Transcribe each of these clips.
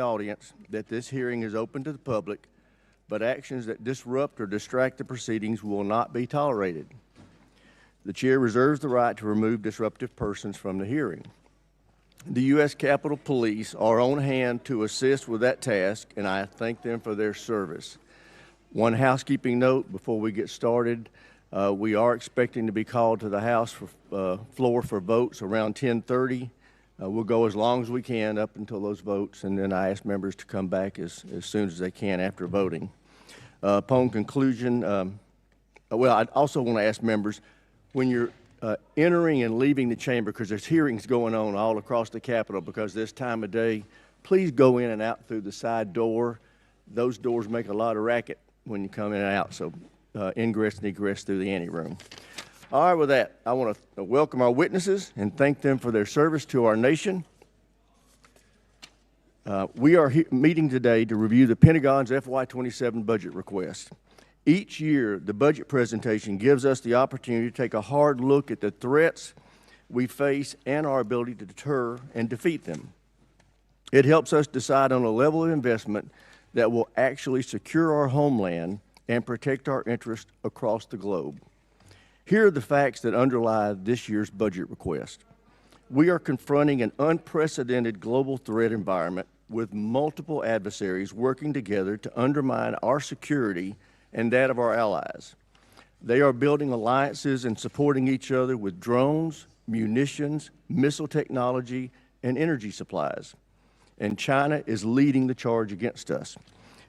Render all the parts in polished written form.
audience that this hearing is open to the public, but actions that disrupt or distract the proceedings will not be tolerated. The chair reserves the right to remove disruptive persons from the hearing. The U.S. Capitol Police are on hand to assist with that task, and I thank them for their service. One housekeeping note before we get started. We are expecting to be called to the House floor for votes around 10:30. We'll go as long as we can up until those votes, and then I ask members to come back as soon as they can after voting. Upon conclusion, I also want to ask members, when you're entering and leaving the chamber, because there's hearings going on all across the Capitol because this time of day, please go in and out through the side door. Those doors make a lot of racket when you come in and out, so ingress and egress through the anteroom. All right, with that, I want to welcome our witnesses and thank them for their service to our nation. We are meeting today to review the Pentagon's FY27 budget request. Each year, the budget presentation gives us the opportunity to take a hard look at the threats we face and our ability to deter and defeat them. It helps us decide on a level of investment that will actually secure our homeland and protect our interests across the globe. Here are the facts that underlie this year's budget request. We are confronting an unprecedented global threat environment with multiple adversaries working together to undermine our security and that of our allies. They are building alliances and supporting each other with drones, munitions, missile technology, and energy supplies. And China is leading the charge against us.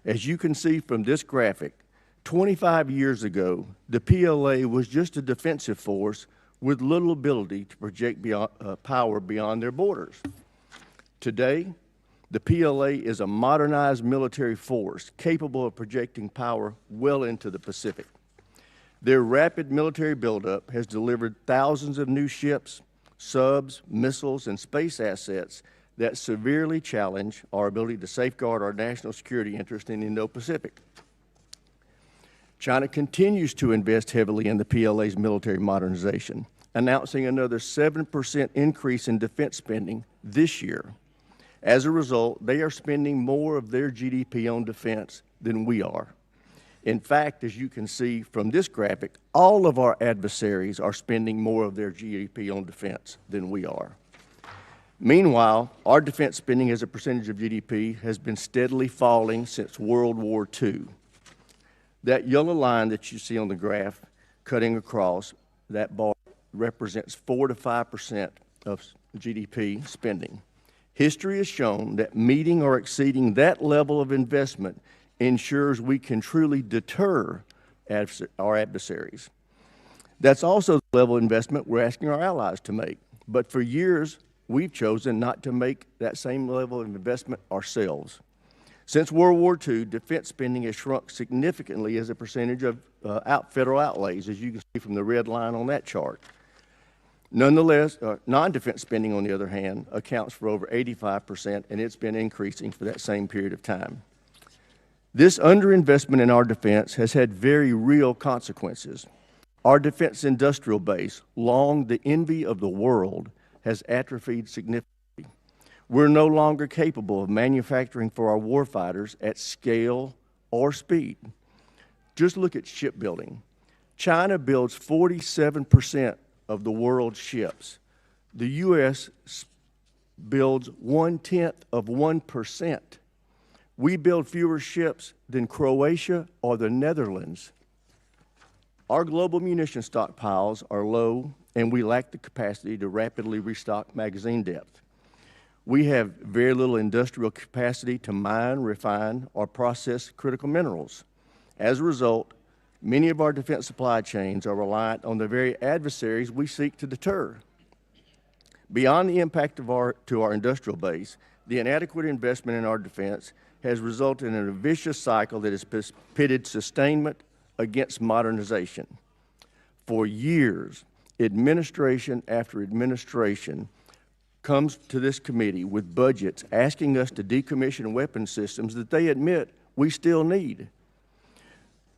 As you can see from this graphic, 25 years ago, the PLA was just a defensive force with little ability to project power beyond their borders. Today, the PLA is a modernized military force capable of projecting power well into the Pacific. Their rapid military buildup has delivered thousands of new ships, subs, missiles, and space assets that severely challenge our ability to safeguard our national security interest in the Indo-Pacific. China continues to invest heavily in the PLA's military modernization, announcing another 7% increase in defense spending this year. As a result, they are spending more of their GDP on defense than we are. In fact, as you can see from this graphic, all of our adversaries are spending more of their GDP on defense than we are. Meanwhile, our defense spending as a percentage of GDP has been steadily falling since World War II. That yellow line that you see on the graph cutting across that bar represents 4 to 5% of GDP spending. History has shown that meeting or exceeding that level of investment ensures we can truly deter our adversaries. That's also the level of investment we're asking our allies to make. But for years, we've chosen not to make that same level of investment ourselves. Since World War II, defense spending has shrunk significantly as a percentage of federal outlays, as you can see from the red line on that chart. Nonetheless, non-defense spending, on the other hand, accounts for over 85%, and it's been increasing for that same period of time. This underinvestment in our defense has had very real consequences. Our defense industrial base, long the envy of the world, has atrophied significantly. We're no longer capable of manufacturing for our warfighters at scale or speed. Just look at shipbuilding. China builds 47% of the world's ships. The U.S. builds 0.1%. We build fewer ships than Croatia or the Netherlands. Our global munition stockpiles are low, and we lack the capacity to rapidly restock magazine depth. We have very little industrial capacity to mine, refine, or process critical minerals. As a result, many of our defense supply chains are reliant on the very adversaries we seek to deter. Beyond the impact to our industrial base, the inadequate investment in our defense has resulted in a vicious cycle that has pitted sustainment against modernization. For years, administration after administration comes to this committee with budgets asking us to decommission weapon systems that they admit we still need,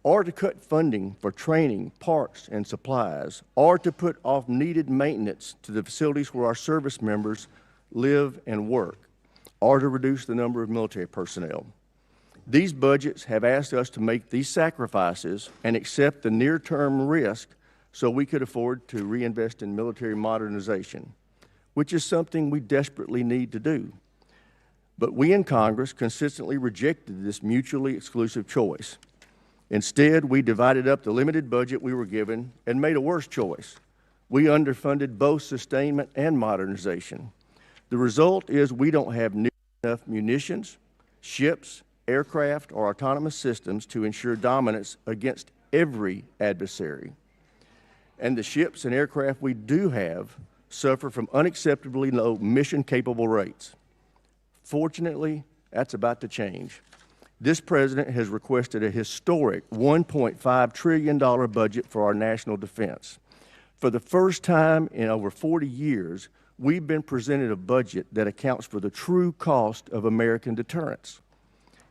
or to cut funding for training, parts, and supplies, or to put off needed maintenance to the facilities where our service members live and work, or to reduce the number of military personnel. These budgets have asked us to make these sacrifices and accept the near-term risk so we could afford to reinvest in military modernization, which is something we desperately need to do. But we in Congress consistently rejected this mutually exclusive choice. Instead, we divided up the limited budget we were given and made a worse choice. We underfunded both sustainment and modernization. The result is we don't have near enough munitions, ships, aircraft, or autonomous systems to ensure dominance against every adversary. And the ships and aircraft we do have suffer from unacceptably low mission-capable rates. Fortunately, that's about to change. This president has requested a historic $1.5 trillion budget for our national defense. For the first time in over 40 years, we've been presented a budget that accounts for the true cost of American deterrence.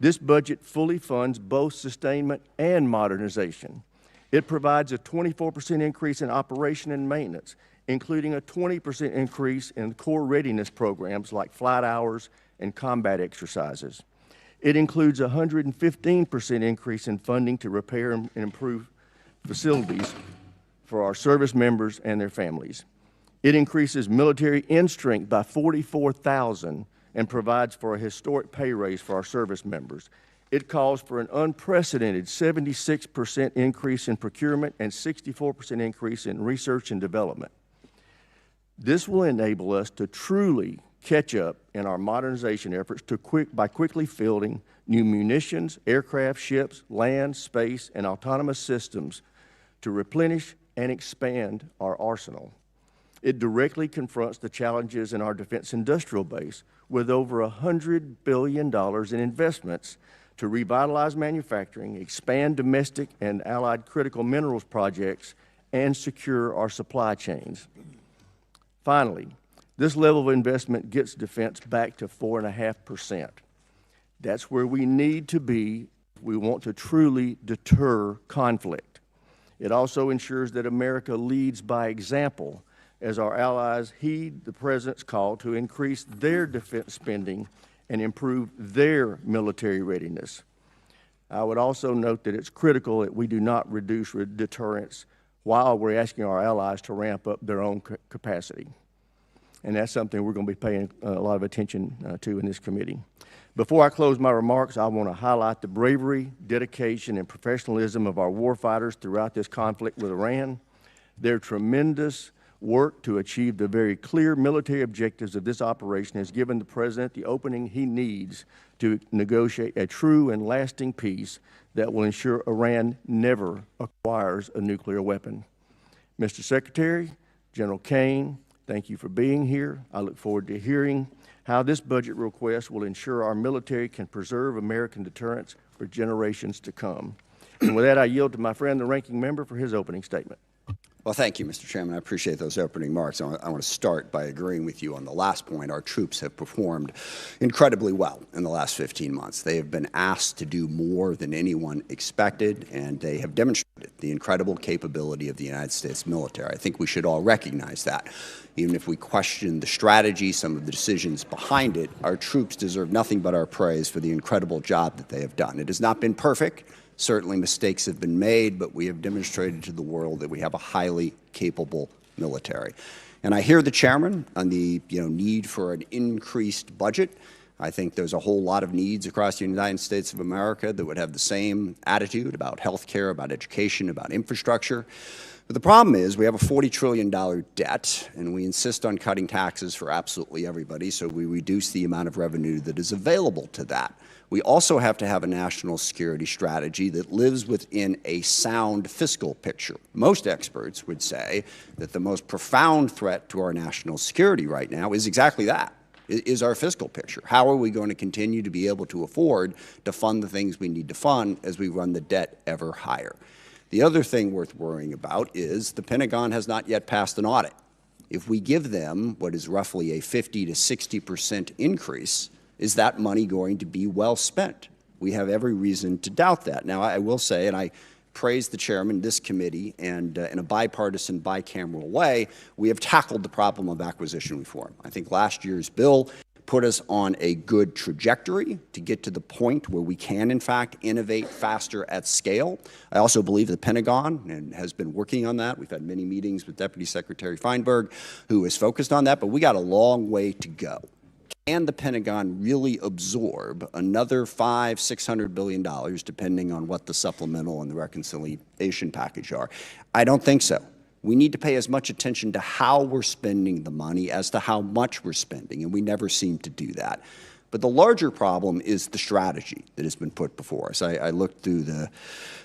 This budget fully funds both sustainment and modernization. It provides a 24% increase in operation and maintenance, including a 20% increase in core readiness programs like flight hours and combat exercises. It includes a 115% increase in funding to repair and improve facilities for our service members and their families. It increases military end strength by 44,000 and provides for a historic pay raise for our service members. It calls for an unprecedented 76% increase in procurement and 64% increase in research and development. This will enable us to truly catch up in our modernization efforts by quickly fielding new munitions, aircraft, ships, land, space, and autonomous systems to replenish and expand our arsenal. It directly confronts the challenges in our defense industrial base with over $100 billion in investments to revitalize manufacturing, expand domestic and allied critical minerals projects, and secure our supply chains. Finally, this level of investment gets defense back to 4.5%. That's where we need to be if we want to truly deter conflict. It also ensures that America leads by example as our allies heed the President's call to increase their defense spending and improve their military readiness. I would also note that it's critical that we do not reduce deterrence while we're asking our allies to ramp up their own capacity. And that's something we're going to be paying a lot of attention to in this committee. Before I close my remarks, I want to highlight the bravery, dedication, and professionalism of our warfighters throughout this conflict with Iran. Their tremendous work to achieve the very clear military objectives of this operation has given the President the opening he needs to negotiate a true and lasting peace that will ensure Iran never acquires a nuclear weapon. Mr. Secretary, General Caine, thank you for being here. I look forward to hearing how this budget request will ensure our military can preserve American deterrence for generations to come. And with that, I yield to my friend, the ranking member, for his opening statement. Well, thank you, Mr. Chairman. I appreciate those opening remarks. I want to start by agreeing with you on the last point. Our troops have performed incredibly well in the last 15 months. They have been asked to do more than anyone expected, and they have demonstrated the incredible capability of the United States military. I think we should all recognize that. Even if we question the strategy, some of the decisions behind it, our troops deserve nothing but our praise for the incredible job that they have done. It has not been perfect. Certainly mistakes have been made, but we have demonstrated to the world that we have a highly capable military. And I hear the chairman on the need for an increased budget. I think there's a whole lot of needs across the United States of America that would have the same attitude about health care, about education, about infrastructure. But the problem is we have a $40 trillion debt, and we insist on cutting taxes for absolutely everybody, so we reduce the amount of revenue that is available to that. We also have to have a national security strategy that lives within a sound fiscal picture. Most experts would say that the most profound threat to our national security right now is exactly that, is our fiscal picture. How are we going to continue to be able to afford to fund the things we need to fund as we run the debt ever higher? The other thing worth worrying about is the Pentagon has not yet passed an audit. If we give them what is roughly a 50 to 60% increase, is that money going to be well spent? We have every reason to doubt that. Now, I will say, and I praise the chairman, this committee, and in a bipartisan, bicameral way, we have tackled the problem of acquisition reform. I think last year's bill put us on a good trajectory to get to the point where we can, in fact, innovate faster at scale. I also believe the Pentagon has been working on that. We've had many meetings with Deputy Secretary Feinberg, who is focused on that, but we got a long way to go. Can the Pentagon really absorb another $500–600 billion, depending on what the supplemental and the reconciliation package are? I don't think so. We need to pay as much attention to how we're spending the money as to how much we're spending, and we never seem to do that. But the larger problem is the strategy that has been put before us. I looked through the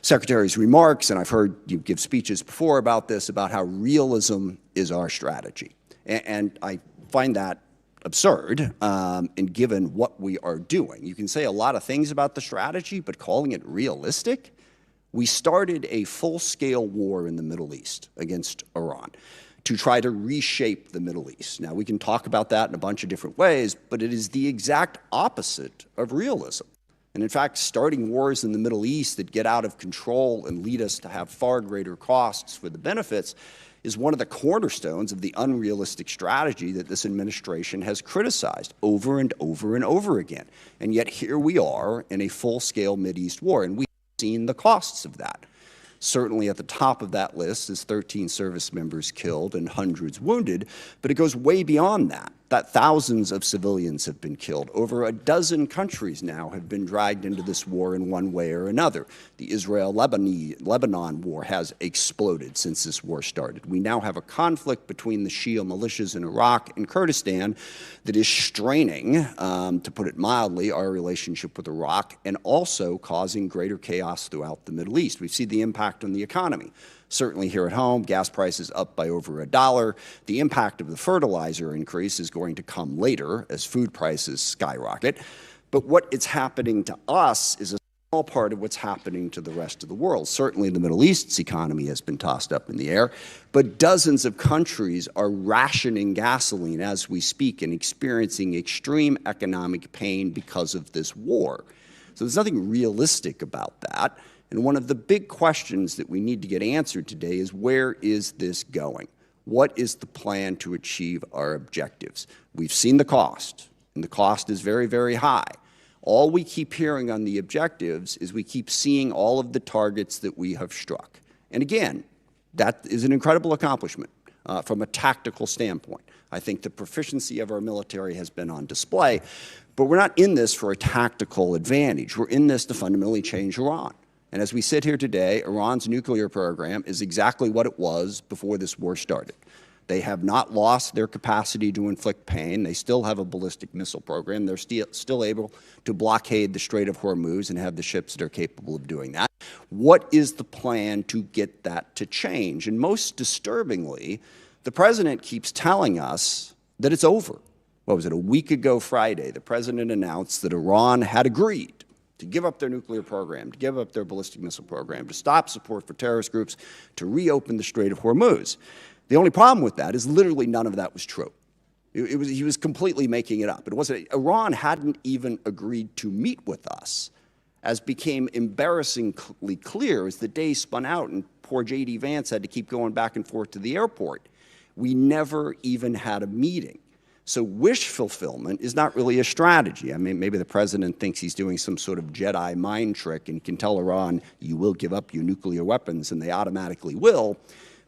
Secretary's remarks, and I've heard you give speeches before about this, about how realism is our strategy. And I find that absurd, and given what we are doing. You can say a lot of things about the strategy, but calling it realistic? We started a full-scale war in the Middle East against Iran to try to reshape the Middle East. Now, we can talk about that in a bunch of different ways, but it is the exact opposite of realism. And in fact, starting wars in the Middle East that get out of control and lead us to have far greater costs for the benefits is one of the cornerstones of the unrealistic strategy that this administration has criticized over and over and over again. And yet here we are in a full-scale Mideast war, and we've seen the costs of that. Certainly at the top of that list is 13 service members killed and hundreds wounded, but it goes way beyond that. Thousands of civilians have been killed. Over a dozen countries now have been dragged into this war in one way or another. The Israel-Lebanon war has exploded since this war started. We now have a conflict between the Shia militias in Iraq and Kurdistan that is straining, to put it mildly, our relationship with Iraq, and also causing greater chaos throughout the Middle East. We've seen the impact on the economy. Certainly here at home, gas prices up by over $1. The impact of the fertilizer increase is going to come later as food prices skyrocket. But what is happening to us is a small part of what's happening to the rest of the world. Certainly the Middle East's economy has been tossed up in the air, but dozens of countries are rationing gasoline as we speak and experiencing extreme economic pain because of this war. So there's nothing realistic about that. And one of the big questions that we need to get answered today is, where is this going? What is the plan to achieve our objectives? We've seen the cost, and the cost is very, very high. All we keep hearing on the objectives is we keep seeing all of the targets that we have struck. And again, that is an incredible accomplishment from a tactical standpoint. I think the proficiency of our military has been on display, but we're not in this for a tactical advantage. We're in this to fundamentally change Iran. And as we sit here today, Iran's nuclear program is exactly what it was before this war started. They have not lost their capacity to inflict pain. They still have a ballistic missile program. They're still able to blockade the Strait of Hormuz and have the ships that are capable of doing that. What is the plan to get that to change? And most disturbingly, the president keeps telling us that it's over. What was it, a week ago Friday, the president announced that Iran had agreed to give up their nuclear program, to give up their ballistic missile program, to stop support for terrorist groups, to reopen the Strait of Hormuz. The only problem with that is literally none of that was true. He was completely making it up. It wasn't. Iran hadn't even agreed to meet with us, as became embarrassingly clear as the day spun out and poor J.D. Vance had to keep going back and forth to the airport. We never even had a meeting. So wish fulfillment is not really a strategy. I mean, maybe the president thinks he's doing some sort of Jedi mind trick and can tell Iran, you will give up your nuclear weapons, and they automatically will.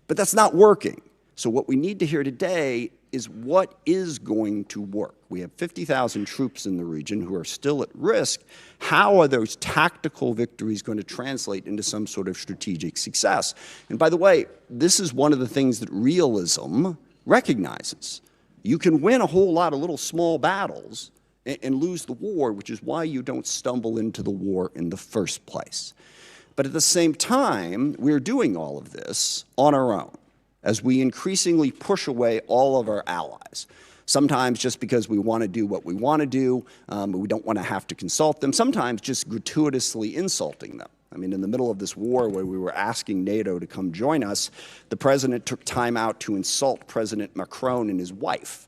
But that's not working. So what we need to hear today is what is going to work. We have 50,000 troops in the region who are still at risk. How are those tactical victories going to translate into some sort of strategic success? And by the way, this is one of the things that realism recognizes. You can win a whole lot of little small battles and lose the war, which is why you don't stumble into the war in the first place. But at the same time, we're doing all of this on our own as we increasingly push away all of our allies. Sometimes just because we want to do what we want to do, but we don't want to have to consult them. Sometimes just gratuitously insulting them. I mean, in the middle of this war where we were asking NATO to come join us, the president took time out to insult President Macron and his wife.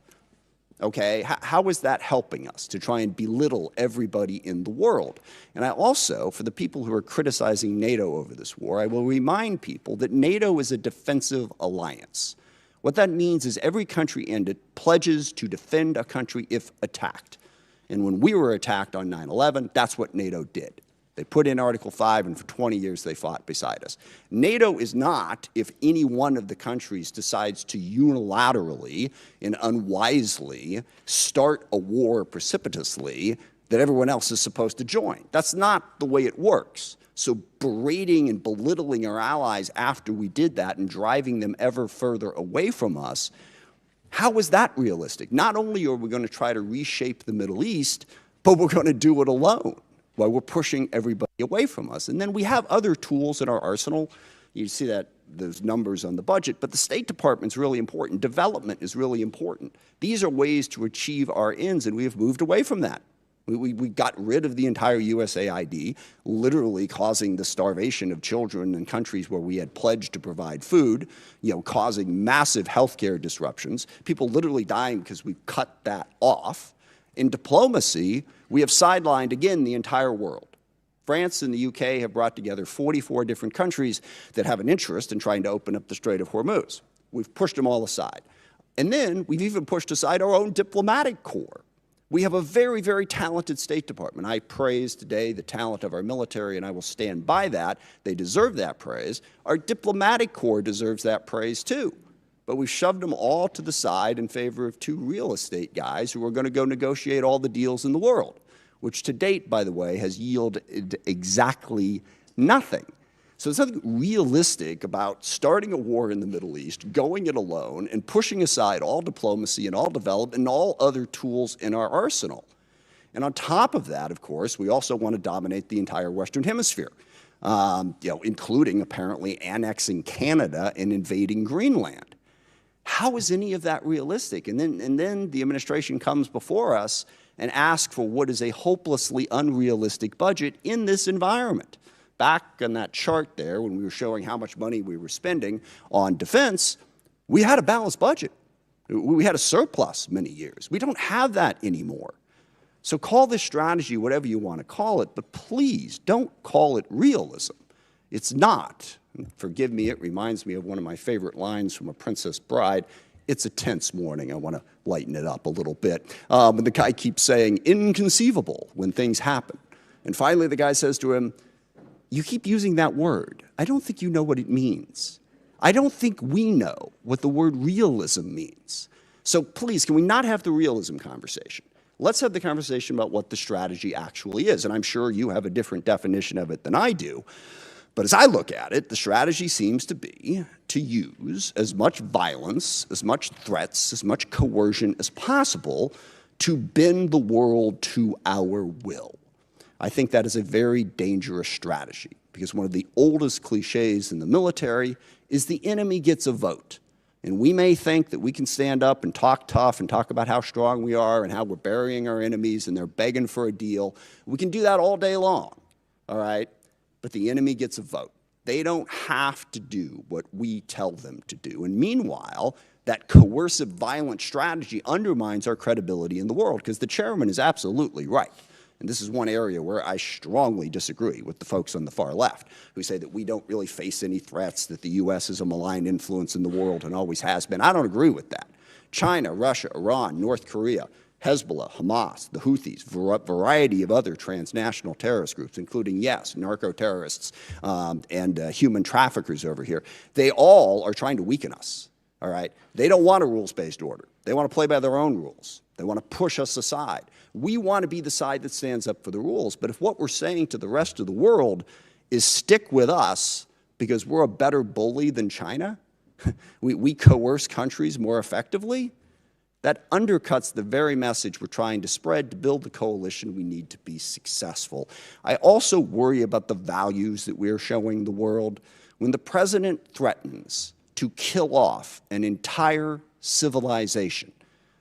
Okay, how is that helping us to try and belittle everybody in the world? And I also, for the people who are criticizing NATO over this war, I will remind people that NATO is a defensive alliance. What that means is every country in it pledges to defend a country if attacked. And when we were attacked on 9/11, that's what NATO did. They put in Article 5, and for 20 years they fought beside us. NATO is not if any one of the countries decides to unilaterally and unwisely start a war precipitously that everyone else is supposed to join. That's not the way it works. So berating and belittling our allies after we did that and driving them ever further away from us, how is that realistic? Not only are we going to try to reshape the Middle East, but we're going to do it alone while we're pushing everybody away from us. And then we have other tools in our arsenal. You see that those numbers on the budget, but the State Department's really important. Development is really important. These are ways to achieve our ends, and we have moved away from that. We got rid of the entire USAID, literally causing the starvation of children in countries where we had pledged to provide food, causing massive healthcare disruptions, people literally dying because we cut that off. In diplomacy, we have sidelined, again, the entire world. France and the UK have brought together 44 different countries that have an interest in trying to open up the Strait of Hormuz. We've pushed them all aside. And then we've even pushed aside our own diplomatic corps. We have a very, very talented State Department. I praise today the talent of our military, and I will stand by that. They deserve that praise. Our diplomatic corps deserves that praise too. But we've shoved them all to the side in favor of two real estate guys who are going to go negotiate all the deals in the world, which to date, by the way, has yielded exactly nothing. So there's nothing realistic about starting a war in the Middle East, going it alone, and pushing aside all diplomacy and all development and all other tools in our arsenal. And on top of that, of course, we also want to dominate the entire Western Hemisphere, including apparently annexing Canada and invading Greenland. How is any of that realistic? And then the administration comes before us and asks for what is a hopelessly unrealistic budget in this environment. Back on that chart there, when we were showing how much money we were spending on defense, we had a balanced budget. We had a surplus many years. We don't have that anymore. So call this strategy whatever you want to call it, but please don't call it realism. It's not. Forgive me, it reminds me of one of my favorite lines from A Princess Bride. It's a tense morning. I want to lighten it up a little bit. And the guy keeps saying, inconceivable, when things happen. And finally, the guy says to him, you keep using that word. I don't think you know what it means. I don't think we know what the word realism means. So please, can we not have the realism conversation? Let's have the conversation about what the strategy actually is. And I'm sure you have a different definition of it than I do. But as I look at it, the strategy seems to be to use as much violence, as much threats, as much coercion as possible to bend the world to our will. I think that is a very dangerous strategy because one of the oldest cliches in the military is the enemy gets a vote. And we may think that we can stand up and talk tough and talk about how strong we are and how we're burying our enemies and they're begging for a deal. We can do that all day long, all right? But the enemy gets a vote. They don't have to do what we tell them to do. And meanwhile, that coercive, violent strategy undermines our credibility in the world because the chairman is absolutely right. And this is one area where I strongly disagree with the folks on the far left who say that we don't really face any threats, that the U.S. is a malign influence in the world and always has been. I don't agree with that. China, Russia, Iran, North Korea, Hezbollah, Hamas, the Houthis, variety of other transnational terrorist groups, including, yes, narco-terrorists and human traffickers over here. They all are trying to weaken us, all right? They don't want a rules-based order. They want to play by their own rules. They want to push us aside. We want to be the side that stands up for the rules. But if what we're saying to the rest of the world is stick with us because we're a better bully than China, we coerce countries more effectively, that undercuts the very message we're trying to spread to build the coalition we need to be successful. I also worry about the values that we're showing the world. When the president threatens to kill off an entire civilization,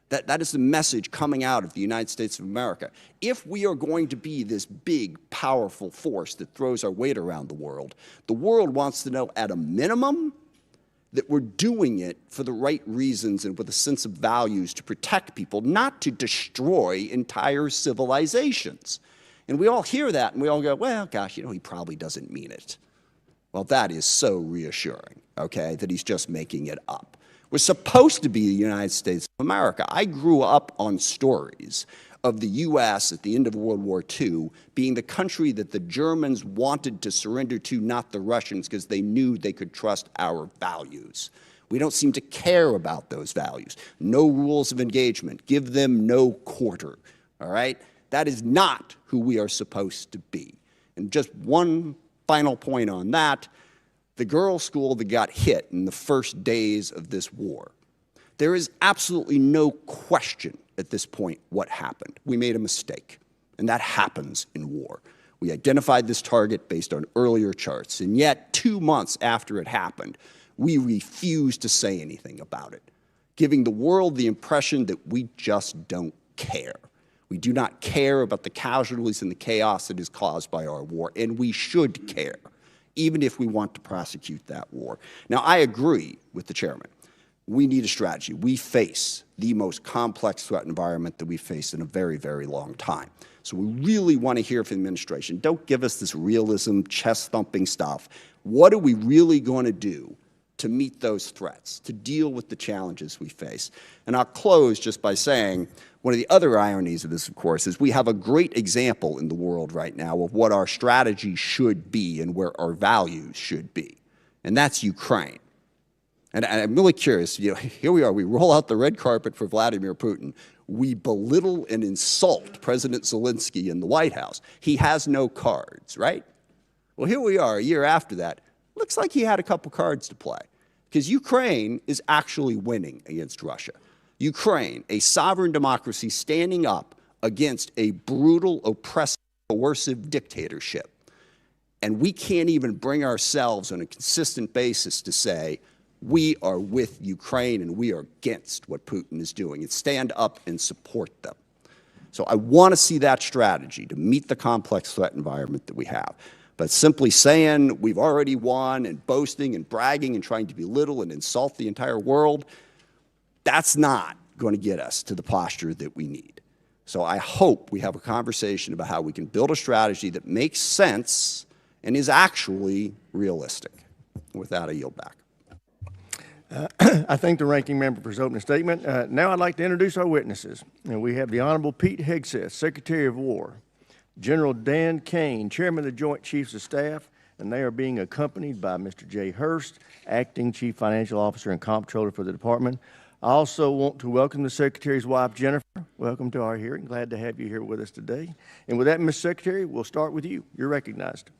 that is the message coming out of the United States of America. If we are going to be this big, powerful force that throws our weight around the world wants to know at a minimum that we're doing it for the right reasons and with a sense of values to protect people, not to destroy entire civilizations. And we all hear that and we all go, well, gosh, he probably doesn't mean it. Well, that is so reassuring, okay, that he's just making it up. was supposed to be the United States of America. I grew up on stories of the U.S. at the end of World War II being the country that the Germans wanted to surrender to, not the Russians, because they knew they could trust our values. We don't seem to care about those values. No rules of engagement. Give them no quarter, all right? That is not who we are supposed to be. And just one final point on that, the girls' school that got hit in the first days of this war, there is absolutely no question at this point what happened. We made a mistake, and that happens in war. We identified this target based on earlier charts, and yet 2 months after it happened, we refused to say anything about it, giving the world the impression that we just don't care. We do not care about the casualties and the chaos that is caused by our war, and we should care, even if we want to prosecute that war. Now, I agree with the chairman. We need a strategy. We face the most complex threat environment that we've faced in a very, very long time. So we really want to hear from the administration. Don't give us this realism, chest-thumping stuff. What are we really going to do to meet those threats, to deal with the challenges we face? And I'll close just by saying one of the other ironies of this, of course, is we have a great example in the world right now of what our strategy should be and where our values should be, and that's Ukraine. And I'm really curious, here we are, we roll out the red carpet for Vladimir Putin. We belittle and insult President Zelensky in the White House. He has no cards, right? Well, here we are a year after that. Looks like he had a couple cards to play, because Ukraine is actually winning against Russia. Ukraine, a sovereign democracy standing up against a brutal, oppressive, coercive dictatorship. And we can't even bring ourselves on a consistent basis to say, we are with Ukraine and we are against what Putin is doing, and stand up and support them. So I want to see that strategy to meet the complex threat environment that we have. But simply saying we've already won and boasting and bragging and trying to belittle and insult the entire world, that's not going to get us to the posture that we need. So I hope we have a conversation about how we can build a strategy that makes sense and is actually realistic. With that, I yield back. I thank the ranking member for his opening statement. Now I'd like to introduce our witnesses. And we have the Honorable Pete Hegseth, Secretary of War, General Dan Caine, Chairman of the Joint Chiefs of Staff, and they are being accompanied by Mr. Jay Hurst, Acting Chief Financial Officer and Comptroller for the Department. I also want to welcome the Secretary's wife, Jennifer. Welcome to our hearing. Glad to have you here with us today. And with that, Ms. Secretary, we'll start with you. You're recognized.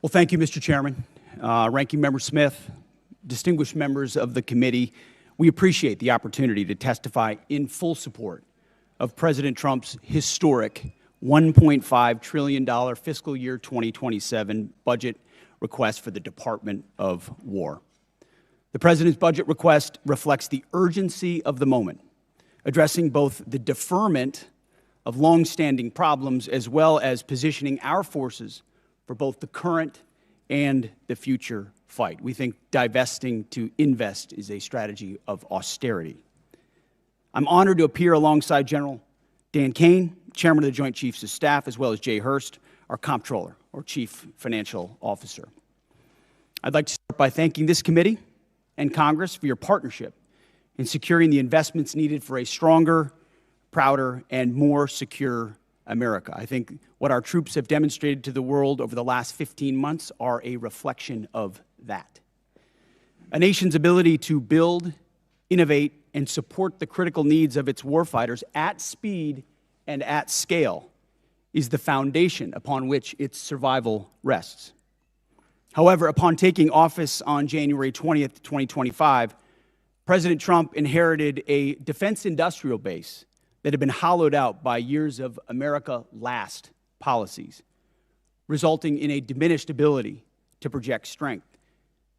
Well, thank you, Mr. Chairman. Ranking Member Smith, distinguished members of the committee, we appreciate the opportunity to testify in full support of President Trump's historic $1.5 trillion fiscal year 2027 budget request for the Department of War. The President's budget request reflects the urgency of the moment, addressing both the deferment of longstanding problems as well as positioning our forces for both the current and the future fight. We think divesting to invest is a strategy of austerity. I'm honored to appear alongside General Dan Caine, Chairman of the Joint Chiefs of Staff, as well as Jay Hurst, our Comptroller, or Chief Financial Officer. I'd like to start by thanking this committee and Congress for your partnership in securing the investments needed for a stronger, prouder, and more secure America. I think what our troops have demonstrated to the world over the last 15 months are a reflection of that. A nation's ability to build, innovate, and support the critical needs of its warfighters at speed and at scale is the foundation upon which its survival rests. However, upon taking office on January 20th, 2025, President Trump inherited a defense industrial base that had been hollowed out by years of America last policies, resulting in a diminished ability to project strength.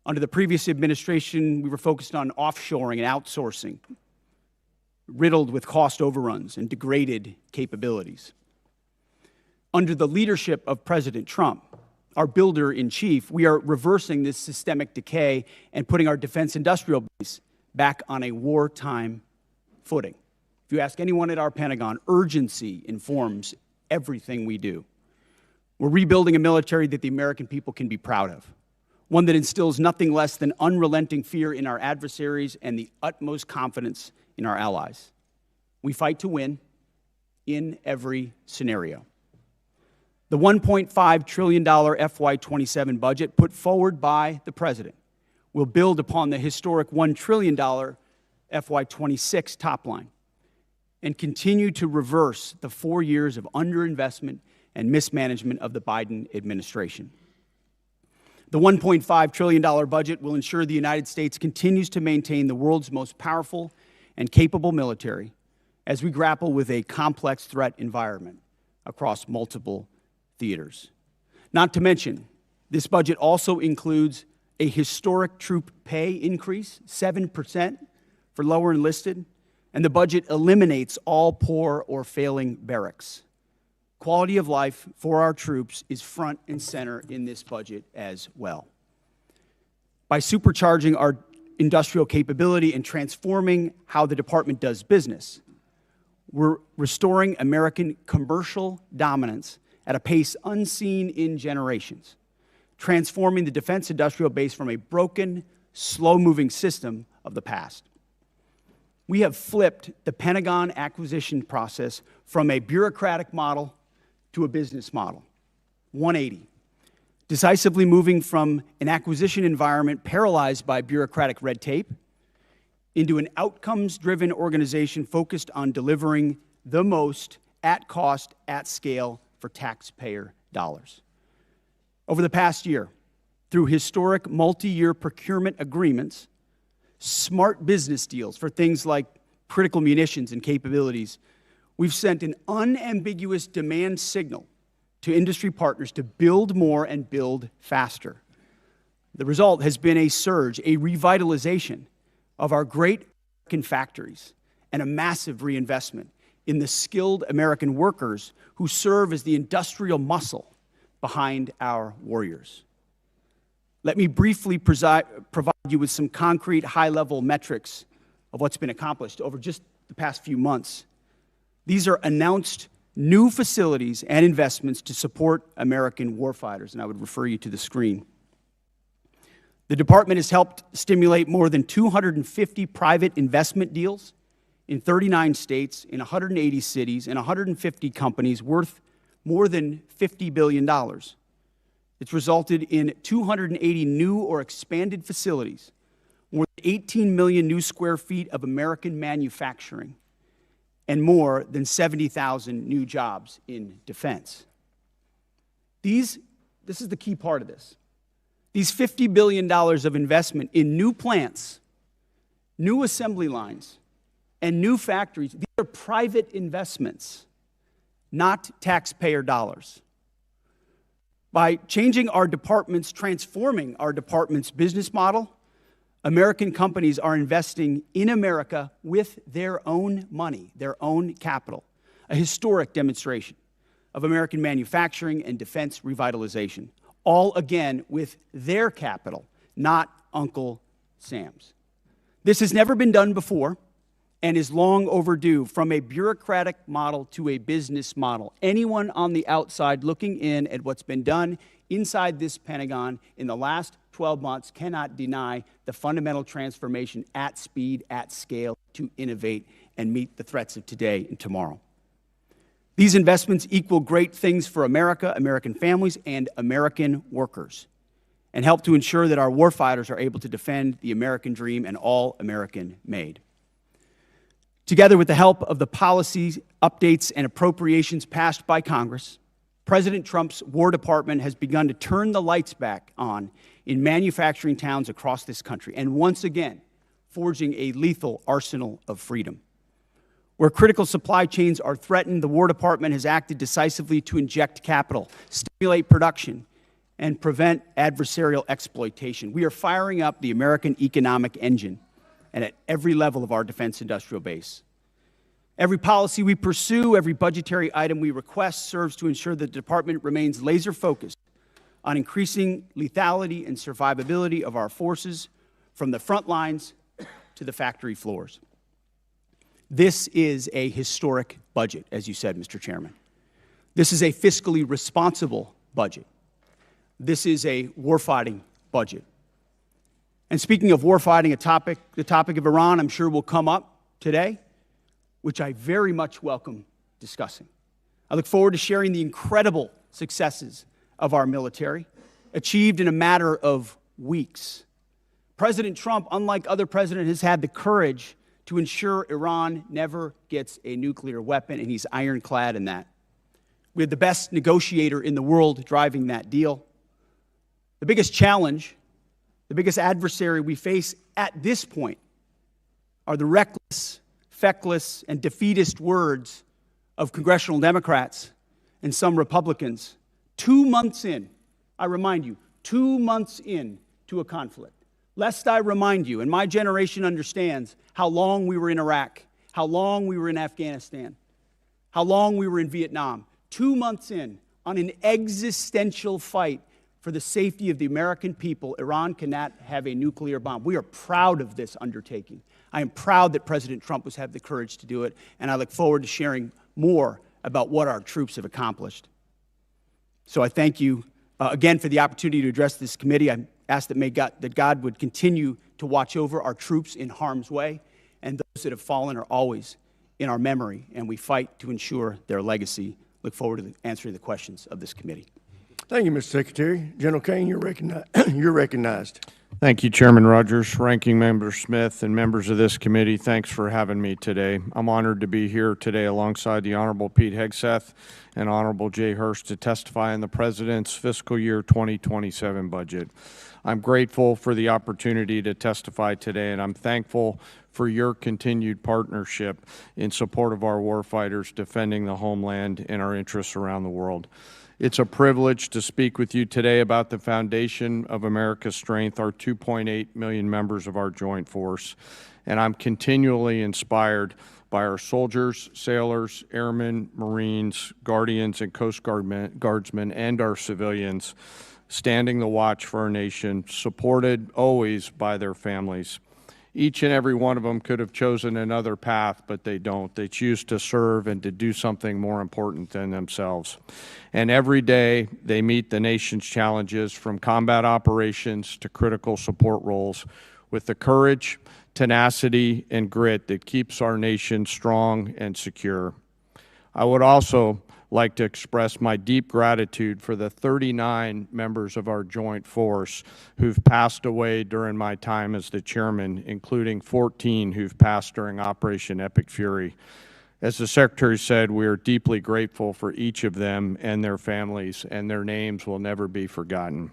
Under the previous administration, we were focused on offshoring and outsourcing, riddled with cost overruns and degraded capabilities. Under the leadership of President Trump, our builder-in-chief, we are reversing this systemic decay and putting our defense industrial base back on a wartime footing. If you ask anyone at our Pentagon, urgency informs everything we do. We're rebuilding a military that the American people can be proud of, one that instills nothing less than unrelenting fear in our adversaries and the utmost confidence in our allies. We fight to win in every scenario. The $1.5 trillion FY27 budget put forward by the President will build upon the historic $1 trillion FY26 top line and continue to reverse the 4 years of underinvestment and mismanagement of the Biden administration. The $1.5 trillion budget will ensure the United States continues to maintain the world's most powerful and capable military as we grapple with a complex threat environment across multiple theaters. Not to mention, this budget also includes a historic troop pay increase, 7% for lower enlisted, and the budget eliminates all poor or failing barracks. Quality of life for our troops is front and center in this budget as well. By supercharging our industrial capability and transforming how the department does business, we're restoring American commercial dominance at a pace unseen in generations, transforming the defense industrial base from a broken, slow-moving system of the past. We have flipped the Pentagon acquisition process from a bureaucratic model to a business model, 180, decisively moving from an acquisition environment paralyzed by bureaucratic red tape into an outcomes-driven organization focused on delivering the most at cost, at scale for taxpayer dollars. Over the past year, through historic multi-year procurement agreements, smart business deals for things like critical munitions and capabilities, we've sent an unambiguous demand signal to industry partners to build more and build faster. The result has been a surge, a revitalization of our great American factories and a massive reinvestment in the skilled American workers who serve as the industrial muscle behind our warriors. Let me briefly provide you with some concrete high-level metrics of what's been accomplished over just the past few months. These are announced new facilities and investments to support American warfighters, and I would refer you to the screen. The department has helped stimulate more than 250 private investment deals in 39 states, in 180 cities, and 150 companies worth more than $50 billion. It's resulted in 280 new or expanded facilities, more than 18 million new square feet of American manufacturing, and more than 70,000 new jobs in defense. This is the key part of this. These $50 billion of investment in new plants, new assembly lines, and new factories, these are private investments, not taxpayer dollars. By changing our departments, transforming our department's business model, American companies are investing in America with their own money, their own capital, a historic demonstration of American manufacturing and defense revitalization, all again with their capital, not Uncle Sam's. This has never been done before and is long overdue, from a bureaucratic model to a business model. Anyone on the outside looking in at what's been done inside this Pentagon in the last 12 months cannot deny the fundamental transformation at speed, at scale, to innovate and meet the threats of today and tomorrow. These investments equal great things for America, American families, and American workers, and help to ensure that our warfighters are able to defend the American dream and all American made. Together with the help of the policy updates and appropriations passed by Congress, President Trump's War Department has begun to turn the lights back on in manufacturing towns across this country, and once again, forging a lethal arsenal of freedom. Where critical supply chains are threatened, the War Department has acted decisively to inject capital, stimulate production, and prevent adversarial exploitation. We are firing up the American economic engine, and at every level of our defense industrial base. Every policy we pursue, every budgetary item we request serves to ensure the department remains laser-focused on increasing lethality and survivability of our forces from the front lines to the factory floors. This is a historic budget, as you said, Mr. Chairman. This is a fiscally responsible budget. This is a warfighting budget. And speaking of warfighting, the topic of Iran I'm sure will come up today, which I very much welcome discussing. I look forward to sharing the incredible successes of our military, achieved in a matter of weeks. President Trump, unlike other presidents, has had the courage to ensure Iran never gets a nuclear weapon, and he's ironclad in that. We have the best negotiator in the world driving that deal. The biggest challenge, the biggest adversary we face at this point are the reckless, feckless, and defeatist words of congressional Democrats and some Republicans 2 months in, I remind you, 2 months in to a conflict. Lest I remind you, and my generation understands how long we were in Iraq, how long we were in Afghanistan, how long we were in Vietnam. 2 months in, on an existential fight for the safety of the American people, Iran cannot have a nuclear bomb. We are proud of this undertaking. I am proud that President Trump has had the courage to do it, and I look forward to sharing more about what our troops have accomplished. So I thank you again for the opportunity to address this committee. I ask that God would continue to watch over our troops in harm's way, and those that have fallen are always in our memory, and we fight to ensure their legacy. Look forward to answering the questions of this committee. Thank you, Mr. Secretary. General Caine, you're recognized. Thank you, Chairman Rogers, Ranking Member Smith, and members of this committee. Thanks for having me today. I'm honored to be here today alongside the Honorable Pete Hegseth and Honorable Jay Hurst to testify on the President's fiscal year 2027 budget. I'm grateful for the opportunity to testify today, and I'm thankful for your continued partnership in support of our warfighters defending the homeland and our interests around the world. It's a privilege to speak with you today about the foundation of America's strength, our 2.8 million members of our joint force. And I'm continually inspired by our soldiers, sailors, airmen, Marines, Guardians, and Coast Guardsmen, and our civilians standing the watch for our nation, supported always by their families. Each and every one of them could have chosen another path, but they don't. They choose to serve and to do something more important than themselves. And every day they meet the nation's challenges, from combat operations to critical support roles, with the courage, tenacity, and grit that keeps our nation strong and secure. I would also like to express my deep gratitude for the 39 members of our joint force who've passed away during my time as the chairman, including 14 who've passed during Operation Epic Fury. As the Secretary said, we are deeply grateful for each of them and their families, and their names will never be forgotten.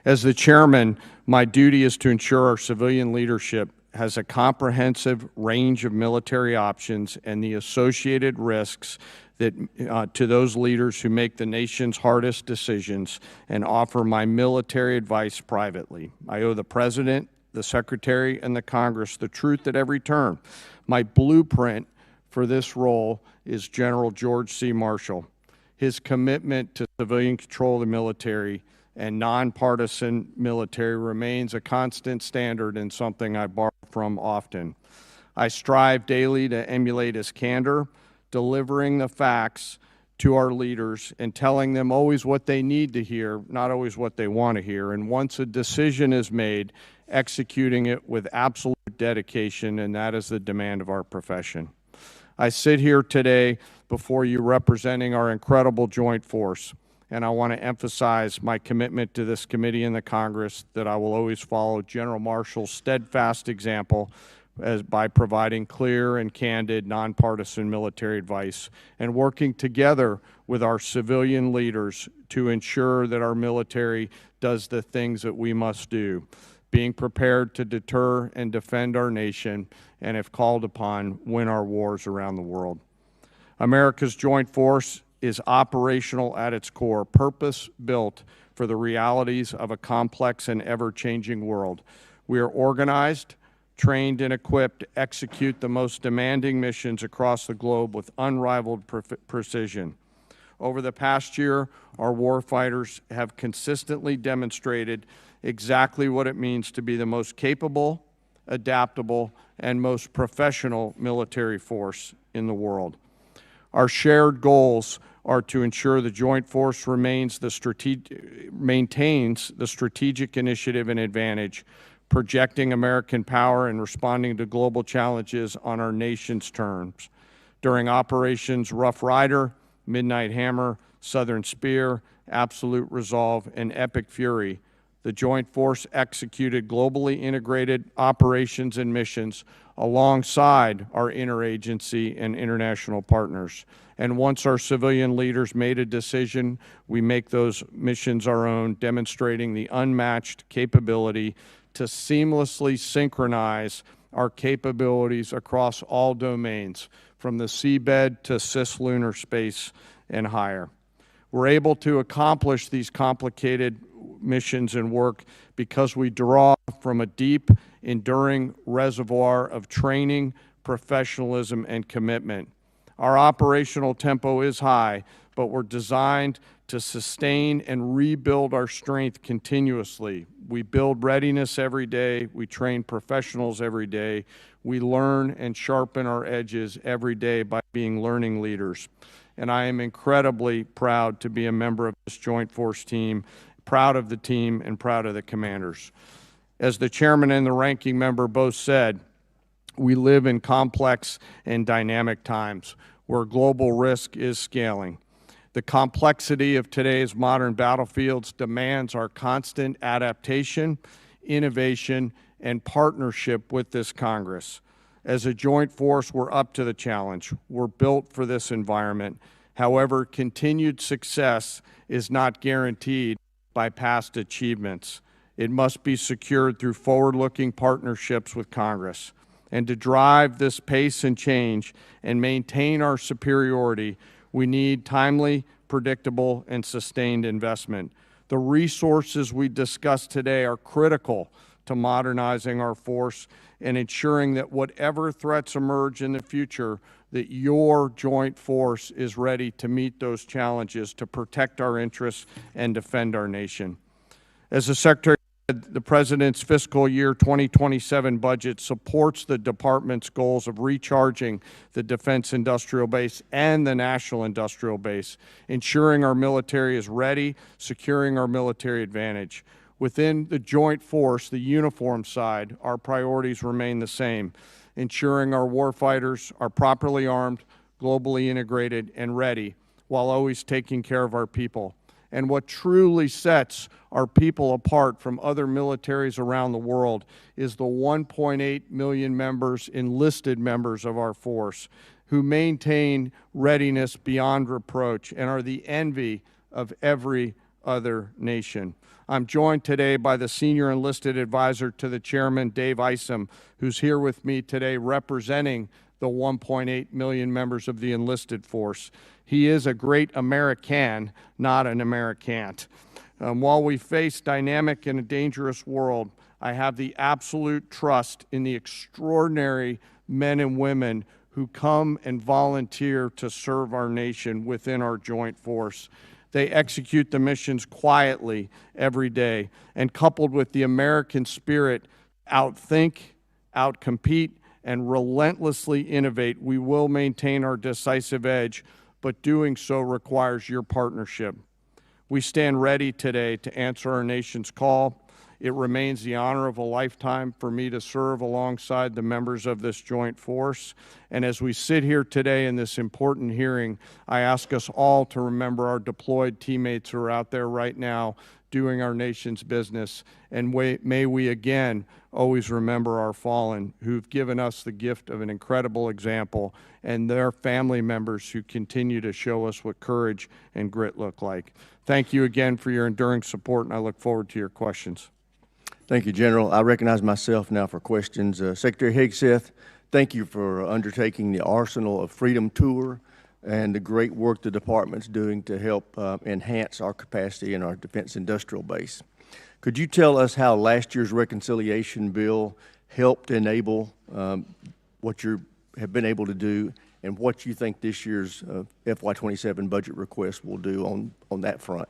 As the chairman, my duty is to ensure our civilian leadership has a comprehensive range of military options and the associated risks that, to those leaders who make the nation's hardest decisions, and offer my military advice privately. I owe the President, the Secretary, and the Congress the truth at every turn. My blueprint for this role is General George C. Marshall. His commitment to civilian control of the military and nonpartisan military remains a constant standard and something I borrow from often. I strive daily to emulate his candor, delivering the facts to our leaders and telling them always what they need to hear, not always what they want to hear. And once a decision is made, executing it with absolute dedication, and that is the demand of our profession. I sit here today before you representing our incredible joint force, and I want to emphasize my commitment to this committee and the Congress that I will always follow General Marshall's steadfast example by providing clear and candid, nonpartisan military advice and working together with our civilian leaders to ensure that our military does the things that we must do, being prepared to deter and defend our nation, and if called upon, win our wars around the world. America's joint force is operational at its core, purpose-built for the realities of a complex and ever-changing world. We are organized, trained, and equipped to execute the most demanding missions across the globe with unrivaled precision. Over the past year, our warfighters have consistently demonstrated exactly what it means to be the most capable, adaptable, and most professional military force in the world. Our shared goals are to ensure the Joint Force maintains the strategic initiative and advantage, projecting American power and responding to global challenges on our nation's terms. During Operations Rough Rider, Midnight Hammer, Southern Spear, Absolute Resolve, and Epic Fury, the Joint Force executed globally integrated operations and missions alongside our interagency and international partners. And once our civilian leaders made a decision, we make those missions our own, demonstrating the unmatched capability to seamlessly synchronize our capabilities across all domains, from the seabed to cislunar space and higher. We're able to accomplish these complicated missions and work because we draw from a deep, enduring reservoir of training, professionalism, and commitment. Our operational tempo is high, but we're designed to sustain and rebuild our strength continuously. We build readiness every day. We train professionals every day. We learn and sharpen our edges every day by being learning leaders. And I am incredibly proud to be a member of this Joint Force team, proud of the team and proud of the commanders. As the chairman and the ranking member both said, we live in complex and dynamic times where global risk is scaling. The complexity of today's modern battlefields demands our constant adaptation, innovation, and partnership with this Congress. As a joint force, we're up to the challenge. We're built for this environment. However, continued success is not guaranteed by past achievements. It must be secured through forward-looking partnerships with Congress. And to drive this pace and change and maintain our superiority, we need timely, predictable, and sustained investment. The resources we discussed today are critical to modernizing our force and ensuring that whatever threats emerge in the future, that your joint force is ready to meet those challenges, to protect our interests and defend our nation. As the Secretary said, the President's fiscal year 2027 budget supports the Department's goals of recharging the defense industrial base and the national industrial base, ensuring our military is ready, securing our military advantage. Within the joint force, the uniform side, our priorities remain the same, ensuring our warfighters are properly armed, globally integrated, and ready, while always taking care of our people. And what truly sets our people apart from other militaries around the world is the 1.8 million members, enlisted members of our force, who maintain readiness beyond reproach and are the envy of every other nation. I'm joined today by the Senior Enlisted Advisor to the Chairman, Dave Isom, who's here with me today representing the 1.8 million members of the enlisted force. He is a great American, not an Americant. While we face dynamic and a dangerous world, I have the absolute trust in the extraordinary men and women who come and volunteer to serve our nation within our joint force. They execute the missions quietly every day, and coupled with the American spirit, outthink, outcompete, and relentlessly innovate, we will maintain our decisive edge, but doing so requires your partnership. We stand ready today to answer our nation's call. It remains the honor of a lifetime for me to serve alongside the members of this joint force. And as we sit here today in this important hearing, I ask us all to remember our deployed teammates who are out there right now doing our nation's business. And may we again always remember our fallen who've given us the gift of an incredible example, and their family members who continue to show us what courage and grit look like. Thank you again for your enduring support, and I look forward to your questions. Thank you, General. I recognize myself now for questions. Secretary Hegseth, thank you for undertaking the Arsenal of Freedom tour and the great work the Department's doing to help enhance our capacity in our defense industrial base. Could you tell us how last year's reconciliation bill helped enable what you have been able to do, and what you think this year's FY27 budget request will do on that front?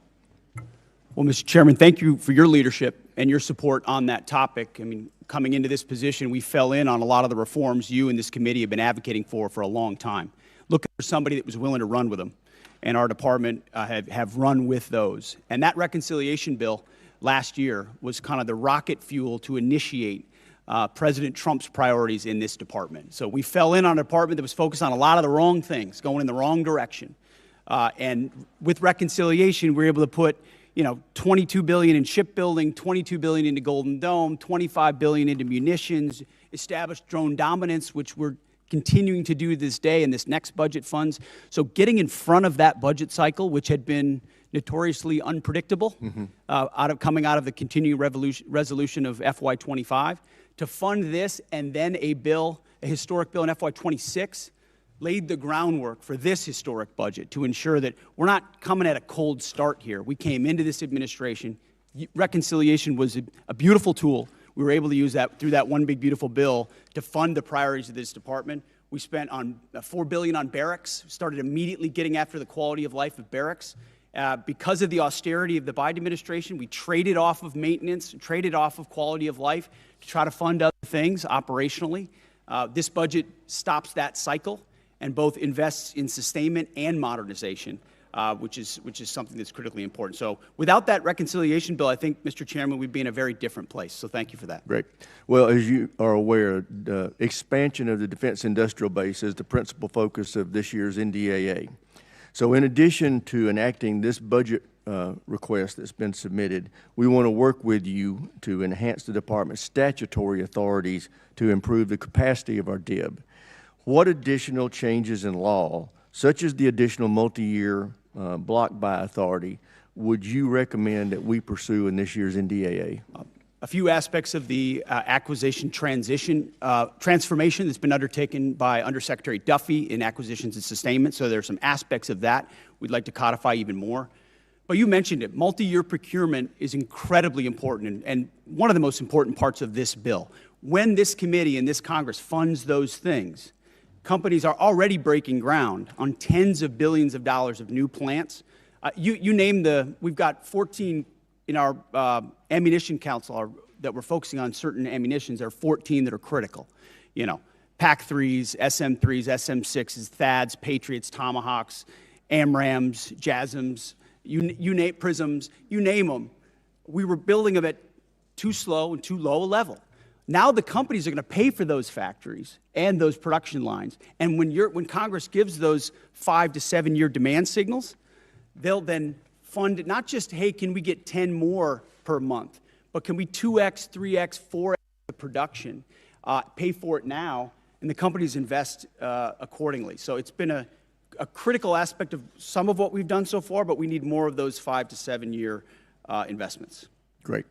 Well, Mr. Chairman, thank you for your leadership and your support on that topic. I mean, coming into this position, we fell in on a lot of the reforms you and this committee have been advocating for a long time, looking for somebody that was willing to run with them. and our department have run with those. And that reconciliation bill last year was kind of the rocket fuel to initiate President Trump's priorities in this department. So we fell in on a department that was focused on a lot of the wrong things, going in the wrong direction. And with reconciliation, we were able to put, $22 billion in shipbuilding, $22 billion into Golden Dome, $25 billion into munitions, established drone dominance, which we're continuing to do this day in this next budget funds. So getting in front of that budget cycle, which had been notoriously unpredictable, coming out of the continuing resolution of FY25, to fund this and then a historic bill in FY26, laid the groundwork for this historic budget to ensure that we're not coming at a cold start here. We came into this administration. Reconciliation was a beautiful tool. We were able to use that through that one big beautiful bill to fund the priorities of this department. We spent on $4 billion on barracks, started immediately getting after the quality of life of barracks. Because of the austerity of the Biden administration, we traded off of maintenance, traded off of quality of life to try to fund other things operationally. This budget stops that cycle and both invests in sustainment and modernization, which is something that's critically important. So without that reconciliation bill, I think, Mr. Chairman, we'd be in a very different place. So thank you for that. Great. Well, as you are aware, the expansion of the defense industrial base is the principal focus of this year's NDAA. So in addition to enacting this budget request that's been submitted, we want to work with you to enhance the department's statutory authorities to improve the capacity of our DIB. What additional changes in law, such as the additional multi-year block buy authority, would you recommend that we pursue in this year's NDAA? A few aspects of the acquisition transformation that's been undertaken by Undersecretary Duffy in acquisitions and sustainment. So there are some aspects of that we'd like to codify even more. But you mentioned it. Multi-year procurement is incredibly important and one of the most important parts of this bill. When this committee and this Congress funds those things, companies are already breaking ground on tens of billions of dollars of new plants. You name we've got 14 in our ammunition council that we're focusing on certain ammunitions. There are 14 that are critical. PAC-3s, SM-3s, SM-6s, THAADs, Patriots, Tomahawks, AMRAAMs, JASSMs, you name PRISMs, you name them. We were building them at too slow and too low a level. Now the companies are going to pay for those factories and those production lines. And when Congress gives those 5 to 7 year demand signals, they'll then fund it, not just, hey, can we get 10 more per month, but can we 2x, 3x, 4x the production, pay for it now, and the companies invest accordingly. So it's been a critical aspect of some of what we've done so far, but we need more of those 5 to 7 year investments. Great.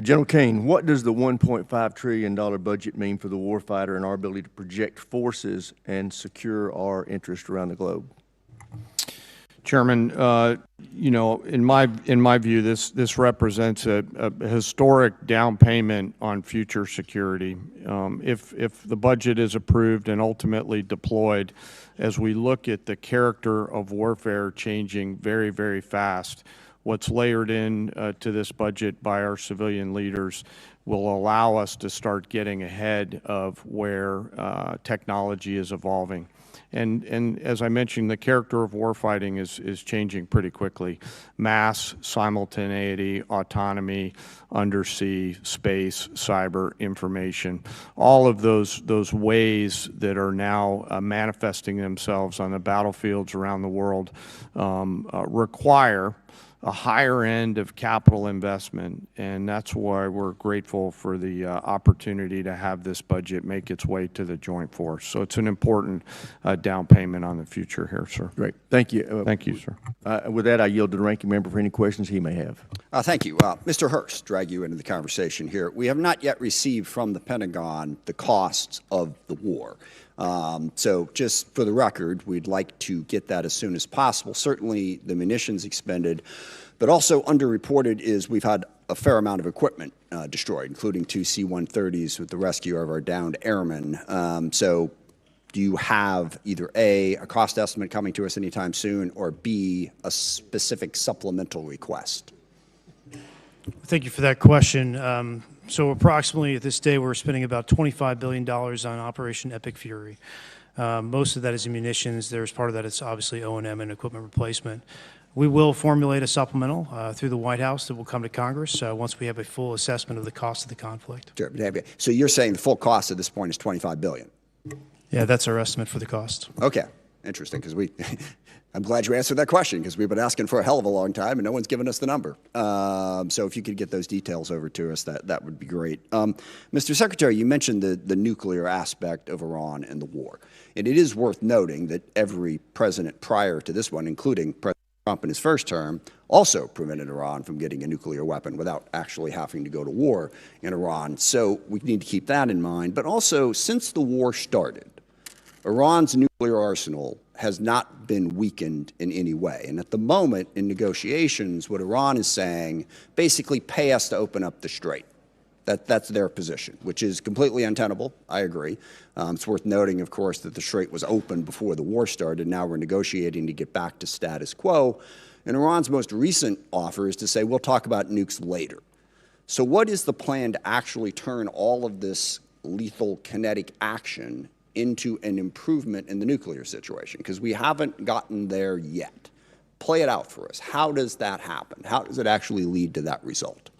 General Caine, what does the $1.5 trillion budget mean for the warfighter and our ability to project forces and secure our interests around the globe? Chairman, in my view, this represents a historic down payment on future security. If the budget is approved and ultimately deployed, as we look at the character of warfare changing very, very fast, what's layered in to this budget by our civilian leaders will allow us to start getting ahead of where technology is evolving. And as I mentioned, the character of warfighting is changing pretty quickly. Mass, simultaneity, autonomy, undersea, space, cyber, information, all of those ways that are now manifesting themselves on the battlefields around the world require a higher end of capital investment, and that's why we're grateful for the opportunity to have this budget make its way to the Joint Force. So it's an important down payment on the future here, sir. Great. Thank you. Thank you, sir. With that, I yield to the ranking member for any questions he may have. Thank you. Mr. Hurst, drag you into the conversation here. We have not yet received from the Pentagon the costs of the war. So just for the record, we'd like to get that as soon as possible. Certainly the munitions expended, but also underreported is we've had a fair amount of equipment destroyed, including 2 C-130s with the rescue of our downed airmen. So do you have either A, a cost estimate coming to us anytime soon, or B, a specific supplemental request? Thank you for that question. So approximately at this day, we're spending about $25 billion on Operation Epic Fury. Most of that is munitions. There's part of that is obviously O&M and equipment replacement. We will formulate a supplemental through the White House that will come to Congress once we have a full assessment of the cost of the conflict. Sure. So you're saying the full cost at this point is $25 billion? Yeah, that's our estimate for the cost. Okay. Interesting, because I'm glad you answered that question, because we've been asking for a hell of a long time, and no one's given us the number. So if you could get those details over to us, that would be great. Mr. Secretary, you mentioned the nuclear aspect of Iran and the war. And it is worth noting that every president prior to this one, including President Trump in his first term, also prevented Iran from getting a nuclear weapon without actually having to go to war in Iran. So we need to keep that in mind. But also, since the war started, Iran's nuclear arsenal has not been weakened in any way. And at the moment, in negotiations, what Iran is saying, basically pay us to open up the strait. That's their position, which is completely untenable. I agree. It's worth noting, of course, that the strait was open before the war started. Now we're negotiating to get back to status quo. And Iran's most recent offer is to say, we'll talk about nukes later. So what is the plan to actually turn all of this lethal kinetic action into an improvement in the nuclear situation? Because we haven't gotten there yet. Play it out for us. How does that happen? How does it actually lead to that result?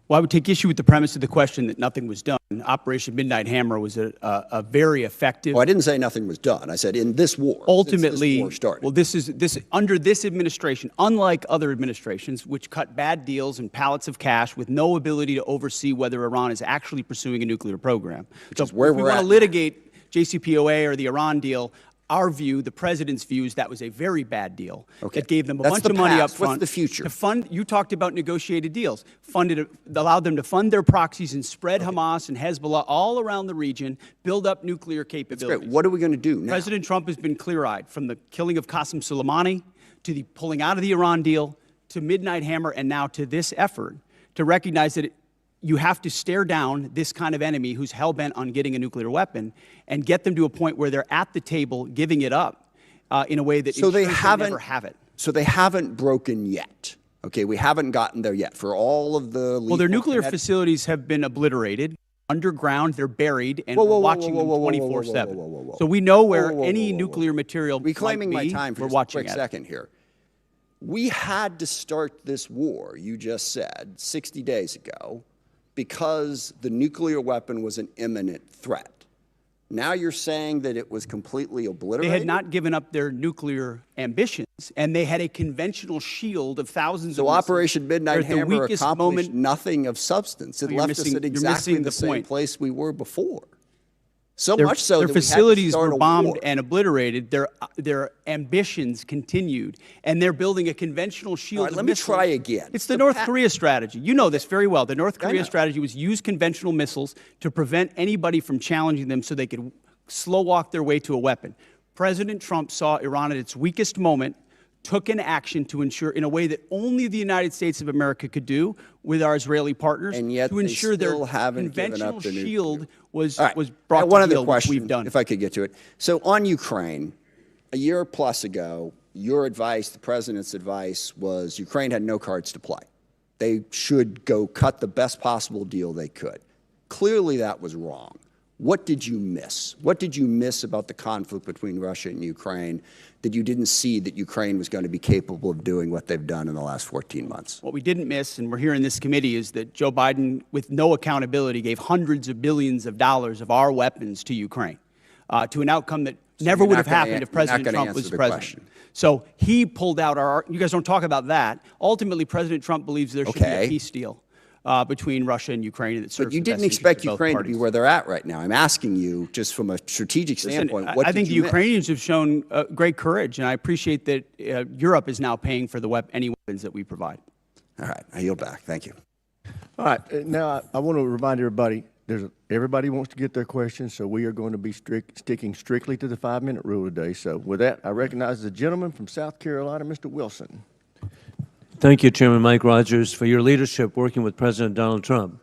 Well, I would take issue with the premise of the question that nothing was done. Operation Midnight Hammer was a very effective. Well, I didn't say nothing was done. I said in this war. Ultimately, since this war started. well, under this administration, unlike other administrations, which cut bad deals and pallets of cash with no ability to oversee whether Iran is actually pursuing a nuclear program. Which is where if we we're want at to litigate JCPOA or the Iran deal, our view, the president's view, is that was a very bad deal. Okay. That gave them a That's bunch the of money up past. front. What's the future? To fund, you talked about negotiated deals. Allowed them to fund their proxies and spread Hamas and Hezbollah all around the region, build up nuclear capabilities. Great. What are we going to do now? President Trump has been clear-eyed, from the killing of Qasem Soleimani to the pulling out of the Iran deal to Midnight Hammer and now to this effort to recognize that you have to stare down this kind of enemy who's hell-bent on getting a nuclear weapon and get them to a point where they're at the table giving it up in a way that ensures they never have it. So they haven't broken yet. Okay, we haven't gotten there yet. For all of the Well, their nuclear facilities have been obliterated. Underground, they're buried, and we're watching them 24/7. So we know where any nuclear material reclaiming might be. my time for we're just watching a quick it. second here. We had to start this war, you just said, 60 days ago, because the nuclear weapon was an imminent threat. Now you're saying that it was completely obliterated? They had not given up their nuclear ambitions, and they had a conventional shield of thousands of So missiles. Operation Midnight Hammer accomplished nothing of substance. It left us at exactly the same place we were before. So much so that their facilities we had to start were a bombed war. and obliterated. Their ambitions continued, and they're building a conventional shield. All right, of let me missiles. try again. It's the North Korea strategy. You know this very well. The North I Korea know. strategy was use conventional missiles to prevent anybody from challenging them, so they could slow walk their way to a weapon. President Trump saw Iran at its weakest moment, took an action to ensure, in a way that only the United States of America could do with our Israeli partners, And yet to ensure they still their haven't given conventional up the shield nuclear. was All right. brought One to other heel, which question, we've done. if I could get to it. So on Ukraine, a year plus ago, your advice, the president's advice, was Ukraine had no cards to play. They should go cut the best possible deal they could. Clearly that was wrong. What did you miss? What did you miss about the conflict between Russia and Ukraine that you didn't see that Ukraine was going to be capable of doing what they've done in the last 14 months? What we didn't miss, and we're here in this committee, is that Joe Biden, with no accountability, gave hundreds of billions of dollars of our weapons to Ukraine, to an outcome that never you're would not have gonna happened if President gonna Trump answer was the president. question. So he pulled out you guys don't talk about that. Ultimately, President Trump believes there should be a peace deal between Russia and Ukraine that serves But you the best didn't interests expect of both Ukraine to be parties. where they're at right now. I'm asking you, just from a strategic standpoint, what I did think the you miss? Ukrainians have shown great courage, and I appreciate that Europe is now paying for any weapons that we provide. All right, I yield back. Thank you. All right, now I want to remind everybody, everybody wants to get their questions, so we are going to be sticking strictly to the 5-minute rule today. So with that, I recognize the gentleman from South Carolina, Mr. Wilson. Thank you, Chairman Mike Rogers, for your leadership working with President Donald Trump.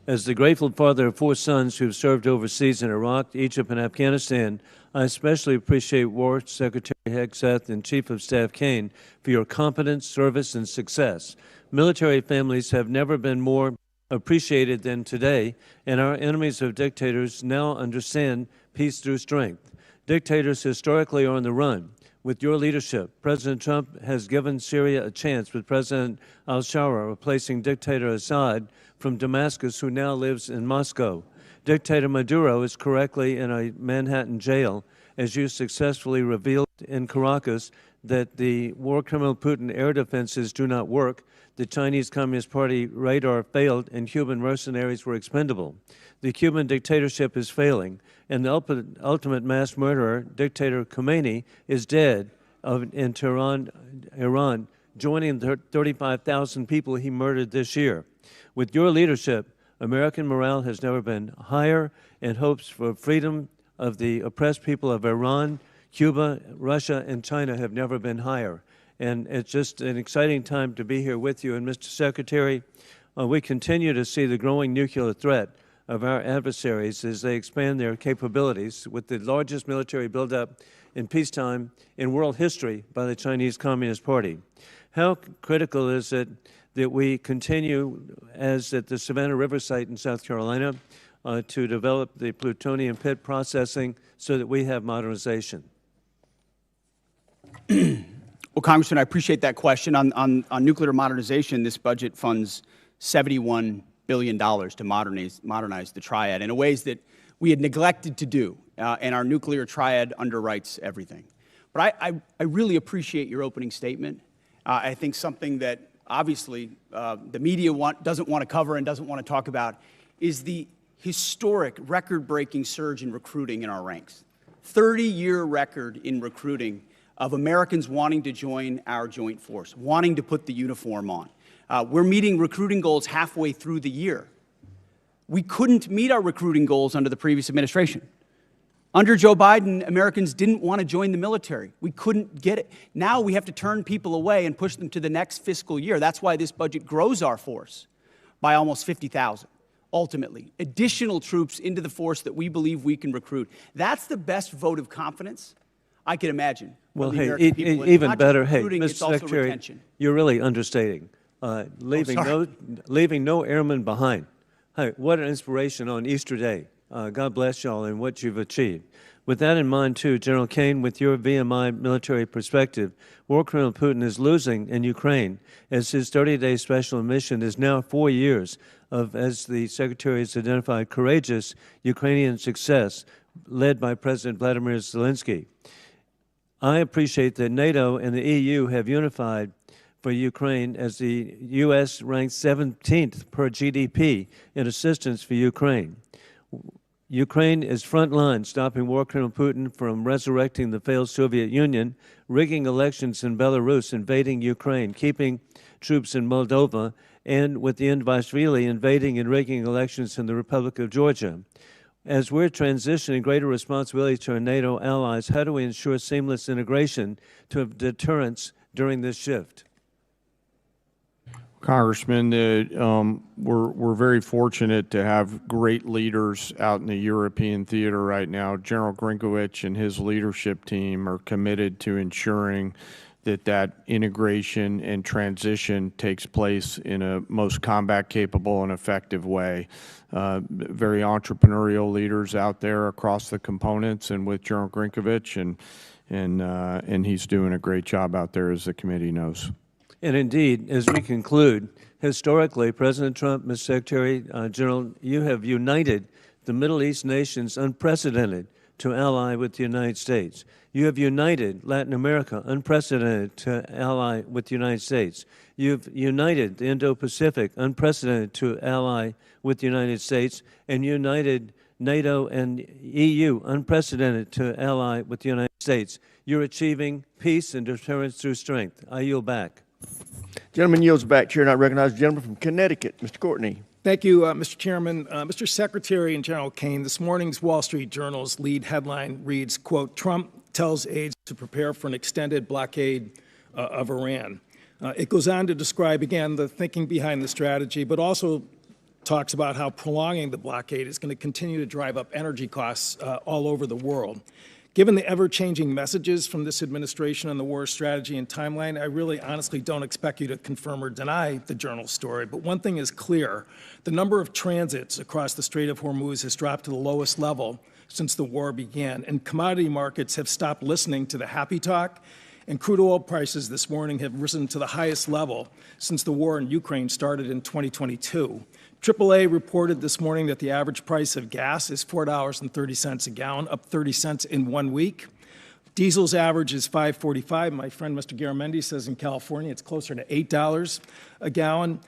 As the grateful father of 4 sons who have served overseas in Iraq, Egypt, and Afghanistan, I especially appreciate War Secretary Hegseth and Chief of Staff Caine for your competence, service, and success. Military families have never been more appreciated than today, and our enemies of dictators now understand peace through strength. Dictators historically are on the run. With your leadership, President Trump has given Syria a chance with President al-Shara replacing dictator Assad from Damascus, who now lives in Moscow. Dictator Maduro is correctly in a Manhattan jail, as you successfully revealed in Caracas that the war criminal Putin air defenses do not work, the Chinese Communist Party radar failed, and Cuban mercenaries were expendable. The Cuban dictatorship is failing, and the ultimate mass murderer, dictator Caine, is dead in Tehran, Iran, joining the 35,000 people he murdered this year. With your leadership, American morale has never been higher, and hopes for freedom of the oppressed people of Iran, Cuba, Russia, and China have never been higher. And it's just an exciting time to be here with you. And Mr. Secretary, we continue to see the growing nuclear threat of our adversaries as they expand their capabilities with the largest military buildup in peacetime in world history by the Chinese Communist Party. How critical is it that we continue, as at the Savannah River site in South Carolina, to develop the plutonium pit processing so that we have modernization? Well, Congressman, I appreciate that question. On nuclear modernization, this budget funds $71 billion to modernize the triad in ways that we had neglected to do, and our nuclear triad underwrites everything. But I really appreciate your opening statement. I think something that obviously the media doesn't want to cover and doesn't want to talk about is the historic, record-breaking surge in recruiting in our ranks. 30-year record in recruiting of Americans wanting to join our joint force, wanting to put the uniform on. We're meeting recruiting goals halfway through the year. We couldn't meet our recruiting goals under the previous administration. Under Joe Biden, Americans didn't want to join the military. We couldn't get it. Now we have to turn people away and push them to the next fiscal year. That's why this budget grows our force by almost 50,000. Ultimately, additional troops into the force that we believe we can recruit. That's the best vote of confidence I could imagine. Well, hey, even better, hey, Mr. Secretary, you're really understating. Leaving no airmen behind. Hey, what an inspiration on Easter Day. God bless y'all and what you've achieved. With that in mind, too, General Caine, with your VMI military perspective, War Criminal Putin is losing in Ukraine as his 30-day special mission is now 4 years of, as the Secretary has identified, courageous Ukrainian success led by President Vladimir Zelensky. I appreciate that NATO and the EU have unified for Ukraine as the U.S. ranks 17th per GDP in assistance for Ukraine. Ukraine is frontline, stopping war criminal Putin from resurrecting the failed Soviet Union, rigging elections in Belarus, invading Ukraine, keeping troops in Moldova, and with the end of Ishvili, invading and rigging elections in the Republic of Georgia. As we're transitioning greater responsibility to our NATO allies, how do we ensure seamless integration to have deterrence during this shift? Congressman, we're very fortunate to have great leaders out in the European theater right now. General Grinkovich and his leadership team are committed to ensuring that integration and transition takes place in a most combat-capable and effective way. Very entrepreneurial leaders out there across the components, and with General Grinkovich, and he's doing a great job out there, as the committee knows. And indeed, as we conclude, historically, President Trump, Mr. Secretary General, you have united the Middle East nations unprecedented to ally with the United States. You have united Latin America unprecedented to ally with the United States. You've united the Indo-Pacific unprecedented to ally with the United States, and united NATO and EU unprecedented to ally with the United States. You're achieving peace and deterrence through strength. I yield back. Gentleman yields back. Chair, and I recognize the gentleman from Connecticut, Mr. Courtney. Thank you, Mr. Chairman. Mr. Secretary and General Caine, this morning's Wall Street Journal's lead headline reads, quote, Trump tells aides to prepare for an extended blockade of Iran. It goes on to describe, again, the thinking behind the strategy, but also talks about how prolonging the blockade is going to continue to drive up energy costs all over the world. Given the ever-changing messages from this administration on the war strategy and timeline, I really honestly don't expect you to confirm or deny the Journal's story. But one thing is clear. The number of transits across the Strait of Hormuz has dropped to the lowest level since the war began, and commodity markets have stopped listening to the happy talk, and crude oil prices this morning have risen to the highest level since the war in Ukraine started in 2022. AAA reported this morning that the average price of gas is $4.30 a gallon, up 30 cents in 1 week. Diesel's average is $5.45. My friend Mr. Garamendi says in California it's closer to $8 a gallon.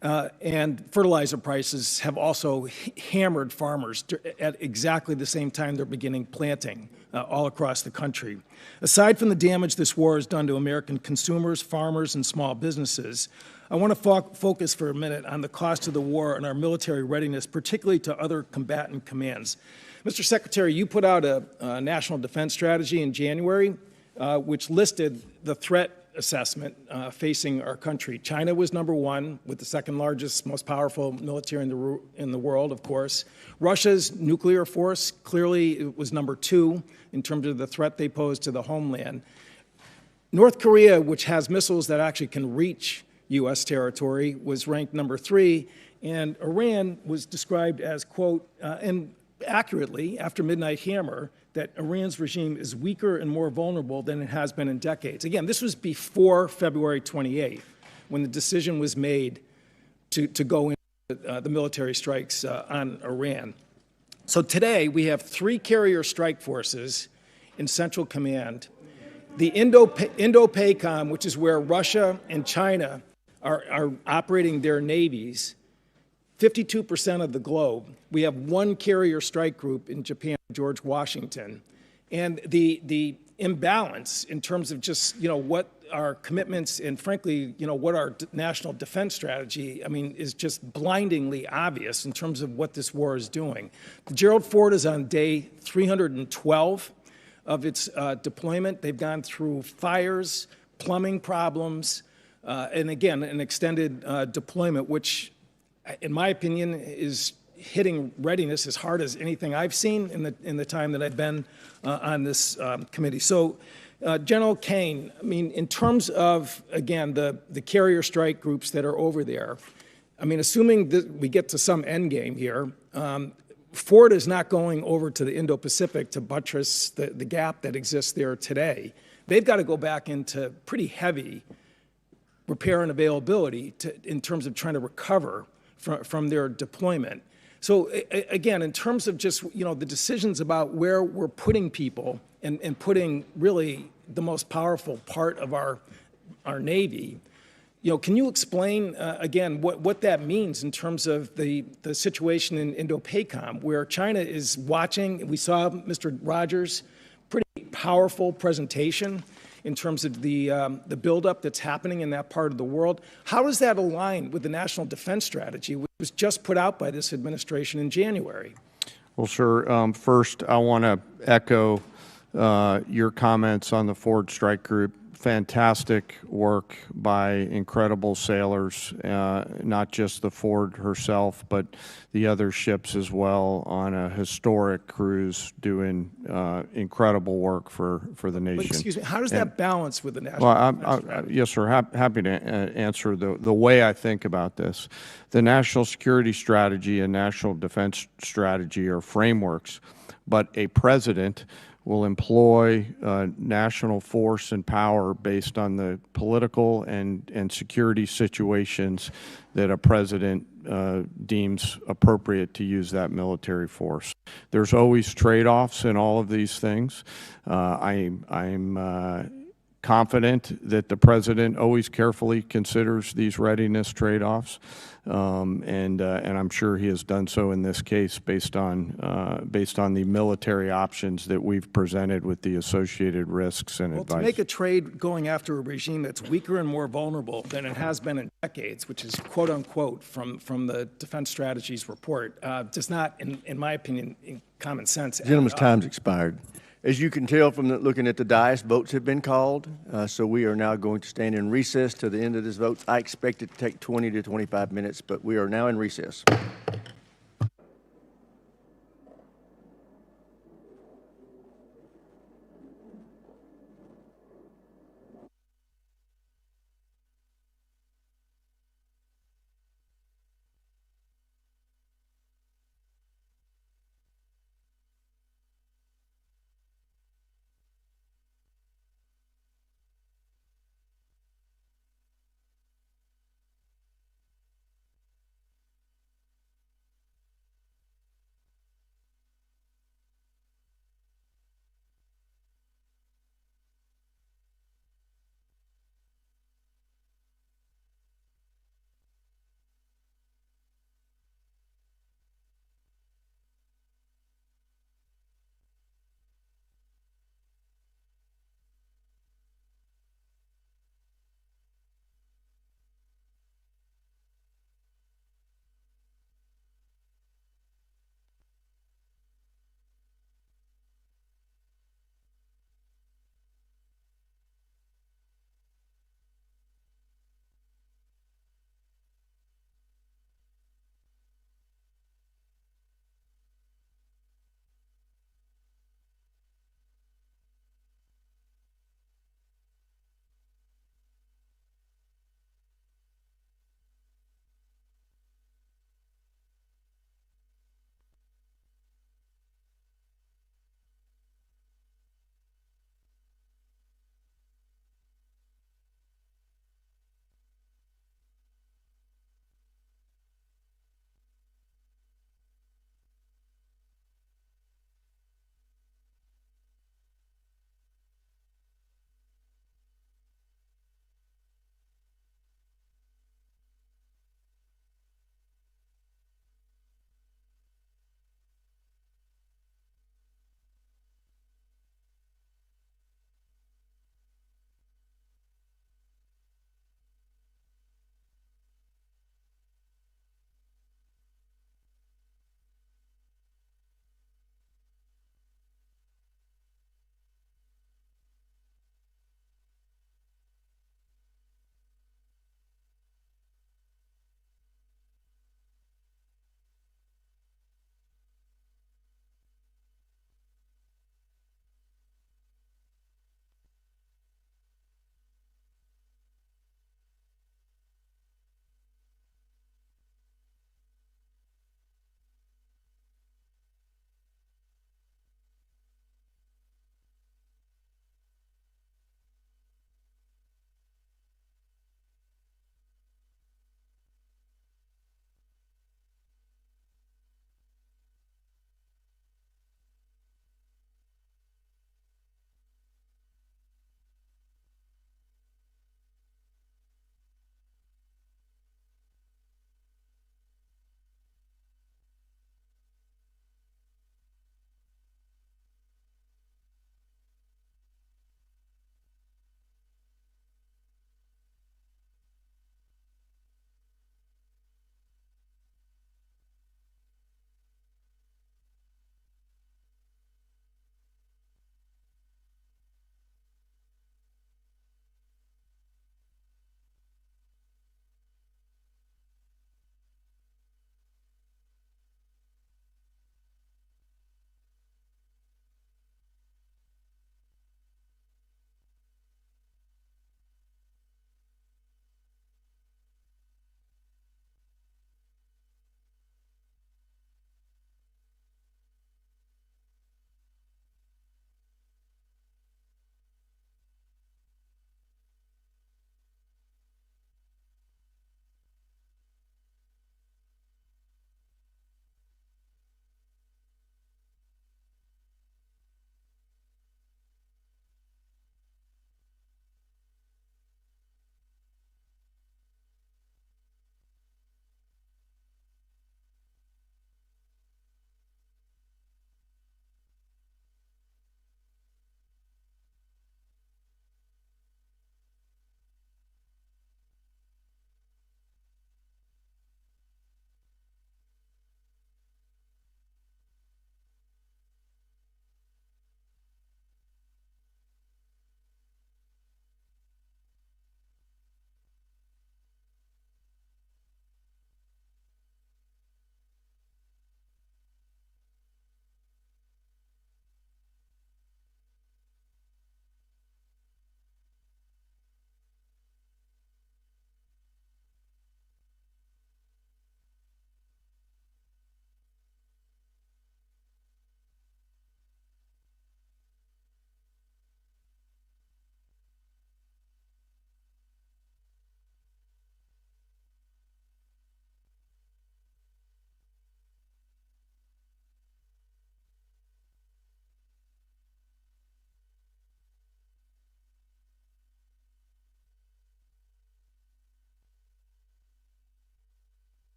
And fertilizer prices have also hammered farmers at exactly the same time they're beginning planting all across the country. Aside from the damage this war has done to American consumers, farmers, and small businesses, I want to focus for a minute on the cost of the war and our military readiness, particularly to other combatant commands. Mr. Secretary, you put out a national defense strategy in January, which listed the threat assessment facing our country. China was number one, with the second largest, most powerful military in the world, of course. Russia's nuclear force clearly was number two in terms of the threat they pose to the homeland. North Korea, which has missiles that actually can reach U.S. territory, was ranked number three, and Iran was described as, quote, and accurately, after Midnight Hammer, that Iran's regime is weaker and more vulnerable than it has been in decades. Again, this was before February 28th, when the decision was made to go into the military strikes on Iran. So today, we have 3 carrier strike forces in Central Command. The Indo-PACOM, which is where Russia and China are operating their navies, 52% of the globe. We have 1 carrier strike group in Japan, George Washington. And the imbalance in terms of just, what our commitments and frankly, what our national defense strategy, is just blindingly obvious in terms of what this war is doing. Gerald Ford is on day 312 of its deployment. They've gone through fires, plumbing problems, and again, an extended deployment, which, in my opinion, is hitting readiness as hard as anything I've seen in the time that I've been on this committee. So, General Caine, in terms of, again, the carrier strike groups that are over there, assuming that we get to some end game here, Ford is not going over to the Indo-Pacific to buttress the gap that exists there today. They've got to go back into pretty heavy repair and availability in terms of trying to recover from their deployment. So again, in terms of just, the decisions about where we're putting people and putting really the most powerful part of our Navy, can you explain, again, what that means in terms of the situation in Indo-PACOM, where China is watching? We saw Mr. Rogers' pretty powerful presentation in terms of the buildup that's happening in that part of the world. How does that align with the national defense strategy, which was just put out by this administration in January? Well, sure. First, I want to echo your comments on the Ford Strike Group. Fantastic work by incredible sailors, not just the Ford herself, but the other ships as well, on a historic cruise doing incredible work for the nation. But excuse me, how does that balance with the national defense strategy? Yes, sir. Happy to answer the way I think about this. The national security strategy and national defense strategy are frameworks, but a president will employ national force and power based on the political and security situations that a president deems appropriate to use that military force. There's always trade-offs in all of these things. I'm confident that the president always carefully considers these readiness trade-offs, and I'm sure he has done so in this case based on the military options that we've presented with the associated risks and advice. To make a trade going after a regime that's weaker and more vulnerable than it has been in decades, which is quote unquote from the Defense Strategies report, does not, in my opinion, in common sense. Gentleman's time's expired. As you can tell from looking at the dais, votes have been called, so we are now going to stand in recess to the end of this vote. I expect it to take 20 to 25 minutes, but we are now in recess.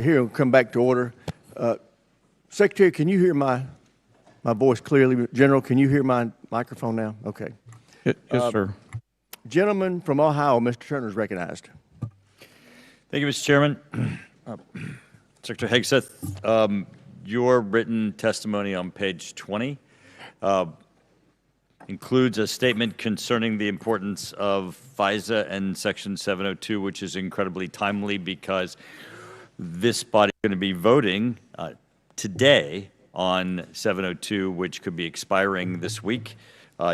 Here, we'll come back to order. Secretary, can you hear my voice clearly? General, can you hear my microphone now? Okay. Yes, sir. Gentleman from Ohio, Mr. Turner is recognized. Thank you, Mr. Chairman. Secretary Hegseth, your written testimony on page 20 includes a statement concerning the importance of FISA and Section 702, which is incredibly timely because this body is going to be voting today on 702, which could be expiring this week.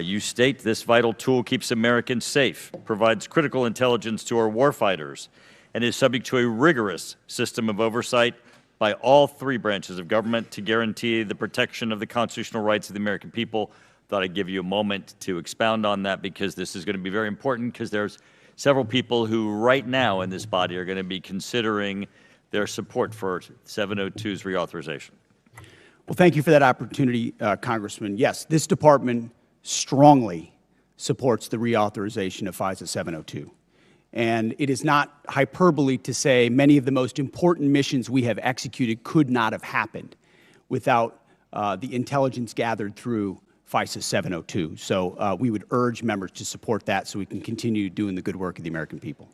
You state this vital tool keeps Americans safe, provides critical intelligence to our warfighters, and is subject to a rigorous system of oversight by all three branches of government to guarantee the protection of the constitutional rights of the American people. Thought I'd give you a moment to expound on that because this is going to be very important because there's several people who right now in this body are going to be considering their support for 702's reauthorization. Well, thank you for that opportunity, Congressman. Yes, this department strongly supports the reauthorization of FISA 702. And it is not hyperbole to say many of the most important missions we have executed could not have happened without the intelligence gathered through FISA 702. So we would urge members to support that so we can continue doing the good work of the American people.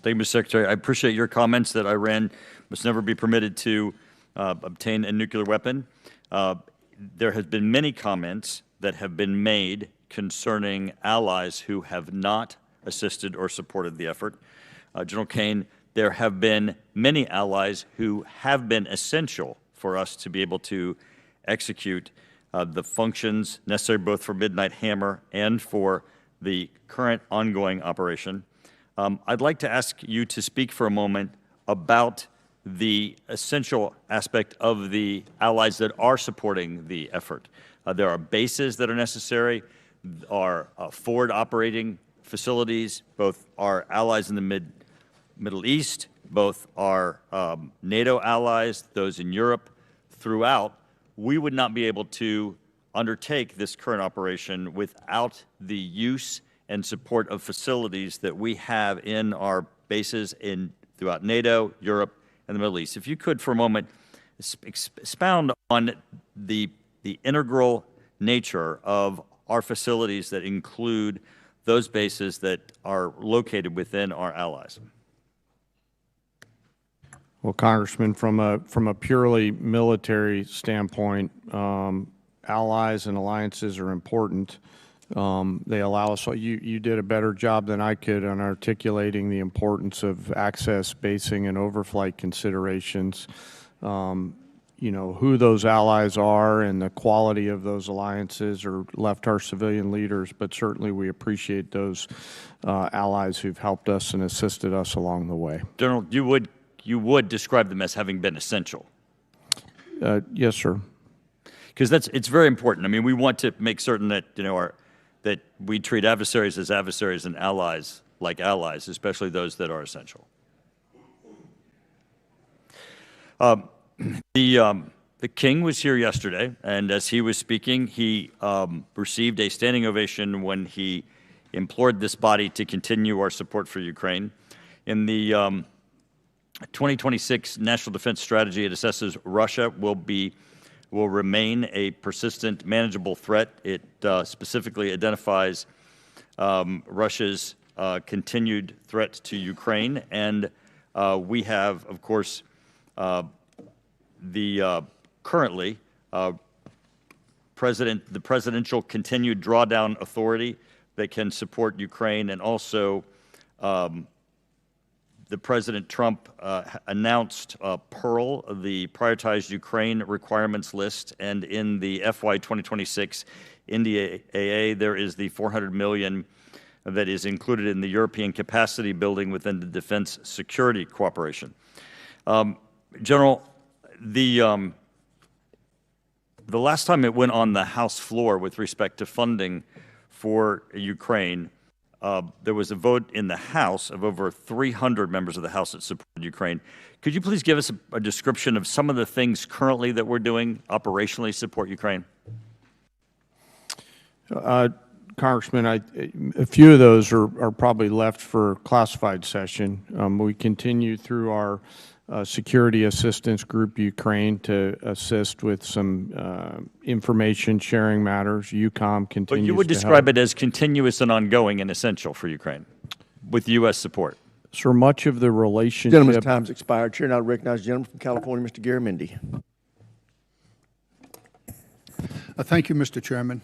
Thank you, Mr. Secretary. I appreciate your comments that Iran must never be permitted to obtain a nuclear weapon. There has been many comments that have been made concerning allies who have not assisted or supported the effort. General Caine, there have been many allies who have been essential for us to be able to execute the functions necessary both for Midnight Hammer and for the current ongoing operation. I'd like to ask you to speak for a moment about the essential aspect of the allies that are supporting the effort. There are bases that are necessary, are forward operating facilities, both our allies in the Middle East, both our NATO allies, those in Europe, throughout. We would not be able to undertake this current operation without the use and support of facilities that we have in our bases throughout NATO, Europe, and the Middle East. If you could, for a moment, expound on the integral nature of our facilities that include those bases that are located within our allies. Well, Congressman, from a purely military standpoint, allies and alliances are important. They allow us. You did a better job than I could on articulating the importance of access, basing, and overflight considerations. You know, who those allies are and the quality of those alliances are left our civilian leaders, but certainly we appreciate those allies who've helped us and assisted us along the way. General, you would describe them as having been essential. Yes, sir. Because it's very important. I mean, we want to make certain that that we treat adversaries as adversaries and allies like allies, especially those that are essential. The King was here yesterday, and as he was speaking, he received a standing ovation when he implored this body to continue our support for Ukraine. In the 2026 National Defense Strategy, it assesses Russia will remain a persistent, manageable threat. It specifically identifies Russia's continued threat to Ukraine, and we have, of course, currently the presidential continued drawdown authority that can support Ukraine, and also the President Trump announced Pearl, the prioritized Ukraine requirements list, and in the FY 2026 NDAA, there is the $400 million that is included in the European capacity building within the defense security cooperation. General, the last time it went on the House floor with respect to funding for Ukraine, there was a vote in the House of over 300 members of the House that supported Ukraine. Could you please give us a description of some of the things currently that we're doing operationally to support Ukraine? Congressman, a few of those are probably left for classified session. We continue through our security assistance group, Ukraine, to assist with some information sharing matters. EUCOM continues But you would to describe help. it as continuous and ongoing and essential for Ukraine with U.S. support. So much of the relationship. Gentleman's time's expired. Chair now recognizes the gentleman from California, Mr. Garamendi. Thank you, Mr. Chairman.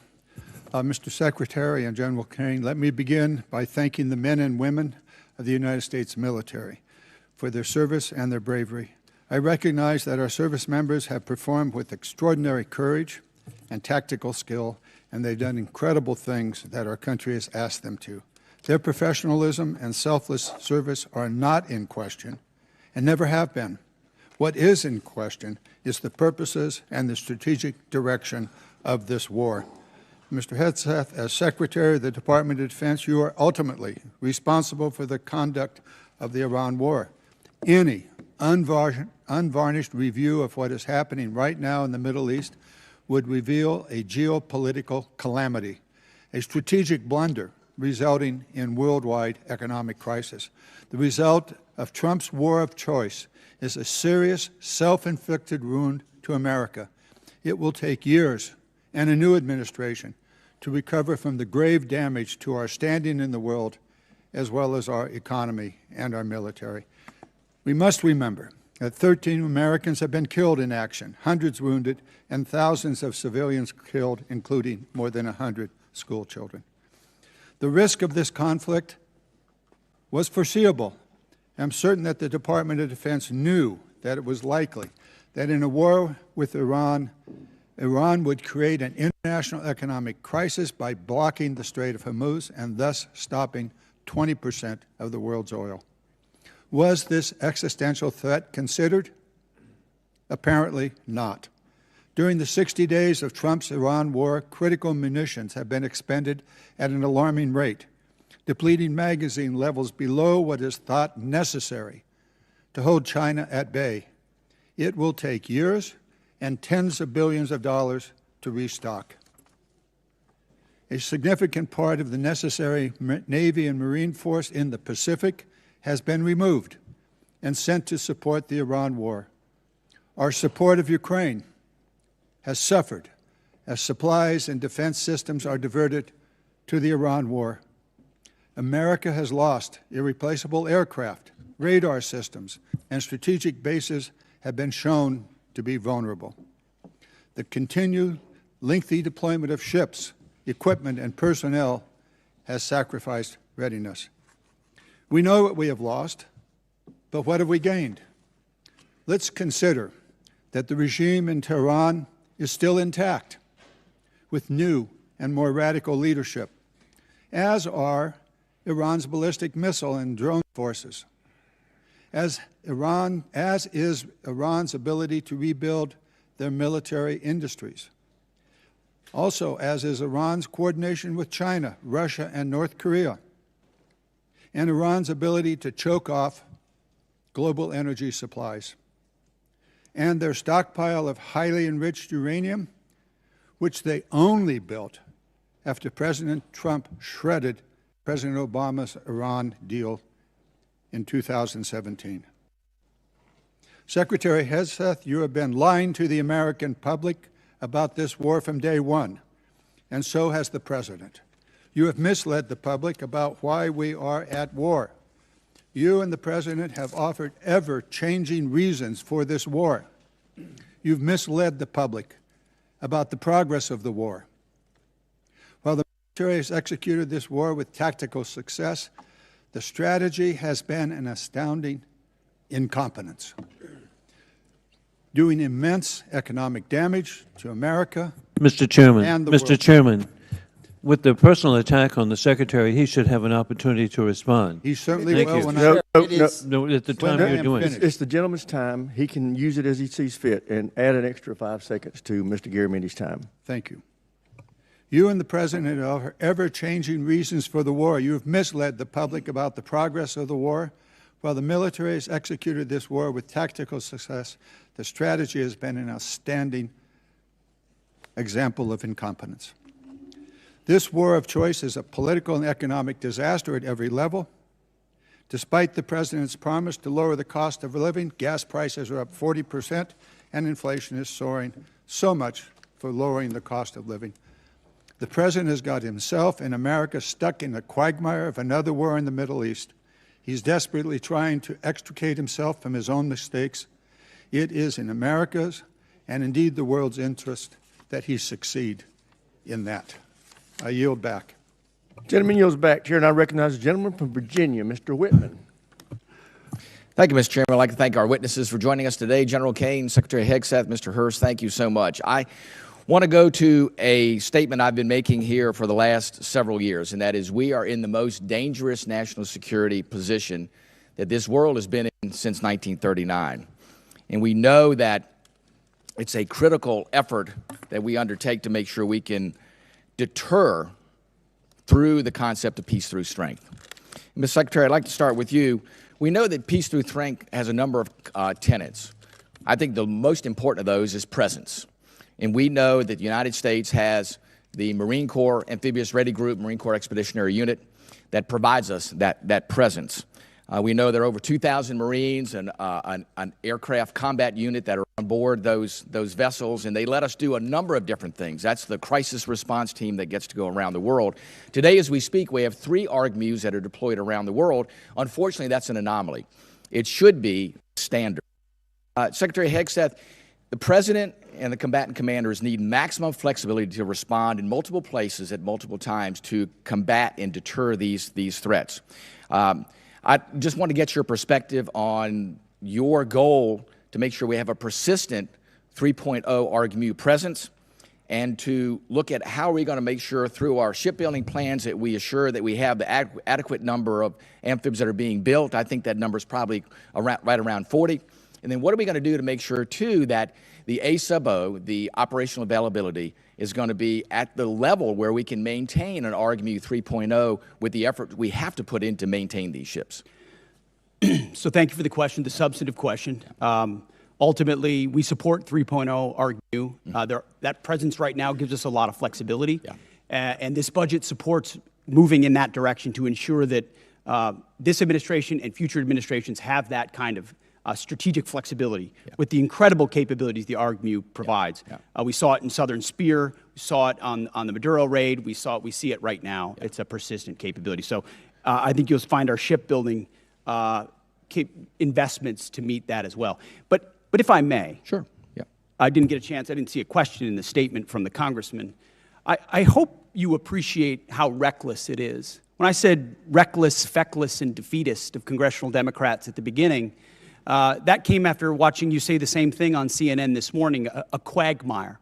Mr. Secretary and General Caine, let me begin by thanking the men and women of the United States military for their service and their bravery. I recognize that our service members have performed with extraordinary courage and tactical skill, and they've done incredible things that our country has asked them to. Their professionalism and selfless service are not in question and never have been. What is in question is the purposes and the strategic direction of this war. Mr. Hegseth, as Secretary of the Department of Defense, you are ultimately responsible for the conduct of the Iran war. Any unvarnished review of what is happening right now in the Middle East would reveal a geopolitical calamity, a strategic blunder resulting in worldwide economic crisis. The result of Trump's war of choice is a serious, self-inflicted wound to America. It will take years and a new administration to recover from the grave damage to our standing in the world, as well as our economy and our military. We must remember that 13 Americans have been killed in action, hundreds wounded, and thousands of civilians killed, including more than 100 school children. The risk of this conflict was foreseeable. I'm certain that the Department of Defense knew that it was likely that in a war with Iran, Iran would create an international economic crisis by blocking the Strait of Hormuz and thus stopping 20% of the world's oil. Was this existential threat considered? Apparently not. During the 60 days of Trump's Iran war, critical munitions have been expended at an alarming rate, depleting magazine levels below what is thought necessary to hold China at bay. It will take years and tens of billions of dollars to restock. A significant part of the necessary Navy and Marine force in the Pacific has been removed and sent to support the Iran war. Our support of Ukraine has suffered as supplies and defense systems are diverted to the Iran war. America has lost irreplaceable aircraft, radar systems, and strategic bases have been shown to be vulnerable. The continued lengthy deployment of ships, equipment, and personnel has sacrificed readiness. We know what we have lost, but what have we gained? Let's consider that the regime in Tehran is still intact, with new and more radical leadership, as are Iran's ballistic missile and drone forces, as is Iran's ability to rebuild their military industries. Also, as is Iran's coordination with China, Russia, and North Korea, and Iran's ability to choke off global energy supplies, and their stockpile of highly enriched uranium, which they only built after President Trump shredded President Obama's Iran deal in 2017. Secretary Hegseth, you have been lying to the American public about this war from day one, and so has the President. You have misled the public about why we are at war. You and the President have offered ever-changing reasons for this war. You've misled the public about the progress of the war. While the military has executed this war with tactical success, the strategy has been an astounding incompetence, doing immense economic damage to America. Mr. Chairman, and the Mr. world. Chairman, with the personal attack on the Secretary, he should have an opportunity to respond. He certainly Thank will you. when No, I... no, No, at the time I you're am doing it. finished. It's the gentleman's time. He can use it as he sees fit and add an extra 5 seconds to Mr. Garamendi's time. Thank you. You and the President offer ever-changing reasons for the war. You have misled the public about the progress of the war. While the military has executed this war with tactical success, the strategy has been an outstanding example of incompetence. This war of choice is a political and economic disaster at every level. Despite the President's promise to lower the cost of living, gas prices are up 40%, and inflation is soaring. So much for lowering the cost of living. The President has got himself and America stuck in the quagmire of another war in the Middle East. He's desperately trying to extricate himself from his own mistakes. It is in America's, and indeed the world's interest, that he succeed in that. I yield back. Gentleman yields back. Chair, and I recognize the gentleman from Virginia, Mr. Whitman. Thank you, Mr. Chairman. I'd like to thank our witnesses for joining us today. General Caine, Secretary Hegseth, Mr. Hurst, thank you so much. I want to go to a statement I've been making here for the last several years, and that is we are in the most dangerous national security position that this world has been in since 1939. And we know that it's a critical effort that we undertake to make sure we can deter through the concept of peace through strength. Ms. Secretary, I'd like to start with you. We know that peace through strength has a number of tenets. I think the most important of those is presence. And we know that the United States has the Marine Corps Amphibious Ready Group, Marine Corps Expeditionary Unit, that provides us that presence. We know there are over 2,000 Marines and an aircraft combat unit that are on board those vessels, and they let us do a number of different things. That's the crisis response team that gets to go around the world. Today, as we speak, we have 3 ARGMUs that are deployed around the world. Unfortunately, that's an anomaly. It should be standard. Secretary Hegseth, the President and the combatant commanders need maximum flexibility to respond in multiple places at multiple times to combat and deter these threats. I just want to get your perspective on your goal to make sure we have a persistent 3.0 ARGMU presence, and to look at how we're going to make sure through our shipbuilding plans that we assure that we have the adequate number of amphibs that are being built. I think that number is probably right around 40. And then what are we going to do to make sure, too, that the A-sub-O, the operational availability, is going to be at the level where we can maintain an ARGMU 3.0 with the effort we have to put in to maintain these ships? So thank you for the question, the substantive question. Ultimately, we support 3.0 ARGMU. That presence right now gives us a lot of flexibility. Yeah. And this budget supports moving in that direction to ensure that this administration and future administrations have that kind of strategic flexibility with the incredible capabilities the ARGMU provides. We saw it in Southern Spear. We saw it on the Maduro raid. We see it right now. It's a persistent capability. So I think you'll find our shipbuilding investments to meet that as well. But if I may, sure. I didn't get a chance. I didn't see a question in the statement from the congressman. I hope you appreciate how reckless it is. When I said reckless, feckless, and defeatist of congressional Democrats at the beginning, that came after watching you say the same thing on CNN this morning, a quagmire.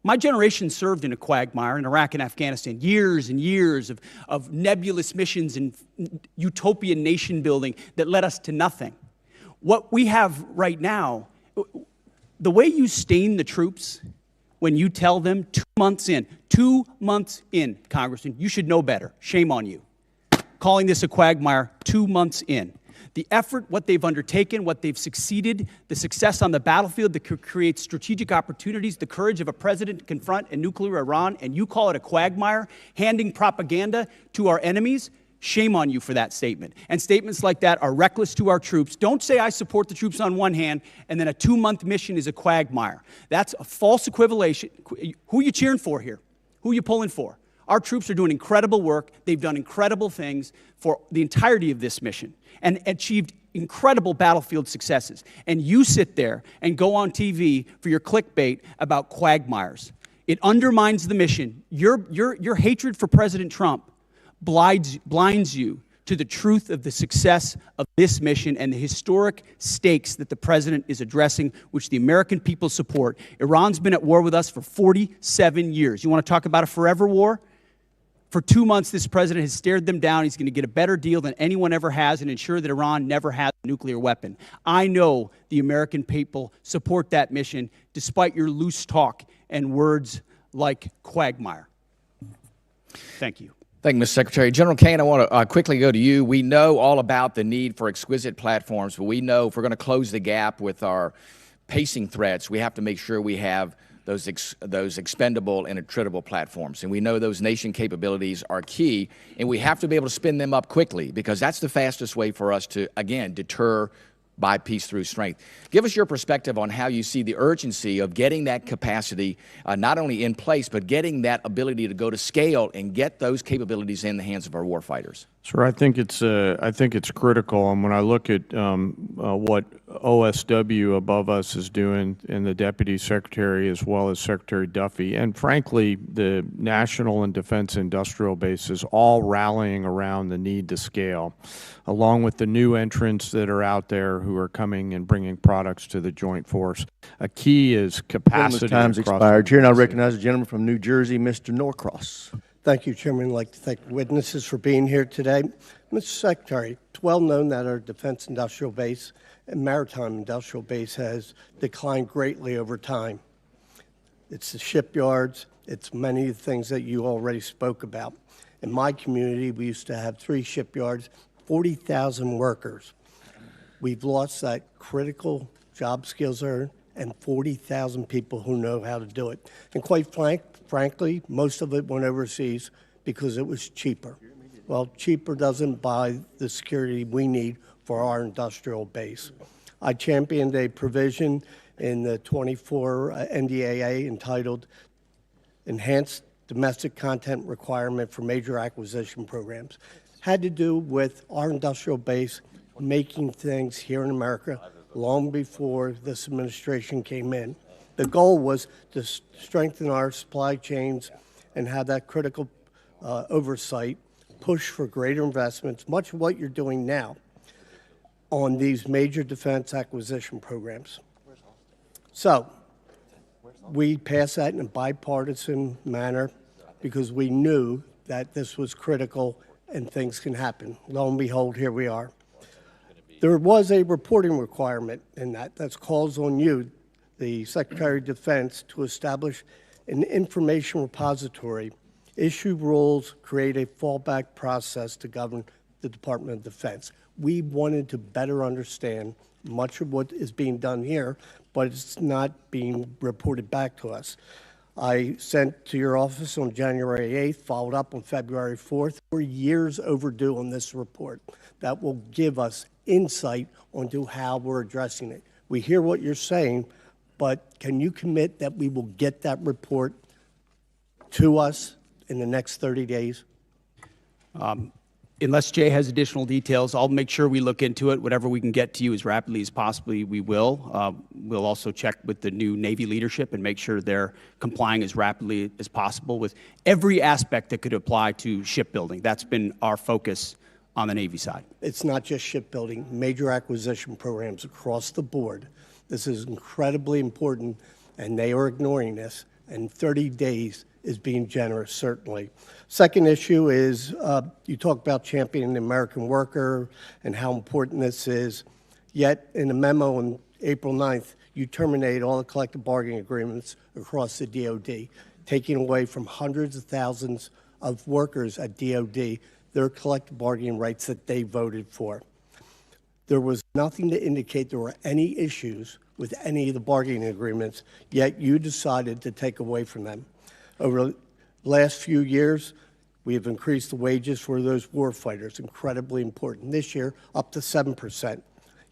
My generation served in a quagmire in Iraq and Afghanistan, years and years of nebulous missions and utopian nation building that led us to nothing. What we have right now, the way you stain the troops when you tell them 2 months in, Congressman, you should know better. Shame on you. Calling this a quagmire 2 months in. The effort, what they've undertaken, what they've succeeded, the success on the battlefield that could create strategic opportunities, the courage of a president to confront a nuclear Iran, and you call it a quagmire, handing propaganda to our enemies, shame on you for that statement. And statements like that are reckless to our troops. Don't say I support the troops on one hand, and then a 2-month mission is a quagmire. That's a false equivalation. Who are you cheering for here? Who are you pulling for? Our troops are doing incredible work. They've done incredible things for the entirety of this mission and achieved incredible battlefield successes. And you sit there and go on TV for your clickbait about quagmires. It undermines the mission. Your hatred for President Trump blinds you to the truth of the success of this mission and the historic stakes that the president is addressing, which the American people support. Iran's been at war with us for 47 years. You want to talk about a forever war? For 2 months, this president has stared them down. He's going to get a better deal than anyone ever has and ensure that Iran never has a nuclear weapon. I know the American people support that mission, despite your loose talk and words like quagmire. Thank you. Thank you, Mr. Secretary. General Caine, I want to quickly go to you. We know all about the need for exquisite platforms, but we know if we're going to close the gap with our pacing threats, we have to make sure we have those expendable and attritable platforms. And we know those nation capabilities are key, and we have to be able to spin them up quickly, because that's the fastest way for us to, again, deter by peace through strength. Give us your perspective on how you see the urgency of getting that capacity not only in place, but getting that ability to go to scale and get those capabilities in the hands of our warfighters. Sir, I think it's critical, and when I look at what OSW above us is doing, and the Deputy Secretary as well as Secretary Duffy, and frankly, the National and Defense Industrial Bases all rallying around the need to scale, along with the new entrants that are out there who are coming and bringing products to the joint force. A key is capacity. Time's expired. Chair, now recognize the gentleman from New Jersey, Mr. Norcross. Thank you, Chairman. I'd like to thank witnesses for being here today. Mr. Secretary, it's well known that our Defense Industrial Base and Maritime Industrial Base has declined greatly over time. It's the shipyards, it's many of the things that you already spoke about. In my community, we used to have 3 shipyards, 40,000 workers. We've lost that critical job skills there and 40,000 people who know how to do it. And quite frankly, most of it went overseas because it was cheaper. Well, cheaper doesn't buy the security we need for our industrial base. I championed a provision in the 24 NDAA entitled Enhanced Domestic Content Requirement for Major Acquisition Programs. Had to do with our industrial base making things here in America long before this administration came in. The goal was to strengthen our supply chains and have that critical oversight, push for greater investments, much of what you're doing now on these major defense acquisition programs. So we passed that in a bipartisan manner because we knew that this was critical and things can happen. Lo and behold, here we are. There was a reporting requirement in that calls on you, the Secretary of Defense, to establish an information repository, issue rules, create a fallback process to govern the Department of Defense. We wanted to better understand much of what is being done here, but it's not being reported back to us. I sent to your office on January 8th, followed up on February 4th. We're years overdue on this report. That will give us insight onto how we're addressing it. We hear what you're saying, but can you commit that we will get that report to us in the next 30 days? Unless Jay has additional details, I'll make sure we look into it. Whatever we can get to you as rapidly as possibly, we will. We'll also check with the new Navy leadership and make sure they're complying as rapidly as possible with every aspect that could apply to shipbuilding. That's been our focus on the Navy side. It's not just shipbuilding, major acquisition programs across the board. This is incredibly important, and they are ignoring this, and 30 days is being generous, certainly. Second issue is you talk about championing the American worker and how important this is, yet in a memo on April 9th, you terminate all the collective bargaining agreements across the DOD, taking away from hundreds of thousands of workers at DOD their collective bargaining rights that they voted for. There was nothing to indicate there were any issues with any of the bargaining agreements, yet you decided to take away from them. Over the last few years, we have increased the wages for those war fighters, incredibly important. This year, up to 7%.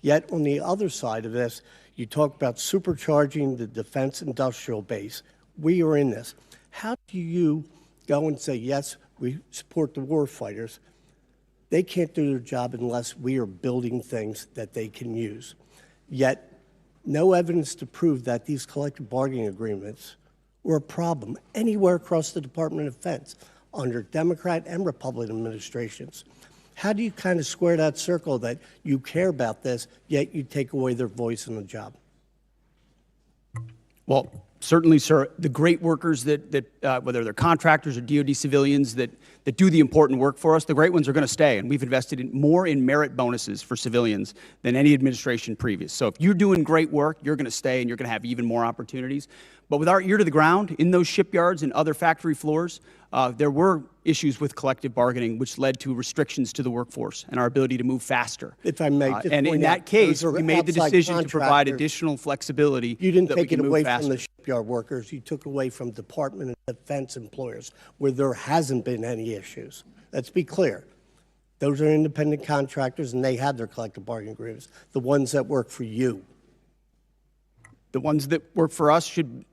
Yet on the other side of this, you talk about supercharging the defense industrial base. We are in this. How do you go and say, yes, we support the war fighters? They can't do their job unless we are building things that they can use. Yet, no evidence to prove that these collective bargaining agreements were a problem anywhere across the Department of Defense under Democrat and Republican administrations. How do you kind of square that circle that you care about this, yet you take away their voice in the job? Well, certainly, sir, the great workers that whether they're contractors or DOD civilians that do the important work for us, the great ones are going to stay. And we've invested more in merit bonuses for civilians than any administration previous. So if you're doing great work, you're going to stay and you're going to have even more opportunities. But with our ear to the ground in those shipyards and other factory floors, there were issues with collective bargaining, which led to restrictions to the workforce and our ability to move faster. If I may, just and in point that out, case, those are we made the outside decision to provide contractors. additional flexibility. You didn't that we take it can move away faster. from the shipyard workers. You took away from Department of Defense employers where there hasn't been any issues. Let's be clear. Those are independent contractors, and they had their collective bargaining agreements, the ones that work for you. The ones that work for us should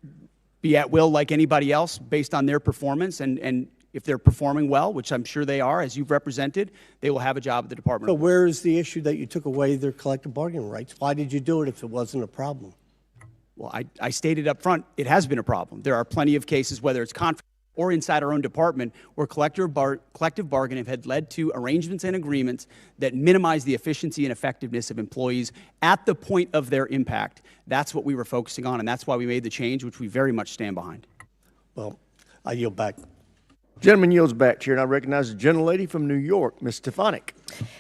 be at will like anybody else based on their performance, and if they're performing well, which I'm sure they are, as you've represented, they will have a job at the Department So of War. where is the issue that you took away their collective bargaining rights? Why did you do it if it wasn't a problem? Well, I stated up front, it has been a problem. There are plenty of cases, whether it's contract or inside our own department, where collective bargaining had led to arrangements and agreements that minimize the efficiency and effectiveness of employees at the point of their impact. That's what we were focusing on, and that's why we made the change, which we very much stand behind. Well, I yield back. Gentleman yields back, Chair, and I recognize the gentlelady from New York, Ms. Stefanik.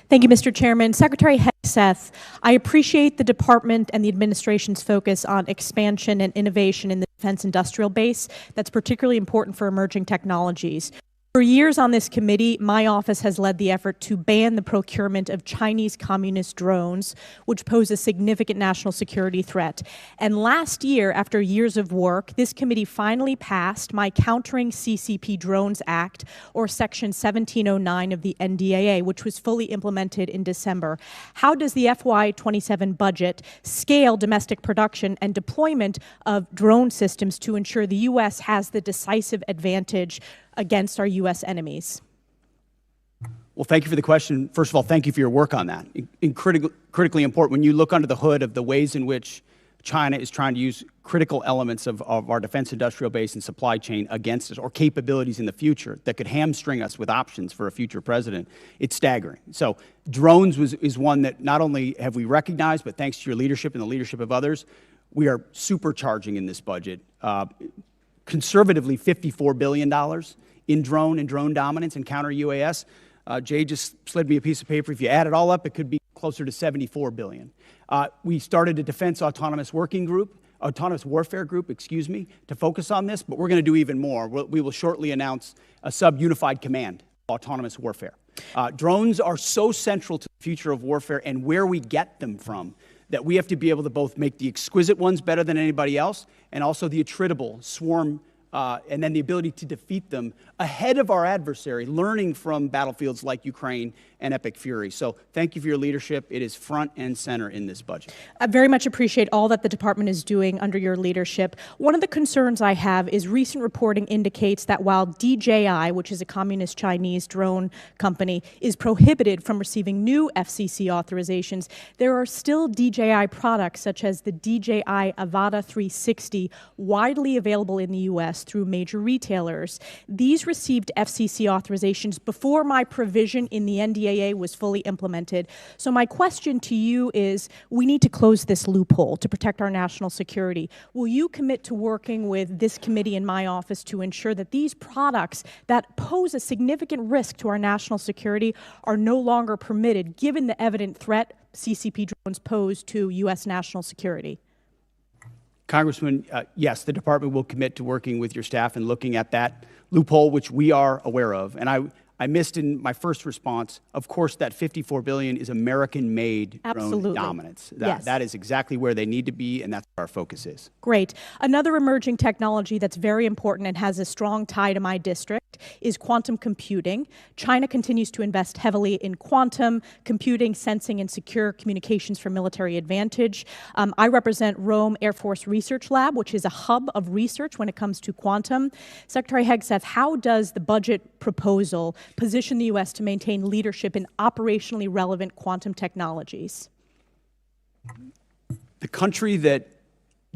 Thank you, Mr. Chairman. Secretary Hegseth, I appreciate the department and the administration's focus on expansion and innovation in the defense industrial base. That's particularly important for emerging technologies. For years on this committee, my office has led the effort to ban the procurement of Chinese communist drones, which pose a significant national security threat. And last year, after years of work, this committee finally passed my Countering CCP Drones Act, or Section 1709 of the NDAA, which was fully implemented in December. How does the FY27 budget scale domestic production and deployment of drone systems to ensure the U.S. has the decisive advantage against our U.S. enemies? Well, thank you for the question. First of all, thank you for your work on that. Critically important. When you look under the hood of the ways in which China is trying to use critical elements of our defense industrial base and supply chain against us, or capabilities in the future that could hamstring us with options for a future president, it's staggering. So drones is one that not only have we recognized, but thanks to your leadership and the leadership of others, we are supercharging in this budget. Conservatively, $54 billion in drone and drone dominance and counter UAS. Jay just slid me a piece of paper. If you add it all up, it could be closer to $74 billion. We started a defense autonomous warfare group, to focus on this, but we're going to do even more. We will shortly announce a sub-unified command, autonomous warfare. Drones are so central to the future of warfare and where we get them from that we have to be able to both make the exquisite ones better than anybody else and also the attritable swarm, and then the ability to defeat them ahead of our adversary, learning from battlefields like Ukraine and Epic Fury. So thank you for your leadership. It is front and center in this budget. I very much appreciate all that the department is doing under your leadership. One of the concerns I have is recent reporting indicates that while DJI, which is a communist Chinese drone company, is prohibited from receiving new FCC authorizations, there are still DJI products such as the DJI Avata 360 widely available in the U.S. through major retailers. These received FCC authorizations before my provision in the NDAA was fully implemented. So my question to you is, we need to close this loophole to protect our national security. Will you commit to working with this committee in my office to ensure that these products that pose a significant risk to our national security are no longer permitted, given the evident threat CCP drones pose to U.S. national security? Congressman, yes, the department will commit to working with your staff and looking at that loophole, which we are aware of. And I missed in my first response, of course, that $54 billion is American-made drone dominance. Yes. That is exactly where they need to be, and that's where our focus is. Great. Another emerging technology that's very important and has a strong tie to my district is quantum computing. China continues to invest heavily in quantum computing, sensing, and secure communications for military advantage. I represent Rome Air Force Research Lab, which is a hub of research when it comes to quantum. Secretary Hegseth, how does the budget proposal position the U.S. to maintain leadership in operationally relevant quantum technologies? The country that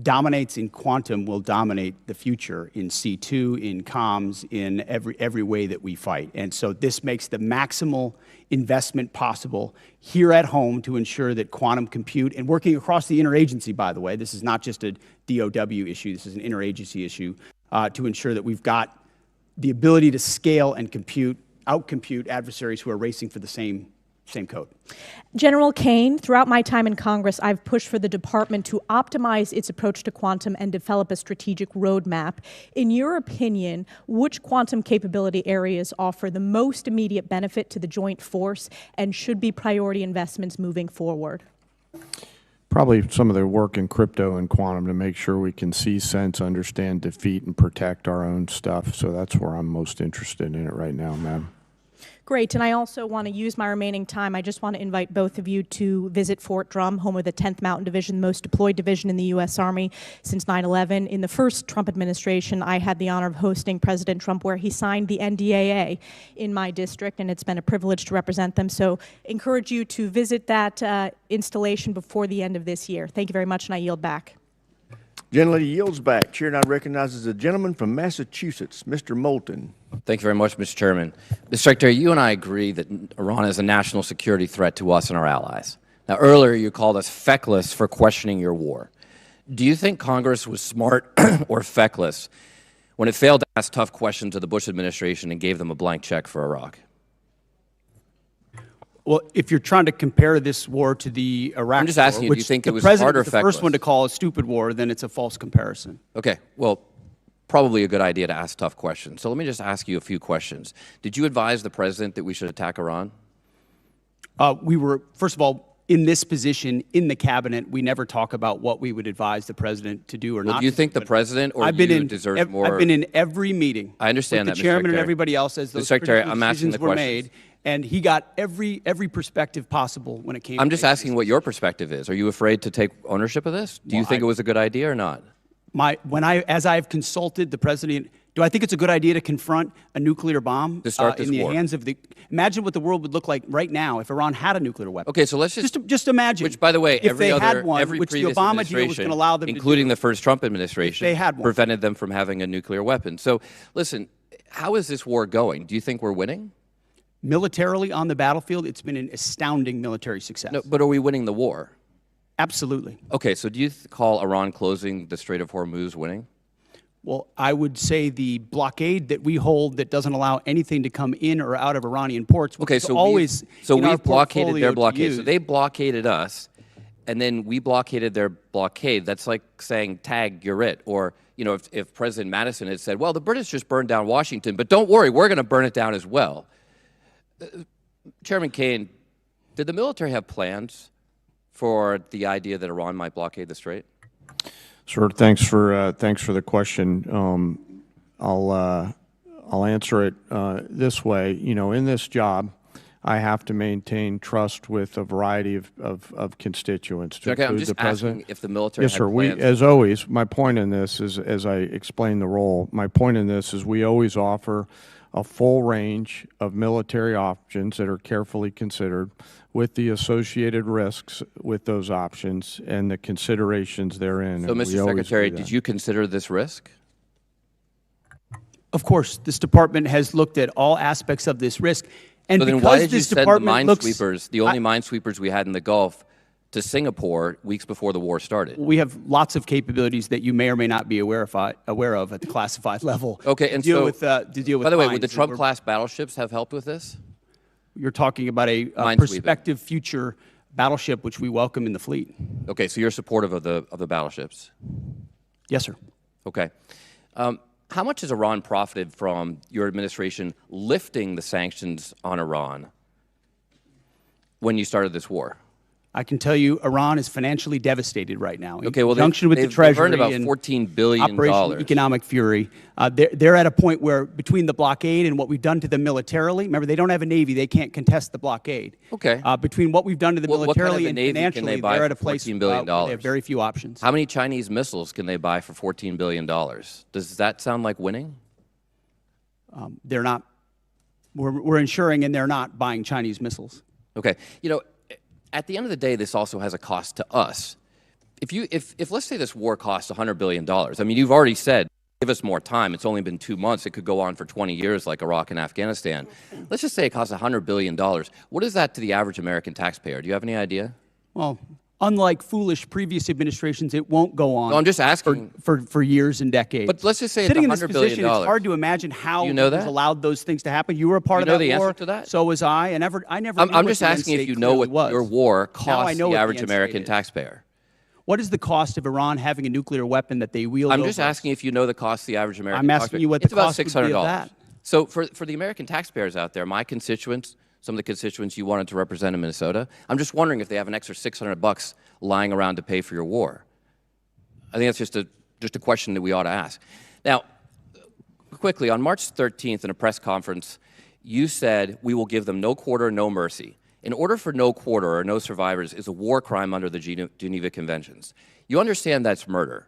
dominates in quantum will dominate the future in C2, in comms, in every way that we fight. And so this makes the maximal investment possible here at home to ensure that quantum compute, and working across the interagency, by the way, this is not just a DOW issue, this is an interagency issue, to ensure that we've got the ability to scale and outcompute adversaries who are racing for the same same code. General Caine, throughout my time in Congress, I've pushed for the department to optimize its approach to quantum and develop a strategic roadmap. In your opinion, which quantum capability areas offer the most immediate benefit to the joint force and should be priority investments moving forward? Probably some of the work in crypto and quantum to make sure we can see, sense, understand, defeat, and protect our own stuff. So that's where I'm most interested in it right now, ma'am. Great, and I also want to use my remaining time. I just want to invite both of you to visit Fort Drum, home of the 10th Mountain Division, the most deployed division in the U.S. Army since 9/11. In the first Trump administration, I had the honor of hosting President Trump, where he signed the NDAA in my district, and it's been a privilege to represent them. So encourage you to visit that installation before the end of this year. Thank you very much, and I yield back. Gentlelady yields back. Chair now recognizes the gentleman from Massachusetts, Mr. Moulton. Thank you very much, Mr. Chairman. Mr. Secretary, you and I agree that Iran is a national security threat to us and our allies. Now, earlier you called us feckless for questioning your war. Do you think Congress was smart or feckless when it failed to ask tough questions of the Bush administration and gave them a blank check for Iraq? Well, if you're trying to compare this war to the Iraq I'm just asking war, you, do you think the it was president smart or was the first feckless? one to call a stupid war, then it's a false comparison. Okay, well, probably a good idea to ask tough questions. So let me just ask you a few questions. Did you advise the president that we should attack Iran? We were, first of all, in this position in the cabinet, we never talk about what we would advise the president to do or Well, not. do you think the president or you deserve more? I've been in every meeting. I understand with that, the Mr. chairman and Secretary. everybody else as those Mr. Secretary, critical I'm asking decisions the were questions. made, and he got every perspective possible when it came. I'm to just asking what your perspective is. Are you afraid to take ownership of this? Do you think it was a good idea or not? As I've consulted the president, do I think it's a good idea to confront a nuclear bomb To start this in the war. hands of the? Imagine what the world would look like right now if Iran had a nuclear weapon. Okay, so let's just imagine. Which, by the way, if every they other had one, every which the previous Obama deal was administration, going to allow them, including to do, the first Trump administration, they had one. prevented them from having a nuclear weapon. So, listen, how is this war going? Do you think we're winning? Militarily on the battlefield, it's been an astounding military success. No, but are we winning the war? Absolutely. Okay, so do you call Iran closing the Strait of Hormuz winning? Well, I would say the blockade that we hold that doesn't allow anything to come in or out of Iranian ports, which Okay, is so always we've blockaded their portfolio to blockade. So use. they blockaded us, and then we blockaded their blockade. That's like saying, tag, you're it. Or, you know, if President Madison had said, well, the British just burned down Washington, but don't worry, we're going to burn it down as well. Chairman Caine, did the military have plans for the idea that Iran might blockade the Strait? Sir, thanks for the question. I'll answer it this way. You know, in this job, I have to maintain trust with a variety of constituents. To Okay, I'm include just the president. asking if the military Yes, had sir. plans. As always, my point in this is, as I explain the role, my point in this is we always offer a full range of military options that are carefully considered with the associated risks with those options and the considerations therein. So, and we Mr. always Secretary, do that. did you consider this risk? Of course, this department has looked at all aspects of this risk. And So then because why did you this send the department looks, minesweepers, the only minesweepers we had in the Gulf, to Singapore weeks before the war started? we have lots of capabilities that you may or may not be aware of at the classified level. Okay, to and deal so, with, to deal with by the way, mines. would the And Trump-class battleships have helped with this? You're talking about a Minesweeping. prospective future battleship, which we welcome in the fleet. Okay, so you're supportive of the battleships? Yes, sir. Okay. How much has Iran profited from your administration lifting the sanctions on Iran when you started this war? I can tell you Iran is financially devastated right now. Okay, well, in conjunction with the they've Treasury earned about and $14 billion. Operation Economic Fury. They're at a point where between the blockade and what we've done to them militarily, remember, they don't have a Navy. They can't contest the blockade. Okay. Between what we've done to them What kind of militarily a and Navy can financially, they buy they're at a for place $14 billion? where they have very few options. How many Chinese missiles can they buy for $14 billion? Does that sound like winning? They're not. We're ensuring, and they're not buying Chinese missiles. Okay. You know, at the end of the day, this also has a cost to us. If let's say this war costs $100 billion, I mean, you've already said, give us more time. It's only been 2 months. It could go on for 20 years like Iraq and Afghanistan. Let's just say it costs $100 billion. What is that to the average American taxpayer? Do you have any idea? Well, unlike foolish previous administrations, it won't go on. No, I'm just asking for years and decades. But let's just say it's sitting in $100 this billion. position, it's hard to imagine how you know it was that? allowed those things to happen. You were a part You know of that the war. answer to that? So was I. And I never. I'm knew what just the end asking if state you know what clearly was. your war Now I costs know the what average end American state is. taxpayer. What is the cost of Iran having a nuclear weapon that they wield I'm over just us? asking if you know the cost of the average American I'm asking taxpayer. you what It's the about cost would be of $600. that. So for the American taxpayers out there, my constituents, some of the constituents you wanted to represent in Minnesota, I'm just wondering if they have an extra $600 lying around to pay for your war. I think that's just a question that we ought to ask. Now, quickly, on March 13th in a press conference, you said we will give them no quarter, no mercy. In order for no quarter or no survivors is a war crime under the Geneva Conventions. You understand that's murder.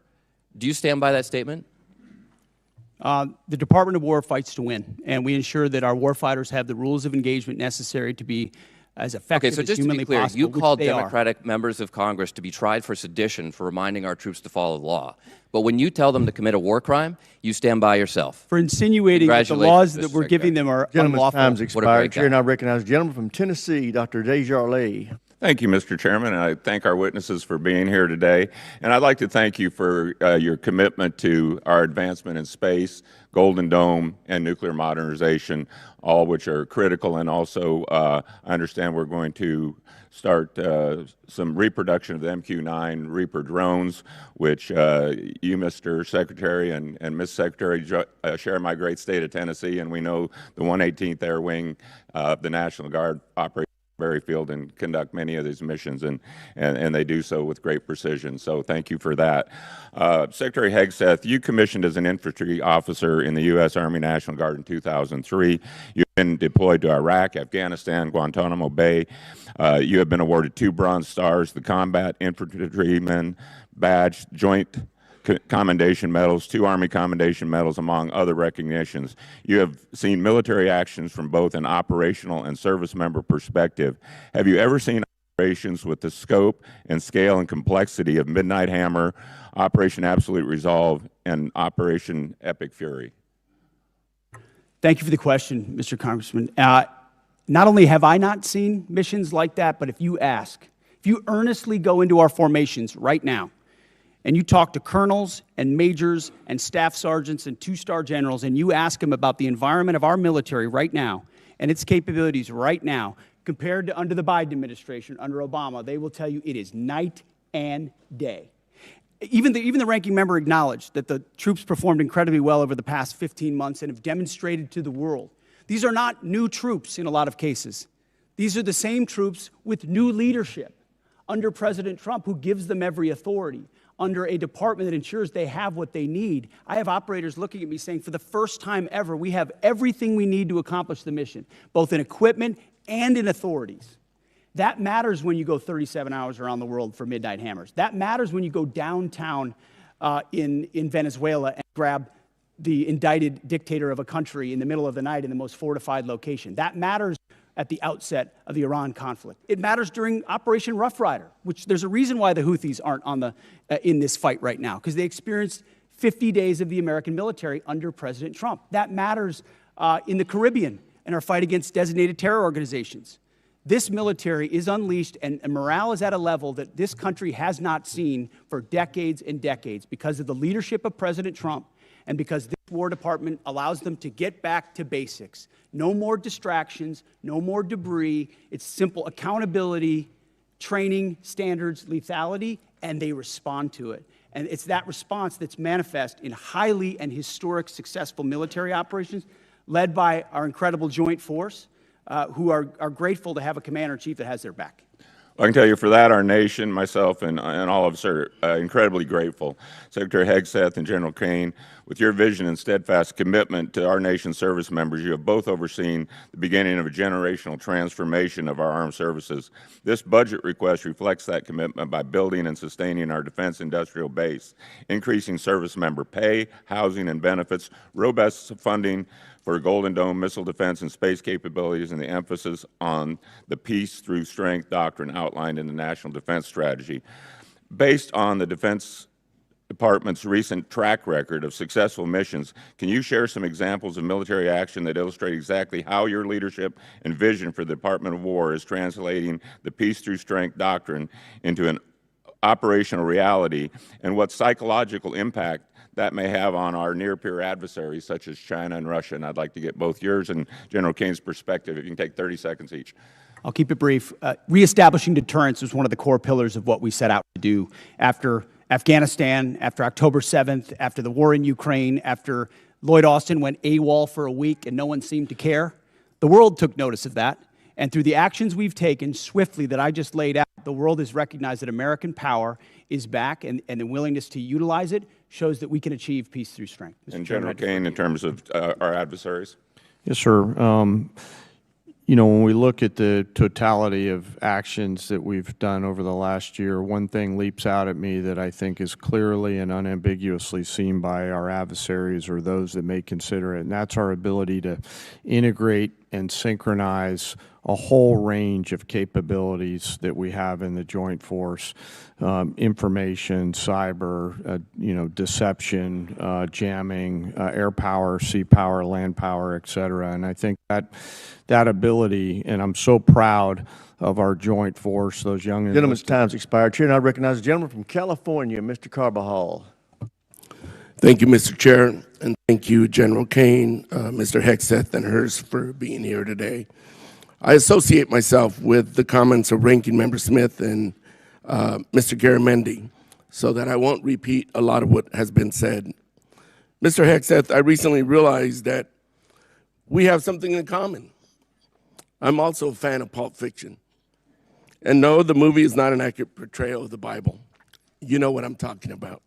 Do you stand by that statement? The Department of War fights to win, and we ensure that our warfighters have the rules of engagement necessary to be as effective Okay, so as just to humanly be clear, possible. you which called they are. Democratic members of Congress to be tried for sedition for reminding our troops to follow the law. But when you tell them to commit a war crime, you stand by yourself. For insinuating that the laws that we're giving them are Gentleman's unlawful. time's What a expired. great Chair guy. now recognizes the gentleman from Tennessee, Dr. Desjardins. Thank you, Mr. Chairman, and I thank our witnesses for being here today. And I'd like to thank you for your commitment to our advancement in space, Golden Dome, and nuclear modernization, all which are critical. And also, I understand we're going to start some reproduction of the MQ-9 Reaper drones, which you, Mr. Secretary, and Ms. Secretary share my great state of Tennessee, and we know the 118th Air Wing of the National Guard operates Field and conduct many of these missions, and they do so with great precision. So thank you for that. Secretary Hegseth, you commissioned as an infantry officer in the U.S. Army National Guard in 2003. You've been deployed to Iraq, Afghanistan, Guantanamo Bay. You have been awarded 2 Bronze Stars, the Combat Infantryman Badge, Joint Commendation Medals, 2 Army Commendation Medals, among other recognitions. You have seen military actions from both an operational and service member perspective. Have you ever seen operations with the scope and scale and complexity of Midnight Hammer, Operation Absolute Resolve, and Operation Epic Fury? Thank you for the question, Mr. Congressman. Not only have I not seen missions like that, but if you earnestly go into our formations right now, and you talk to colonels and majors and staff sergeants and 2-star generals, and you ask them about the environment of our military right now and its capabilities right now, compared to under the Biden administration, under Obama, they will tell you it is night and day. Even the ranking member acknowledged that the troops performed incredibly well over the past 15 months and have demonstrated to the world. These are not new troops in a lot of cases. These are the same troops with new leadership under President Trump, who gives them every authority, under a department that ensures they have what they need. I have operators looking at me saying, for the first time ever, we have everything we need to accomplish the mission, both in equipment and in authorities. That matters when you go 37 hours around the world for Midnight Hammers. That matters when you go downtown in Venezuela and grab the indicted dictator of a country in the middle of the night in the most fortified location. That matters at the outset of the Iran conflict. It matters during Operation Rough Rider, which there's a reason why the Houthis aren't on in this fight right now, because they experienced 50 days of the American military under President Trump. That matters in the Caribbean in our fight against designated terror organizations. This military is unleashed, and morale is at a level that this country has not seen for decades and decades because of the leadership of President Trump and because this War Department allows them to get back to basics. No more distractions, no more debris. It's simple accountability, training, standards, lethality, and they respond to it. And it's that response that's manifest in highly and historic successful military operations led by our incredible joint force, who are grateful to have a commander-in-chief that has their back. I can tell you for that, our nation, myself, and all of us are incredibly grateful. Secretary Hegseth and General Caine, with your vision and steadfast commitment to our nation's service members, you have both overseen the beginning of a generational transformation of our armed services. This budget request reflects that commitment by building and sustaining our defense industrial base, increasing service member pay, housing, and benefits, robust funding for Golden Dome missile defense and space capabilities, and the emphasis on the peace through strength doctrine outlined in the National Defense Strategy. Based on the Defense Department's recent track record of successful missions, can you share some examples of military action that illustrate exactly how your leadership and vision for the Department of War is translating the peace through strength doctrine into an operational reality and what psychological impact that may have on our near-peer adversaries such as China and Russia. And I'd like to get both yours and General Caine's perspective. If you can take 30 seconds each. I'll keep it brief. Reestablishing deterrence was one of the core pillars of what we set out to do after Afghanistan, after October 7th, after the war in Ukraine, after Lloyd Austin went AWOL for a week and no one seemed to care. The world took notice of that. And through the actions we've taken swiftly that I just laid out, the world has recognized that American power is back, and the willingness to utilize it shows that we can achieve peace through strength. And General Caine, in terms of our adversaries? Yes, sir. You know, when we look at the totality of actions that we've done over the last year, one thing leaps out at me that I think is clearly and unambiguously seen by our adversaries or those that may consider it, and that's our ability to integrate and synchronize a whole range of capabilities that we have in the joint force, information, cyber, deception, jamming, air power, sea power, land power, et cetera. And I think that ability, and I'm so proud of our joint force, those young... Gentleman's time's expired. Chair, and I recognize the gentleman from California, Mr. Carbajal. Thank you, Mr. Chair, and thank you, General Caine, Mr. Hegseth, and Hurst for being here today. I associate myself with the comments of Ranking Member Smith and Mr. Garamendi so that I won't repeat a lot of what has been said. Mr. Hegseth, I recently realized that we have something in common. I'm also a fan of Pulp Fiction. And no, the movie is not an accurate portrayal of the Bible. You know what I'm talking about.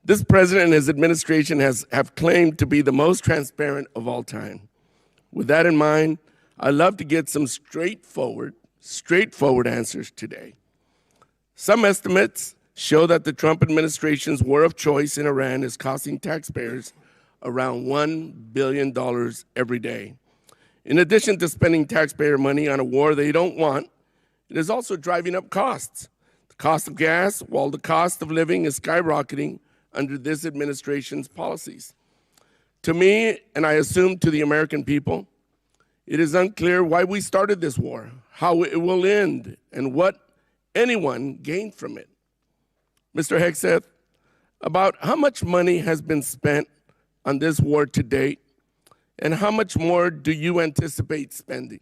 This president and his administration have claimed to be the most transparent of all time. With that in mind, I'd love to get some straightforward answers today. Some estimates show that the Trump administration's war of choice in Iran is costing taxpayers around $1 billion every day. In addition to spending taxpayer money on a war they don't want, it is also driving up costs. The cost of gas, while the cost of living is skyrocketing under this administration's policies. To me, and I assume to the American people, it is unclear why we started this war, how it will end, and what anyone gained from it. Mr. Hegseth, about how much money has been spent on this war to date, and how much more do you anticipate spending?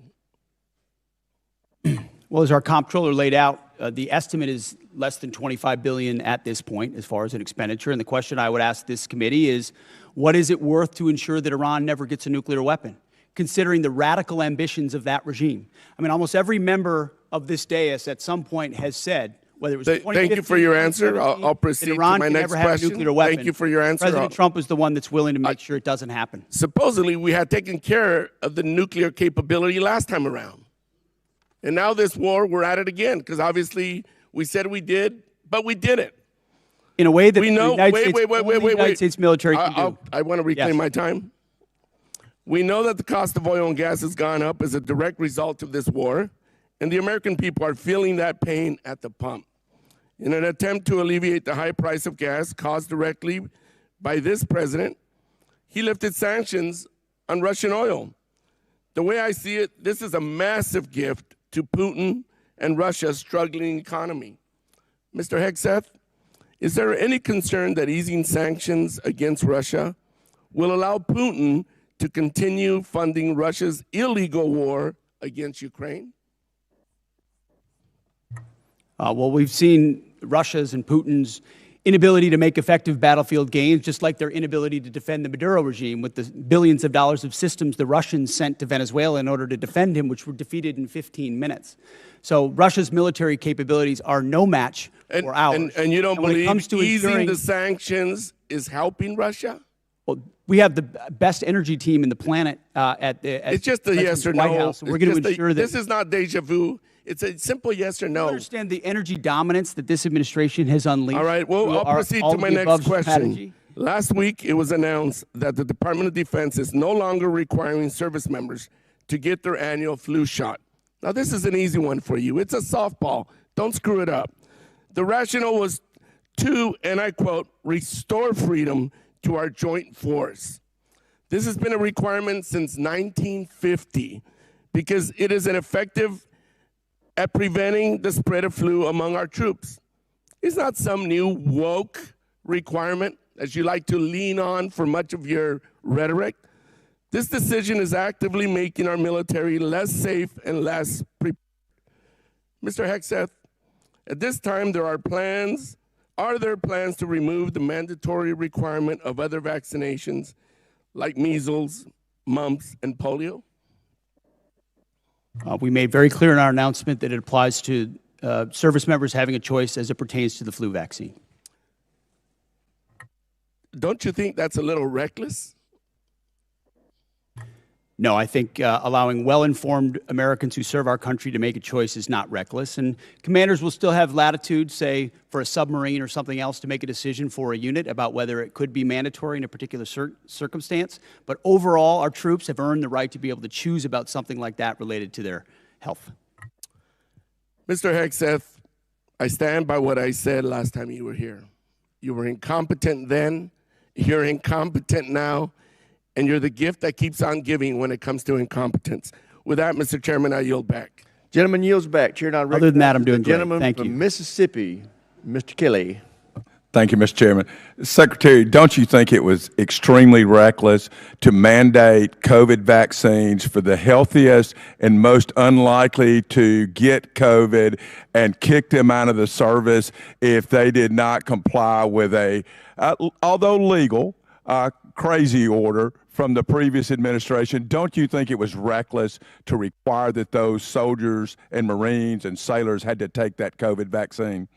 Well, as our comptroller laid out, the estimate is less than $25 billion at this point as far as an expenditure. And the question I would ask this committee is, what is it worth to ensure that Iran never gets a nuclear weapon, considering the radical ambitions of that regime? I mean, almost every member of this dais at some point has said, whether it was 2015, thank you for your answer. I'll proceed to my next question. Thank you for your answer. President Trump is the one that's willing to make sure it doesn't happen. Supposedly, we had taken care of the nuclear capability last time around. And now this war, we're at it again, because obviously we said we did, but we didn't. In a way that we know, the United States military can do. I want to reclaim my time. We know that the cost of oil and gas has gone up as a direct result of this war, and the American people are feeling that pain at the pump. In an attempt to alleviate the high price of gas caused directly by this president, he lifted sanctions on Russian oil. The way I see it, this is a massive gift to Putin and Russia's struggling economy. Mr. Hegseth, is there any concern that easing sanctions against Russia will allow Putin to continue funding Russia's illegal war against Ukraine? Well, we've seen Russia's and Putin's inability to make effective battlefield gains, just like their inability to defend the Maduro regime with the billions of dollars of systems the Russians sent to Venezuela in order to defend him, which were defeated in 15 minutes. So Russia's military capabilities are no match for ours. And you don't believe easing the sanctions is helping Russia? Well, we have the best energy team in the planet it's just a yes or no. House, we're going to ensure that this is not deja vu. It's a simple yes or no. I understand the energy dominance that this administration has unleashed. All right, well, I'll proceed to my next question. Strategy. Last week, it was announced that the Department of Defense is no longer requiring service members to get their annual flu shot. Now, this is an easy one for you. It's a softball. Don't screw it up. The rationale was to, and I quote, restore freedom to our joint force. This has been a requirement since 1950 because it is an effective at preventing the spread of flu among our troops. It's not some new woke requirement that you like to lean on for much of your rhetoric. This decision is actively making our military less safe and less prepared. Mr. Hegseth, at this time, are there plans to remove the mandatory requirement of other vaccinations like measles, mumps, and polio? We made very clear in our announcement that it applies to service members having a choice as it pertains to the flu vaccine. Don't you think that's a little reckless? No, I think allowing well-informed Americans who serve our country to make a choice is not reckless. And commanders will still have latitude, say, for a submarine or something else to make a decision for a unit about whether it could be mandatory in a particular circumstance. But overall, our troops have earned the right to be able to choose about something like that related to their health. Mr. Hegseth, I stand by what I said last time you were here. You were incompetent then, you're incompetent now, and you're the gift that keeps on giving when it comes to incompetence. With that, Mr. Chairman, I yield back. Gentleman yields back. Chair, now other than that, I'm doing great. Gentleman Thank from you. Mississippi, Mr. Kelly. Thank you, Mr. Chairman. Secretary, don't you think it was extremely reckless to mandate COVID vaccines for the healthiest and most unlikely to get COVID and kick them out of the service if they did not comply with a, although legal, crazy order from the previous administration? Don't you think it was reckless to require that those soldiers and Marines and sailors had to take that COVID vaccine?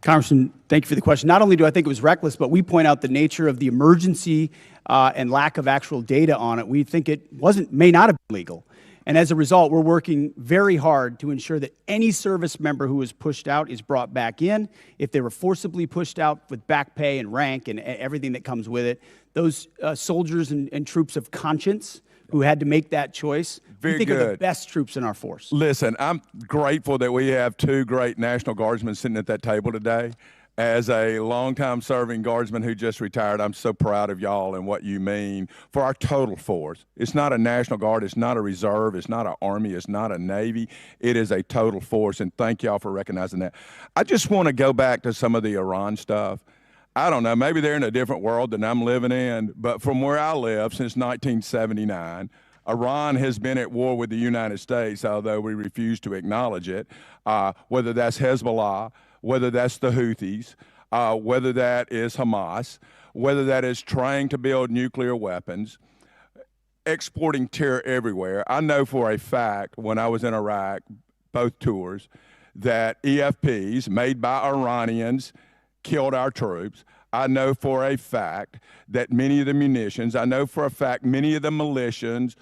Congressman, thank you for the question. Not only do I think it was reckless, but we point out the nature of the emergency and lack of actual data on it. We think it may not have been legal. And as a result, we're working very hard to ensure that any service member who is pushed out is brought back in. If they were forcibly pushed out with back pay and rank and everything that comes with it, those soldiers and troops of conscience who had to make that choice, we think are the best troops in our force. Listen, I'm grateful that we have two great National Guardsmen sitting at that table today. As a longtime serving Guardsman who just retired, I'm so proud of y'all and what you mean for our total force. It's not a National Guard, it's not a reserve, it's not an Army, it's not a Navy. It is a total force, and thank y'all for recognizing that. I just want to go back to some of the Iran stuff. I don't know, maybe they're in a different world than I'm living in, but from where I live since 1979, Iran has been at war with the United States, although we refuse to acknowledge it, whether that's Hezbollah, whether that's the Houthis, whether that is Hamas, whether that is trying to build nuclear weapons, exporting terror everywhere. I know for a fact when I was in Iraq, both tours, that EFPs made by Iranians killed our troops. I know for a fact that many of the munitions, I know for a fact many of the militias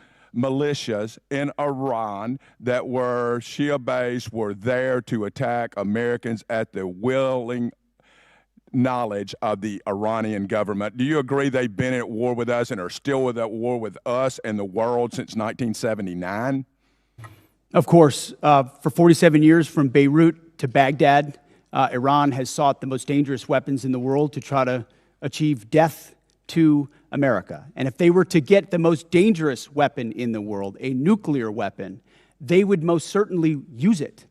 in Iran that were Shia-based were there to attack Americans at the willing knowledge of the Iranian government. Do you agree they've been at war with us and are still at war with us and the world since 1979? Of course. For 47 years from Beirut to Baghdad, Iran has sought the most dangerous weapons in the world to try to achieve death to America. And if they were to get the most dangerous weapon in the world, a nuclear weapon, they would most certainly use it,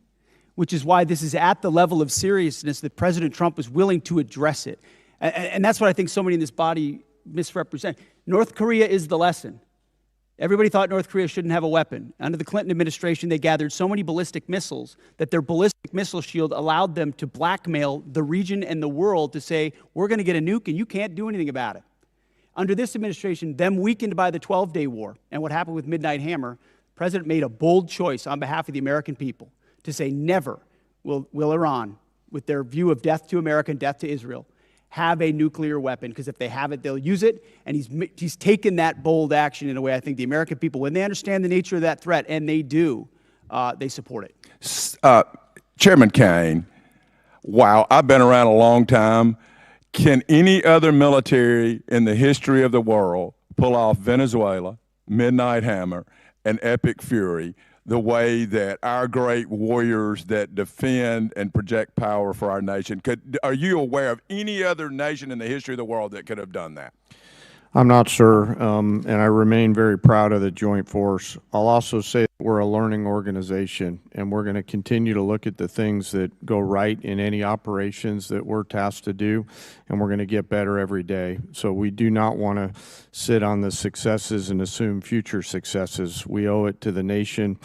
which is why this is at the level of seriousness that President Trump was willing to address it. And that's what I think so many in this body misrepresent. North Korea is the lesson. Everybody thought North Korea shouldn't have a weapon. Under the Clinton administration, they gathered so many ballistic missiles that their ballistic missile shield allowed them to blackmail the region and the world to say, we're going to get a nuke and you can't do anything about it. Under this administration, them weakened by the 12-day war and what happened with Midnight Hammer, the president made a bold choice on behalf of the American people to say never will Iran, with their view of death to America and death to Israel, have a nuclear weapon, because if they have it, they'll use it. And he's taken that bold action in a way I think the American people, when they understand the nature of that threat, and they do, they support it. Chairman Caine, wow, I've been around a long time. Can any other military in the history of the world pull off Venezuela, Midnight Hammer, and Epic Fury the way that our great warriors that defend and project power for our nation are you aware of any other nation in the history of the world that could have done that? I'm not sure, and I remain very proud of the Joint Force. I'll also say that we're a learning organization, and we're going to continue to look at the things that go right in any operations that we're tasked to do, and we're going to get better every day. So we do not want to sit on the successes and assume future successes. We owe it to the nation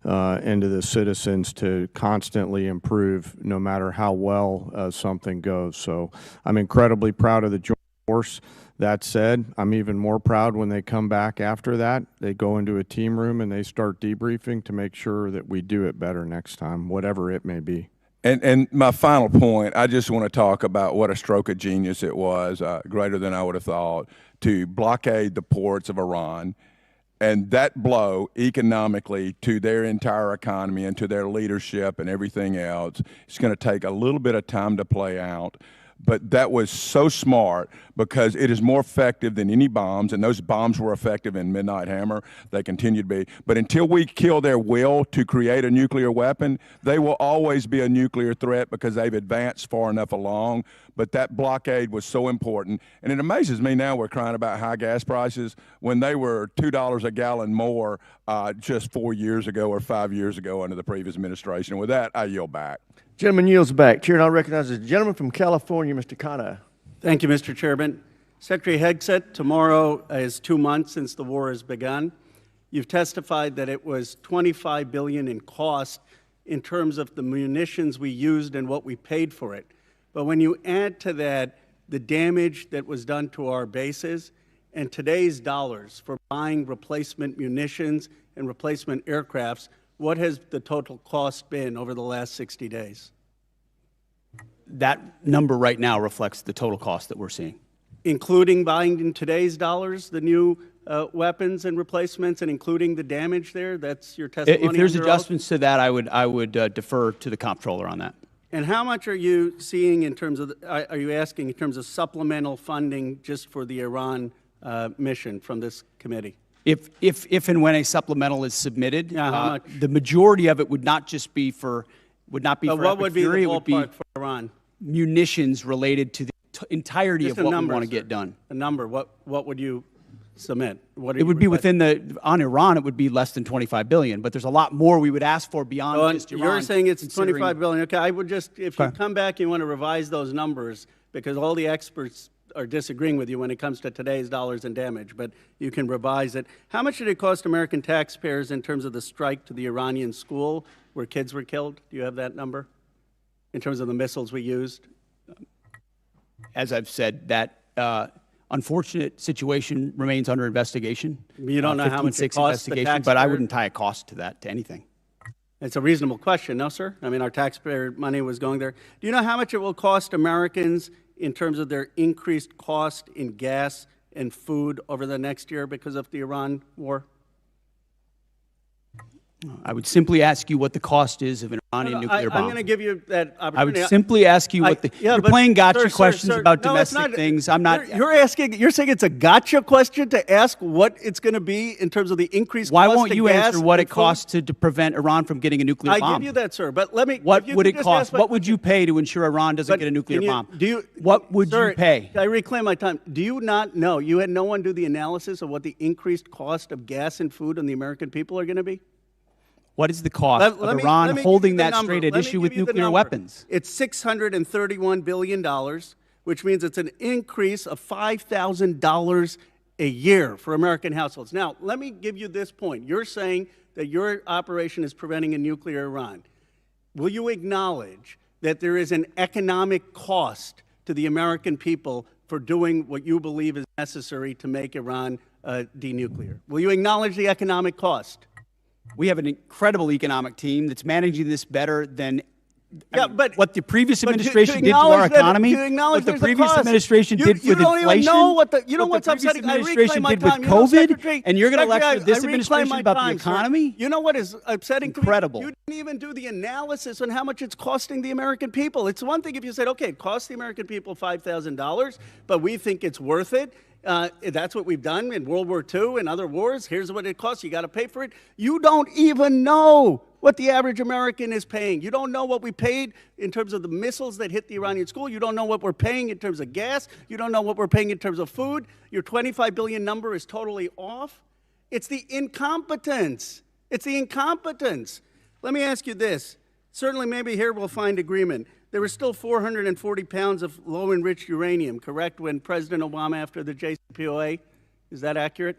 and to the citizens to constantly improve no matter how well something goes. So I'm incredibly proud of the Joint Force. That said, I'm even more proud when they come back after that. They go into a team room and they start debriefing to make sure that we do it better next time, whatever it may be. And my final point, I just want to talk about what a stroke of genius it was, greater than I would have thought, to blockade the ports of Iran. And that blow economically to their entire economy and to their leadership and everything else, it's going to take a little bit of time to play out. But that was so smart because it is more effective than any bombs, and those bombs were effective in Midnight Hammer. They continue to be. But until we kill their will to create a nuclear weapon, they will always be a nuclear threat because they've advanced far enough along. But that blockade was so important. And it amazes me now we're crying about high gas prices when they were $2 a gallon more just 4 years ago or 5 years ago under the previous administration. And with that, I yield back. Gentleman yields back. Chair now recognizes the gentleman from California, Mr. Caine. Thank you, Mr. Chairman. Secretary Hegseth, tomorrow is 2 months since the war has begun. You've testified that it was $25 billion in cost in terms of the munitions we used and what we paid for it. But when you add to that the damage that was done to our bases and today's dollars for buying replacement munitions and replacement aircrafts, what has the total cost been over the last 60 days? That number right now reflects the total cost that we're seeing. Including buying in today's dollars the new weapons and replacements and including the damage there? That's your testimony? If there's adjustments to that, I would defer to the comptroller on that. And how much are you seeing in terms of, are you asking in terms of supplemental funding just for the Iran mission from this committee? If and when a supplemental is submitted, the majority of it would not just be for, would not be for what would be the ballpark for Iran? Munitions related to the entirety of what we want to get done. A number, what would you submit? It would be within the, on Iran, it would be less than $25 billion, but there's a lot more we would ask for beyond just Iran. You're saying it's $25 billion. Okay, I would just, if you come back, you want to revise those numbers because all the experts are disagreeing with you when it comes to today's dollars and damage, but you can revise it. How much did it cost American taxpayers in terms of the strike to the Iranian school where kids were killed? Do you have that number in terms of the missiles we used? As I've said, that unfortunate situation remains under investigation. You don't know how much it costs the taxpayer? But I wouldn't tie a cost to that, to anything. It's a reasonable question, no, sir? I mean, our taxpayer money was going there. Do you know how much it will cost Americans in terms of their increased cost in gas and food over the next year because of the Iran war? I would simply ask you what the cost is of an Iranian nuclear bomb. I'm going to give you that opportunity. I would simply ask you what the, you're playing gotcha questions about domestic things. I'm not. You're saying it's a gotcha question to ask what it's going to be in terms of the increased cost of gas. Why won't you answer what it costs to prevent Iran from getting a nuclear bomb? I give you that, sir, but let me. What would it cost? What would you pay to ensure Iran doesn't get a nuclear bomb? What would you pay? I reclaim my time. Do you not know? You had no one do the analysis of what the increased cost of gas and food on the American people are going to be? What is the cost of Iran holding that straight at issue with nuclear weapons? It's $631 billion, which means it's an increase of $5,000 a year for American households. Now, let me give you this point. You're saying that your operation is preventing a nuclear Iran. Will you acknowledge that there is an economic cost to the American people for doing what you believe is necessary to make Iran denuclear? Will you acknowledge the economic cost? We have an incredible economic team that's managing this better than what the previous administration did to our economy, what the previous administration did with inflation, what the previous administration did with COVID, and you're going to lecture this administration about the economy? You know what is upsetting? Incredible. You didn't even do the analysis on how much it's costing the American people. It's one thing if you said, okay, it costs the American people $5,000, but we think it's worth it. That's what we've done in World War II and other wars. Here's what it costs. You got to pay for it. You don't even know what the average American is paying. You don't know what we paid in terms of the missiles that hit the Iranian school. You don't know what we're paying in terms of gas. You don't know what we're paying in terms of food. Your 25 billion number is totally off. It's the incompetence. It's the incompetence. Let me ask you this. Certainly, maybe here we'll find agreement. There were still 440 pounds of low-enriched uranium, correct, when President Obama, after the JCPOA? Is that accurate?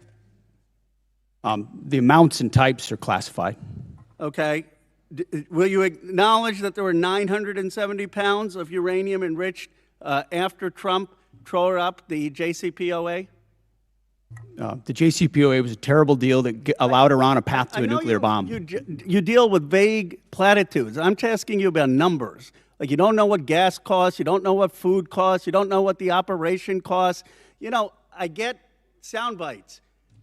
The amounts and types are classified. Okay. Will you acknowledge that there were 970 pounds of uranium enriched after Trump tore up the JCPOA? The JCPOA was a terrible deal that allowed Iran a path to a nuclear bomb. You deal with vague platitudes. I'm asking you about numbers. Like, you don't know what gas costs, you don't know what food costs, you don't know what the operation costs. You know, I get sound bites,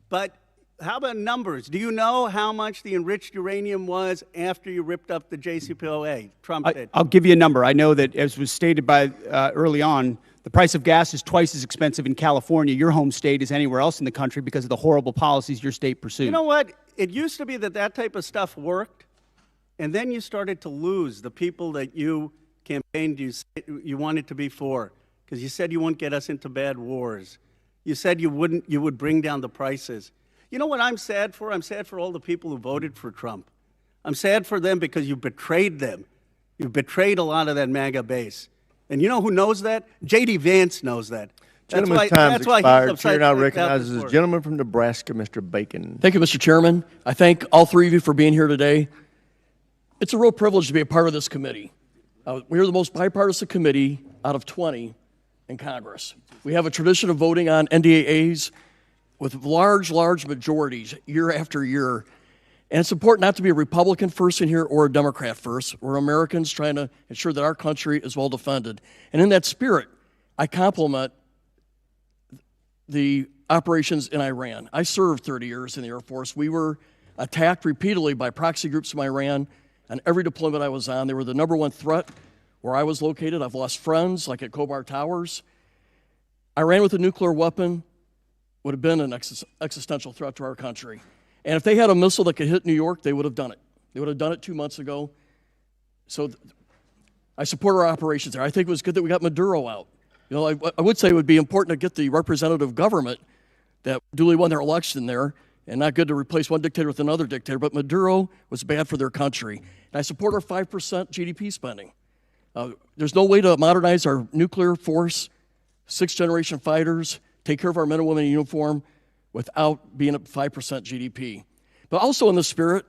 but how about numbers? Do you know how much the enriched uranium was after you ripped up the JCPOA? Trump did. I'll give you a number. I know that, as was stated by early on, the price of gas is twice as expensive in California, your home state, as anywhere else in the country because of the horrible policies your state pursued. You know what? It used to be that that type of stuff worked, and then you started to lose the people that you campaigned you wanted to be for, because you said you wouldn't get us into bad wars. You said you would bring down the prices. You know what I'm sad for? I'm sad for all the people who voted for Trump. I'm sad for them because you betrayed them. You betrayed a lot of that MAGA base. And you know who knows that? J.D. Vance knows that. Gentleman's time has expired. Chair now recognizes the gentleman from Nebraska, Mr. Bacon. Thank you, Mr. Chairman. I thank all three of you for being here today. It's a real privilege to be a part of this committee. We are the most bipartisan committee out of 20 in Congress. We have a tradition of voting on NDAAs with large majorities year after year. And it's important not to be a Republican first in here or a Democrat first. We're Americans trying to ensure that our country is well defended. And in that spirit, I compliment the operations in Iran. I served 30 years in the Air Force. We were attacked repeatedly by proxy groups from Iran on every deployment I was on. They were the #1 threat where I was located. I've lost friends, like at Khobar Towers. Iran with a nuclear weapon would have been an existential threat to our country. And if they had a missile that could hit New York, they would have done it. They would have done it 2 months ago. So I support our operations there. I think it was good that we got Maduro out. You know, I would say it would be important to get the representative government that duly won their election there, and not good to replace one dictator with another dictator, but Maduro was bad for their country. And I support our 5% GDP spending. There's no way to modernize our nuclear force, 6th-generation fighters, take care of our men and women in uniform without being at 5% GDP. But also in the spirit,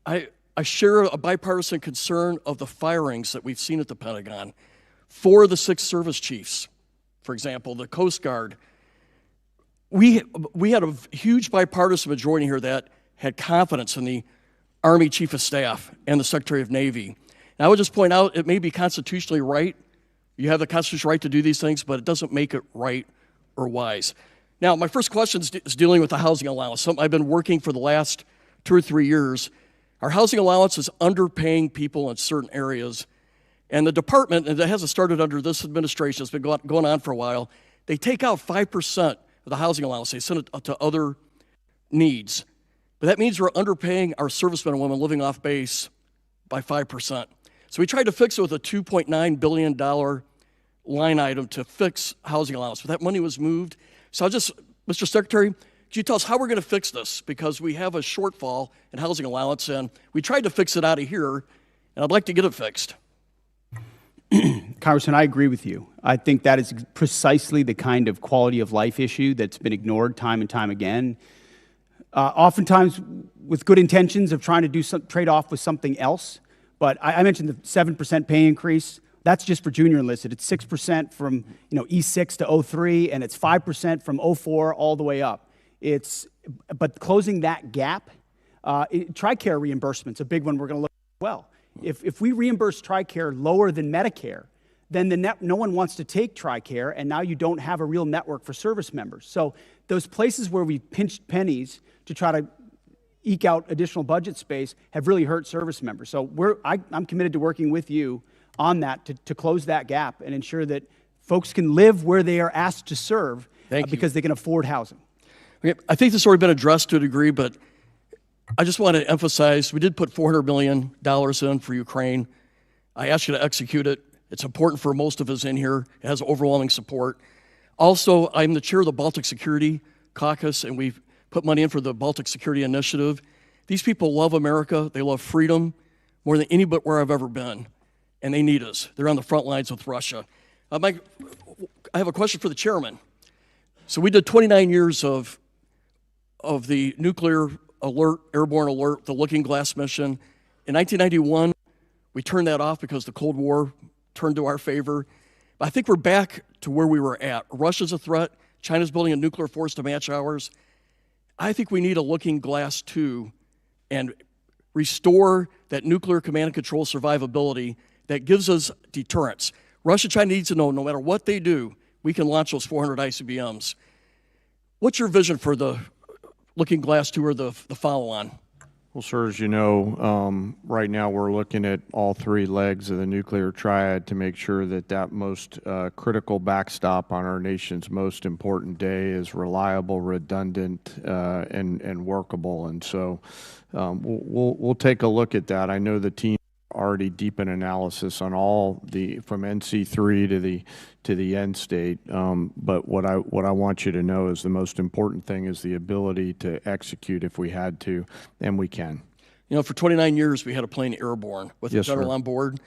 I share a bipartisan concern of the firings that we've seen at the Pentagon. 4 of the 6 service chiefs, for example, the Coast Guard. We had a huge bipartisan majority here that had confidence in the Army Chief of Staff and the Secretary of Navy. And I would just point out, it may be constitutionally right. You have the constitutional right to do these things, but it doesn't make it right or wise. Now, my first question is dealing with the housing allowance, something I've been working for the last 2 or 3 years. Our housing allowance is underpaying people in certain areas. And the department, and it hasn't started under this administration, it's been going on for a while, they take out 5% of the housing allowance. They send it to other needs. But that means we're underpaying our servicemen and women living off base by 5%. So we tried to fix it with a $2.9 billion line item to fix housing allowance. But that money was moved. So Mr. Secretary, could you tell us how we're going to fix this? Because we have a shortfall in housing allowance, and we tried to fix it out of here, and I'd like to get it fixed. Congressman, I agree with you. I think that is precisely the kind of quality of life issue that's been ignored time and time again. Oftentimes with good intentions of trying to do some trade-off with something else. But I mentioned the 7% pay increase. That's just for junior enlisted. It's 6% from E6 to 03, and it's 5% from 04 all the way up. But closing that gap, TRICARE reimbursement's a big one we're going to look at as well. If we reimburse TRICARE lower than Medicare, then no one wants to take TRICARE, and now you don't have a real network for service members. So those places where we pinched pennies to try to eke out additional budget space have really hurt service members. So I'm committed to working with you on that to close that gap and ensure that folks can live where they are asked to serve because they can afford housing. Okay, I think this has already been addressed to a degree, but I just want to emphasize we did put $400 million in for Ukraine. I asked you to execute it. It's important for most of us in here. It has overwhelming support. Also, I'm the chair of the Baltic Security Caucus, and we've put money in for the Baltic Security Initiative. These people love America. They love freedom more than anywhere I've ever been, and they need us. They're on the front lines with Russia. Mike, I have a question for the chairman. So we did 29 years of the nuclear alert, airborne alert, the Looking Glass mission. In 1991, we turned that off because the Cold War turned to our favor. But I think we're back to where we were at. Russia's a threat. China's building a nuclear force to match ours. I think we need a Looking Glass 2 and restore that nuclear command and control survivability that gives us deterrence. Russia, China needs to know no matter what they do, we can launch those 400 ICBMs. What's your vision for the Looking Glass 2 or the follow-on? Well, sir, as you know, right now we're looking at all three legs of the nuclear triad to make sure that that most critical backstop on our nation's most important day is reliable, redundant, and workable. And so we'll take a look at that. I know the team already deep in analysis on all the from NC3 to the end state. But what I want you to know is the most important thing is the ability to execute if we had to, and we can. You know, for 29 years we had a plane airborne with the general on board,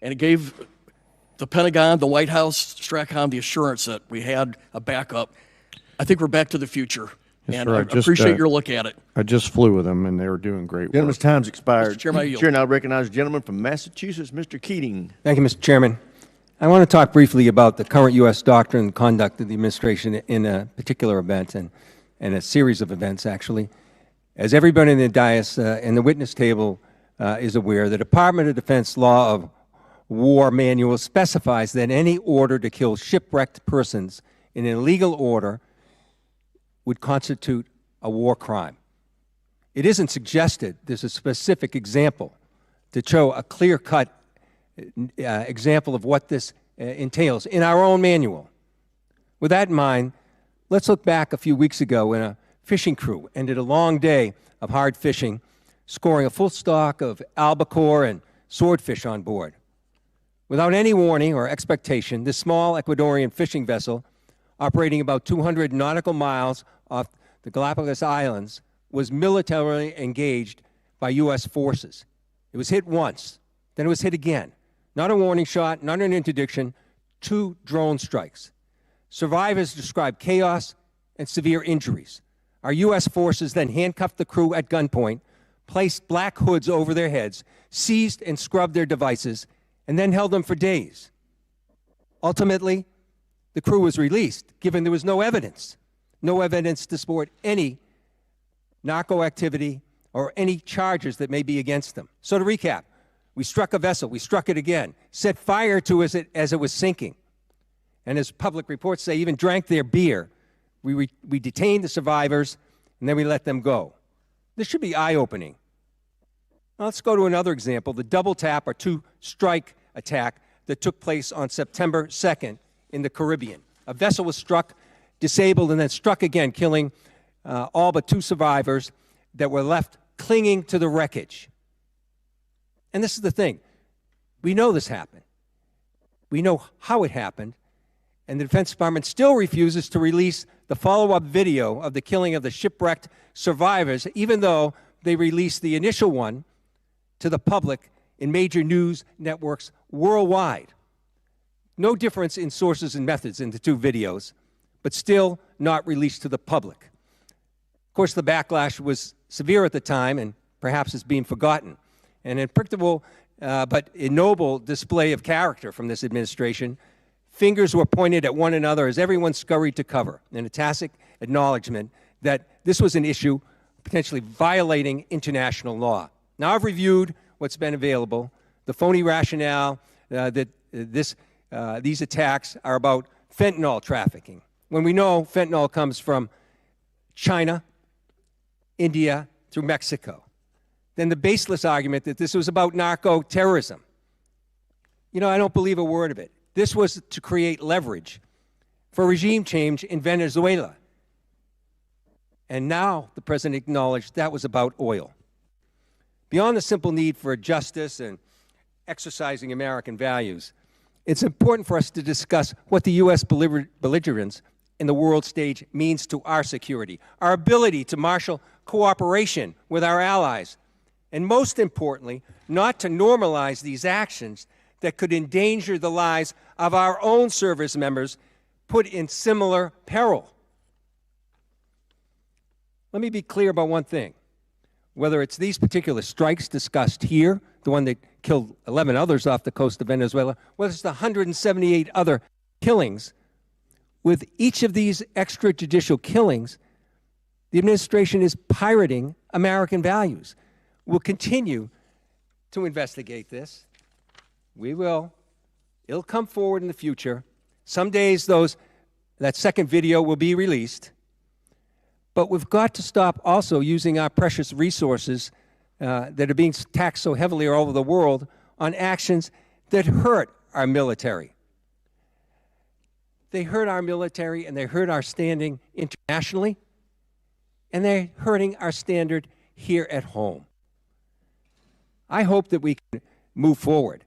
and it gave the Pentagon, the White House, Stratcom the assurance that we had a backup. I think we're back to the future. Yes, and sir. I appreciate your look at it. I just flew with them, and they were doing great work. Gentleman's time's expired. Mr. Chairman, I yield. Chair now recognizes the gentleman from Massachusetts, Mr. Keating. Thank you, Mr. Chairman. I want to talk briefly about the current U.S. doctrine and conduct of the administration in a particular event and a series of events, actually. As everybody in the dais and the witness table is aware, the Department of Defense Law of War Manual specifies that any order to kill shipwrecked persons in an illegal order would constitute a war crime. It isn't suggested there's a specific example to show a clear-cut example of what this entails in our own manual. With that in mind, let's look back a few weeks ago when a fishing crew ended a long day of hard fishing, scoring a full stock of albacore and swordfish on board. Without any warning or expectation, this small Ecuadorian fishing vessel, operating about 200 nautical miles off the Galapagos Islands, was militarily engaged by U.S. forces. It was hit once, then it was hit again. Not a warning shot, not an interdiction, 2 drone strikes. Survivors described chaos and severe injuries. Our U.S. forces then handcuffed the crew at gunpoint, placed black hoods over their heads, seized and scrubbed their devices, and then held them for days. Ultimately, the crew was released, given there was no evidence to support any narco activity or any charges that may be against them. So to recap, we struck a vessel, we struck it again, set fire to it as it was sinking, and as public reports say, even drank their beer. We detained the survivors, and then we let them go. This should be eye-opening. Now let's go to another example, the double tap or 2-strike attack that took place on September 2nd in the Caribbean. A vessel was struck, disabled, and then struck again, killing all but 2 survivors that were left clinging to the wreckage. And this is the thing. We know this happened. We know how it happened, and the Defense Department still refuses to release the follow-up video of the killing of the shipwrecked survivors, even though they released the initial one to the public in major news networks worldwide. No difference in sources and methods in the 2 videos, but still not released to the public. Of course, the backlash was severe at the time and perhaps is being forgotten. An unpredictable but ignoble display of character from this administration, fingers were pointed at one another as everyone scurried to cover, in a tacit acknowledgement that this was an issue potentially violating international law. Now I've reviewed what's been available, the phony rationale that these attacks are about fentanyl trafficking, when we know fentanyl comes from China, India, through Mexico. Then the baseless argument that this was about narco-terrorism. You know, I don't believe a word of it. This was to create leverage for regime change in Venezuela. And now the president acknowledged that was about oil. Beyond the simple need for justice and exercising American values, it's important for us to discuss what the U.S. belligerence in the world stage means to our security, our ability to marshal cooperation with our allies, and most importantly, not to normalize these actions that could endanger the lives of our own service members put in similar peril. Let me be clear about one thing. Whether it's these particular strikes discussed here, the one that killed 11 others off the coast of Venezuela, whether it's the 178 other killings, with each of these extrajudicial killings, the administration is pirating American values. We'll continue to investigate this. We will. It'll come forward in the future. Some days that second video will be released. But we've got to stop also using our precious resources that are being taxed so heavily all over the world on actions that hurt our military. They hurt our military and they hurt our standing internationally, and they're hurting our standard here at home. I hope that we can move forward.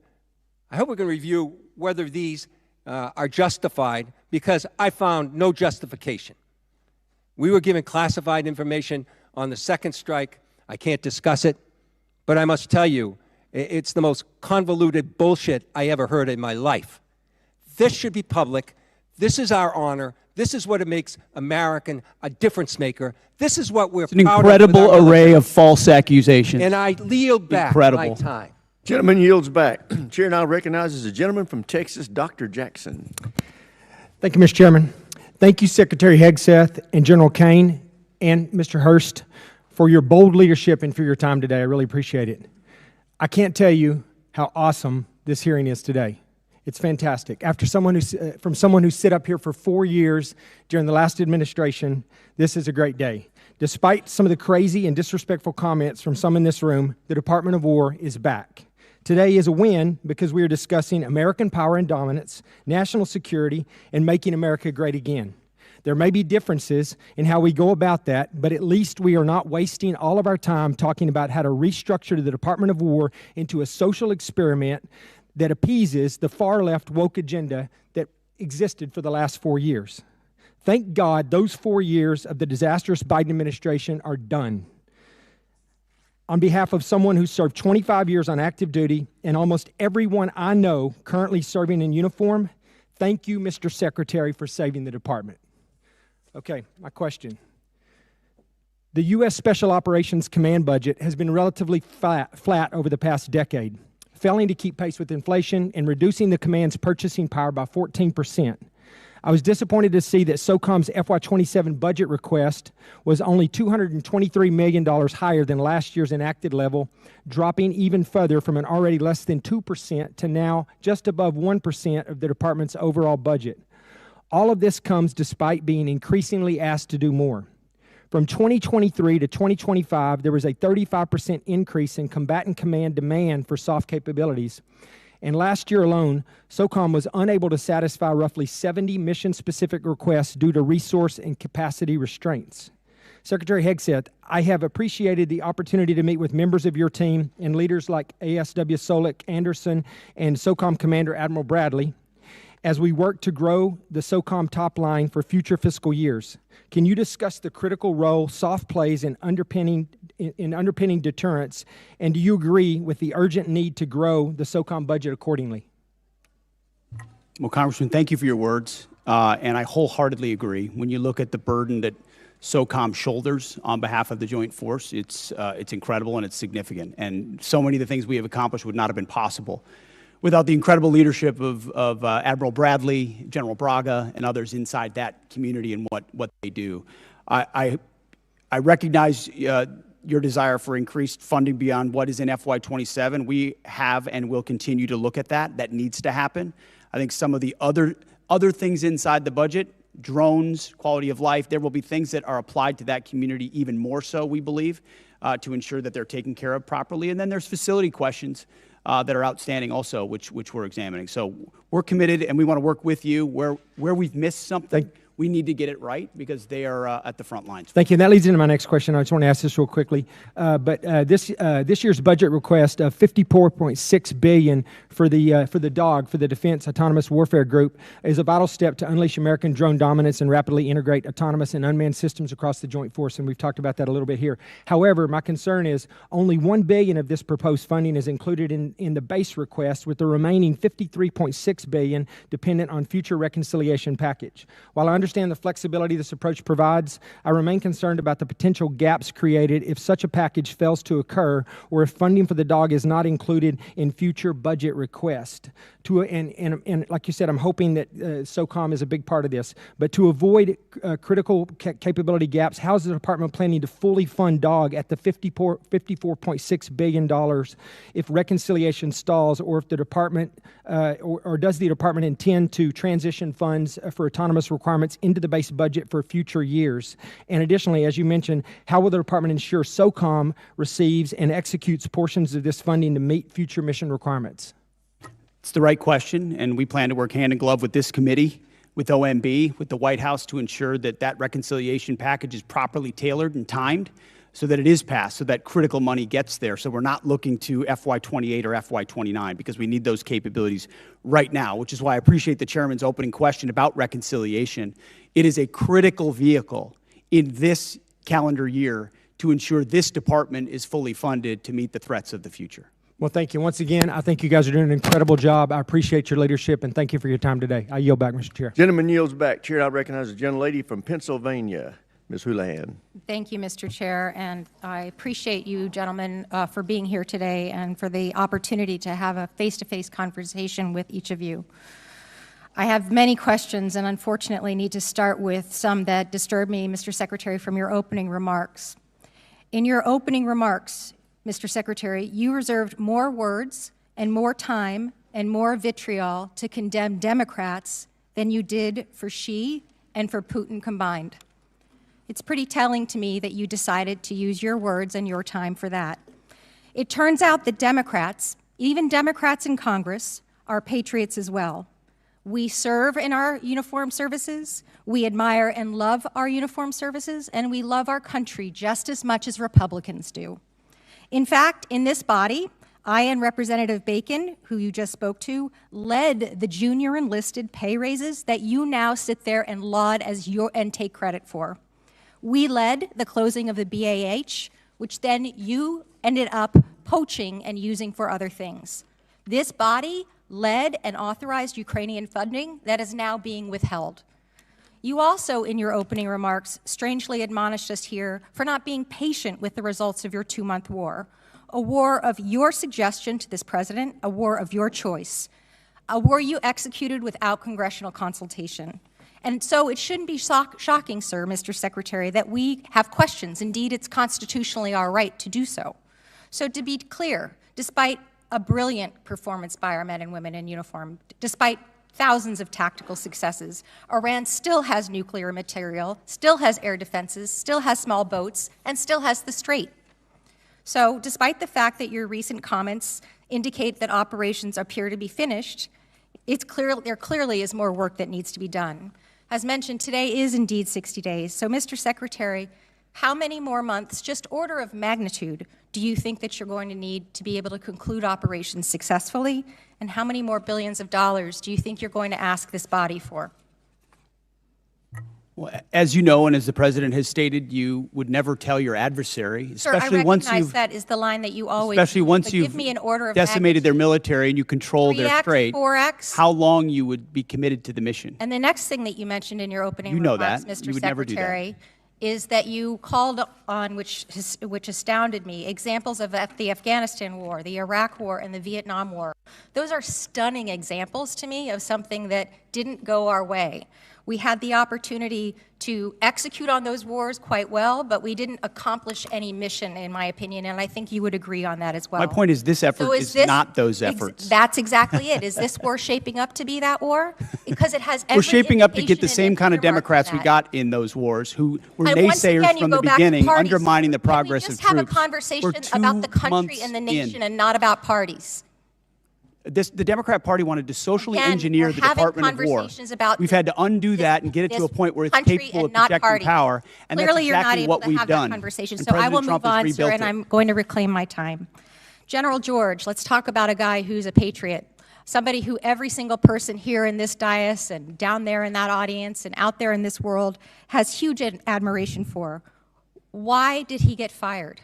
I hope we can review whether these are justified, because I found no justification. We were given classified information on the second strike. I can't discuss it, but I must tell you, it's the most convoluted bullshit I ever heard in my life. This should be public. This is our honor. This is what it makes American a difference maker. This is what we're proud of. It's an incredible array of false accusations. And I yield back my time. Gentleman yields back. Chair now recognizes the gentleman from Texas, Dr. Jackson. Thank you, Mr. Chairman. Thank you, Secretary Hegseth and General Caine and Mr. Hurst, for your bold leadership and for your time today. I really appreciate it. I can't tell you how awesome this hearing is today. It's fantastic. After someone who sit up here for 4 years during the last administration, this is a great day. Despite some of the crazy and disrespectful comments from some in this room, the Department of War is back. Today is a win because we are discussing American power and dominance, national security, and making America great again. There may be differences in how we go about that, but at least we are not wasting all of our time talking about how to restructure the Department of War into a social experiment that appeases the far-left woke agenda that existed for the last 4 years. Thank God those 4 years of the disastrous Biden administration are done. On behalf of someone who served 25 years on active duty and almost everyone I know currently serving in uniform, thank you, Mr. Secretary, for saving the department. Okay, my question. The U.S. Special Operations Command budget has been relatively flat over the past decade, failing to keep pace with inflation and reducing the command's purchasing power by 14%. I was disappointed to see that SOCOM's FY27 budget request was only $223 million higher than last year's enacted level, dropping even further from an already less than 2% to now just above 1% of the department's overall budget. All of this comes despite being increasingly asked to do more. From 2023 to 2025, there was a 35% increase in combatant command demand for soft capabilities. And last year alone, SOCOM was unable to satisfy roughly 70 mission-specific requests due to resource and capacity restraints. Secretary Hegseth, I have appreciated the opportunity to meet with members of your team and leaders like ASW Solik Anderson and SOCOM Commander Admiral Bradley as we work to grow the SOCOM top line for future fiscal years. Can you discuss the critical role soft plays in underpinning deterrence, and do you agree with the urgent need to grow the SOCOM budget accordingly? Well, Congressman, thank you for your words, and I wholeheartedly agree. When you look at the burden that SOCOM shoulders on behalf of the Joint Force, it's incredible and it's significant. And so many of the things we have accomplished would not have been possible without the incredible leadership of Admiral Bradley, General Braga, and others inside that community and what they do. I recognize your desire for increased funding beyond what is in FY27. We have and will continue to look at that. That needs to happen. I think some of the other things inside the budget, drones, quality of life, there will be things that are applied to that community even more so, we believe, to ensure that they're taken care of properly. And then there's facility questions that are outstanding also, which we're examining. So we're committed, and we want to work with you. Where we've missed something, we need to get it right because they are at the front lines. Thank you. And that leads into my next question. I just want to ask this real quickly. This year's budget request of $54.6 billion for the DAWG, for the Defense Autonomous Warfare Group, is a vital step to unleash American drone dominance and rapidly integrate autonomous and unmanned systems across the joint force. And we've talked about that a little bit here. However, my concern is only $1 billion of this proposed funding is included in the base request, with the remaining $53.6 billion dependent on future reconciliation package. While I understand the flexibility this approach provides, I remain concerned about the potential gaps created if such a package fails to occur, or if funding for the DAWG is not included in future budget requests. And like you said, I'm hoping that SOCOM is a big part of this. But to avoid critical capability gaps, how is the department planning to fully fund DAWG at the $54.6 billion if reconciliation stalls, or if the department, or does the department intend to transition funds for autonomous requirements into the base budget for future years? And additionally, as you mentioned, how will the department ensure SOCOM receives and executes portions of this funding to meet future mission requirements? It's the right question, and we plan to work hand in glove with this committee, with OMB, with the White House, to ensure that that reconciliation package is properly tailored and timed so that it is passed, so that critical money gets there. So we're not looking to FY28 or FY29, because we need those capabilities right now, which is why I appreciate the chairman's opening question about reconciliation. It is a critical vehicle in this calendar year to ensure this department is fully funded to meet the threats of the future. Well, thank you. Once again, I think you guys are doing an incredible job. I appreciate your leadership, and thank you for your time today. I yield back, Mr. Chair. Gentleman yields back. Chair, I recognize the gentlelady from Pennsylvania, Ms. Houlihan. Thank you, Mr. Chair, and I appreciate you gentlemen for being here today and for the opportunity to have a face-to-face conversation with each of you. I have many questions, and unfortunately need to start with some that disturb me, Mr. Secretary, from your opening remarks. In your opening remarks, Mr. Secretary, you reserved more words and more time and more vitriol to condemn Democrats than you did for Xi and for Putin combined. It's pretty telling to me that you decided to use your words and your time for that. It turns out that Democrats, even Democrats in Congress, are patriots as well. We serve in our uniformed services, we admire and love our uniformed services, and we love our country just as much as Republicans do. In fact, in this body, I and Representative Bacon, who you just spoke to, led the junior enlisted pay raises that you now sit there and laud as and take credit for. We led the closing of the BAH, which then you ended up poaching and using for other things. This body led and authorized Ukrainian funding that is now being withheld. You also, in your opening remarks, strangely admonished us here for not being patient with the results of your 2-month war, a war of your suggestion to this president, a war of your choice, a war you executed without congressional consultation. And so it shouldn't be shocking, sir, Mr. Secretary, that we have questions. Indeed, it's constitutionally our right to do so. So to be clear, despite a brilliant performance by our men and women in uniform, despite thousands of tactical successes, Iran still has nuclear material, still has air defenses, still has small boats, and still has the Strait. So despite the fact that your recent comments indicate that operations appear to be finished, there clearly is more work that needs to be done. As mentioned, today is indeed 60 days. So, Mr. Secretary, how many more months, just order of magnitude, do you think that you're going to need to be able to conclude operations successfully? And how many more billions of dollars do you think you're going to ask this body for? Well, as you know, and as the President has stated, you would never tell your adversary, especially once you've that is the line that you always especially once you've give me an order of decimated their military and you control their 3X, strait, 4X. how long you would be committed to the mission. And the next thing that you mentioned in your opening You know remarks, that. Mr. You would never do that. Secretary, is that you called on, which astounded me, examples of the Afghanistan war, the Iraq war, and the Vietnam war. Those are stunning examples to me of something that didn't go our way. We had the opportunity to execute on those wars quite well, but we didn't accomplish any mission, in my opinion, and I think you would agree on that as well. My point is this effort is not those efforts. That's exactly it. Is this war shaping up to be that war? Because it has every We're shaping up to get the indication same kind of Democrats we got in those wars who were naysayers from the beginning, undermining the progress of troops. Let's have a conversation about the country and the nation and not about parties. The Democrat Party wanted to socially Again, engineer we're the having Department of War. conversations about We've had to undo that and get it to a point where it's capable of projecting power, and that's Clearly, you're not exactly able what to we've have done. that conversation. And So I will President Trump move has on, sir, rebuilt and it. I'm going to reclaim my time. General George, let's talk about a guy who's a patriot. Somebody who every single person here in this dais and down there in that audience and out there in this world has huge admiration for. Why did he get fired?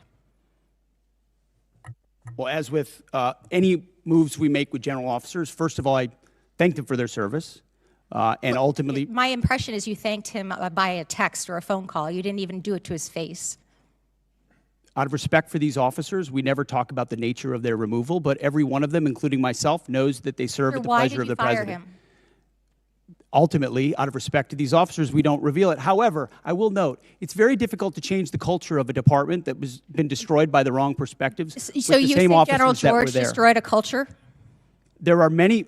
Well, as with any moves we make with general officers, first of all, I thank them for their service, and ultimately... My impression is you thanked him by a text or a phone call. You didn't even do it to his face. Out of respect for these officers, we never talk about the nature of their removal, but every one of them, including myself, knows that they serve at the pleasure of the president. Why did you fire him? Ultimately, out of respect to these officers, we don't reveal it. However, I will note, it's very difficult to change the culture of a department that was been destroyed by the wrong perspectives. So you think General George destroyed a culture? There are many,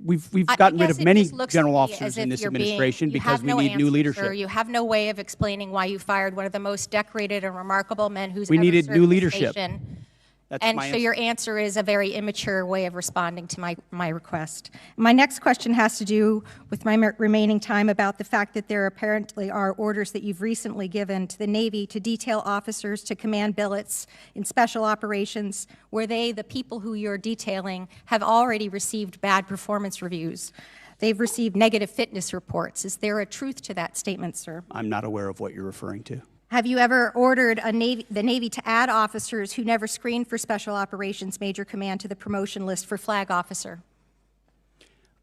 we've gotten rid of many general officers in this administration because we need new leadership. Sir. You have no way of explaining why you fired one of the most decorated and remarkable men who's we ever needed served new this leadership. nation. That's And my so answer. your answer is a very immature way of responding to my request. My next question has to do with my remaining time about the fact that there apparently are orders that you've recently given to the Navy to detail officers to command billets in special operations where they, the people who you're detailing, have already received bad performance reviews. They've received negative fitness reports. Is there a truth to that statement, sir? I'm not aware of what you're referring to. Have you ever ordered the Navy to add officers who never screened for Special Operations Major Command to the promotion list for flag officer?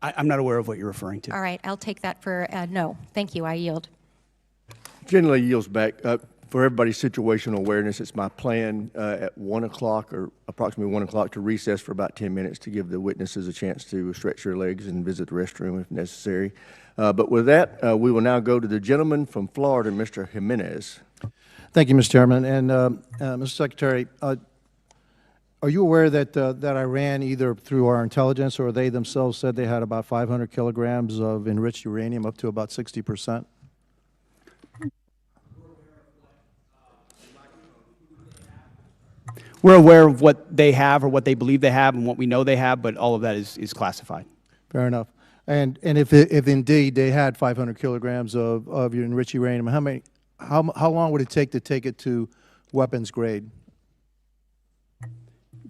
I'm not aware of what you're referring to. All right, I'll take that for no. Thank you, I yield. Generally yields back. For everybody's situational awareness, it's my plan at 1 o'clock or approximately 1 o'clock to recess for about 10 minutes to give the witnesses a chance to stretch their legs and visit the restroom if necessary. But with that, we will now go to the gentleman from Florida, Mr. Jimenez. Thank you, Mr. Chairman. And Mr. Secretary, are you aware that that Iran, either through our intelligence or they themselves, said they had about 500 kilograms of enriched uranium, up to about 60%? We're aware of what they have or what they believe they have and what we know they have, but all of that is classified. Fair enough. And if indeed they had 500 kilograms of your enriched uranium, how long would it take it to weapons grade?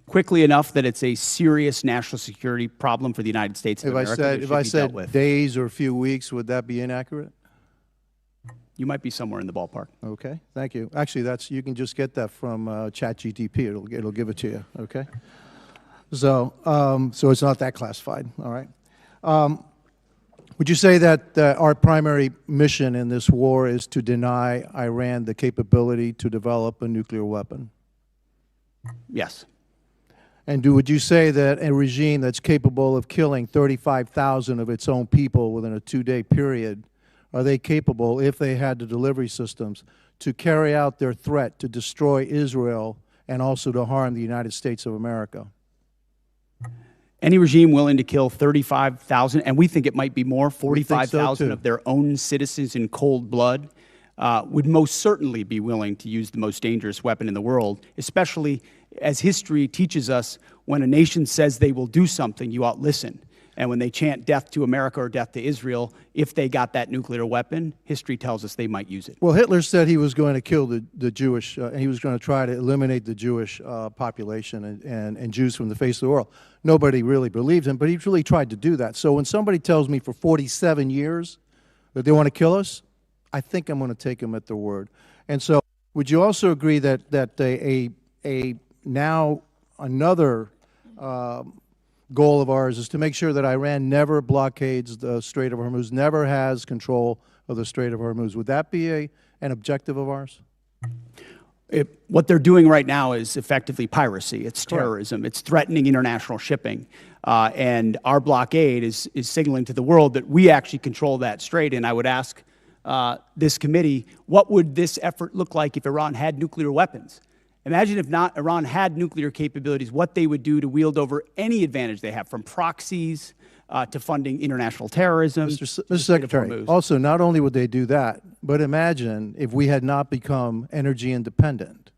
Quickly enough that it's a serious national security problem for the United States of America. If I said days or a few weeks, would that be inaccurate? You might be somewhere in the ballpark. Okay, thank you. Actually, you can just get that from ChatGPT. It'll give it to you. Okay. So it's not that classified. All right. Would you say that our primary mission in this war is to deny Iran the capability to develop a nuclear weapon? Yes. And would you say that a regime that's capable of killing 35,000 of its own people within a 2-day period, are they capable, if they had the delivery systems, to carry out their threat to destroy Israel and also to harm the United States of America? Any regime willing to kill 35,000, and we think it might be more, 45,000 of their own citizens in cold blood, would most certainly be willing to use the most dangerous weapon in the world, especially as history teaches us, when a nation says they will do something, you ought listen. And when they chant death to America or death to Israel, if they got that nuclear weapon, history tells us they might use it. Well, Hitler said he was going to kill the Jewish, and he was going to try to eliminate the Jewish population and Jews from the face of the world. Nobody really believed him, but he really tried to do that. So when somebody tells me for 47 years that they want to kill us, I think I'm going to take them at their word. And so would you also agree that now another goal of ours is to make sure that Iran never blockades the Strait of Hormuz, never has control of the Strait of Hormuz? Would that be an objective of ours? What they're doing right now is effectively piracy. It's terrorism. It's threatening international shipping. And our blockade is signaling to the world that we actually control that strait. And I would ask this committee, what would this effort look like if Iran had nuclear weapons? Imagine if not Iran had nuclear capabilities, what they would do to wield over any advantage they have, from proxies to funding international terrorism. Mr. Secretary, also, not only would they do that, but imagine if we had not become energy independent.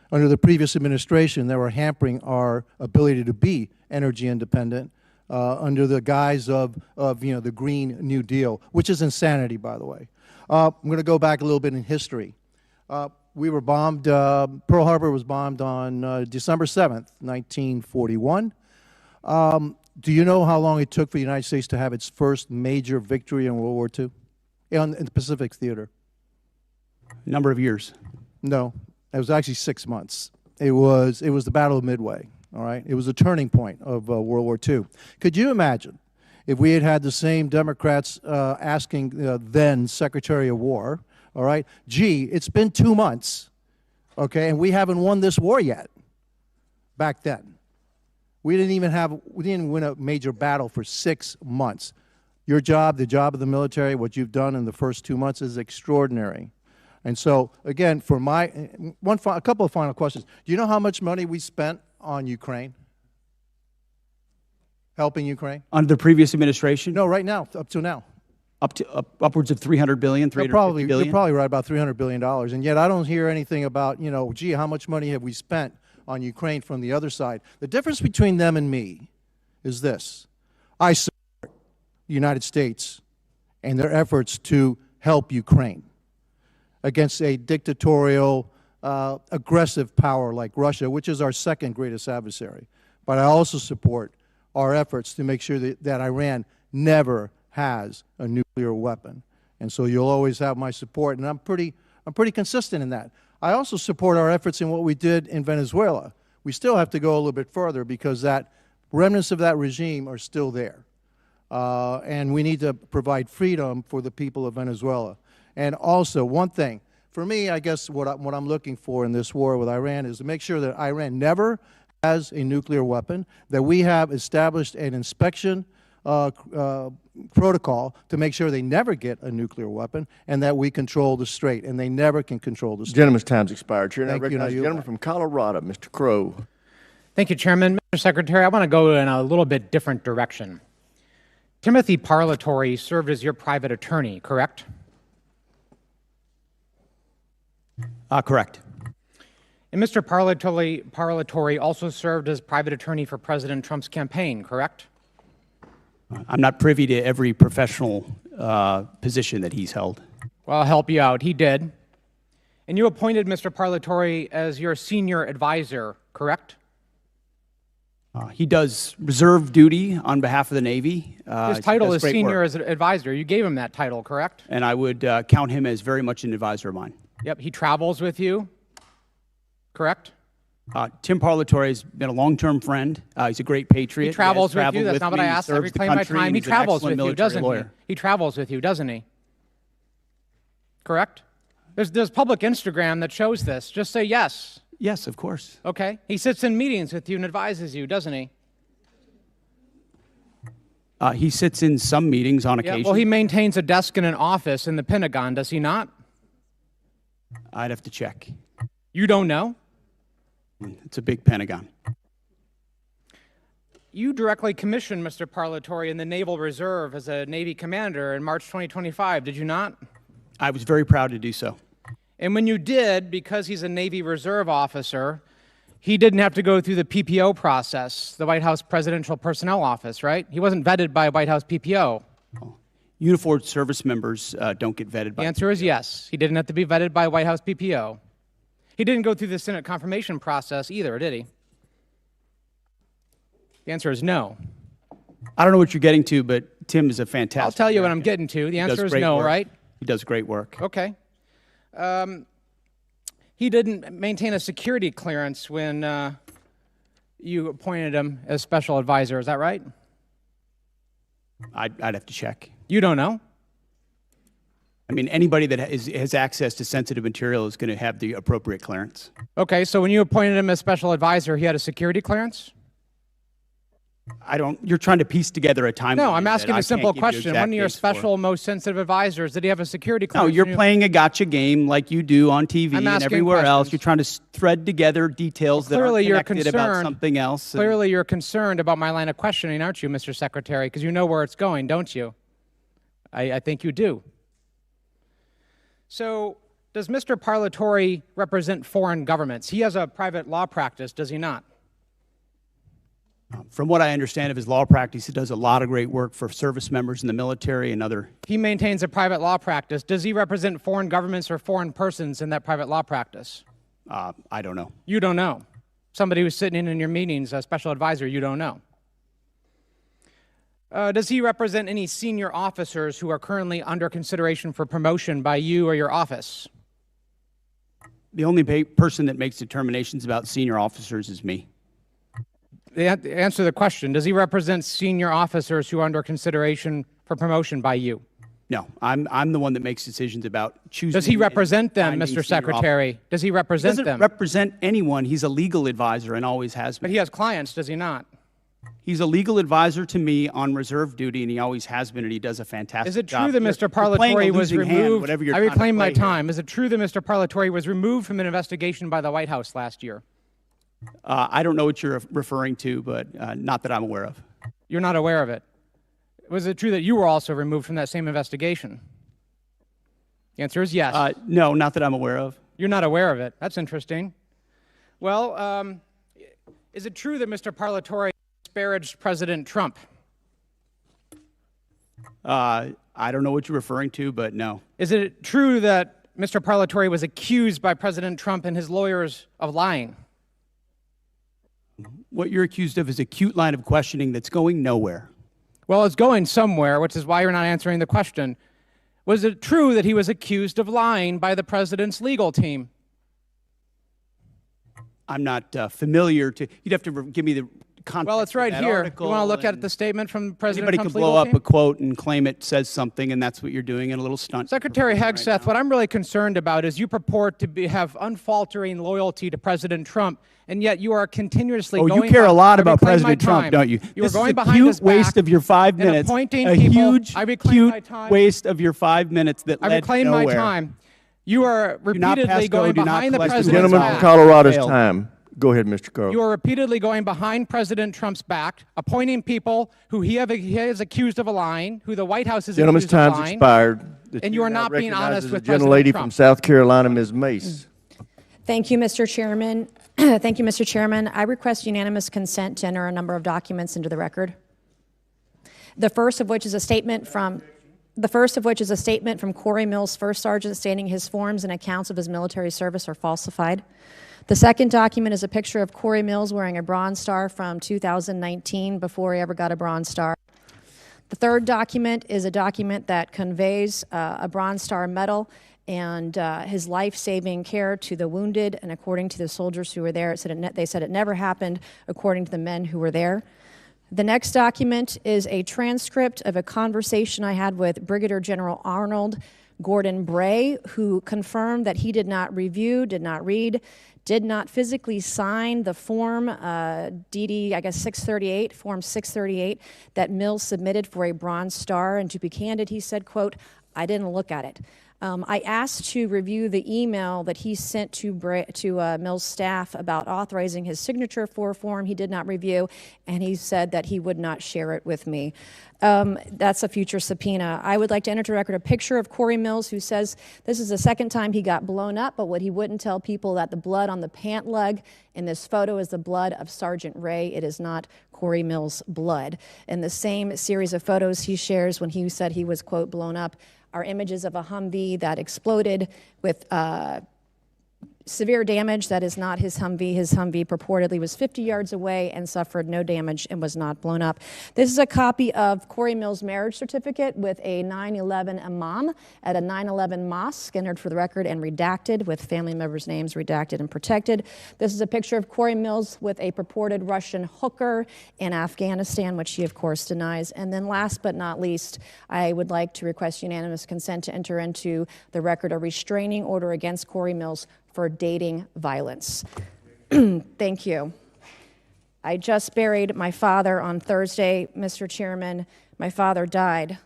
Under the previous administration, they were hampering our ability to be energy independent under the guise of the Green New Deal, which is insanity, by the way. I'm going to go back a little bit in history. We were bombed, Pearl Harbor was bombed on December 7th, 1941. Do you know how long it took for the United States to have its first major victory in World War II? In the Pacific Theater? Number of years. No, it was actually 6 months. It was the Battle of Midway, all right? It was a turning point of World War II. Could you imagine if we had had the same Democrats asking then Secretary of War, all right, gee, it's been 2 months, okay, and we haven't won this war yet back then. We didn't win a major battle for 6 months. Your job, the job of the military, what you've done in the first 2 months is extraordinary. And so, again, for a couple of final questions. Do you know how much money we spent on Ukraine? Helping Ukraine? Under the previous administration? No, right now, up to now. Upwards of $300 billion, $350 billion? You're probably right, about $300 billion. And yet I don't hear anything about, gee, how much money have we spent on Ukraine from the other side? The difference between them and me is this. I support the United States and their efforts to help Ukraine against a dictatorial, aggressive power like Russia, which is our second greatest adversary. But I also support our efforts to make sure that Iran never has a nuclear weapon. And so you'll always have my support, and I'm pretty consistent in that. I also support our efforts in what we did in Venezuela. We still have to go a little bit further because that remnants of that regime are still there. And we need to provide freedom for the people of Venezuela. And also, one thing, for me, I guess what I'm looking for in this war with Iran is to make sure that Iran never has a nuclear weapon, that we have established an inspection protocol to make sure they never get a nuclear weapon, and that we control the strait, and they never can control the strait. Gentleman's time's expired. Chair, now Thank you. recognize the gentleman from Colorado, Mr. Crow. Thank you, Chairman. Mr. Secretary, I want to go in a little bit different direction. Timothy Parlatore served as your private attorney, correct? Correct. And Mr. Parlatore also served as private attorney for President Trump's campaign, correct? I'm not privy to every professional position that he's held. Well, I'll help you out. He did. And you appointed Mr. Parlatore as your senior advisor, correct? He does reserve duty on behalf of the Navy. His title is senior advisor. You gave him that title, correct? And I would count him as very much an advisor of mine. Yep. He travels with you, correct? Tim Parlatore has been a long-term friend. He's a great patriot. He travels with you. That's not what I asked. I reclaim my time. He travels with you, doesn't he? He travels with you, doesn't he? Correct? There's public Instagram that shows this. Just say yes. Yes, of course. Okay. He sits in meetings with you and advises you, doesn't he? He sits in some meetings on occasion. Well, he maintains a desk in an office in the Pentagon, does he not? I'd have to check. You don't know? It's a big Pentagon. You directly commissioned Mr. Parlatore in the Naval Reserve as a Navy commander in March 2025, did you not? I was very proud to do so. And when you did, because he's a Navy Reserve officer, he didn't have to go through the PPO process, the White House Presidential Personnel Office, right? He wasn't vetted by a White House PPO. Uniformed service members don't get vetted by The answer is yes. He didn't have to be vetted by a White House PPO. He didn't go through the Senate confirmation process either, did he? The answer is no. I don't know what you're getting to, but Tim is a fantastic I'll tell you what I'm getting to. The answer is no, right? He does great work. Okay. He didn't maintain a security clearance when you appointed him as special advisor. Is that right? I'd have to check. You don't know? I mean, anybody that has access to sensitive material is going to have the appropriate clearance. Okay, so when you appointed him as special advisor, he had a security clearance? You're trying to piece together a timeline. No, I'm asking a simple question. One of your special, most sensitive advisors, did he have a security clearance? No, you're playing a gotcha game like you do on TV and everywhere else. You're trying to thread together details that are connected about something else. Clearly, you're concerned about my line of questioning, aren't you, Mr. Secretary? Because you know where it's going, don't you? I think you do. So, does Mr. Parlatore represent foreign governments? He has a private law practice, does he not? From what I understand of his law practice, he does a lot of great work for service members in the military and other. He maintains a private law practice. Does he represent foreign governments or foreign persons in that private law practice? I don't know. You don't know. Somebody who's sitting in your meetings, a special advisor, you don't know. Does he represent any senior officers who are currently under consideration for promotion by you or your office? The only person that makes determinations about senior officers is me. Answer the question. Does he represent senior officers who are under consideration for promotion by you? No, I'm the one that makes decisions about choosing. Does he represent them, Mr. Secretary? Does he represent them? He doesn't represent anyone. He's a legal advisor and always has been. But he has clients, does he not? He's a legal advisor to me on reserve duty, and he always has been, and he does a fantastic job. Is it true that Mr. Parlatore was removed? I reclaim my time. Is it true that Mr. Parlatore was removed from an investigation by the White House last year? I don't know what you're referring to, but not that I'm aware of. You're not aware of it? Was it true that you were also removed from that same investigation? The answer is yes. No, not that I'm aware of. You're not aware of it. That's interesting. Well, is it true that Mr. Parlatore disparaged President Trump? I don't know what you're referring to, but no. Is it true that Mr. Parlatore was accused by President Trump and his lawyers of lying? What you're accused of is a cute line of questioning that's going nowhere. Well, it's going somewhere, which is why you're not answering the question. Was it true that he was accused of lying by the president's legal team? I'm not familiar to. You'd have to give me the context. Well, it's right here. You want to look at the statement from President Trump's legal team? Anybody could blow up a quote and claim it says something, and that's what you're doing in a little stunt. Secretary Hegseth, what I'm really concerned about is you purport to have unfaltering loyalty to President Trump, and yet you are continuously going. Oh, you care a lot about President Trump, don't you? You are going behind his back. This is a cute waste of your 5 minutes. A huge, cute waste of your 5 minutes that led nowhere. I reclaim my time. You are repeatedly going behind the president's back. Gentleman from Colorado's time. Go ahead, Mr. Carl. You are repeatedly going behind President Trump's back, appointing people who he is accused of lying, who the White House is accused of lying. Gentleman's time's expired. And you are not being honest with President President Trump. From South Carolina, Ms. Mace. Thank you, Mr. Chairman. Thank you, Mr. Chairman. I request unanimous consent to enter a number of documents into the record. The first of which is a statement from Corey Mills, First Sergeant, stating his forms and accounts of his military service are falsified. The second document is a picture of Corey Mills wearing a Bronze Star from 2019 before he ever got a Bronze Star. The third document is a document that conveys a Bronze Star medal and his life-saving care to the wounded, and according to the soldiers who were there, they said it never happened, according to the men who were there. The next document is a transcript of a conversation I had with Brigadier General Arnold Gordon Bray, who confirmed that he did not review, did not read, did not physically sign the form, DD, I guess 638, form 638, that Mills submitted for a Bronze Star. And to be candid, he said, quote, "I didn't look at it." I asked to review the email that he sent to Mills' staff about authorizing his signature for a form he did not review, and he said that he would not share it with me. That's a future subpoena. I would like to enter to record a picture of Corey Mills, who says this is the second time he got blown up, but what he wouldn't tell people that the blood on the pant leg in this photo is the blood of Sergeant Ray. It is not Corey Mills' blood. In the same series of photos he shares when he said he was, quote, blown up, are images of a Humvee that exploded with severe damage. That is not his Humvee. His Humvee purportedly was 50 yards away and suffered no damage and was not blown up. This is a copy of Corey Mills' marriage certificate with a 9/11 imam at a 9/11 mosque, entered for the record and redacted, with family members' names redacted and protected. This is a picture of Corey Mills with a purported Russian hooker in Afghanistan, which he, of course, denies. And then last but not least, I would like to request unanimous consent to enter into the record a restraining order against Corey Mills for dating violence. Thank you. I just buried my father on Thursday, Mr. Chairman. My father died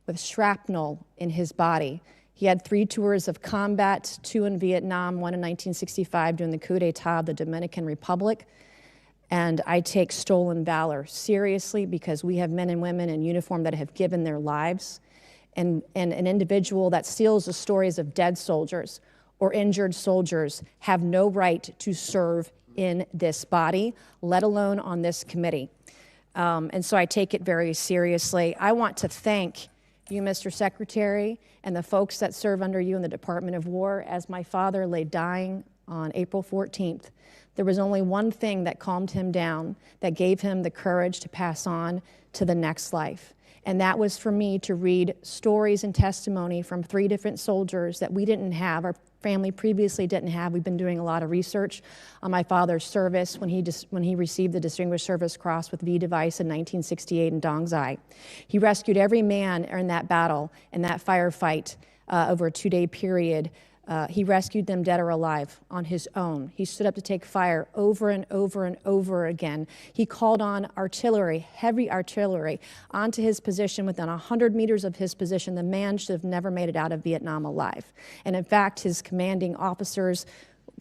with shrapnel in his body. He had 3 tours of combat, 2 in Vietnam, 1 in 1965 during the coup d'etat of the Dominican Republic. And I take stolen valor seriously because we have men and women in uniform that have given their lives. And an individual that steals the stories of dead soldiers or injured soldiers have no right to serve in this body, let alone on this committee. And so I take it very seriously. I want to thank you, Mr. Secretary, and the folks that serve under you in the Department of War. As my father lay dying on April 14th, there was only one thing that calmed him down, that gave him the courage to pass on to the next life. And that was for me to read stories and testimony from 3 different soldiers that we didn't have, our family previously didn't have. We've been doing a lot of research on my father's service when he received the Distinguished Service Cross with V device in 1968 in Dong Zai. He rescued every man in that battle, in that firefight over a 2-day period. He rescued them dead or alive on his own. He stood up to take fire over and over and over again. He called on artillery, heavy artillery, onto his position within 100 meters of his position. The man should have never made it out of Vietnam alive. And in fact, his commanding officers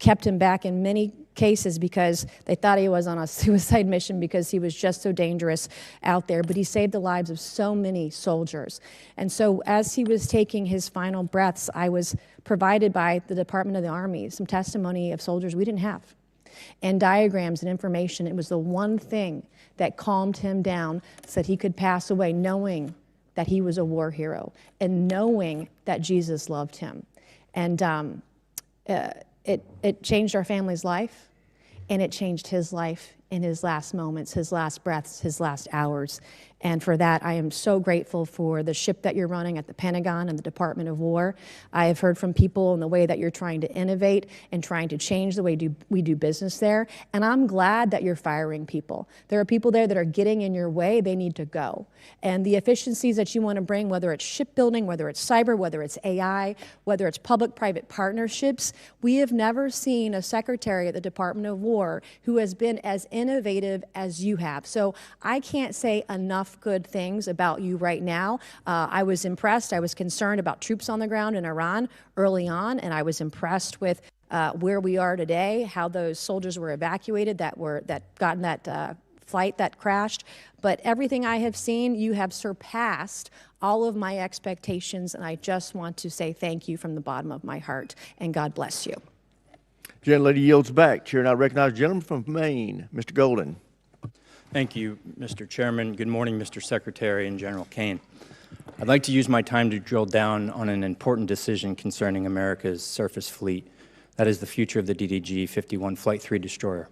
kept him back in many cases because they thought he was on a suicide mission because he was just so dangerous out there. But he saved the lives of so many soldiers. And so as he was taking his final breaths, I was provided by the Department of the Army some testimony of soldiers we didn't have, and diagrams and information. It was the one thing that calmed him down so that he could pass away knowing that he was a war hero and knowing that Jesus loved him. And it changed our family's life, and it changed his life in his last moments, his last breaths, his last hours. And for that, I am so grateful for the ship that you're running at the Pentagon and the Department of War. I have heard from people in the way that you're trying to innovate and trying to change the way we do business there. And I'm glad that you're firing people. There are people there that are getting in your way. They need to go. And the efficiencies that you want to bring, whether it's shipbuilding, whether it's cyber, whether it's AI, whether it's public-private partnerships, we have never seen a secretary at the Department of War who has been as innovative as you have. So I can't say enough good things about you right now. I was impressed. I was concerned about troops on the ground in Iran early on, and I was impressed with where we are today, how those soldiers were evacuated that got in that flight that crashed. But everything I have seen, you have surpassed all of my expectations, and I just want to say thank you from the bottom of my heart, and God bless you. Gentlelady yields back. Chair now recognizes the gentleman from Maine, Mr. Golden. Thank you, Mr. Chairman. Good morning, Mr. Secretary and General Caine. I'd like to use my time to drill down on an important decision concerning America's surface fleet. That is the future of the DDG-51 Flight 3 destroyer.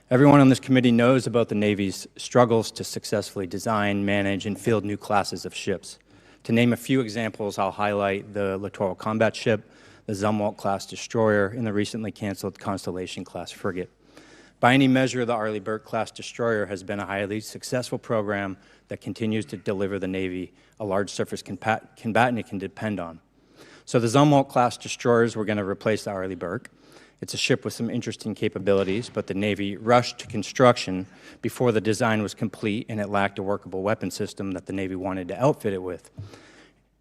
Everyone on this committee knows about the Navy's struggles to successfully design, manage, and field new classes of ships. To name a few examples, I'll highlight the Littoral Combat Ship, the Zumwalt-class destroyer, and the recently canceled Constellation-class frigate. By any measure, the Arleigh Burke-class destroyer has been a highly successful program that continues to deliver the Navy a large surface combatant it can depend on. So the Zumwalt-class destroyers were going to replace the Arleigh Burke. It's a ship with some interesting capabilities, but the Navy rushed to construction before the design was complete, and it lacked a workable weapon system that the Navy wanted to outfit it with.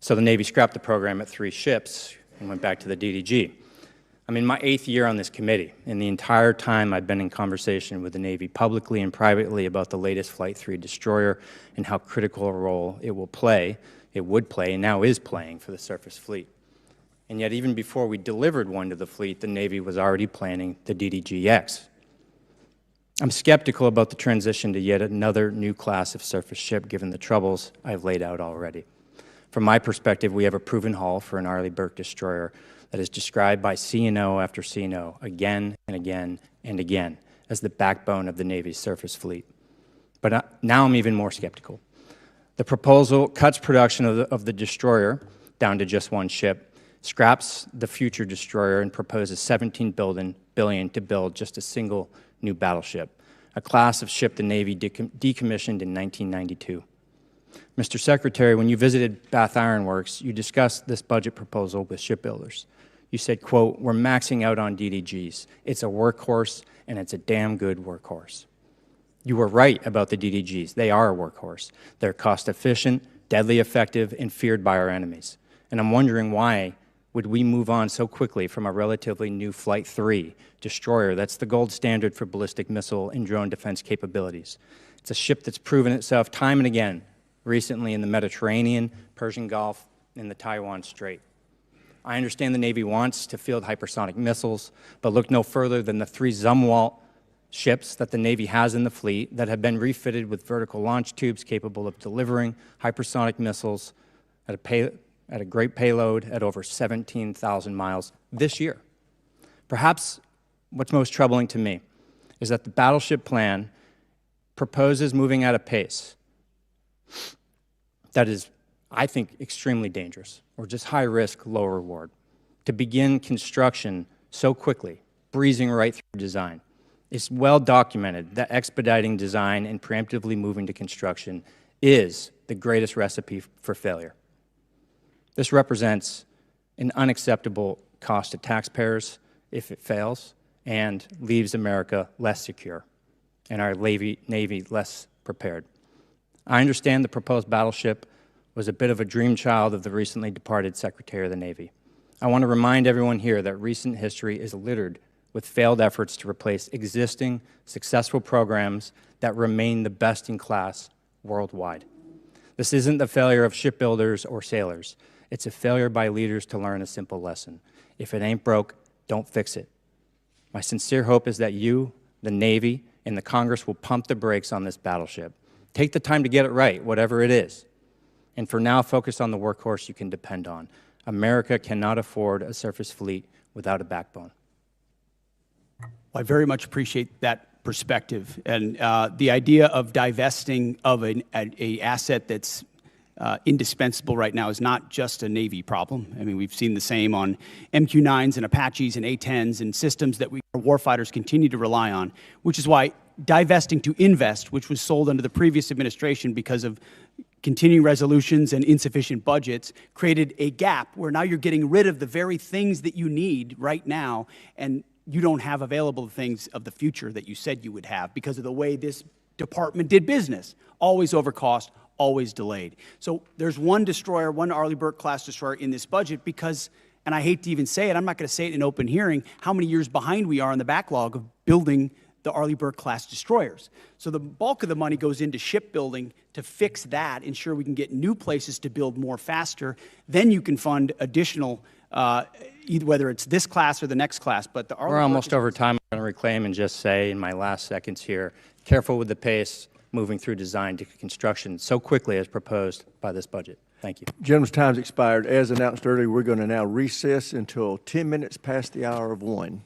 So the Navy scrapped the program at 3 ships and went back to the DDG. I'm in my 8th year on this committee, and the entire time I've been in conversation with the Navy publicly and privately about the latest Flight 3 destroyer and how critical a role it would play, and now is playing for the surface fleet. And yet, even before we delivered one to the fleet, the Navy was already planning the DDG-X. I'm skeptical about the transition to yet another new class of surface ship, given the troubles I've laid out already. From my perspective, we have a proven hull for an Arleigh Burke destroyer that is described by CNO after CNO again and again and again as the backbone of the Navy's surface fleet. But now I'm even more skeptical. The proposal cuts production of the destroyer down to just 1 ship, scraps the future destroyer, and proposes $17 billion to build just a single new battleship, a class of ship the Navy decommissioned in 1992. Mr. Secretary, when you visited Bath Iron Works, you discussed this budget proposal with shipbuilders. You said, quote, "We're maxing out on DDGs. It's a workhorse, and it's a damn good workhorse." You were right about the DDGs. They are a workhorse. They're cost-efficient, deadly effective, and feared by our enemies. And I'm wondering why would we move on so quickly from a relatively new Flight 3 destroyer that's the gold standard for ballistic missile and drone defense capabilities. It's a ship that's proven itself time and again, recently in the Mediterranean, Persian Gulf, and the Taiwan Strait. I understand the Navy wants to field hypersonic missiles, but look no further than the 3 Zumwalt ships that the Navy has in the fleet that have been refitted with vertical launch tubes capable of delivering hypersonic missiles at a great payload at over 17,000 miles this year. Perhaps what's most troubling to me is that the battleship plan proposes moving at a pace that is, I think, extremely dangerous, or just high risk, low reward. To begin construction so quickly, breezing right through design. It's well documented that expediting design and preemptively moving to construction is the greatest recipe for failure. This represents an unacceptable cost to taxpayers if it fails, and leaves America less secure and our Navy less prepared. I understand the proposed battleship was a bit of a dream child of the recently departed Secretary of the Navy. I want to remind everyone here that recent history is littered with failed efforts to replace existing successful programs that remain the best in class worldwide. This isn't the failure of shipbuilders or sailors. It's a failure by leaders to learn a simple lesson. If it ain't broke, don't fix it. My sincere hope is that you, the Navy, and the Congress will pump the brakes on this battleship. Take the time to get it right, whatever it is. And for now, focus on the workhorse you can depend on. America cannot afford a surface fleet without a backbone. I very much appreciate that perspective. And the idea of divesting of an asset that's indispensable right now is not just a Navy problem. I mean, we've seen the same on MQ-9s and Apaches and A-10s and systems that our warfighters continue to rely on, which is why divesting to invest, which was sold under the previous administration because of continuing resolutions and insufficient budgets, created a gap where now you're getting rid of the very things that you need right now, and you don't have available things of the future that you said you would have because of the way this department did business. Always over cost, always delayed. So there's one destroyer, one Arleigh Burke-class destroyer in this budget because, and I hate to even say it, I'm not going to say it in open hearing, how many years behind we are in the backlog of building the Arleigh Burke-class destroyers. So the bulk of the money goes into shipbuilding to fix that, ensure we can get new places to build more faster. Then you can fund additional, either whether it's this class or the next class. But the Arleigh We're almost over time. I'm going to reclaim and just say in my last seconds here, careful with the pace moving through design to construction so quickly as proposed by this budget. Thank you. Gentlemen's time's expired. As announced earlier, we're going to now recess until 10 minutes past the hour of 1.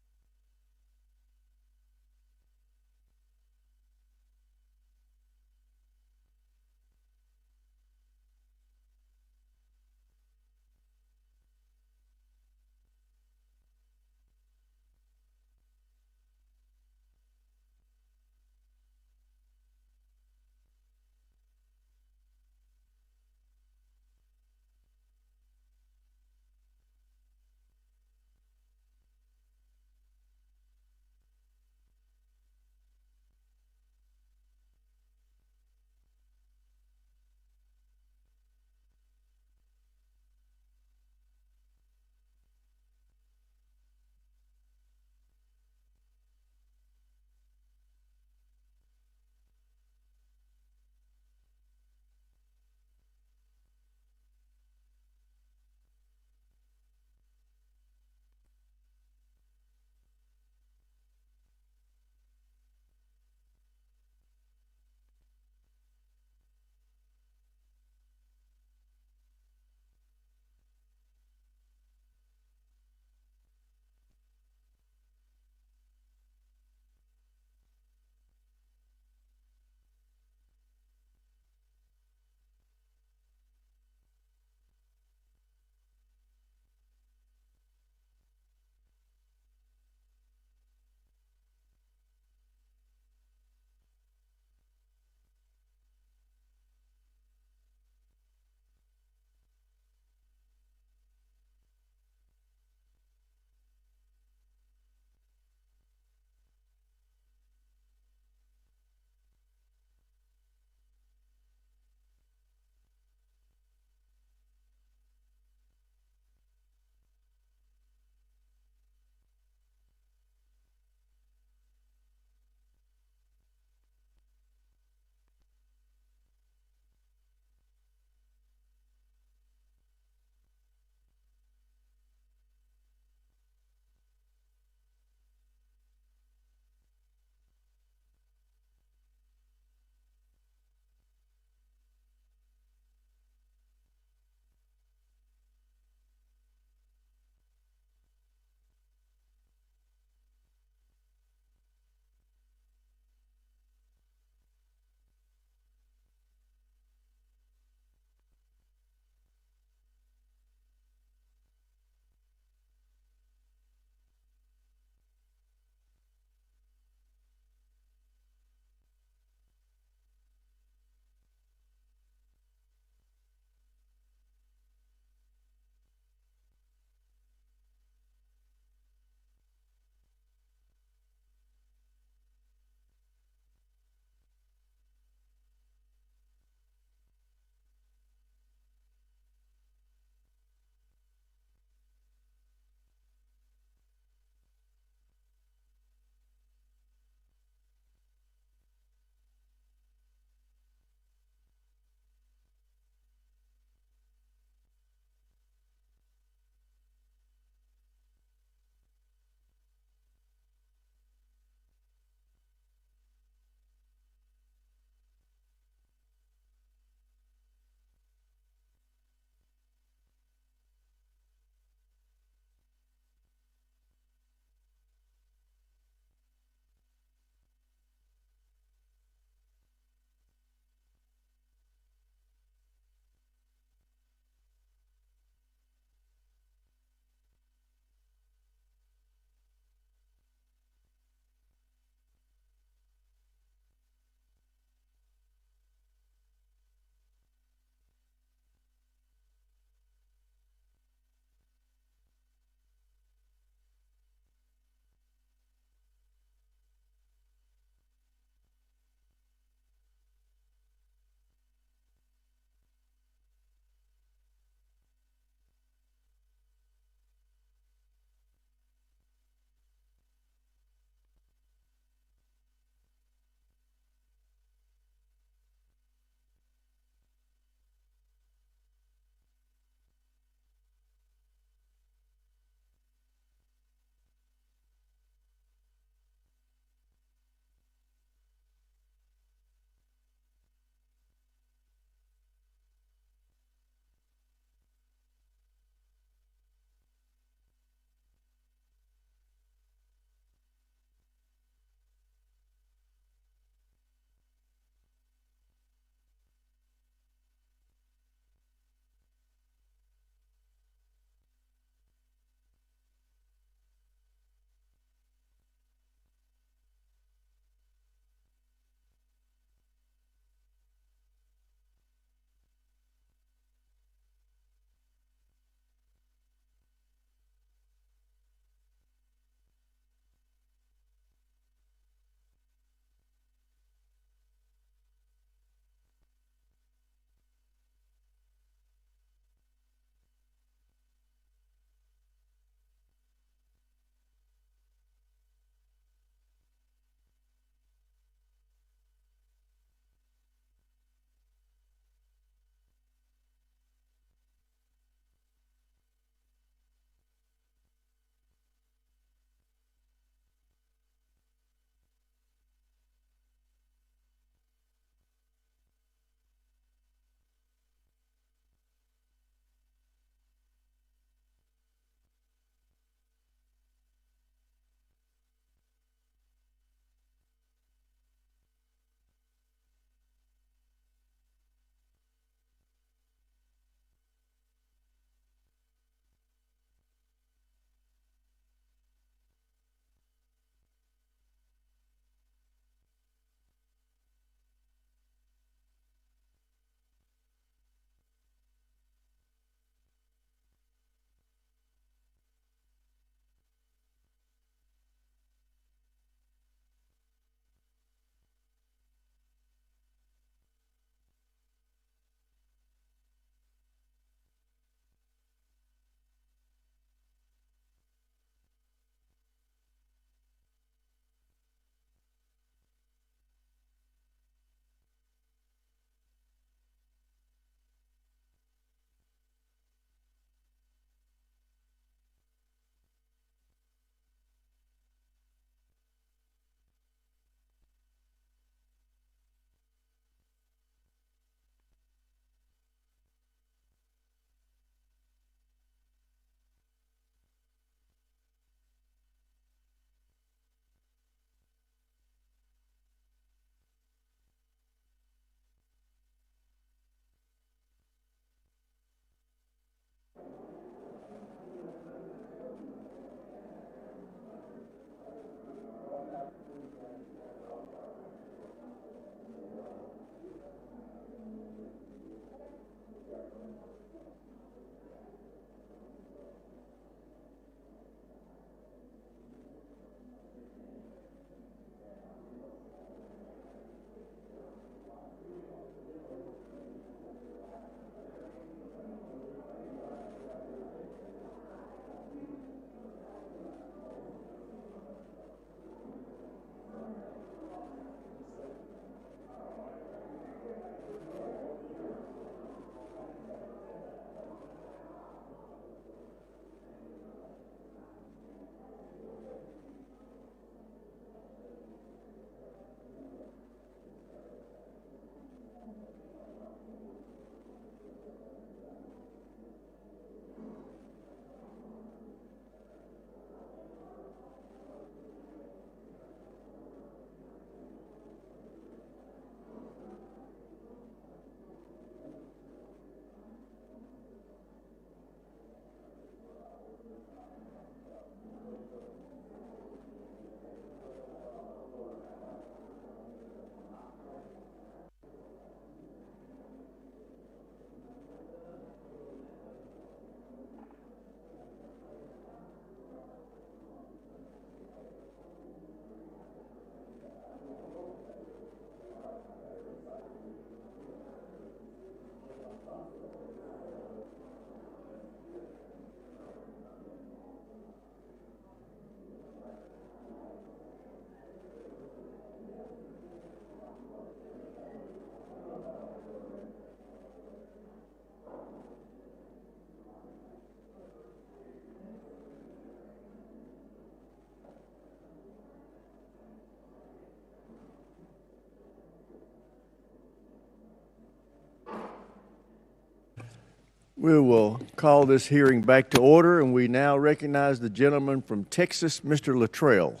We will call this hearing back to order, and we now recognize the gentleman from Texas, Mr. Luttrell.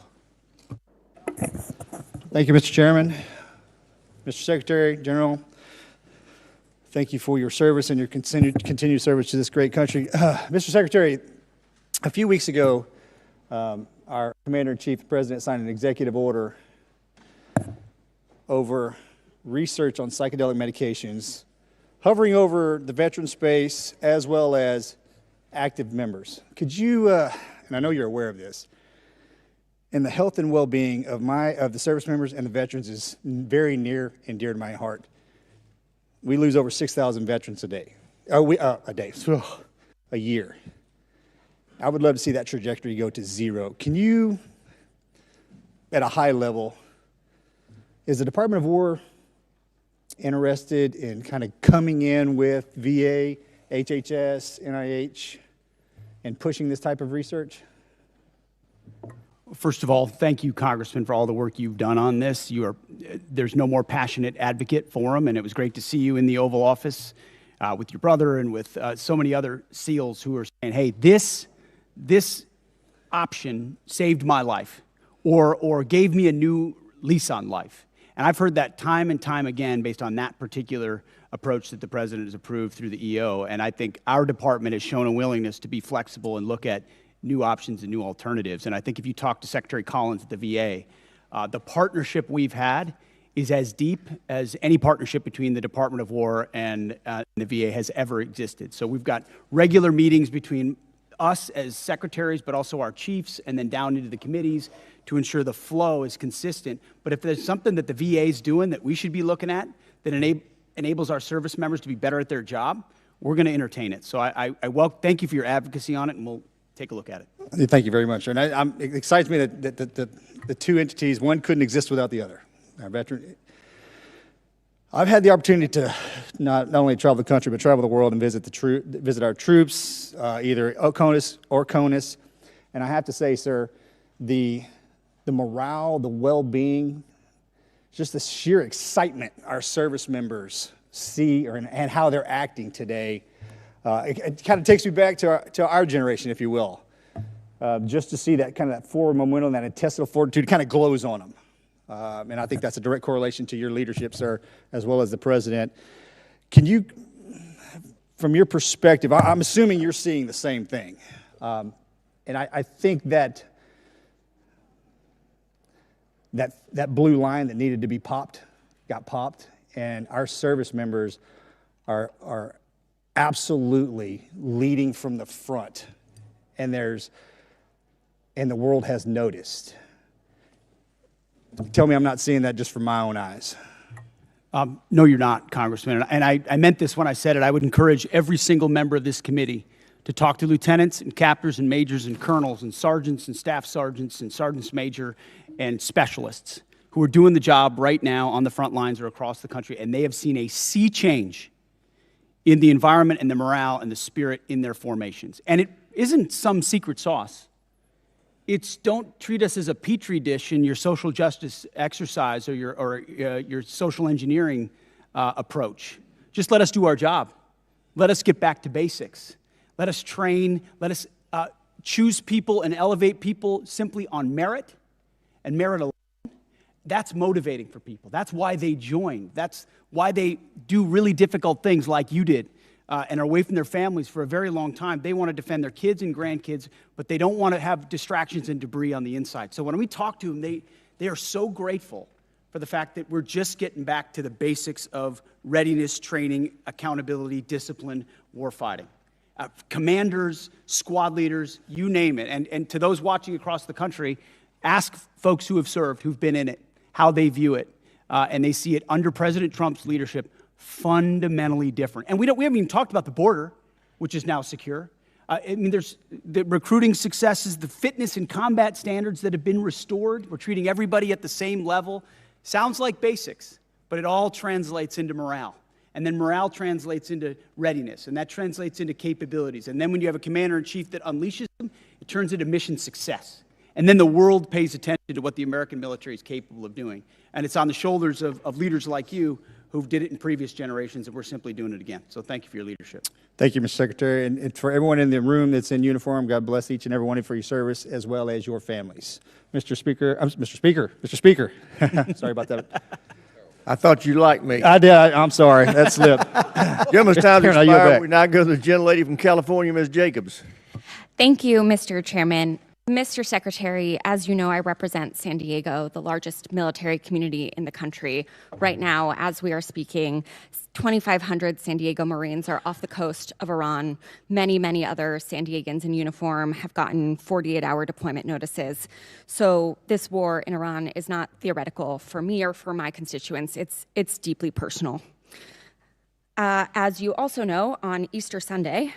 Thank you, Mr. Chairman. Mr. Secretary General, thank you for your service and your continued service to this great country. Mr. Secretary, a few weeks ago, our Commander-in-Chief, the President, signed an executive order over research on psychedelic medications hovering over the veteran space as well as active members. Could you, and I know you're aware of this, and the health and well-being of the service members and the veterans is very near and dear to my heart. We lose over 6,000 veterans a day. A year. I would love to see that trajectory go to zero. Can you, at a high level, is the Department of War interested in kind of coming in with VA, HHS, NIH, and pushing this type of research? First of all, thank you, Congressman, for all the work you've done on this. There's no more passionate advocate for them, and it was great to see you in the Oval Office with your brother and with so many other SEALs who are saying, hey, this option saved my life or gave me a new lease on life. And I've heard that time and time again based on that particular approach that the President has approved through the EO. And I think our department has shown a willingness to be flexible and look at new options and new alternatives. And I think if you talk to Secretary Collins at the VA, the partnership we've had is as deep as any partnership between the Department of War and the VA has ever existed. So we've got regular meetings between us as secretaries, but also our chiefs, and then down into the committees to ensure the flow is consistent. But if there's something that the VA is doing that we should be looking at that enables our service members to be better at their job, we're going to entertain it. So thank you for your advocacy on it, and we'll take a look at it. Thank you very much. And it excites me that the two entities, one couldn't exist without the other. Our veteran. I've had the opportunity to not only travel the country, but travel the world and visit our troops, either OCONUS or CONUS. And I have to say, sir, the morale, the well-being, just the sheer excitement our service members see and how they're acting today, it kind of takes me back to our generation, if you will, just to see that kind of that forward momentum, that intestinal fortitude kind of glows on them. And I think that's a direct correlation to your leadership, sir, as well as the President. Can you, from your perspective, I'm assuming you're seeing the same thing. And I think that blue line that needed to be popped got popped, and our service members are absolutely leading from the front, and the world has noticed. Tell me I'm not seeing that just from my own eyes. No, you're not, Congressman. And I meant this when I said it. I would encourage every single member of this committee to talk to lieutenants and captains and majors and colonels and sergeants and staff sergeants and sergeants major and specialists who are doing the job right now on the front lines or across the country, and they have seen a sea change in the environment and the morale and the spirit in their formations. And it isn't some secret sauce. It's don't treat us as a petri dish in your social justice exercise or your social engineering approach. Just let us do our job. Let us get back to basics. Let us train. Let us choose people and elevate people simply on merit and merit alone. That's motivating for people. That's why they join. That's why they do really difficult things like you did. And are away from their families for a very long time. They want to defend their kids and grandkids, but they don't want to have distractions and debris on the inside. So when we talk to them, they are so grateful for the fact that we're just getting back to the basics of readiness, training, accountability, discipline, warfighting. Commanders, squad leaders, you name it. And to those watching across the country, ask folks who have served, who've been in it, how they view it. And they see it under President Trump's leadership fundamentally different. And we haven't even talked about the border, which is now secure. I mean, there's the recruiting successes, the fitness and combat standards that have been restored. We're treating everybody at the same level. Sounds like basics, but it all translates into morale. And then morale translates into readiness, and that translates into capabilities. And then when you have a commander-in-chief that unleashes them, it turns into mission success. And then the world pays attention to what the American military is capable of doing. And it's on the shoulders of leaders like you who did it in previous generations, and we're simply doing it again. So thank you for your leadership. Thank you, Mr. Secretary. And for everyone in the room that's in uniform, God bless each and every one of you for your service, as well as your families. Mr. Speaker, sorry about that. I thought you liked me. I did. I'm sorry. That slipped. Gentleman's time to Karen, I yield expire. back. We now go to the gentlelady from California, Ms. Jacobs. Thank you, Mr. Chairman. Mr. Secretary, as you know, I represent San Diego, the largest military community in the country. Right now, as we are speaking, 2,500 San Diego Marines are off the coast of Iran. Many, many other San Diegans in uniform have gotten 48-hour deployment notices. So this war in Iran is not theoretical for me or for my constituents. It's deeply personal. As you also know, on Easter Sunday,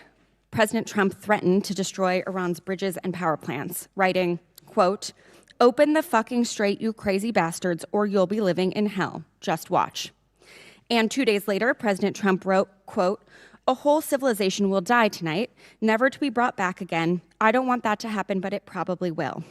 President Trump threatened to destroy Iran's bridges and power plants, writing, quote, "Open the fucking strait, you crazy bastards, or you'll be living in hell. Just watch." And 2 days later, President Trump wrote, quote, "A whole civilization will die tonight, never to be brought back again. I don't want that to happen, but it probably will."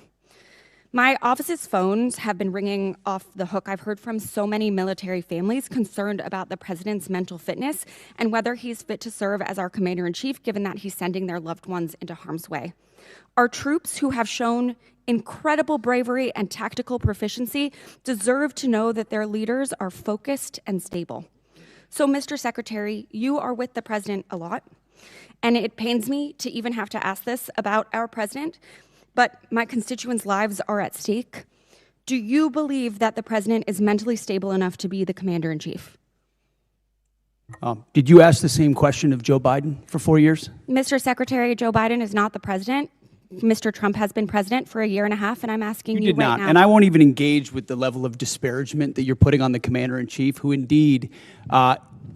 My office's phones have been ringing off the hook. I've heard from so many military families concerned about the president's mental fitness and whether he's fit to serve as our commander-in-chief, given that he's sending their loved ones into harm's way. Our troops, who have shown incredible bravery and tactical proficiency, deserve to know that their leaders are focused and stable. So, Mr. Secretary, you are with the president a lot, and it pains me to even have to ask this about our president, but my constituents' lives are at stake. Do you believe that the president is mentally stable enough to be the commander-in-chief? Did you ask the same question of Joe Biden for 4 years? Mr. Secretary, Joe Biden is not the president. Mr. Trump has been president for a year and a half, and I'm asking you did right not. now. And I won't even engage with the level of disparagement that you're putting on the commander-in-chief, who indeed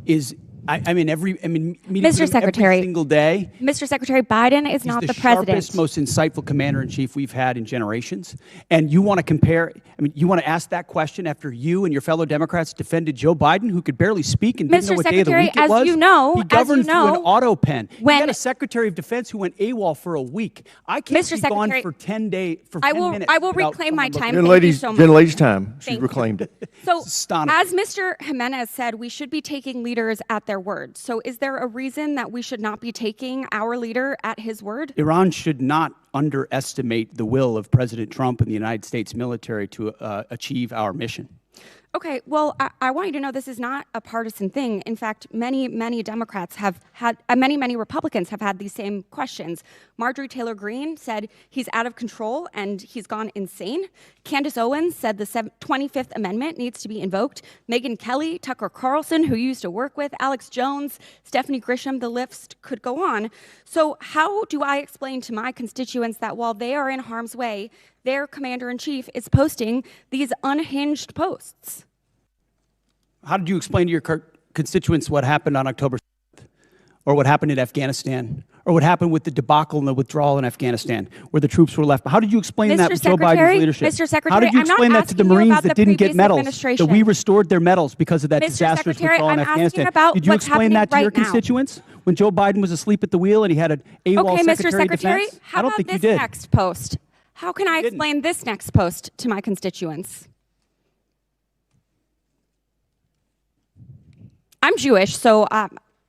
is. Meeting Mr. with him Secretary, every single day. Mr. Secretary, Biden is not the president. Sharpest, most insightful commander-in-chief we've had in generations. And you want to compare, you want to ask that question after you and your fellow Democrats defended Joe Biden, who could barely speak and didn't know what day of the week it was? As you know, he governed through an auto pen. You got a Secretary of Defense who went AWOL for a week. I can't be gone for 10 days, for 10 minutes. I will reclaim my time. Gentlelady's time. She's reclaimed it. So, as Mr. Jimenez said, we should be taking leaders at their word. So is there a reason that we should not be taking our leader at his word? Iran should not underestimate the will of President Trump and the United States military to achieve our mission. Okay, well, I want you to know this is not a partisan thing. In fact, many Democrats have had, many Republicans have had these same questions. Marjorie Taylor Greene said he's out of control and he's gone insane. Candace Owens said the 25th Amendment needs to be invoked. Megyn Kelly, Tucker Carlson, who you used to work with, Alex Jones, Stephanie Grisham, the list could go on. So how do I explain to my constituents that while they are in harm's way, their commander-in-chief is posting these unhinged posts? How did you explain to your constituents what happened on October 7th, or what happened in Afghanistan, or what happened with the debacle and the withdrawal in Afghanistan, where the troops were left? How did you explain that with Joe Biden's leadership? Mr. Secretary, how did you explain that to the Marines that didn't get medals, that we restored their medals because of that disastrous withdrawal in Afghanistan? Did you explain that to your constituents when Joe Biden was asleep at the wheel and he had an AWOL Secretary of Defense? How about this next post? How can I explain this next post to my constituents? I'm Jewish, so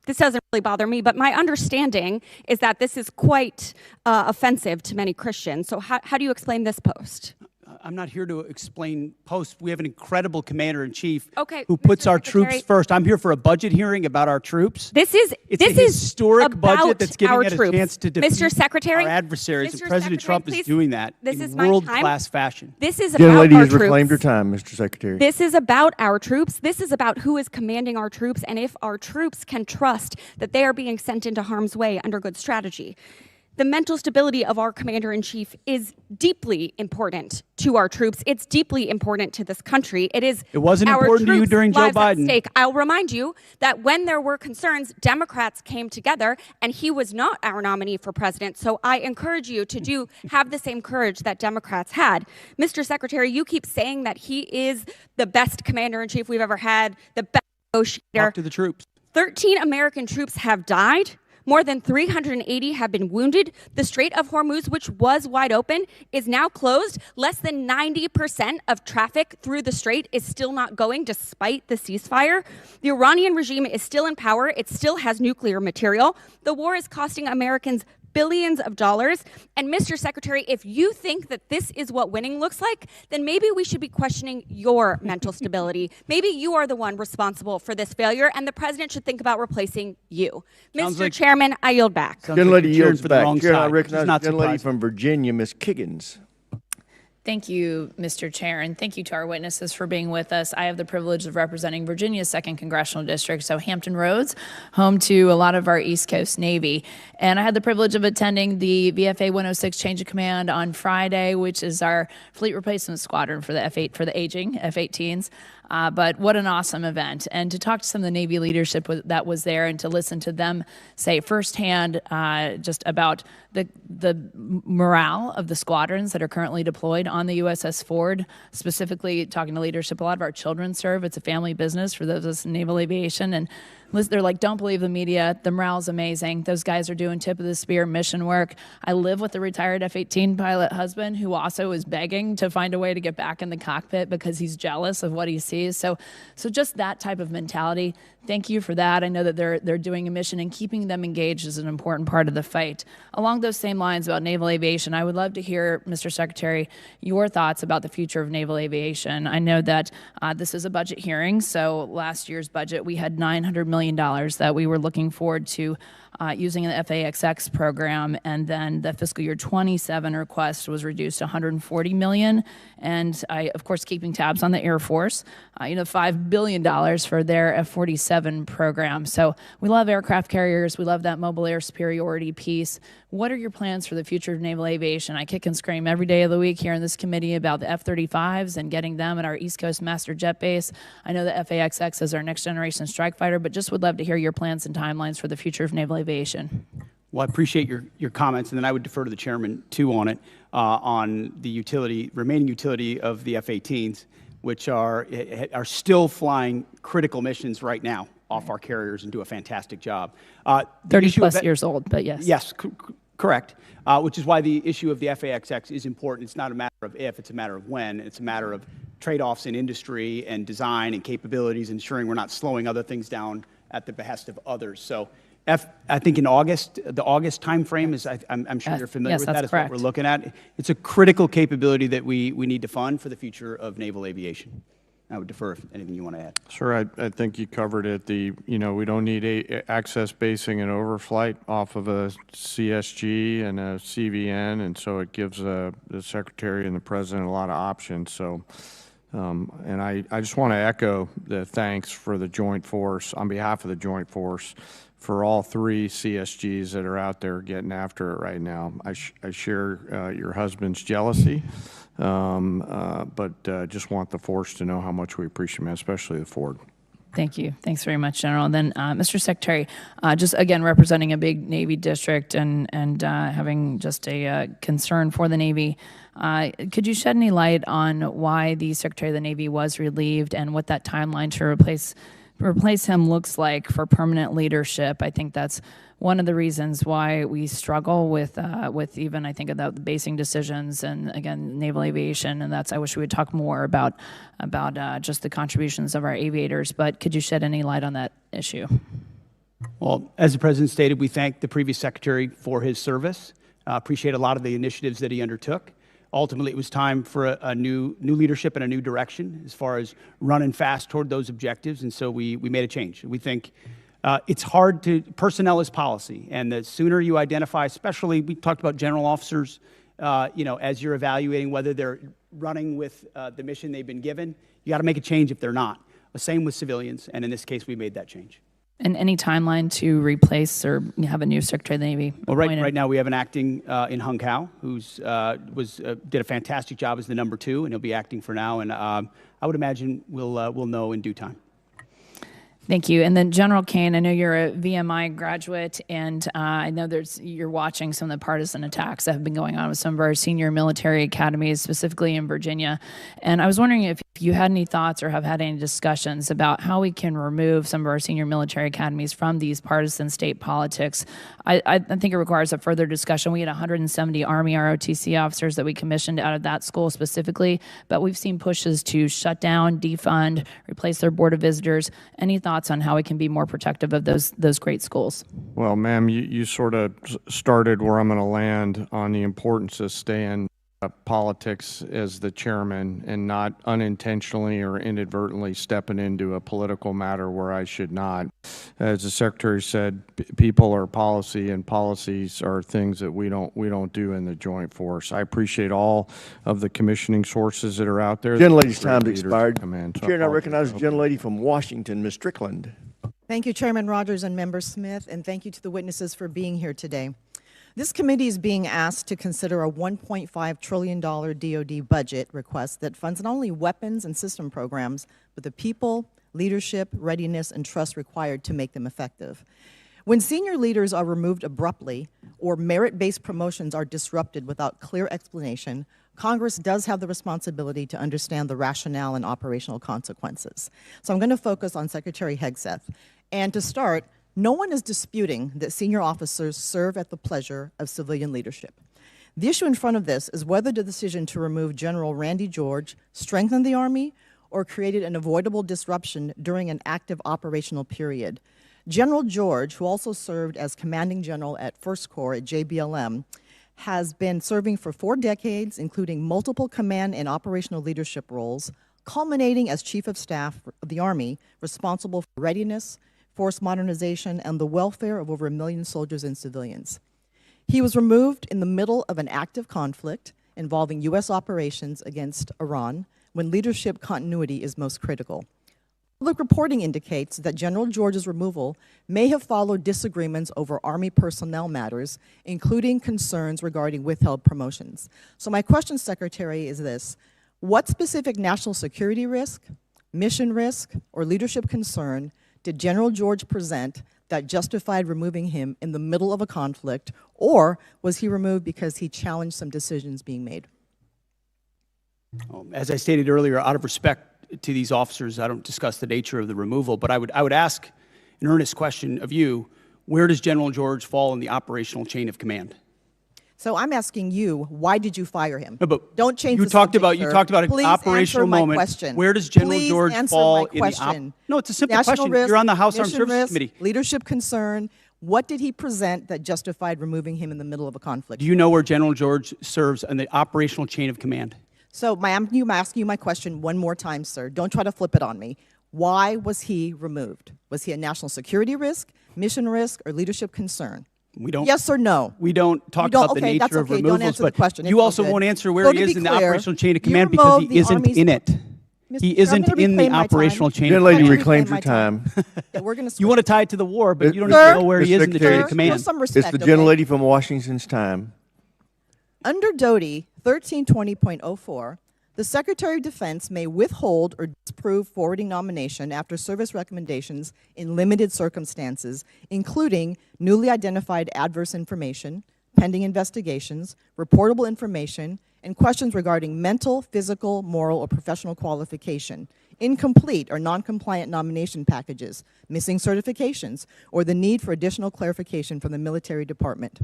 this doesn't really bother me, but my understanding is that this is quite offensive to many Christians. So how do you explain this post? I'm not here to explain posts. We have an incredible commander-in-chief Mr. who puts our Secretary, troops first. I'm here for a budget hearing about our troops. It's a historic budget that's giving it a chance to defeat Mr. Secretary, our adversaries, and President Trump is doing that in my world-class fashion. This is about our Gentlelady has troops. reclaimed her time, Mr. Secretary. This is about our troops. This is about who is commanding our troops and if our troops can trust that they are being sent into harm's way under good strategy. The mental stability of our commander-in-chief is deeply important to our troops. It's deeply important to this country. It wasn't our important to you troops' during Joe lives at Biden. stake. I'll remind you that when there were concerns, Democrats came together, and he was not our nominee for president. So I encourage you to have the same courage that Democrats had. Mr. Secretary, you keep saying that he is the best commander-in-chief we've ever had, the best negotiator. Talk to the troops. 13 American troops have died More than 380 have been wounded. The Strait of Hormuz, which was wide open, is now closed. Less than 90% of traffic through the strait is still not going despite the ceasefire. The Iranian regime is still in power. It still has nuclear material. The war is costing Americans billions of dollars. And Mr. Secretary, if you think that this is what winning looks like, then maybe we should be questioning your mental stability. Maybe you are the one responsible for this failure, and the president should think about replacing you. Mr. Chairman, I yield back. Gentlelady yields back. Chair, I side. recognize Not the gentlelady surprising. from Virginia, Ms. Kiggins. Thank you, Mr. Chair, and thank you to our witnesses for being with us. I have the privilege of representing Virginia's 2nd Congressional District, so Hampton Roads, home to a lot of our East Coast Navy. And I had the privilege of attending the VFA 106 Change of Command on Friday, which is our fleet replacement squadron for the F-8, for the aging F-18s. But what an awesome event. And to talk to some of the Navy leadership that was there and to listen to them say firsthand just about the morale of the squadrons that are currently deployed on the USS Ford, specifically talking to leadership. A lot of our children serve. It's a family business for those of us in naval aviation. And they're like, don't believe the media. The morale's amazing. Those guys are doing tip of the spear mission work. I live with a retired F-18 pilot husband who also is begging to find a way to get back in the cockpit because he's jealous of what he sees. So just that type of mentality. Thank you for that. I know that they're doing a mission, and keeping them engaged is an important part of the fight. Along those same lines about naval aviation, I would love to hear, Mr. Secretary, your thoughts about the future of naval aviation. I know that this is a budget hearing, so last year's budget we had $900 million that we were looking forward to using in the FAXX program, and then the fiscal year 27 request was reduced to $140 million. And I, of course, keeping tabs on the Air Force, $5 billion for their F-47 program. So we love aircraft carriers. We love that mobile air superiority piece. What are your plans for the future of naval aviation? I kick and scream every day of the week here in this committee about the F-35s and getting them at our East Coast Master Jet Base. I know the FAXX is our next generation strike fighter, but just would love to hear your plans and timelines for the future of naval aviation. Well, I appreciate your comments, and then I would defer to the chairman, too, on it, on the remaining utility of the F-18s, which are still flying critical missions right now off our carriers and do a fantastic job. 30-plus years old, but yes. Yes, correct, which is why the issue of the FAXX is important. It's not a matter of if, it's a matter of when. It's a matter of trade-offs in industry and design and capabilities, ensuring we're not slowing other things down at the behest of others. So I think in August, the August timeframe is, I'm sure you're familiar with that, is what we're looking at. It's a critical capability that we need to fund for the future of naval aviation. I would defer if anything you want to add. Sir, I think you covered it. We don't need access basing and overflight off of a CSG and a CVN, and so it gives the Secretary and the President a lot of options. So, and I just want to echo the thanks for the Joint Force, on behalf of the Joint Force, for all 3 CSGs that are out there getting after it right now. I share your husband's jealousy, but just want the force to know how much we appreciate him, especially the Ford. Thank you. Thanks very much, General. Then, Mr. Secretary, just again representing a big Navy district and having just a concern for the Navy, could you shed any light on why the Secretary of the Navy was relieved and what that timeline to replace him looks like for permanent leadership? I think that's one of the reasons why we struggle with even, I think, about the basing decisions and, again, naval aviation, and I wish we would talk more about just the contributions of our aviators, but could you shed any light on that issue? Well, as the President stated, we thank the previous Secretary for his service, appreciate a lot of the initiatives that he undertook. Ultimately, it was time for a new leadership and a new direction as far as running fast toward those objectives, and so we made a change. We think it's hard personnel is policy, and the sooner you identify, especially, we talked about general officers, as you're evaluating whether they're running with the mission they've been given, you got to make a change if they're not. The same with civilians, and in this case, we made that change. And any timeline to replace or have a new Secretary of the Navy? Well, right now we have an acting in Hung Kao who's did a fantastic job as the number 2, and he'll be acting for now. And I would imagine we'll know in due time. Thank you. And then General Caine, I know you're a VMI graduate, and I know you're watching some of the partisan attacks that have been going on with some of our senior military academies, specifically in Virginia. And I was wondering if you had any thoughts or have had any discussions about how we can remove some of our senior military academies from these partisan state politics. I think it requires a further discussion. We had 170 Army ROTC officers that we commissioned out of that school specifically, but we've seen pushes to shut down, defund, replace their board of visitors. Any thoughts on how we can be more protective of those great schools? Well, ma'am, you sort of started where I'm going to land on the importance of staying politics as the chairman and not unintentionally or inadvertently stepping into a political matter where I should not. As the secretary said, people are policy, and policies are things that we don't do in the joint force. I appreciate all of the commissioning sources that are out there. Gentlelady's time's expired. Chair, I recognize the gentlelady from Washington, Ms. Strickland. Thank you, Chairman Rogers and Member Smith, and thank you to the witnesses for being here today. This committee is being asked to consider a $1.5 trillion DoD budget request that funds not only weapons and system programs, but the people, leadership, readiness, and trust required to make them effective. When senior leaders are removed abruptly or merit-based promotions are disrupted without clear explanation, Congress does have the responsibility to understand the rationale and operational consequences. So I'm going to focus on Secretary Hegseth. And to start, no one is disputing that senior officers serve at the pleasure of civilian leadership. The issue in front of this is whether the decision to remove General Randy George strengthened the Army or created an avoidable disruption during an active operational period. General George, who also served as commanding general at 1st Corps at JBLM, has been serving for 4 decades, including multiple command and operational leadership roles, culminating as Chief of Staff of the Army, responsible for readiness, force modernization, and the welfare of over 1 million soldiers and civilians. He was removed in the middle of an active conflict involving U.S. operations against Iran, when leadership continuity is most critical. Public reporting indicates that General George's removal may have followed disagreements over Army personnel matters, including concerns regarding withheld promotions. So my question, Secretary, is this: what specific national security risk, mission risk, or leadership concern did General George present that justified removing him in the middle of a conflict, or was he removed because he challenged some decisions being made? As I stated earlier, out of respect to these officers, I don't discuss the nature of the removal, but I would ask an earnest question of you: where does General George fall in the operational chain of command? So I'm asking you, why did you fire him? No, but don't change you the talked subject, about sir. you talked about an Please operational answer moment. My question. Where does General Please George answer fall my in question. No, it's a simple National question. Risk, You're on the House Armed mission Services risk, Committee. Leadership concern. What did he present that justified removing him in the middle of a conflict? Do you know where General George serves in the operational chain of command? So I'm asking you my question one more time, sir. Don't try to flip it on me. Why was he removed? Was he a national security risk, mission risk, or leadership concern? We don't. Yes or no? We don't talk about the nature of okay. removals, Don't answer but the question. you also won't answer where he is in the operational chain of command because he isn't in it. He isn't in the operational chain of command. Gentlelady reclaimed your time. Yeah, we're going to. You want to tie it to the war, but you don't Sir, even know where he is in the chain of command. Show some respect, It's the gentlelady from Washington's time. Under DOD 1320.04, the Secretary of Defense may withhold or disapprove forwarding nomination after service recommendations in limited circumstances, including newly identified adverse information, pending investigations, reportable information, and questions regarding mental, physical, moral, or professional qualification, incomplete or non-compliant nomination packages, missing certifications, or the need for additional clarification from the military department.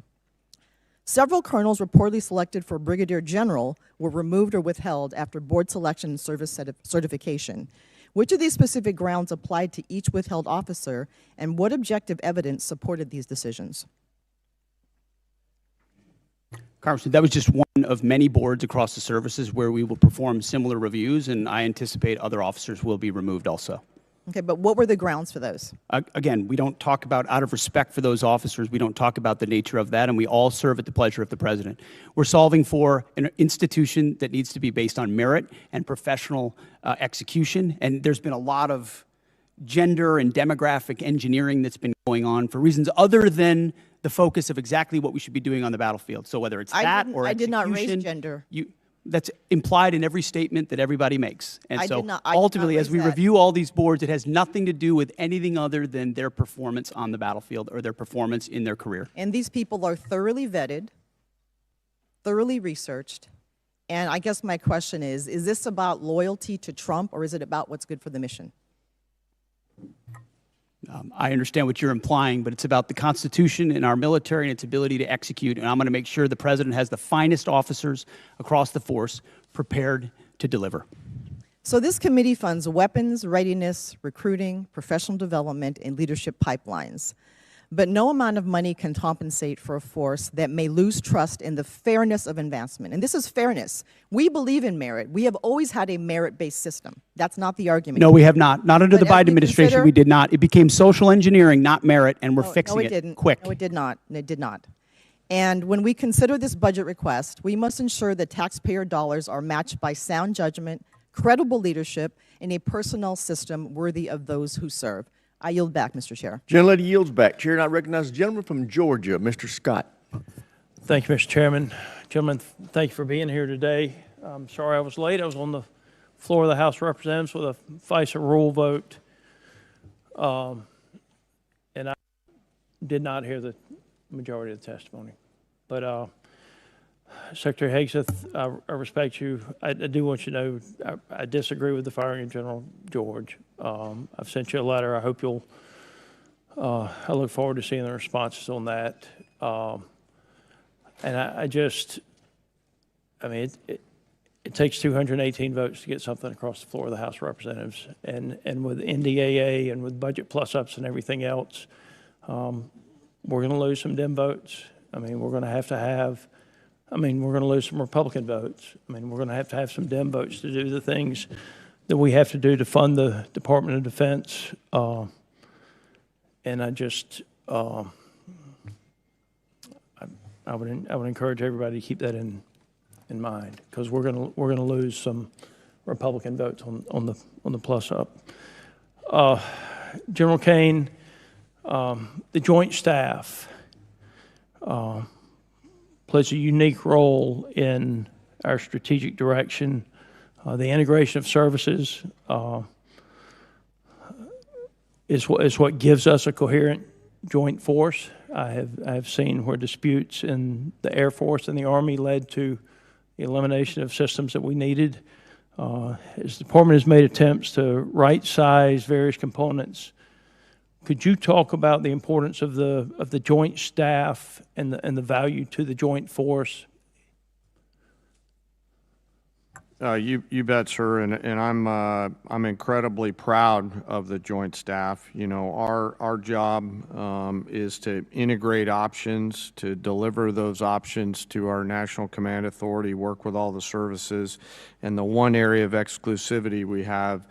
Several colonels reportedly selected for brigadier general were removed or withheld after board selection and service certification. Which of these specific grounds applied to each withheld officer, and what objective evidence supported these decisions? Congressman, that was just one of many boards across the services where we will perform similar reviews, and I anticipate other officers will be removed also. Okay, but what were the grounds for those? Again, we don't talk about, out of respect for those officers, we don't talk about the nature of that, and we all serve at the pleasure of the president. We're solving for an institution that needs to be based on merit and professional execution, and there's been a lot of gender and demographic engineering that's been going on for reasons other than the focus of exactly what we should be doing on the battlefield. So whether it's that or execution. I did not raise gender. That's implied in every statement that everybody makes. And I so did not ultimately, as raise we that. review all these boards, it has nothing to do with anything other than their performance on the battlefield or their performance in their career. And these people are thoroughly vetted, thoroughly researched. And I guess my question is this about loyalty to Trump, or is it about what's good for the mission? I understand what you're implying, but it's about the Constitution and our military and its ability to execute. And I'm going to make sure the president has the finest officers across the force prepared to deliver. So this committee funds weapons, readiness, recruiting, professional development, and leadership pipelines. But no amount of money can compensate for a force that may lose trust in the fairness of advancement. And this is fairness. We believe in merit. We have always had a merit-based system. That's not the argument. No, we have not. Not under the But as Biden administration, we did not. It became social engineering, not merit, and we're fixing no, it didn't. quick. No, it did not. It did not. And when we consider this budget request, we must ensure that taxpayer dollars are matched by sound judgment, credible leadership, and a personnel system worthy of those who serve. I yield back, Mr. Chair. Gentlelady yields back. Chair, and I recognize the gentleman from Georgia, Mr. Scott. Thank you, Mr. Chairman. Gentlemen, thank you for being here today. I'm sorry I was late. I was on the floor of the House of Representatives with a FISA rule vote, and I did not hear the majority of the testimony. But Secretary Hegseth, I respect you. I do want you to know I disagree with the firing of General George. I've sent you a letter. I hope you'll, I look forward to seeing the responses on that. And I mean, it takes 218 votes to get something across the floor of the House of Representatives. And with NDAA and with budget plus-ups and everything else, we're going to lose some Dem votes. I mean, we're going to have, we're going to lose some Republican votes. I mean, we're going to have some Dem votes to do the things that we have to do to fund the Department of Defense. And I just, I would encourage everybody to keep that in mind, because we're gonna lose some Republican votes on the plus up. General Caine, the Joint Staff plays a unique role in our strategic direction. The integration of services is what gives us a coherent joint force. I have seen where disputes in the Air Force and the Army led to the elimination of systems that we needed. As the Department has made attempts to right-size various components, could you talk about the importance of the Joint Staff and the value to the joint force? You bet, sir, and I'm incredibly proud of the Joint Staff. You know, our job is to integrate options, to deliver those options to our National Command Authority, work with all the services, and the one area of exclusivity we have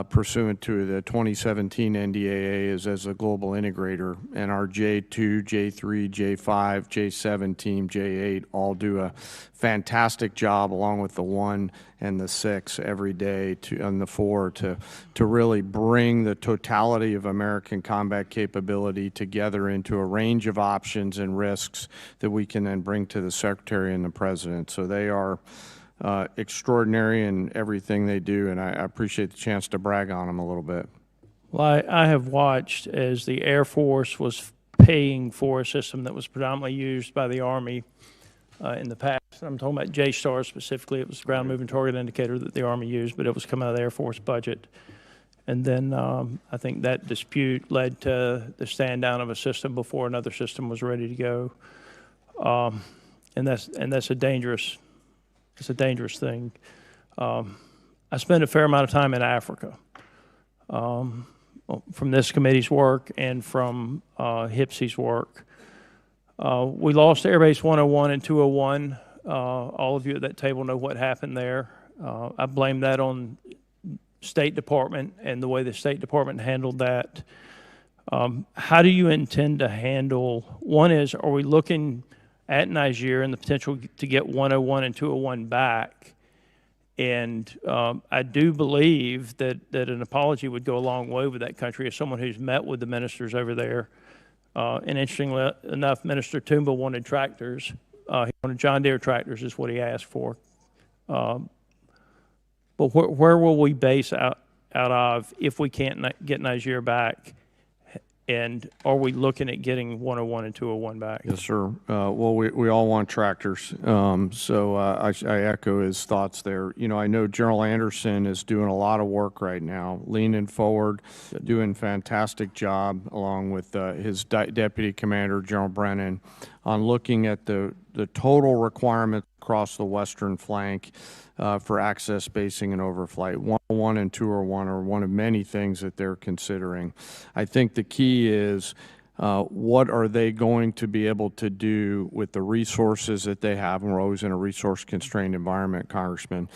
pursuant to the 2017 NDAA is as a global integrator, and our J2, J3, J5, J7 team, J8 all do a fantastic job along with the 1 and the 6 every day and the 4 to really bring the totality of American combat capability together into a range of options and risks that we can then bring to the Secretary and the President. So they are extraordinary in everything they do, and I appreciate the chance to brag on them a little bit. Well, I have watched as the Air Force was paying for a system that was predominantly used by the Army in the past. I'm talking about JSTAR specifically. It was the ground moving target indicator that the Army used, but it was coming out of the Air Force budget. And then I think that dispute led to the stand down of a system before another system was ready to go. And that's a dangerous thing. I spent a fair amount of time in Africa from this committee's work and from HPSC's work. We lost Airbase 101 and 201. All of you at that table know what happened there. I blame that on State Department and the way the State Department handled that. How do you intend to handle, one is, are we looking at Niger and the potential to get 101 and 201 back? And I do believe that an apology would go a long way with that country. As someone who's met with the ministers over there, and interestingly enough, Minister Toomba wanted tractors. He wanted John Deere tractors is what he asked for. But where will we base out of if we can't get Niger back? And are we looking at getting 101 and 201 back? Yes, sir. Well, we all want tractors. I echo his thoughts there. You know, I know General Anderson is doing a lot of work right now, leaning forward, doing a fantastic job, along with his Deputy Commander, General Brennan, on looking at the total requirements across the western flank for access, basing, and overflight. 101 and 201 are one of many things that they're considering. I think the key is what are they going to be able to do with the resources that they have, and we're always in a resource-constrained environment, Congressman,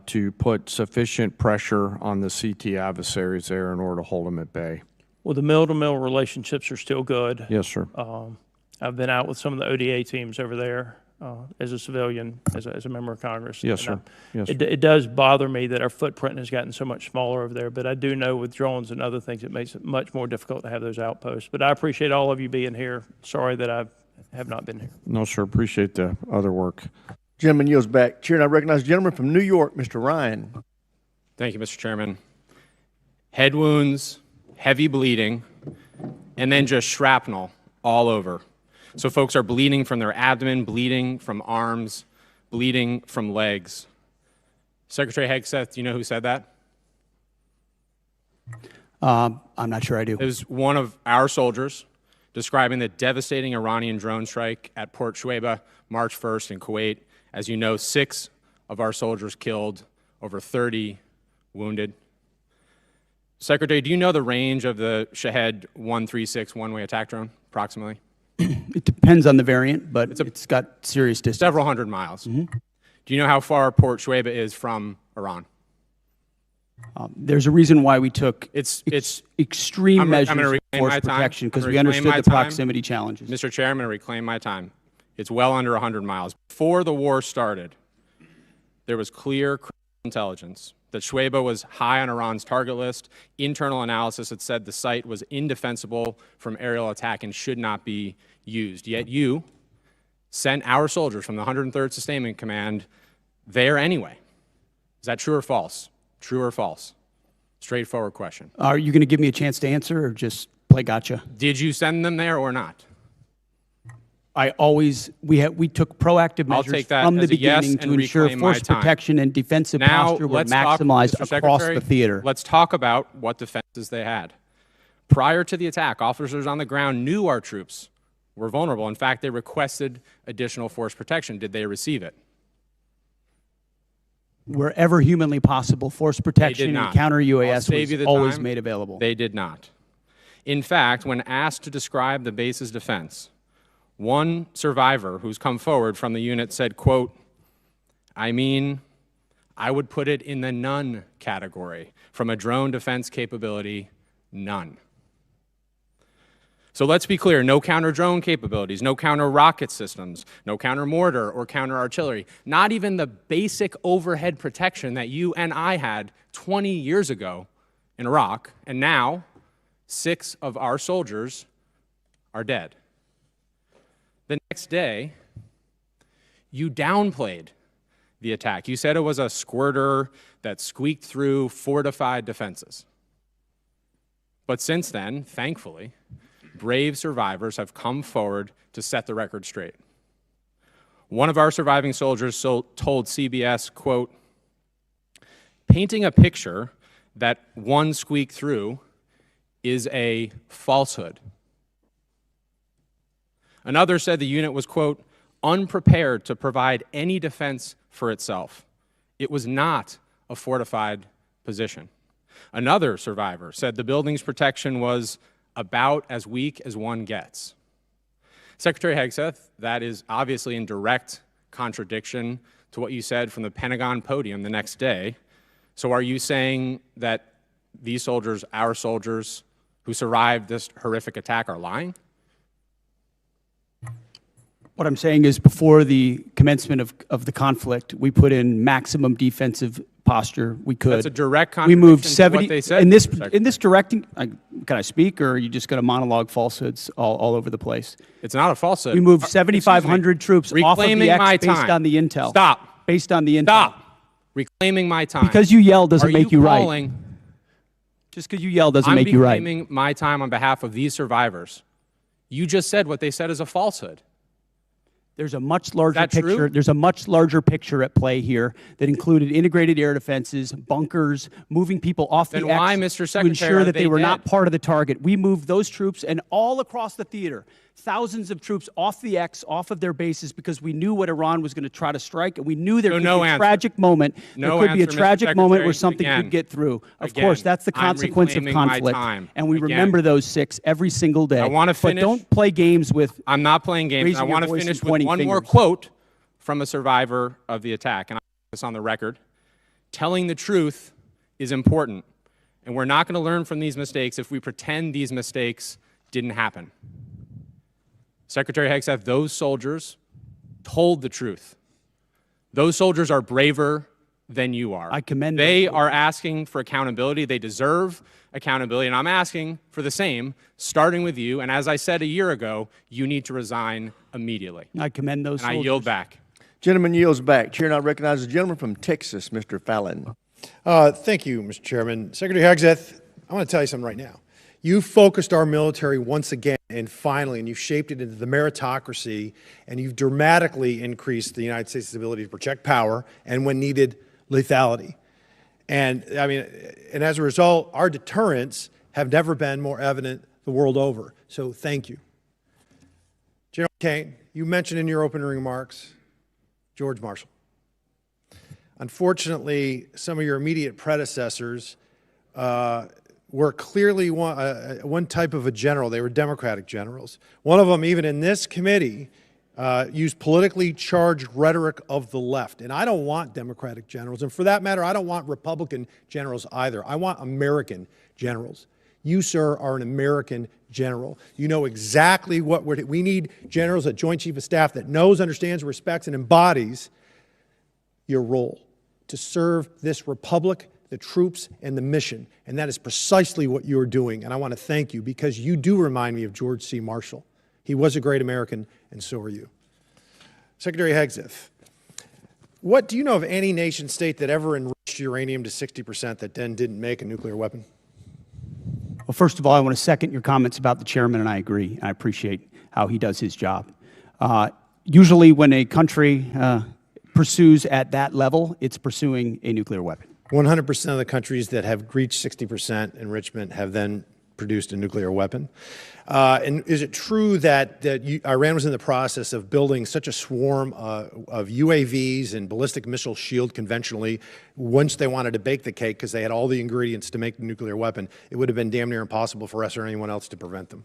to put sufficient pressure on the CT adversaries there in order to hold them at bay. Well, the mill-to-mill relationships are still good. Yes, sir. I've been out with some of the ODA teams over there as a civilian, as a member of Congress. Yes, sir. Yes, sir. It does bother me that our footprint has gotten so much smaller over there, but I do know with drones and other things, it makes it much more difficult to have those outposts. But I appreciate all of you being here. Sorry that I have not been here. No, sir. Appreciate the other work. Gentleman yields back. Chair, and I recognize the gentleman from New York, Mr. Ryan. Thank you, Mr. Chairman. Head wounds, heavy bleeding, and then just shrapnel all over. So folks are bleeding from their abdomen, bleeding from arms, bleeding from legs. Secretary Hegseth, do you know who said that? I'm not sure I do. It was one of our soldiers describing the devastating Iranian drone strike at Port Shuaibah, March 1st in Kuwait. As you know, 6 of our soldiers killed, over 30 wounded. Secretary, do you know the range of the Shahed 136 one-way attack drone, approximately? It depends on the variant, but it's got serious distance. Several hundred miles. Do you know how far Port Shuaibah is from Iran? There's a reason why we took extreme measures of force my protection, because I'm we gonna understood reclaim the my time. proximity challenges. Mr. Chair, I'm going to reclaim my time. It's well under 100 miles. Before the war started, there was clear intelligence that Shuaibah was high on Iran's target list. Internal analysis had said the site was indefensible from aerial attack and should not be used. Yet you sent our soldiers from the 103rd Sustainment Command there anyway. Is that true or false? True or false? Straightforward question. Are you going to give me a chance to answer or just play gotcha? Did you send them there or not? We took proactive measures from the beginning to ensure force protection and defensive posture were maximized across the theater. Let's talk about what defenses they had. Prior to the attack, officers on the ground knew our troops were vulnerable. In fact, they requested additional force protection. Did they receive it? Wherever humanly possible, force protection and counter UAS was always made available. They did not. In fact, when asked to describe the base's defense, one survivor who's come forward from the unit said, quote, I would put it in the none category. From a drone defense capability, none. So let's be clear, no counter-drone capabilities, no counter-rocket systems, no counter-mortar or counter-artillery, not even the basic overhead protection that you and I had 20 years ago in Iraq, and now 6 of our soldiers are dead. The next day, you downplayed the attack. You said it was a squirter that squeaked through fortified defenses. But since then, thankfully, brave survivors have come forward to set the record straight. One of our surviving soldiers told CBS, quote, painting a picture that one squeaked through is a falsehood. Another said the unit was, quote, unprepared to provide any defense for itself. It was not a fortified position. Another survivor said the building's protection was about as weak as one gets. Secretary Hegseth, that is obviously in direct contradiction to what you said from the Pentagon podium the next day. So are you saying that these soldiers, our soldiers, who survived this horrific attack are lying? What I'm saying is before the commencement of the conflict, we put in maximum defensive posture we could. That's a direct contradiction we moved to 70, what they said. in this directing, can I speak, or are you just going to monologue falsehoods all over the place? It's not a falsehood. We moved 7,500 troops off of the X based on the intel. Stop. based on the intel. Stop reclaiming my time. Because you yell doesn't make you right. Calling, Just because you yell doesn't make you right. I'm reclaiming my time on behalf of these survivors. You just said what they said is a falsehood. There's a much larger that picture. true? There's a much larger picture at play here that included integrated air defenses, bunkers, moving people off Then the why, X Mr. to Secretary, ensure are that they were not dead? part of the target. We moved those troops and all across the theater, thousands of troops off the X, off of their bases, because we knew what Iran was going to try to strike, and we knew there could be a tragic moment. No there could be a answer, Mr. tragic moment where Secretary. something Again. could get through. Of Again. course, that's the I'm consequence of reclaiming my conflict, time. and we Again. remember those 6 every single day. I want to finish. But don't play games with. I'm not playing games. raising I your want to voice finish and with pointing one more fingers. quote from a survivor of the attack, and I'll put this on the record. Telling the truth is important, and we're not going to learn from these mistakes if we pretend these mistakes didn't happen. Secretary Hegseth, those soldiers told the truth. Those soldiers are braver than you are. I commend They are asking for accountability. They deserve accountability, and I'm asking for the same, starting with you. And as I said a year ago, you need to resign immediately. I commend those and soldiers. I yield back. Gentleman yields back. Chair now recognizes the gentleman from Texas, Mr. Fallon. Thank you, Mr. Chairman. Secretary Hegseth, I want to tell you something right now. You focused our military once again and finally, and you've shaped it into the meritocracy, and you've dramatically increased the United States' ability to protect power and, when needed, lethality. And and as a result, our deterrents have never been more evident the world over. So thank you. General Caine, you mentioned in your opening remarks George Marshall. Unfortunately, some of your immediate predecessors were clearly one type of a general. They were Democratic generals. One of them, even in this committee, used politically charged rhetoric of the left. And I don't want Democratic generals. And for that matter, I don't want Republican generals either. I want American generals. You, sir, are an American general. You know exactly what we need generals, a Joint Chief of Staff that knows, understands, respects, and embodies your role to serve this republic, the troops, and the mission. And that is precisely what you're doing. And I want to thank you because you do remind me of George C. Marshall. He was a great American, and so are you. Secretary Hegseth, what do you know of any nation state that ever enriched uranium to 60% that then didn't make a nuclear weapon? Well, first of all, I want to second your comments about the chairman, and I agree. I appreciate how he does his job. Usually when a country pursues at that level, it's pursuing a nuclear weapon. 100% of the countries that have reached 60% enrichment have then produced a nuclear weapon. And is it true that Iran was in the process of building such a swarm of UAVs and ballistic missile shield conventionally, once they wanted to bake the cake because they had all the ingredients to make the nuclear weapon, it would have been damn near impossible for us or anyone else to prevent them?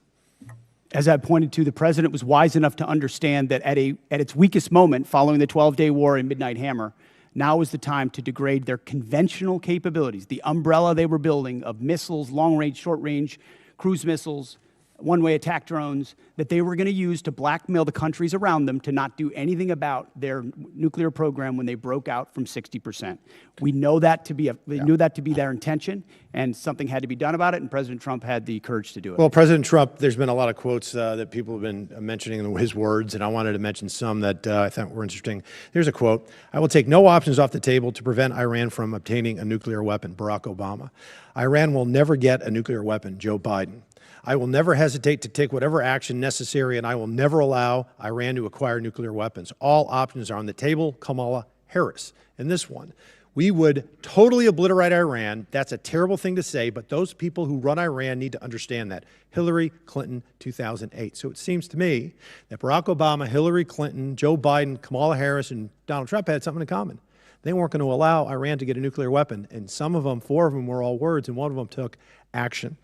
As I pointed to, the president was wise enough to understand that at its weakest moment, following the 12-day war and Midnight Hammer, now is the time to degrade their conventional capabilities, the umbrella they were building of missiles, long-range, short-range, cruise missiles, one-way attack drones, that they were going to use to blackmail the countries around them to not do anything about their nuclear program when they broke out from 60%. We know that to be knew that to be their intention, and something had to be done about it, and President Trump had the courage to do it. Well, President Trump, there's been a lot of quotes that people have been mentioning his words, and I wanted to mention some that I thought were interesting. Here's a quote: "I will take no options off the table to prevent Iran from obtaining a nuclear weapon." Barack Obama. "Iran will never get a nuclear weapon." Joe Biden. "I will never hesitate to take whatever action necessary, and I will never allow Iran to acquire nuclear weapons. All options are on the table." Kamala Harris. And this one: "We would totally obliterate Iran." That's a terrible thing to say, but those people who run Iran need to understand that. Hillary Clinton, 2008. So it seems to me that Barack Obama, Hillary Clinton, Joe Biden, Kamala Harris, and Donald Trump had something in common. They weren't going to allow Iran to get a nuclear weapon, and some of them, 4 of them, were all words, and one of them took action.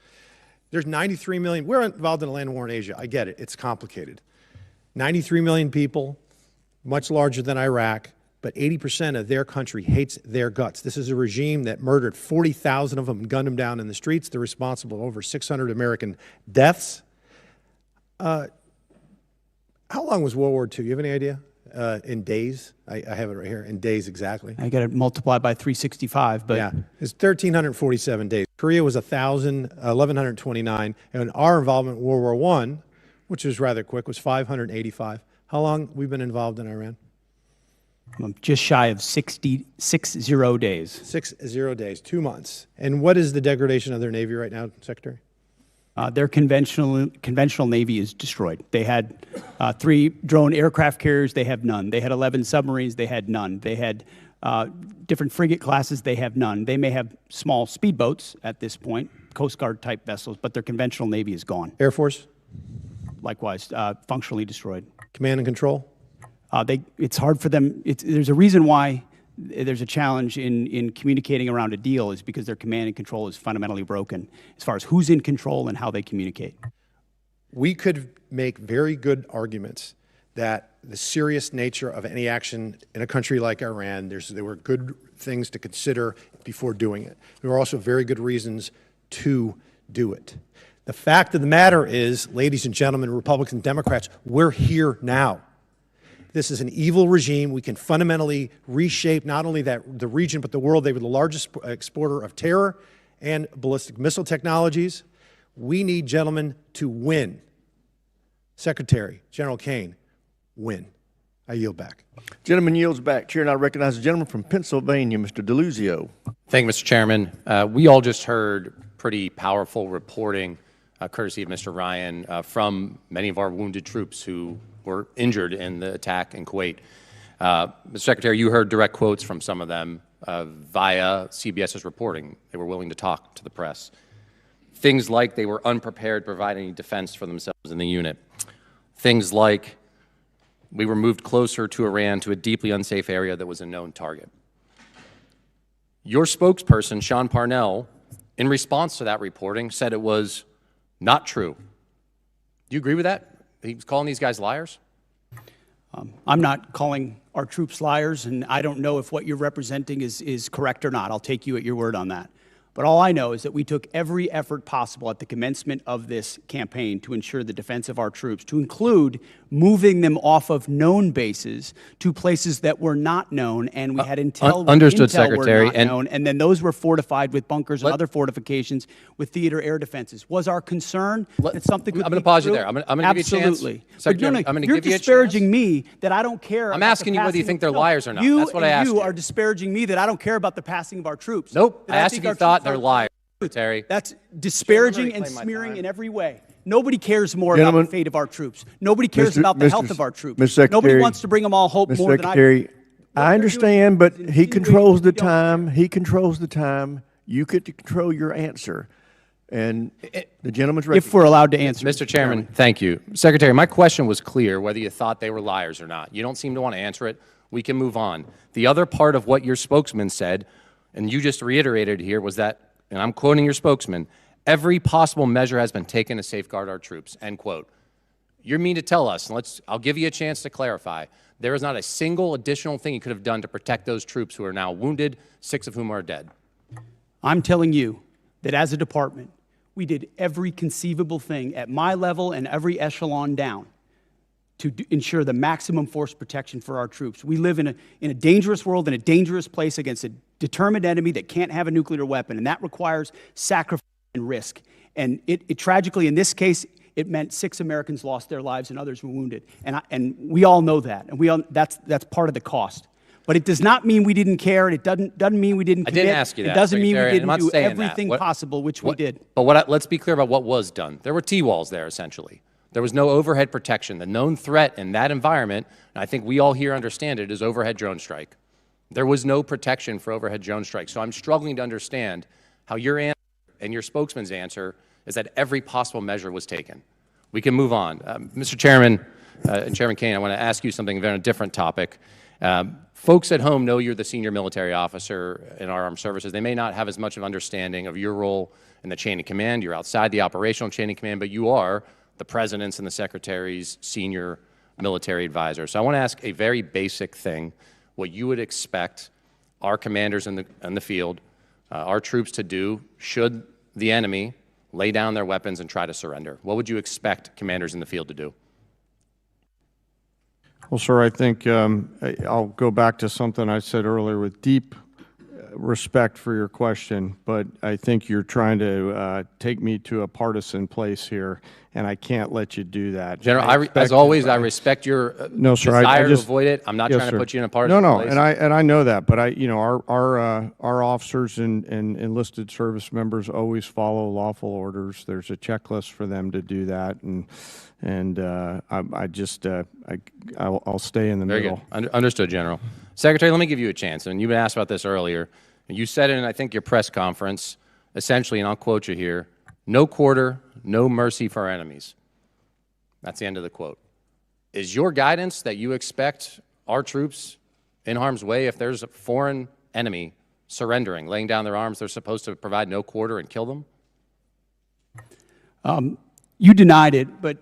There's 93 million. We're involved in a land war in Asia. I get it. It's complicated. 93 million people, much larger than Iraq, but 80% of their country hates their guts. This is a regime that murdered 40,000 of them and gunned them down in the streets. They're responsible for over 600 American deaths. How long was World War II? You have any idea? In days? I have it right here. In days exactly. I got it multiplied by 365, but yeah, it's 1,347 days. Korea was 1,129, and our involvement in World War I, which was rather quick, was 585. How long we've been involved in Iran? Just shy of 60 days. 60 days, 2 months. And what is the degradation of their Navy right now, Secretary? Their conventional Navy is destroyed. They had 3 drone aircraft carriers, they have none. They had 11 submarines, they had none. They had different frigate classes, they have none. They may have small speedboats at this point, Coast Guard type vessels, but their conventional Navy is gone. Air Force? Likewise, functionally destroyed. Command and control? It's hard for them. There's a reason why there's a challenge in communicating around a deal is because their command and control is fundamentally broken as far as who's in control and how they communicate. We could make very good arguments that the serious nature of any action in a country like Iran, there were good things to consider before doing it. There were also very good reasons to do it. The fact of the matter is, ladies and gentlemen, Republicans and Democrats, we're here now. This is an evil regime. We can fundamentally reshape not only the region, but the world. They were the largest exporter of terror and ballistic missile technologies. We need, gentlemen, to win. Secretary, General Caine, win. I yield back. Gentleman yields back. Chair now recognizes the gentleman from Pennsylvania, Mr. DeLuzio. Thank you, Mr. Chairman. We all just heard pretty powerful reporting, courtesy of Mr. Ryan, from many of our wounded troops who were injured in the attack in Kuwait. Mr. Secretary, you heard direct quotes from some of them via CBS's reporting. They were willing to talk to the press. Things like they were unprepared to provide any defense for themselves in the unit. Things like we were moved closer to Iran to a deeply unsafe area that was a known target. Your spokesperson, Sean Parnell, in response to that reporting, said it was not true. Do you agree with that? He was calling these guys liars? I'm not calling our troops liars, and I don't know if what you're representing is correct or not. I'll take you at your word on that. But all I know is that we took every effort possible at the commencement of this campaign to ensure the defense of our troops, to include moving them off of known bases to places that were not known, and we had intel. Understood, intel Secretary. Were not known, and then those were fortified with bunkers and other fortifications with theater air defenses. Was our concern that something could I'm going to be pause you true? there. I'm going to give you a chance. Absolutely. Secretary, But I'm going to you're give you a chance. disparaging me that I don't care. I'm about asking the you whether you passing think of- they're No, liars or not. You That's what I asked You you. are disparaging me that I don't care about the passing of our troops. Nope. That I asked think if you our thought troops they're are- liars, Secretary. That's disparaging and reclaim my smearing time. in every way. Nobody cares more Gentlemen, about the fate of our troops. Nobody cares Mr. about the Mr. health of our troops. Mr. Secretary, Nobody wants to bring them all hope Mr. more than I do. Secretary, I understand, but he controls the time. He controls the time. You get to control your answer. And the gentleman's If we're allowed to answer. Mr. Chairman, thank you. Secretary, my question was clear, whether you thought they were liars or not. You don't seem to want to answer it. We can move on. The other part of what your spokesman said, and you just reiterated here, was that, and I'm quoting your spokesman, every possible measure has been taken to safeguard our troops, end quote. You mean to tell us, and I'll give you a chance to clarify, there is not a single additional thing you could have done to protect those troops who are now wounded, 6 of whom are dead? I'm telling you that as a department, we did every conceivable thing at my level and every echelon down to ensure the maximum force protection for our troops. We live in a dangerous world, in a dangerous place against a determined enemy that can't have a nuclear weapon, and that requires sacrifice and risk. And it tragically, in this case, it meant 6 Americans lost their lives and others were wounded. And we all know that, and that's part of the cost. But it does not mean we didn't care, and it doesn't mean we didn't commit. I didn't ask you that, It doesn't mean we Secretary, didn't I'm not do saying that. everything possible, which we did. But let's be clear about what was done. There were T-walls there, essentially. There was no overhead protection. The known threat in that environment, and I think we all here understand it, is overhead drone strike. There was no protection for overhead drone strike. So I'm struggling to understand how your answer and your spokesman's answer is that every possible measure was taken. We can move on. Mr. Chairman, and Chairman Caine, I want to ask you something on a different topic. Folks at home know you're the senior military officer in our armed services. They may not have as much of understanding of your role in the chain of command. You're outside the operational chain of command, but you are the President's and the Secretary's senior military advisor. So I want to ask a very basic thing, what you would expect our commanders in the field, our troops to do should the enemy lay down their weapons and try to surrender. What would you expect commanders in the field to do? Well, sir, I think I'll go back to something I said earlier. With deep respect for your question, but I think you're trying to take me to a partisan place here, and I can't let you do that. General, as always, I respect your no, sir, desire just, to avoid it. I'm not yes, trying sir. to put you in a partisan place. and I know that, but our officers and enlisted service members always follow lawful orders. There's a checklist for them to do that, and I'll stay in the Very middle. good. Understood, General. Secretary, let me give you a chance. And you've been asked about this earlier. You said in, I think, your press conference, essentially, and I'll quote you here, "No quarter, no mercy for our enemies." That's the end of the quote. Is your guidance that you expect our troops in harm's way, if there's a foreign enemy surrendering, laying down their arms, they're supposed to provide no quarter and kill them? You denied it, but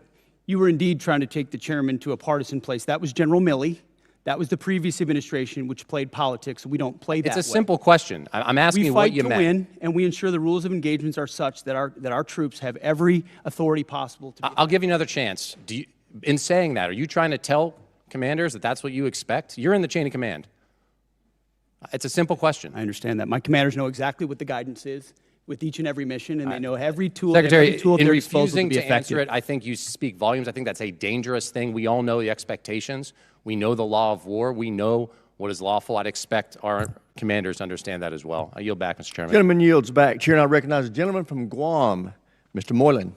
you were indeed trying to take the chairman to a partisan place. That was General Milley. That was the previous administration, which played politics. We don't play that way. It's a simple question. I'm asking you what you meant. We fight to win, and we ensure the rules of engagements are such that our troops have every authority possible to. I'll give you another chance. In saying that, are you trying to tell commanders that that's what you expect? You're in the chain of command. It's a simple question. I understand that. My commanders know exactly what the guidance is with each and every mission, and they know every tool. Secretary, every tool in at their disposal refusing to be to answer effective. it, I think you speak volumes. I think that's a dangerous thing. We all know the expectations. We know the law of war. We know what is lawful. I'd expect our commanders to understand that as well. I yield back, Mr. Chairman. Gentleman yields back. Chair, I recognize the gentleman from Guam, Mr. Moylan.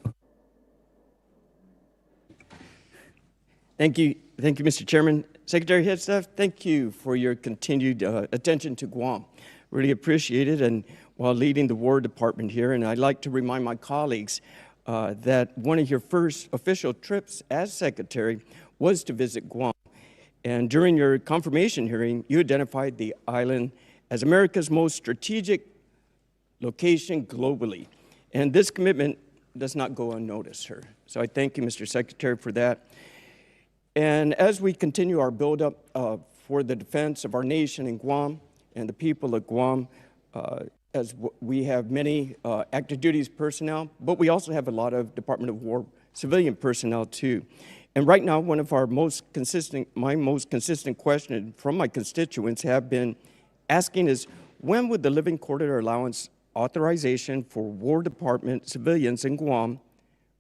Thank you, Mr. Chairman. Secretary Hegseth, thank you for your continued attention to Guam. Really appreciate it, and while leading the War Department here, and I'd like to remind my colleagues that one of your first official trips as Secretary was to visit Guam. And during your confirmation hearing, you identified the island as America's most strategic location globally. And this commitment does not go unnoticed, sir. So I thank you, Mr. Secretary, for that. And as we continue our buildup for the defense of our nation in Guam and the people of Guam, as we have many active duties personnel, but we also have a lot of Department of War civilian personnel too. And right now, my most consistent question from my constituents have been asking is, when would the Living Quarter Allowance authorization for War Department civilians in Guam,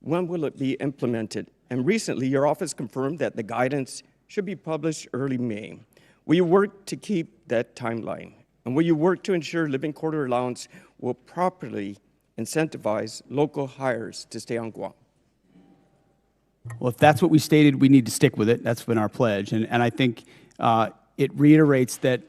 when will it be implemented? And recently, your office confirmed that the guidance should be published early May. Will you work to keep that timeline? And will you work to ensure Living Quarter Allowance will properly incentivize local hires to stay on Guam? Well, if that's what we stated, we need to stick with it. That's been our pledge. And I think it reiterates that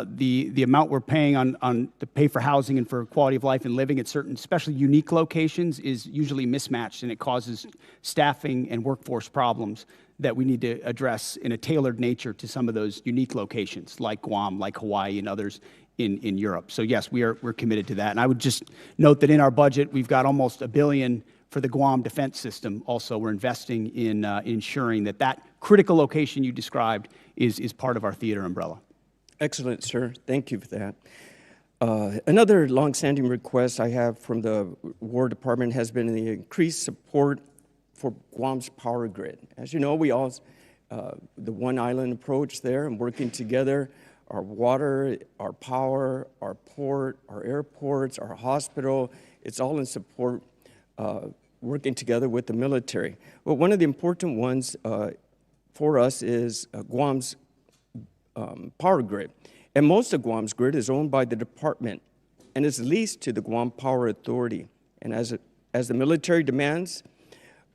the amount we're paying to pay for housing and for quality of life and living at certain, especially unique locations, is usually mismatched, and it causes staffing and workforce problems that we need to address in a tailored nature to some of those unique locations, like Guam, like Hawaii, and others in Europe. So yes, we're committed to that. And I would just note that in our budget, we've got almost $1 billion for the Guam defense system. Also, we're investing in ensuring that critical location you described is part of our theater umbrella. Excellent, sir. Thank you for that. Another longstanding request I have from the War Department has been the increased support for Guam's power grid. As you know, we all, the one island approach there and working together, our water, our power, our port, our airports, our hospital, it's all in support, working together with the military. But one of the important ones for us is Guam's power grid. And most of Guam's grid is owned by the department and is leased to the Guam Power Authority. And as the military demands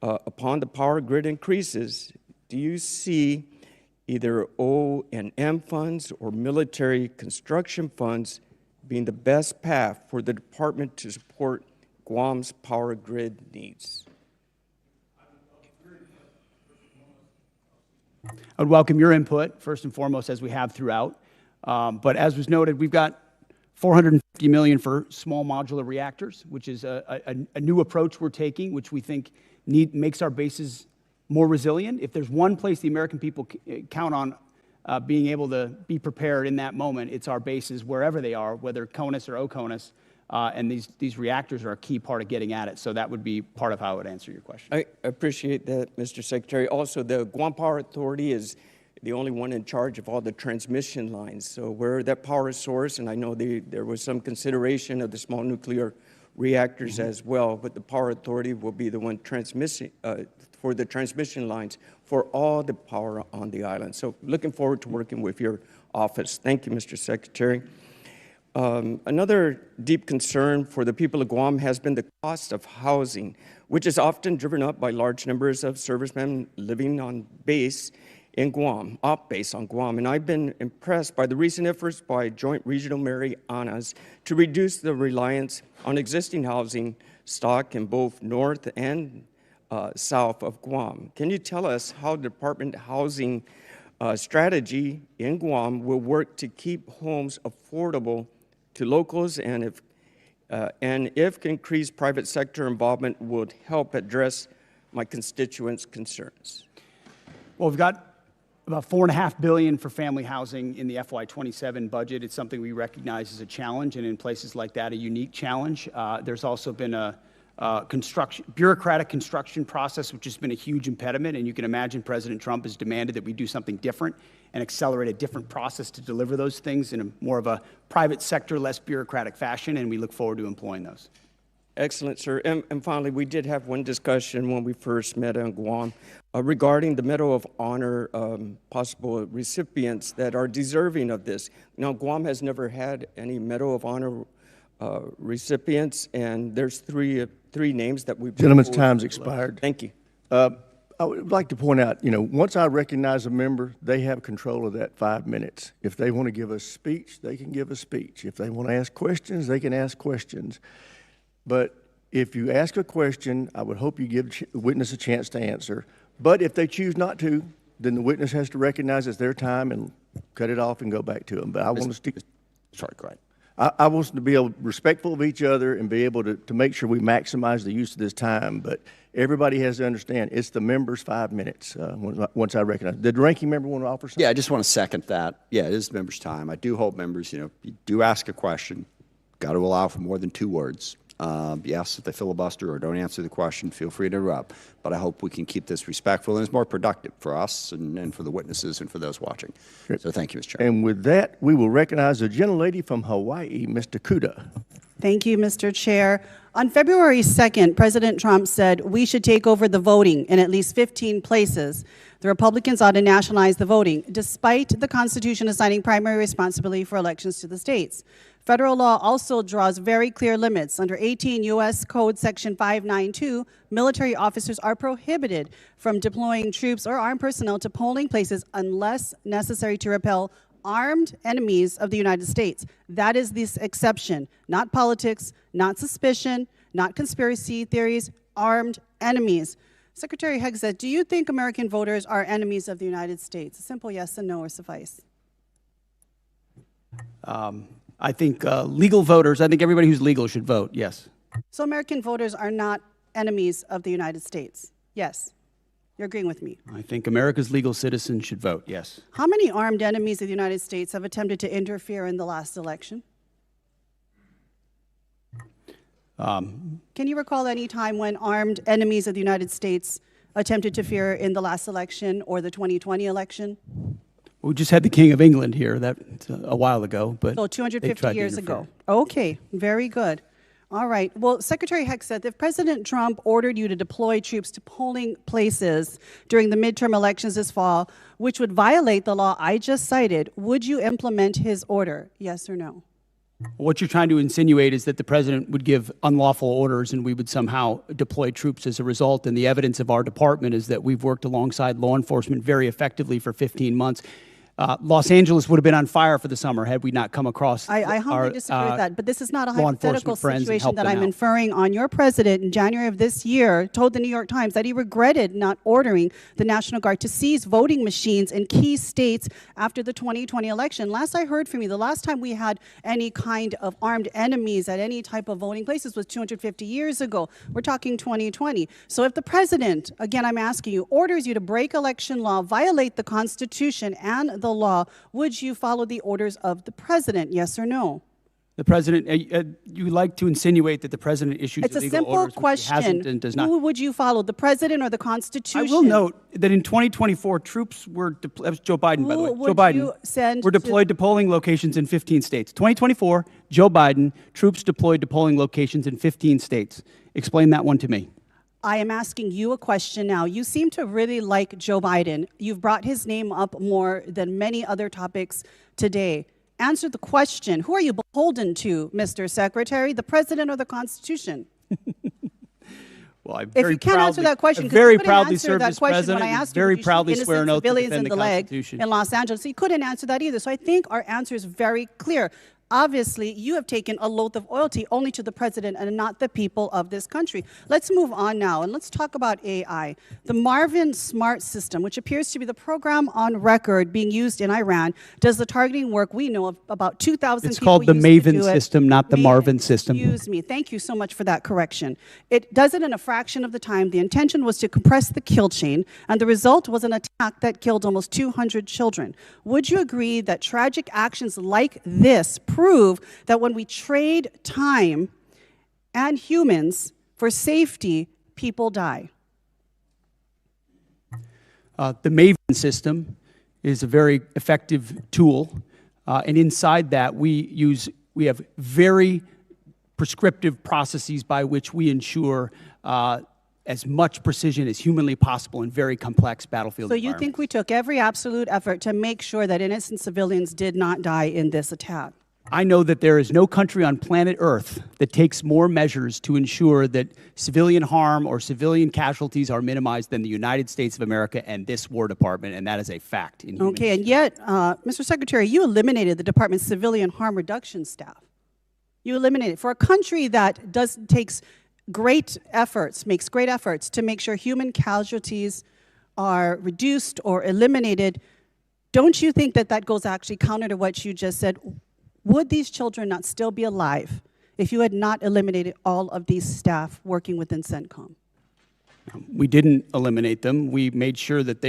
upon the power grid increases, do you see either O&M funds or military construction funds being the best path for the department to support Guam's power grid needs? I would welcome your input, first and foremost, as we have throughout. But as was noted, we've got $450 million for small modular reactors, which is a new approach we're taking, which we think makes our bases more resilient. If there's one place the American people count on being able to be prepared in that moment, it's our bases wherever they are, whether CONUS or OCONUS. And these reactors are a key part of getting at it. So that would be part of how I would answer your question. I appreciate that, Mr. Secretary. Also, the Guam Power Authority is the only one in charge of all the transmission lines. So we're that power source, and I know there was some consideration of the small nuclear reactors as well, but the Power Authority will be the one transmitting for the transmission lines for all the power on the island. So looking forward to working with your office. Thank you, Mr. Secretary. Another deep concern for the people of Guam has been the cost of housing, which is often driven up by large numbers of servicemen living on base in Guam, off base on Guam. And I've been impressed by the recent efforts by Joint Regional Marianas to reduce the reliance on existing housing stock in both north and south of Guam. Can you tell us how the Department of Housing strategy in Guam will work to keep homes affordable to locals, and if increased private sector involvement would help address my constituents' concerns? Well, we've got about $4.5 billion for family housing in the FY27 budget. It's something we recognize as a challenge, and in places like that, a unique challenge. There's also been a bureaucratic construction process, which has been a huge impediment, and you can imagine President Trump has demanded that we do something different and accelerate a different process to deliver those things in a more of a private sector, less bureaucratic fashion, and we look forward to employing those. Excellent, sir. And finally, we did have one discussion when we first met on Guam regarding the Medal of Honor possible recipients that are deserving of this. Now, Guam has never had any Medal of Honor recipients, and there's three names that we. Gentleman's time's expired. Thank you. I would like to point out, once I recognize a member, they have control of that 5 minutes. If they want to give a speech, they can give a speech. If they want to ask questions, they can ask questions. But if you ask a question, I would hope you give the witness a chance to answer. But if they choose not to, then the witness has to recognize it's their time and cut it off and go back to them. But I want to stick. Sorry, go ahead. I want us to be respectful of each other and be able to make sure we maximize the use of this time. But everybody has to understand it's the member's 5 minutes once I recognize. Did the ranking member want to offer something? Yeah, I just want to second that. Yeah, it is members' time. I do hope members, you do ask a question, got to allow for more than 2 words. Yes, if they filibuster or don't answer the question, feel free to interrupt. But I hope we can keep this respectful and it's more productive for us and for the witnesses and for those watching. So thank you, Mr. Chairman. And with that, we will recognize the gentlelady from Hawaii, Mr. Kuda. Thank you, Mr. Chair. On February 2nd, President Trump said we should take over the voting in at least 15 places. The Republicans ought to nationalize the voting, despite the Constitution assigning primary responsibility for elections to the states. Federal law also draws very clear limits. Under 18 U.S. Code Section 592, military officers are prohibited from deploying troops or armed personnel to polling places unless necessary to repel armed enemies of the United States. That is this exception, not politics, not suspicion, not conspiracy theories, armed enemies. Secretary Hegseth, do you think American voters are enemies of the United States? A simple yes and no or suffice. I think legal voters, I think everybody who's legal should vote, yes. So American voters are not enemies of the United States? Yes. You're agreeing with me? I think America's legal citizens should vote, yes. How many armed enemies of the United States have attempted to interfere in the last election? Can you recall any time when armed enemies of the United States attempted to interfere in the last election or the 2020 election? We just had the King of England here a while ago, but so 250 years ago. Okay, very good. All right. Well, Secretary Hegseth, if President Trump ordered you to deploy troops to polling places during the midterm elections this fall, which would violate the law I just cited, would you implement his order? Yes or no? What you're trying to insinuate is that the president would give unlawful orders and we would somehow deploy troops as a result. And the evidence of our department is that we've worked alongside law enforcement very effectively for 15 months. Los Angeles would have been on fire for the summer had we not come across I humbly disagree with that, but this is not a hypothetical situation that I'm out. inferring on. Your president, in January of this year, told the New York Times that he regretted not ordering the National Guard to seize voting machines in key states after the 2020 election. Last I heard from you, the last time we had any kind of armed enemies at any type of voting places was 250 years ago. We're talking 2020. So if the president, again I'm asking you, orders you to break election law, violate the Constitution and the law, would you follow the orders of the president, yes or no? The president, you like to insinuate that the president issues It's a illegal simple orders, which he hasn't question. and does not. Who would you follow, the president or the Constitution? I will note that in 2024, troops were deployed. That was Joe Biden, by the way. Who Joe would Biden you send were deployed to polling locations in 15 states. 2024, Joe Biden, troops deployed to polling locations in 15 states. Explain that one to me. I am asking you a question now. You seem to really like Joe Biden. You've brought his name up more than many other topics today. Answer the question. Who are you beholden to, Mr. Secretary, the president or the Constitution? Well, I If you can't answer that question, because very you couldn't proudly answer served that as question president. when I and asked you, very would you shoot proudly swear innocent an oath to civilians defend in the the leg Constitution. in Los Angeles. So you couldn't answer that either. So I think our answer is very clear. Obviously, you have taken a oath of loyalty only to the president and not the people of this country. Let's move on now, and let's talk about AI. The Marvin Smart system, which appears to be the program on record being used in Iran, does the targeting work we know of about 2,000 It's people called the use to Maven do it. system, not the Maven. Marvin system. Excuse me. Thank you so much for that correction. It does it in a fraction of the time. The intention was to compress the kill chain, and the result was an attack that killed almost 200 children. Would you agree that tragic actions like this prove that when we trade time and humans for safety, people die? The Maven system is a very effective tool, and inside that we have very prescriptive processes by which we ensure as much precision as humanly possible in very complex battlefield So you environments. think we took every absolute effort to make sure that innocent civilians did not die in this attack? I know that there is no country on planet Earth that takes more measures to ensure that civilian harm or civilian casualties are minimized than the United States of America and this War Department, and that is a fact. In human Okay, and yet, Mr. Secretary, you eliminated the Department's civilian harm reduction staff. You eliminated, for a country that takes great efforts, makes great efforts to make sure human casualties are reduced or eliminated. Don't you think that that goes actually counter to what you just said? Would these children not still be alive if you had not eliminated all of these staff working within CENTCOM? We didn't eliminate them. We made sure that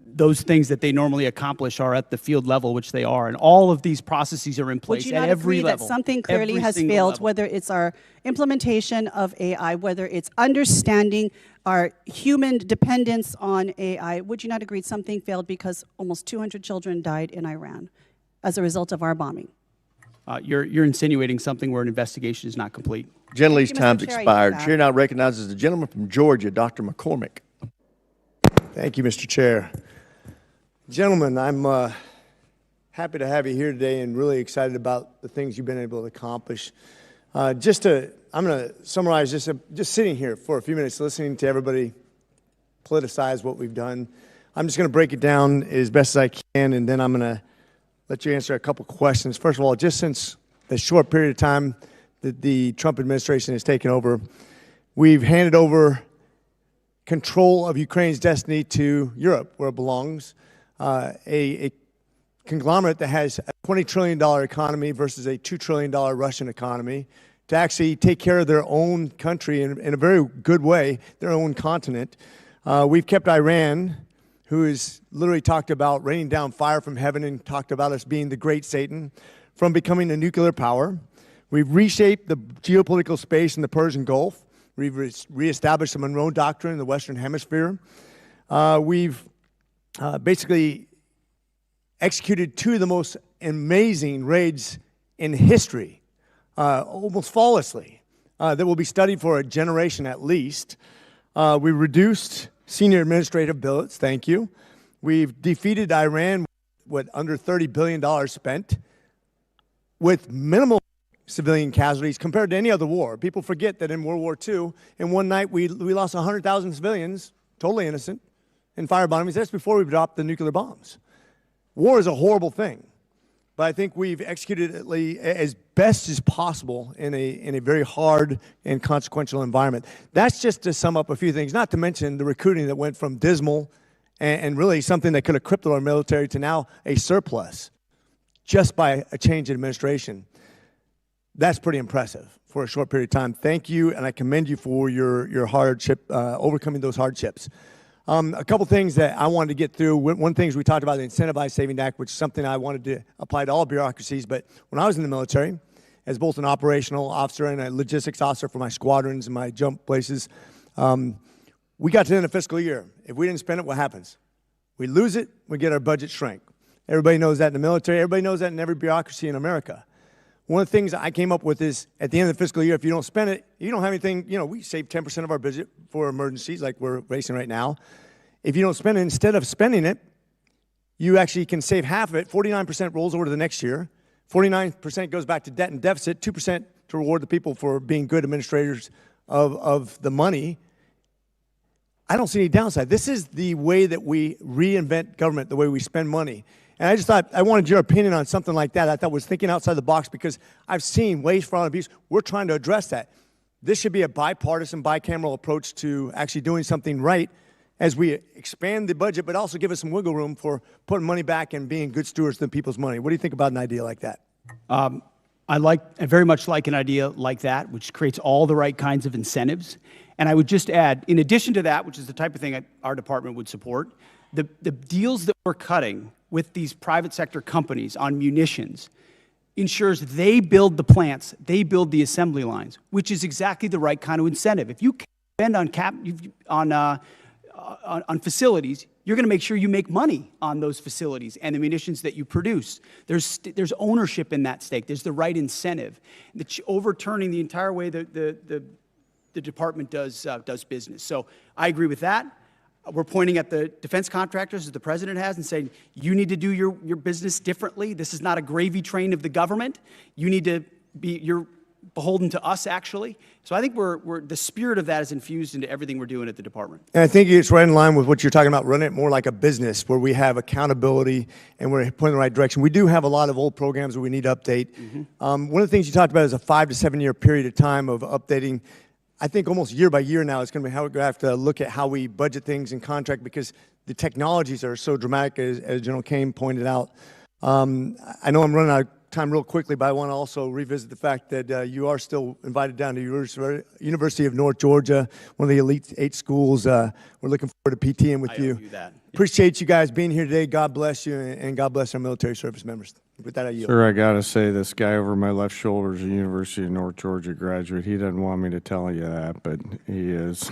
those things that they normally accomplish are at the field level, which they are, and all of these processes are in place Would you at not every agree level. that something clearly every has single failed, level. whether it's our implementation of AI, whether it's understanding our human dependence on AI? Would you not agree something failed because almost 200 children died in Iran as a result of our bombing? You're insinuating something where an investigation is not complete. Gentley's Thank you, Mr. time's Chair. expired. Yeah. Chair now recognizes the gentleman from Georgia, Dr. McCormick. Thank you, Mr. Chair. Gentlemen, I'm happy to have you here today and really excited about the things you've been able to accomplish. I'm going to summarize just sitting here for a few minutes, listening to everybody politicize what we've done. I'm just going to break it down as best as I can, and then I'm going to let you answer a couple questions. First of all, just since the short period of time that the Trump administration has taken over, we've handed over control of Ukraine's destiny to Europe, where it belongs. A conglomerate that has a $20 trillion economy versus a $2 trillion Russian economy, to actually take care of their own country in a very good way, their own continent. We've kept Iran, who has literally talked about raining down fire from heaven and talked about us being the great Satan, from becoming a nuclear power. We've reshaped the geopolitical space in the Persian Gulf. We've reestablished the Monroe Doctrine in the Western Hemisphere. We've basically executed two of the most amazing raids in history, almost flawlessly, that will be studied for a generation at least. We reduced senior administrative billets, thank you. We've defeated Iran with under $30 billion spent, with minimal civilian casualties compared to any other war. People forget that in World War II, in one night we lost 100,000 civilians, totally innocent, in fire bombings. That's before we dropped the nuclear bombs. War is a horrible thing, but I think we've executed it as best as possible in a very hard and consequential environment. That's just to sum up a few things, not to mention the recruiting that went from dismal and really something that could have crippled our military to now a surplus just by a change in administration. That's pretty impressive for a short period of time. Thank you, and I commend you for your hardship, overcoming those hardships. A couple things that I wanted to get through. One thing is we talked about the Incentivized Savings Act, which is something I wanted to apply to all bureaucracies. But when I was in the military, as both an operational officer and a logistics officer for my squadrons and my jump places. We got to the end of the fiscal year. If we didn't spend it, what happens? We lose it, we get our budget shrink. Everybody knows that in the military. Everybody knows that in every bureaucracy in America. One of the things I came up with is at the end of the fiscal year, if you don't spend it, you don't have anything. You know, we save 10% of our budget for emergencies like we're facing right now. If you don't spend it, instead of spending it, you actually can save half of it. 49% rolls over to the next year. 49% goes back to debt and deficit. 2% to reward the people for being good administrators of the money. I don't see any downside. This is the way that we reinvent government, the way we spend money. And I just thought, I wanted your opinion on something like that. I thought was thinking outside the box because I've seen waste, fraud, and abuse. We're trying to address that. This should be a bipartisan, bicameral approach to actually doing something right as we expand the budget, but also give us some wiggle room for putting money back and being good stewards of people's money. What do you think about an idea like that? I very much like an idea like that, which creates all the right kinds of incentives. And I would just add, in addition to that, which is the type of thing our department would support, the deals that we're cutting with these private sector companies on munitions ensures they build the plants, they build the assembly lines, which is exactly the right kind of incentive. If you spend on facilities, you're going to make sure you make money on those facilities and the munitions that you produce. There's ownership in that stake. There's the right incentive. Overturning the entire way the department does business. So I agree with that. We're pointing at the defense contractors, as the president has, and saying, you need to do your business differently. This is not a gravy train of the government. You need to you're beholden to us, actually. So I think the spirit of that is infused into everything we're doing at the department. And I think it's right in line with what you're talking about, running it more like a business where we have accountability and we're pointing in the right direction. We do have a lot of old programs that we need to update. One of the things you talked about is a 5 to 7 year period of time of updating. I think almost year by year now, it's going to be how we're going to have to look at how we budget things and contract because the technologies are so dramatic, as General Caine pointed out. I know I'm running out of time real quickly, but I want to also revisit the fact that you are still invited down to University of North Georgia, one of the elite 8 schools. We're looking forward to PTing with you. Appreciate you guys being here today. God bless you, and God bless our military service members. With that, I yield. Sir, I got to say, this guy over my left shoulder is a University of North Georgia graduate. He doesn't want me to tell you that, but he is.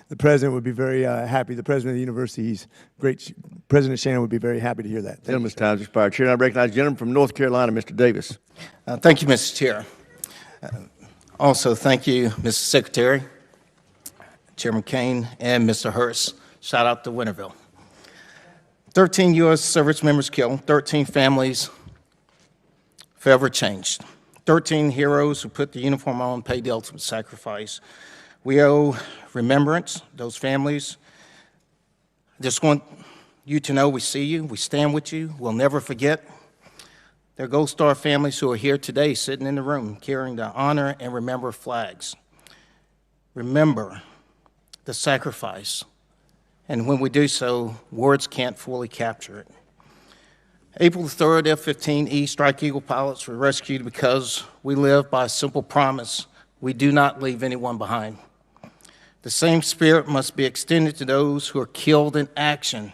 The president would be very happy. The president of the university, he's great. President Shannon would be very happy to hear that. Gentleman's time has expired. Chair, I recognize the gentleman from North Carolina, Mr. Davis. Thank you, Mr. Chair. Also, thank you, Mr. Secretary, Chairman Caine, and Mr. Hurst. Shout out to Winterville. 13 U.S. service members killed, 13 families forever changed, 13 heroes who put the uniform on and paid the ultimate sacrifice. We owe remembrance, those families. I just want you to know we see you, we stand with you, we'll never forget. There are Gold Star families who are here today sitting in the room carrying the honor and remember flags. Remember the sacrifice. And when we do so, words can't fully capture it. April 3rd, F-15E Strike Eagle pilots were rescued because we live by a simple promise: we do not leave anyone behind. The same spirit must be extended to those who are killed in action.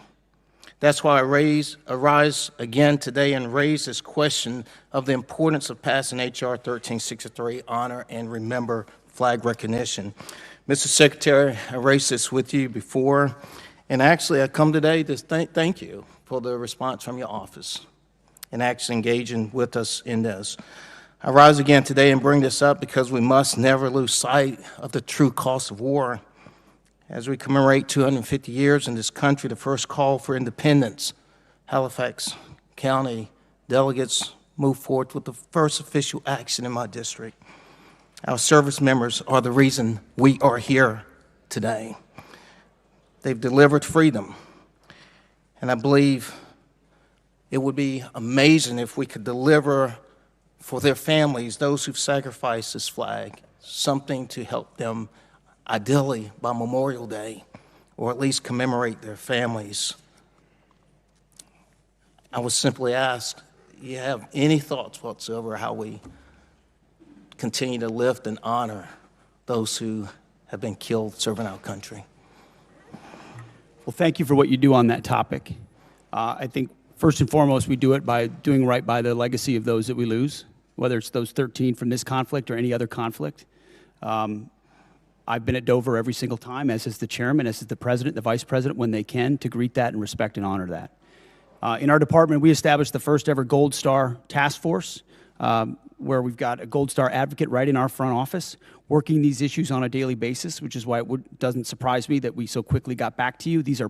That's why I arise again today and raise this question of the importance of passing H.R. 1363, Honor and Remember Flag Recognition. Mr. Secretary, I raised this with you before. And actually, I come today to thank you for the response from your office and actually engaging with us in this. I rise again today and bring this up because we must never lose sight of the true cost of war. As we commemorate 250 years in this country, the first call for independence, Halifax County delegates moved forward with the first official action in my district. Our service members are the reason we are here today. They've delivered freedom, and I believe it would be amazing if we could deliver for their families, those who've sacrificed this flag, something to help them, ideally by Memorial Day, or at least commemorate their families. I would simply ask, do you have any thoughts whatsoever how we continue to lift and honor those who have been killed serving our country? Well, thank you for what you do on that topic. I think first and foremost, we do it by doing right by the legacy of those that we lose. whether it's those 13 from this conflict or any other conflict. I've been at Dover every single time, as is the chairman, as is the president, the vice president, when they can, to greet that and respect and honor that. In our department, we established the first ever Gold Star task force, where we've got a Gold Star advocate right in our front office working these issues on a daily basis, which is why it doesn't surprise me that we so quickly got back to you. These are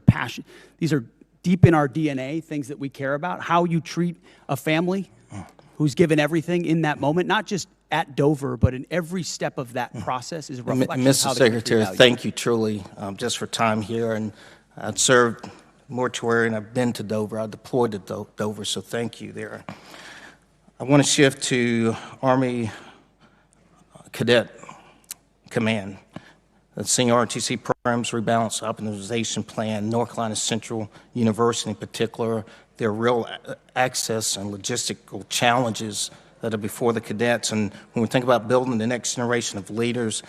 deep in our DNA, things that we care about. How you treat a family who's given everything in that moment, not just at Dover, but in every step of that process is a reflection of how Mr. the country Secretary, values. thank you truly just for time here. And I've served mortuary and I've been to Dover. I deployed to Dover, so thank you there. I want to shift to Army Cadet Command. The Senior ROTC Programs Rebalance Optimization Plan, North Carolina Central University in particular, there are real access and logistical challenges that are before the cadets. And when we think about building the next generation of leaders,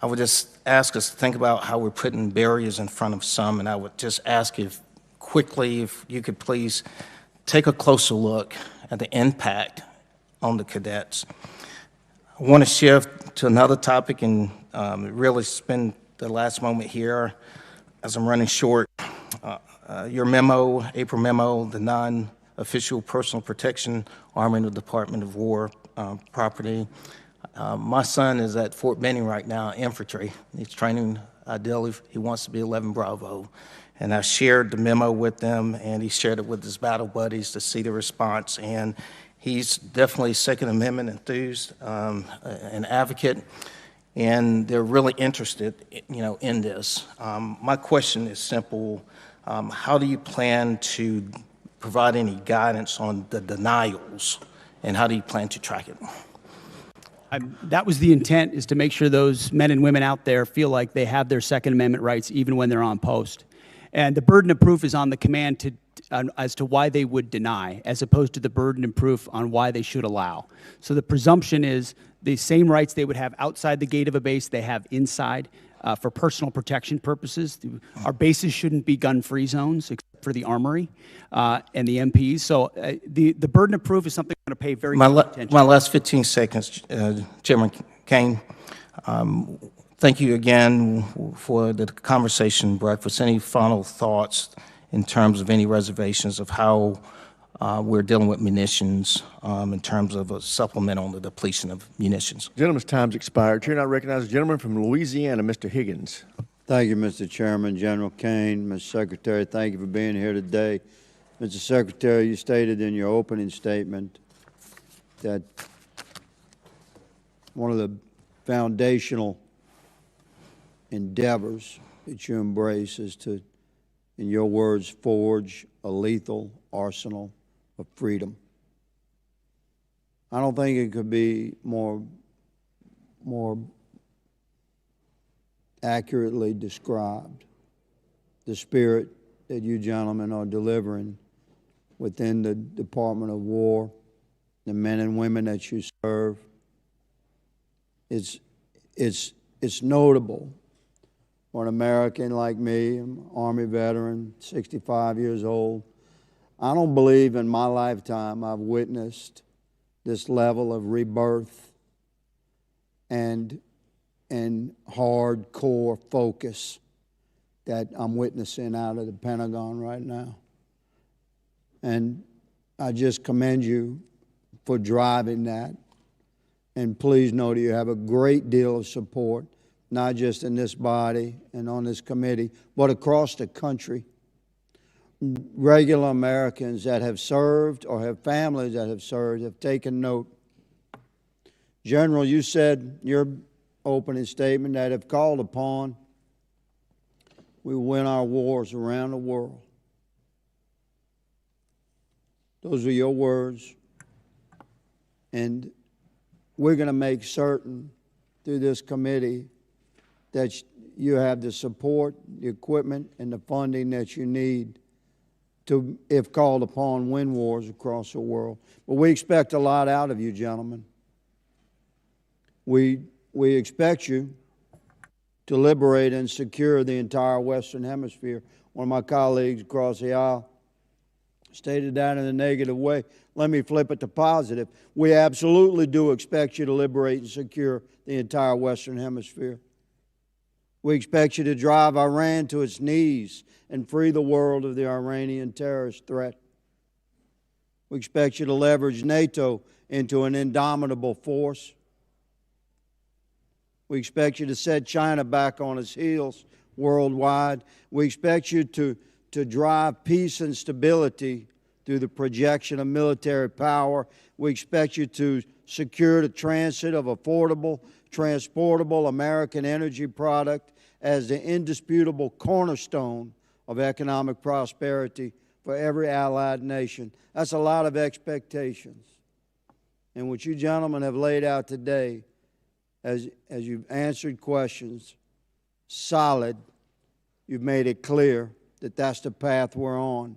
I would just ask us to think about how we're putting barriers in front of some. And I would just ask if you could please take a closer look at the impact on the cadets. I want to shift to another topic and really spend the last moment here as I'm running short. Your memo, April memo, the non-official personal protection arming of the Department of War property. My son is at Fort Benning right now, infantry. He's training, ideally, he wants to be 11 Bravo. And I shared the memo with them, and he shared it with his battle buddies to see the response. And he's definitely Second Amendment enthused, an advocate, and they're really interested, in this. My question is simple. How do you plan to provide any guidance on the denials, and how do you plan to track it? That was the intent, is to make sure those men and women out there feel like they have their Second Amendment rights even when they're on post. And the burden of proof is on the command as to why they would deny, as opposed to the burden of proof on why they should allow. So the presumption is the same rights they would have outside the gate of a base they have inside for personal protection purposes. Our bases shouldn't be gun-free zones except for the Armory and the MPs. So the burden of proof is something we're going to pay very close attention to. My last 15 seconds, Chairman Caine. Thank you again for the conversation breakfast. Any final thoughts in terms of any reservations of how we're dealing with munitions in terms of a supplement on the depletion of munitions? Gentleman's time's expired. Chair, I recognize the gentleman from Louisiana, Mr. Higgins. Thank you, Mr. Chairman. General Caine, Mr. Secretary, thank you for being here today. Mr. Secretary, you stated in your opening statement that one of the foundational endeavors that you embrace is to, in your words, forge a lethal arsenal of freedom. I don't think it could be more accurately described, the spirit that you gentlemen are delivering within the Department of War, the men and women that you serve. It's notable for an American like me, I'm an Army veteran, 65 years old. I don't believe in my lifetime I've witnessed this level of rebirth and hardcore focus that I'm witnessing out of the Pentagon right now. And I just commend you for driving that. And please know that you have a great deal of support, not just in this body and on this committee, but across the country. Regular Americans that have served or have families that have served have taken note. General, you said in your opening statement that if called upon, we win our wars around the world. Those are your words. And we're going to make certain through this committee that you have the support, the equipment, and the funding that you need to, if called upon, win wars across the world. But we expect a lot out of you, gentlemen. We expect you to liberate and secure the entire Western Hemisphere. One of my colleagues across the aisle stated that in a negative way. Let me flip it to positive. We absolutely do expect you to liberate and secure the entire Western Hemisphere. We expect you to drive Iran to its knees and free the world of the Iranian terrorist threat. We expect you to leverage NATO into an indomitable force. We expect you to set China back on its heels worldwide. We expect you to drive peace and stability through the projection of military power. We expect you to secure the transit of affordable, transportable American energy product as the indisputable cornerstone of economic prosperity for every allied nation. That's a lot of expectations. And what you gentlemen have laid out today, as you've answered questions, solid, you've made it clear that that's the path we're on.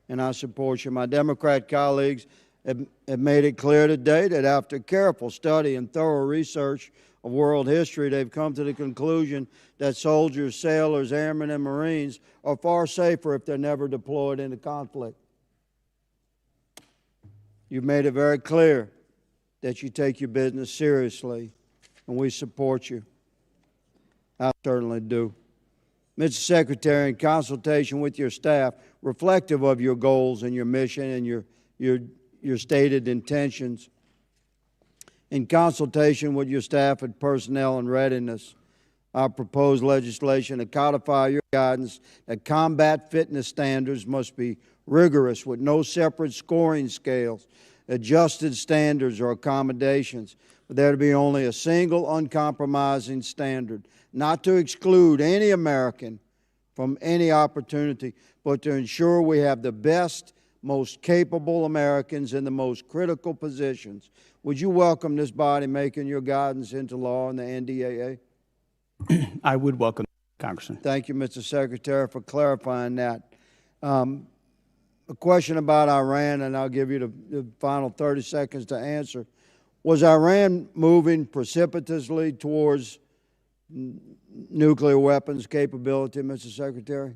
And I support you. My Democrat colleagues have made it clear today that after careful study and thorough research of world history, they've come to the conclusion that soldiers, sailors, airmen, and Marines are far safer if they're never deployed into conflict. You've made it very clear that you take your business seriously, and we support you. I certainly do. Mr. Secretary, in consultation with your staff, reflective of your goals and your mission and your stated intentions, in consultation with your staff at Personnel and Readiness, I propose legislation to codify your guidance that combat fitness standards must be rigorous with no separate scoring scales, adjusted standards or accommodations, but there to be only a single uncompromising standard, not to exclude any American from any opportunity, but to ensure we have the best, most capable Americans in the most critical positions. Would you welcome this body making your guidance into law in the NDAA? I would welcome that, Congressman. Thank you, Mr. Secretary, for clarifying that. A question about Iran, and I'll give you the final 30 seconds to answer. Was Iran moving precipitously towards nuclear weapons capability, Mr. Secretary?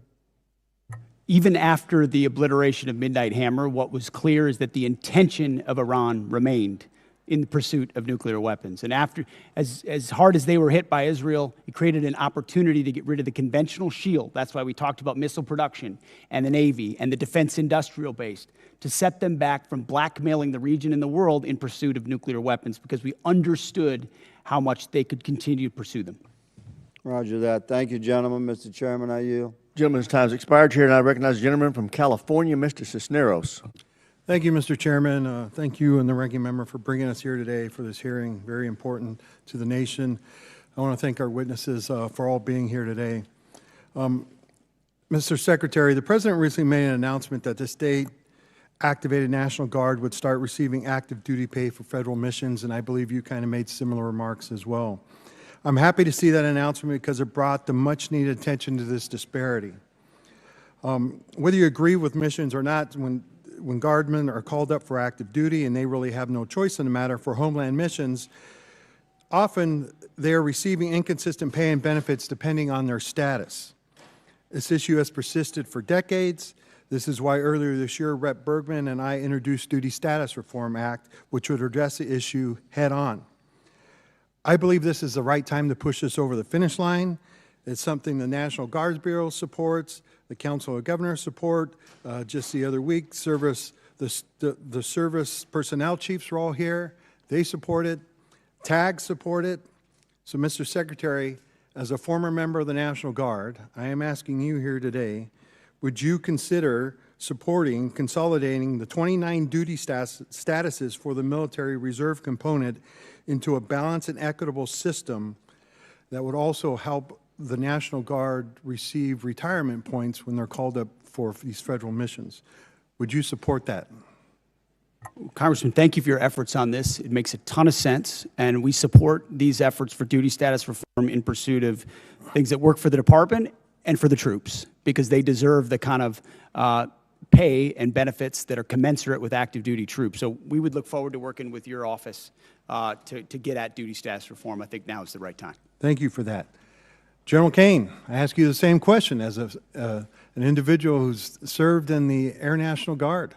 Even after the obliteration of Midnight Hammer, what was clear is that the intention of Iran remained in the pursuit of nuclear weapons. And after, as hard as they were hit by Israel, it created an opportunity to get rid of the conventional shield. That's why we talked about missile production and the Navy and the defense industrial base, to set them back from blackmailing the region and the world in pursuit of nuclear weapons, because we understood how much they could continue to pursue them. Roger that. Thank you, gentlemen. Mr. Chairman, I yield. Gentleman's time has expired. Chair, and I recognize the gentleman from California, Mr. Cisneros. Thank you, Mr. Chairman. Thank you and the ranking member for bringing us here today for this hearing, very important to the nation. I want to thank our witnesses for all being here today. Mr. Secretary, the President recently made an announcement that the state-activated National Guard would start receiving active duty pay for federal missions, and I believe you kind of made similar remarks as well. I'm happy to see that announcement because it brought the much-needed attention to this disparity. Whether you agree with missions or not, when guardmen are called up for active duty and they really have no choice in the matter for homeland missions, often they are receiving inconsistent pay and benefits depending on their status. This issue has persisted for decades. This is why earlier this year, Rep. Bergman and I introduced Duty Status Reform Act, which would address the issue head on. I believe this is the right time to push this over the finish line. It's something the National Guards Bureau supports, the Council of Governors support. Just the other week, the service personnel chiefs were all here. They support it. TAG support it. So, Mr. Secretary, as a former member of the National Guard, I am asking you here today, would you consider supporting consolidating the 29 duty statuses for the military reserve component into a balanced and equitable system that would also help the National Guard receive retirement points when they're called up for these federal missions? Would you support that? Congressman, thank you for your efforts on this. It makes a ton of sense, and we support these efforts for duty status reform in pursuit of things that work for the department and for the troops, because they deserve the kind of pay and benefits that are commensurate with active duty troops. So we would look forward to working with your office to get at duty status reform. I think now is the right time. Thank you for that. General Caine, I ask you the same question as an individual who's served in the Air National Guard.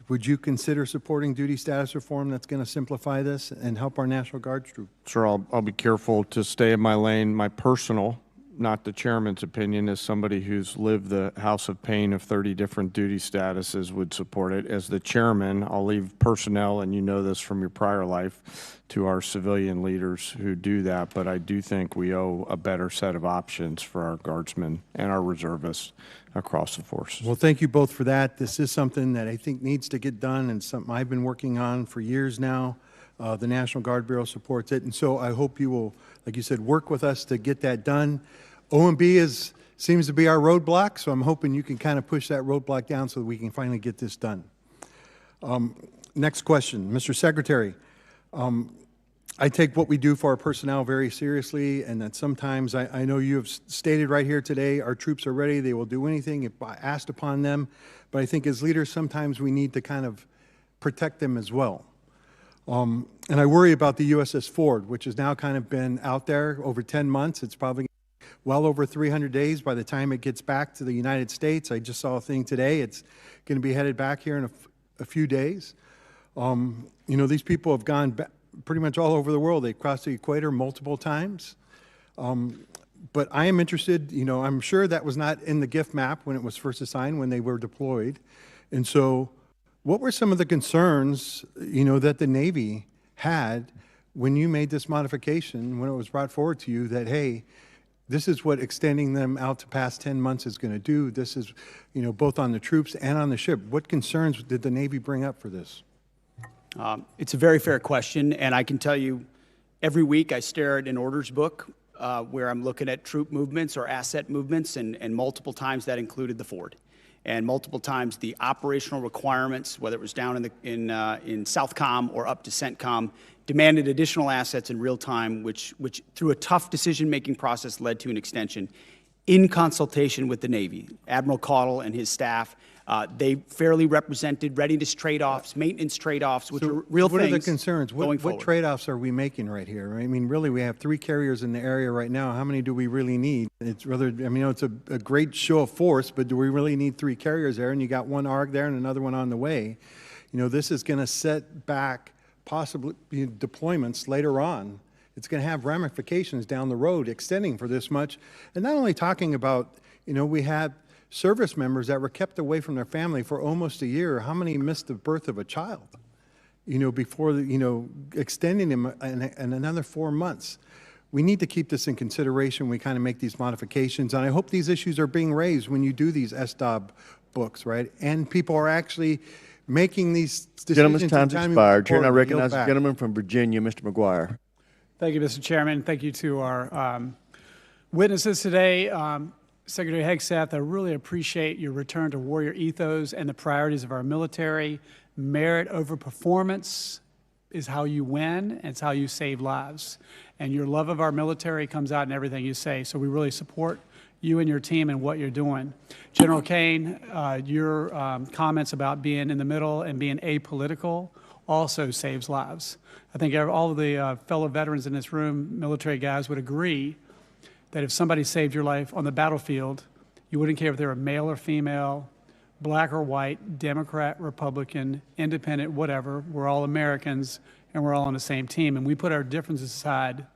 Would you consider supporting duty status reform that's going to simplify this and help our National Guard troops? Sir, I'll be careful to stay in my lane. My personal, not the chairman's opinion, as somebody who's lived the house of pain of 30 different duty statuses would support it. As the chairman, I'll leave personnel, and you know this from your prior life, to our civilian leaders who do that, but I do think we owe a better set of options for our guardsmen and our reservists across the forces. Well, thank you both for that. This is something that I think needs to get done and something I've been working on for years now. The National Guard Bureau supports it, and so I hope you will, like you said, work with us to get that done. OMB seems to be our roadblock, so I'm hoping you can kind of push that roadblock down so that we can finally get this done. Next question, Mr. Secretary. I take what we do for our personnel very seriously, and that sometimes I know you have stated right here today, our troops are ready, they will do anything if asked upon them, but I think as leaders sometimes we need to kind of protect them as well. And I worry about the USS Ford, which has now kind of been out there over 10 months. It's probably well over 300 days by the time it gets back to the United States. I just saw a thing today. It's going to be headed back here in a few days. You know, these people have gone pretty much all over the world. They've crossed the equator multiple times. But I am interested, you know, I'm sure that was not in the gift map when it was first assigned, when they were deployed. And so what were some of the concerns, you know, that the Navy had when you made this modification, when it was brought forward to you that, hey, this is what extending them out to past 10 months is going to do. This is, you know, both on the troops and on the ship. What concerns did the Navy bring up for this? It's a very fair question, and I can tell you every week I stare at an orders book where I'm looking at troop movements or asset movements, and multiple times that included the Ford. And multiple times the operational requirements, whether it was down in Southcom or up to CENTCOM, demanded additional assets in real time, which through a tough decision-making process led to an extension in consultation with the Navy. Admiral Caudle and his staff, they fairly represented readiness trade-offs, maintenance trade-offs, which are real things. What are the concerns? What trade-offs are we making right here? I mean, really, we have 3 carriers in the area right now. How many do we really need? It's rather, I mean, you know, it's a great show of force, but do we really need 3 carriers there? And you got 1 ARG there and another one on the way. You know, this is going to set back possibly deployments later on. It's going to have ramifications down the road extending for this much. And not only talking about, you know, we had service members that were kept away from their family for almost a year. How many missed the birth of a child, you know, before, you know, extending them in another 4 months? We need to keep this in consideration when we kind of make these modifications. And I hope these issues are being raised when you do these SDOB books, right? And people are actually making these decisions. Gentleman's time's expired. Chair, I recognize the gentleman from Virginia, Mr. McGuire. Thank you, Mr. Chairman. Thank you to our witnesses today. Secretary Hegseth, I really appreciate your return to warrior ethos and the priorities of our military. Merit over performance is how you win, and it's how you save lives. And your love of our military comes out in everything you say. So we really support you and your team and what you're doing. General Caine, your comments about being in the middle and being apolitical also saves lives. I think all of the fellow veterans in this room, military guys, would agree that if somebody saved your life on the battlefield, you wouldn't care if they were male or female, black or white, Democrat, Republican, independent, whatever. We're all Americans, and we're all on the same team. And we put our differences aside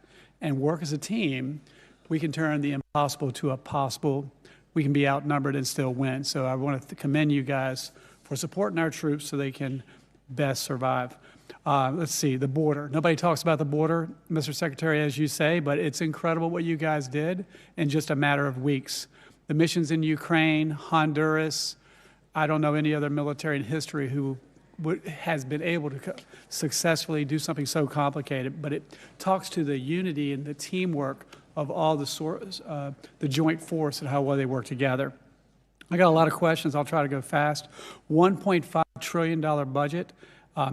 and work as a team, we can turn the impossible to a possible. We can be outnumbered and still win. So I want to commend you guys for supporting our troops so they can best survive. Let's see, the border. Nobody talks about the border, Mr. Secretary, as you say, but it's incredible what you guys did in just a matter of weeks. The missions in Ukraine, Honduras, I don't know any other military in history who has been able to successfully do something so complicated, but it talks to the unity and the teamwork of all the joint force and how well they work together. I got a lot of questions. I'll try to go fast. $1.5 trillion budget.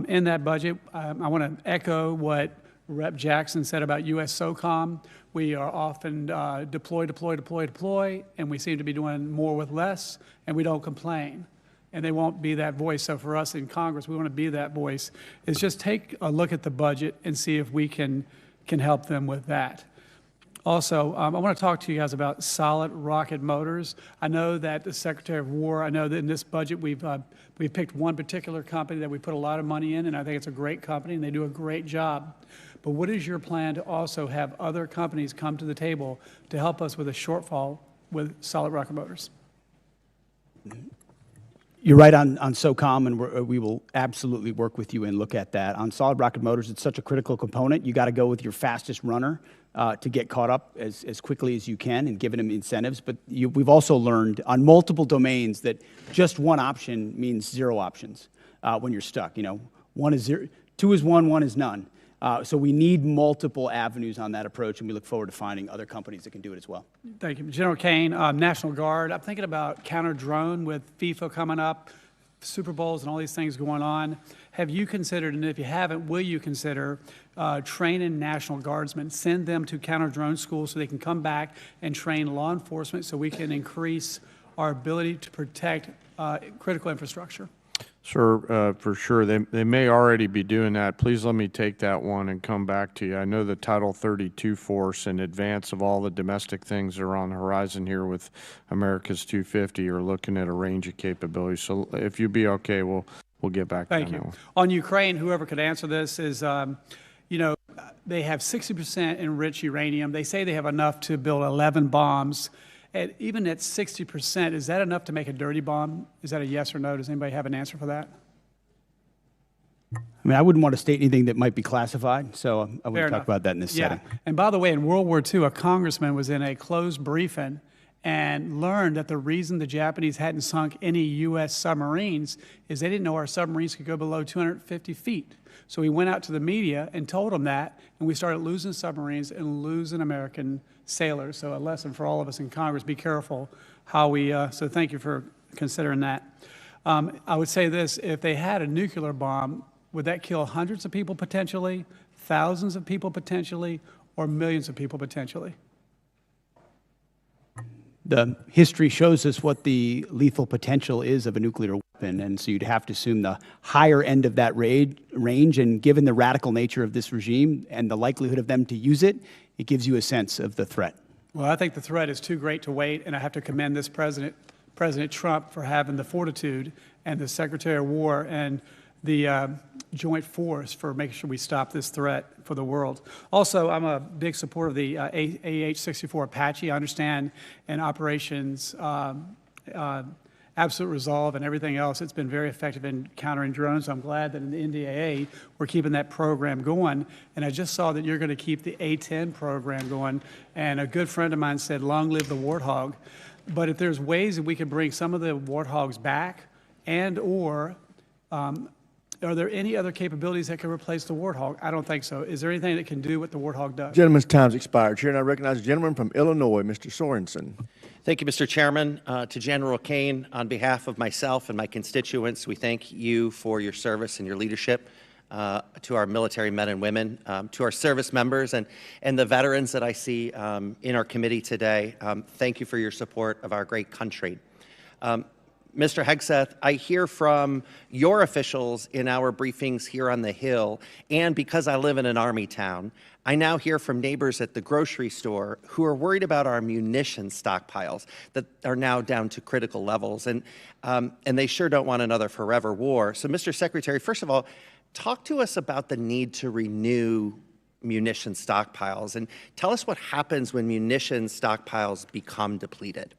In that budget, I want to echo what Rep. Jackson said about U.S. SOCOM. We are often deploy, and we seem to be doing more with less, and we don't complain. And they won't be that voice. So for us in Congress, we want to be that voice. Is just take a look at the budget and see if we can help them with that. Also, I want to talk to you guys about solid rocket motors. I know that the Secretary of War, I know that in this budget we've picked one particular company that we put a lot of money in, and I think it's a great company, and they do a great job. But what is your plan to also have other companies come to the table to help us with a shortfall with solid rocket motors? You're right on SOCOM, and we will absolutely work with you and look at that. On solid rocket motors, it's such a critical component. You got to go with your fastest runner to get caught up as quickly as you can and giving them incentives. But we've also learned on multiple domains that just one option means zero options when you're stuck. You know, one is zero, two is one is none. So we need multiple avenues on that approach, and we look forward to finding other companies that can do it as well. Thank you. General Caine, National Guard, I'm thinking about counter-drone with FIFA coming up, Super Bowls and all these things going on. Have you considered, and if you haven't, will you consider training National Guardsmen, send them to counter-drone schools so they can come back and train law enforcement so we can increase our ability to protect critical infrastructure? Sir, for sure. They may already be doing that. Please let me take that one and come back to you. I know the Title 32 force, in advance of all the domestic things that are on the horizon here with America's 250, are looking at a range of capabilities. So if you'd be okay, we'll get back to that. Thank you. On Ukraine, whoever could answer this is, you know, they have 60% enriched uranium. They say they have enough to build 11 bombs. And even at 60%, is that enough to make a dirty bomb? Is that a yes or no? Does anybody have an answer for that? I mean, I wouldn't want to state anything that might be classified, so I wouldn't talk about that in this setting. And by the way, in World War II, a congressman was in a closed briefing and learned that the reason the Japanese hadn't sunk any U.S. submarines is they didn't know our submarines could go below 250 feet. So he went out to the media and told them that, and we started losing submarines and losing American sailors. So a lesson for all of us in Congress: be careful how we. So thank you for considering that. I would say this: if they had a nuclear bomb, would that kill hundreds of people potentially, thousands of people potentially, or millions of people potentially? The history shows us what the lethal potential is of a nuclear weapon, and so you'd have to assume the higher end of that range, and given the radical nature of this regime and the likelihood of them to use it, it gives you a sense of the threat. Well, I think the threat is too great to wait, and I have to commend this President Trump for having the fortitude, and the Secretary of War and the joint force for making sure we stop this threat for the world. Also, I'm a big supporter of the AH-64 Apache. I understand in operations Absolute Resolve and everything else, it's been very effective in countering drones. I'm glad that in the NDAA, we're keeping that program going. And I just saw that you're going to keep the A-10 program going. And a good friend of mine said, long live the Warthog. But if there's ways that we could bring some of the Warthogs back, and or are there any other capabilities that can replace the Warthog? I don't think so. Is there anything that can do what the Warthog does? Gentleman's time's expired. Chair, and I recognize the gentleman from Illinois, Mr. Sorensen. Thank you, Mr. Chairman. To General Caine, on behalf of myself and my constituents, we thank you for your service and your leadership. To our military men and women, to our service members and the veterans that I see in our committee today, thank you for your support of our great country. Mr. Hegseth, I hear from your officials in our briefings here on the Hill, and because I live in an Army town, I now hear from neighbors at the grocery store who are worried about our munitions stockpiles that are now down to critical levels, and they sure don't want another forever war. So, Mr. Secretary, first of all, talk to us about the need to renew munition stockpiles, and tell us what happens when munition stockpiles become depleted.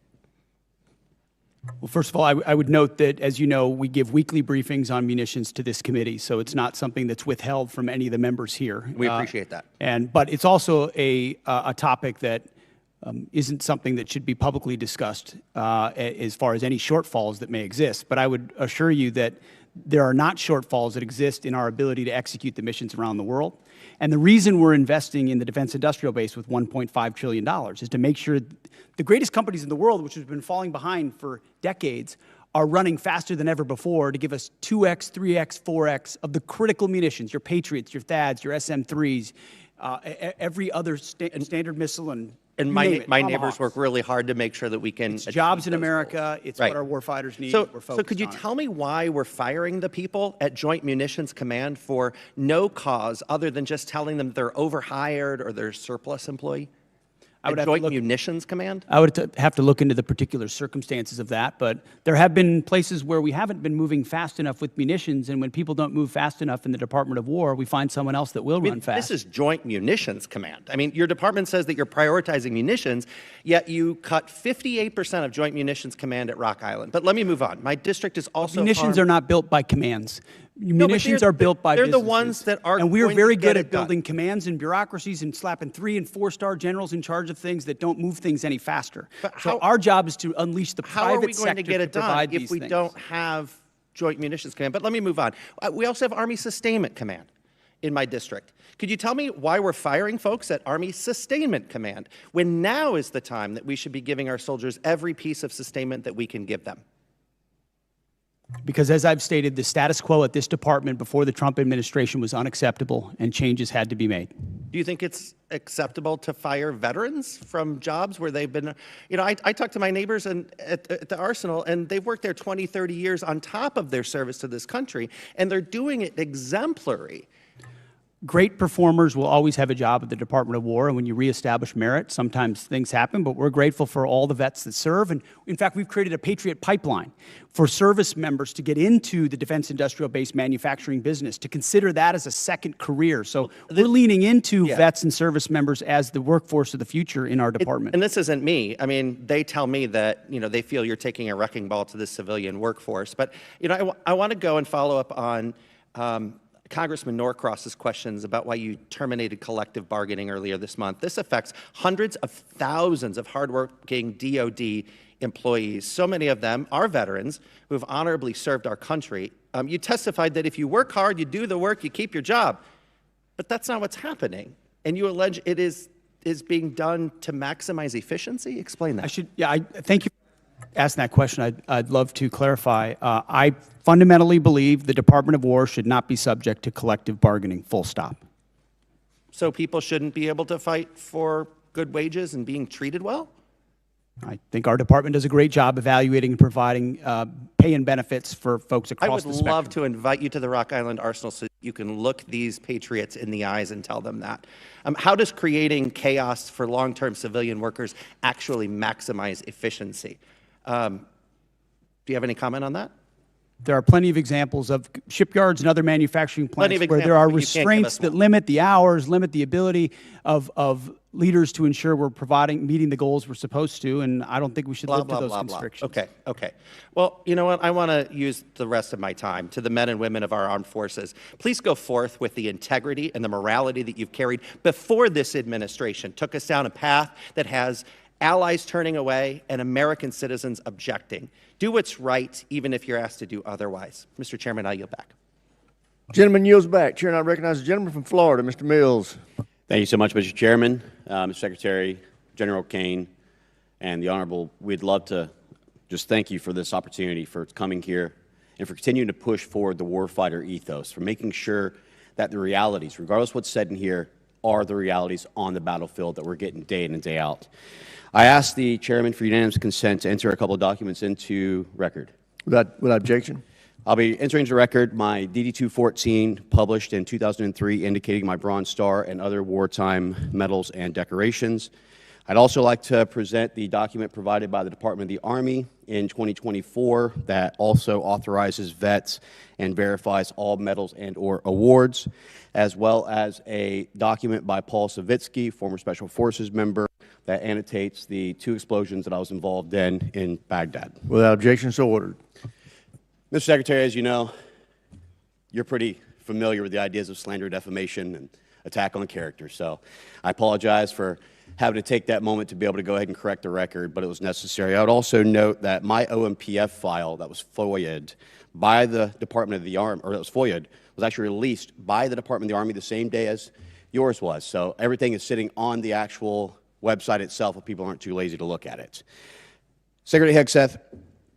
Well, first of all, I would note that, as you know, we give weekly briefings on munitions to this committee, so it's not something that's withheld from any of the members here. We appreciate that. But it's also a topic that isn't something that should be publicly discussed as far as any shortfalls that may exist. But I would assure you that there are not shortfalls that exist in our ability to execute the missions around the world. And the reason we're investing in the defense industrial base with $1.5 trillion is to make sure the greatest companies in the world, which have been falling behind for decades, are running faster than ever before to give us 2x, 3x, 4x of the critical munitions, your Patriots, your THAADs, your SM-3s, every other standard missile and my neighbors work really hard to make sure that we can achieve jobs in America. It's what our warfighters need. So could you tell me why we're firing the people at Joint Munitions Command for no cause other than just telling them they're overhired or they're a surplus employee? Joint Munitions Command? I would have to look into the particular circumstances of that, but there have been places where we haven't been moving fast enough with munitions, and when people don't move fast enough in the Department of War, we find someone else that will run fast. This is Joint Munitions Command. I mean, your department says that you're prioritizing munitions, yet you cut 58% of Joint Munitions Command at Rock Island. But let me move on. My district is also Munitions are not built by commands. Munitions are built by businesses. They're the ones that are and we are going very to good get at it done. building commands and bureaucracies and slapping 3- and 4-star generals in charge of things that don't move things any faster. So our job is to unleash the How are we private going sector to get it done provide if these we things. don't have Joint Munitions Command? But let me move on. We also have Army Sustainment Command in my district. Could you tell me why we're firing folks at Army Sustainment Command when now is the time that we should be giving our soldiers every piece of sustainment that we can give them? Because as I've stated, the status quo at this department before the Trump administration was unacceptable and changes had to be made. Do you think it's acceptable to fire veterans from jobs where they've been, you know, I talk to my neighbors at the Arsenal, and they've worked there 20, 30 years on top of their service to this country, and they're doing it exemplary. Great performers will always have a job at the Department of War, and when you reestablish merit, sometimes things happen, but we're grateful for all the vets that serve. And in fact, we've created a Patriot pipeline for service members to get into the defense industrial base manufacturing business, to consider that as a second career. So we're leaning into vets and service members as the workforce of the future in our department. And this isn't me. I mean, they tell me that, you know, they feel you're taking a wrecking ball to the civilian workforce. But, you know, I want to go and follow up on Congressman Norcross's questions about why you terminated collective bargaining earlier this month. This affects hundreds of thousands of hardworking DOD employees. So many of them are veterans who have honorably served our country. You testified that if you work hard, you do the work, you keep your job. But that's not what's happening. And you allege it is being done to maximize efficiency? Explain that. I thank you for asking that question. I'd love to clarify. I fundamentally believe the Department of War should not be subject to collective bargaining, full stop. So people shouldn't be able to fight for good wages and being treated well? I think our department does a great job evaluating and providing pay and benefits for folks across the spectrum. I would love to invite you to the Rock Island Arsenal so you can look these patriots in the eyes and tell them that. How does creating chaos for long-term civilian workers actually maximize efficiency? Do you have any comment on that? There are plenty of examples of shipyards and other manufacturing plants where there are restraints that limit the hours, limit the ability of leaders to ensure we're meeting the goals we're supposed to, and I don't think we should live to those constrictions. Okay. Well, you know what? I want to use the rest of my time to the men and women of our armed forces. Please go forth with the integrity and the morality that you've carried before this administration took us down a path that has allies turning away and American citizens objecting. Do what's right, even if you're asked to do otherwise. Mr. Chairman, I yield back. Gentleman yields back. Chair, and I recognize the gentleman from Florida, Mr. Mills. Thank you so much, Mr. Chairman, Mr. Secretary, General Caine, and the Honorable. We'd love to just thank you for this opportunity, for coming here, and for continuing to push forward the warfighter ethos, for making sure that the realities, regardless of what's said in here, are the realities on the battlefield that we're getting day in and day out. I ask the chairman for unanimous consent to enter a couple of documents into record. Without objection. I'll be entering into record my DD-214 published in 2003 indicating my Bronze Star and other wartime medals and decorations. I'd also like to present the document provided by the Department of the Army in 2024 that also authorizes vets and verifies all medals and or awards, as well as a document by Paul Savitsky, former Special Forces member, that annotates the 2 explosions that I was involved in Baghdad. Without objection, so ordered. Mr. Secretary, as you know, you're pretty familiar with the ideas of slander, defamation, and attack on character. So I apologize for having to take that moment to be able to go ahead and correct the record, but it was necessary. I would also note that my OMPF file that was FOIA'd by the Department of the Army, or that was FOIA'd, was actually released by the Department of the Army the same day as yours was. So everything is sitting on the actual website itself if people aren't too lazy to look at it. Secretary Hegseth,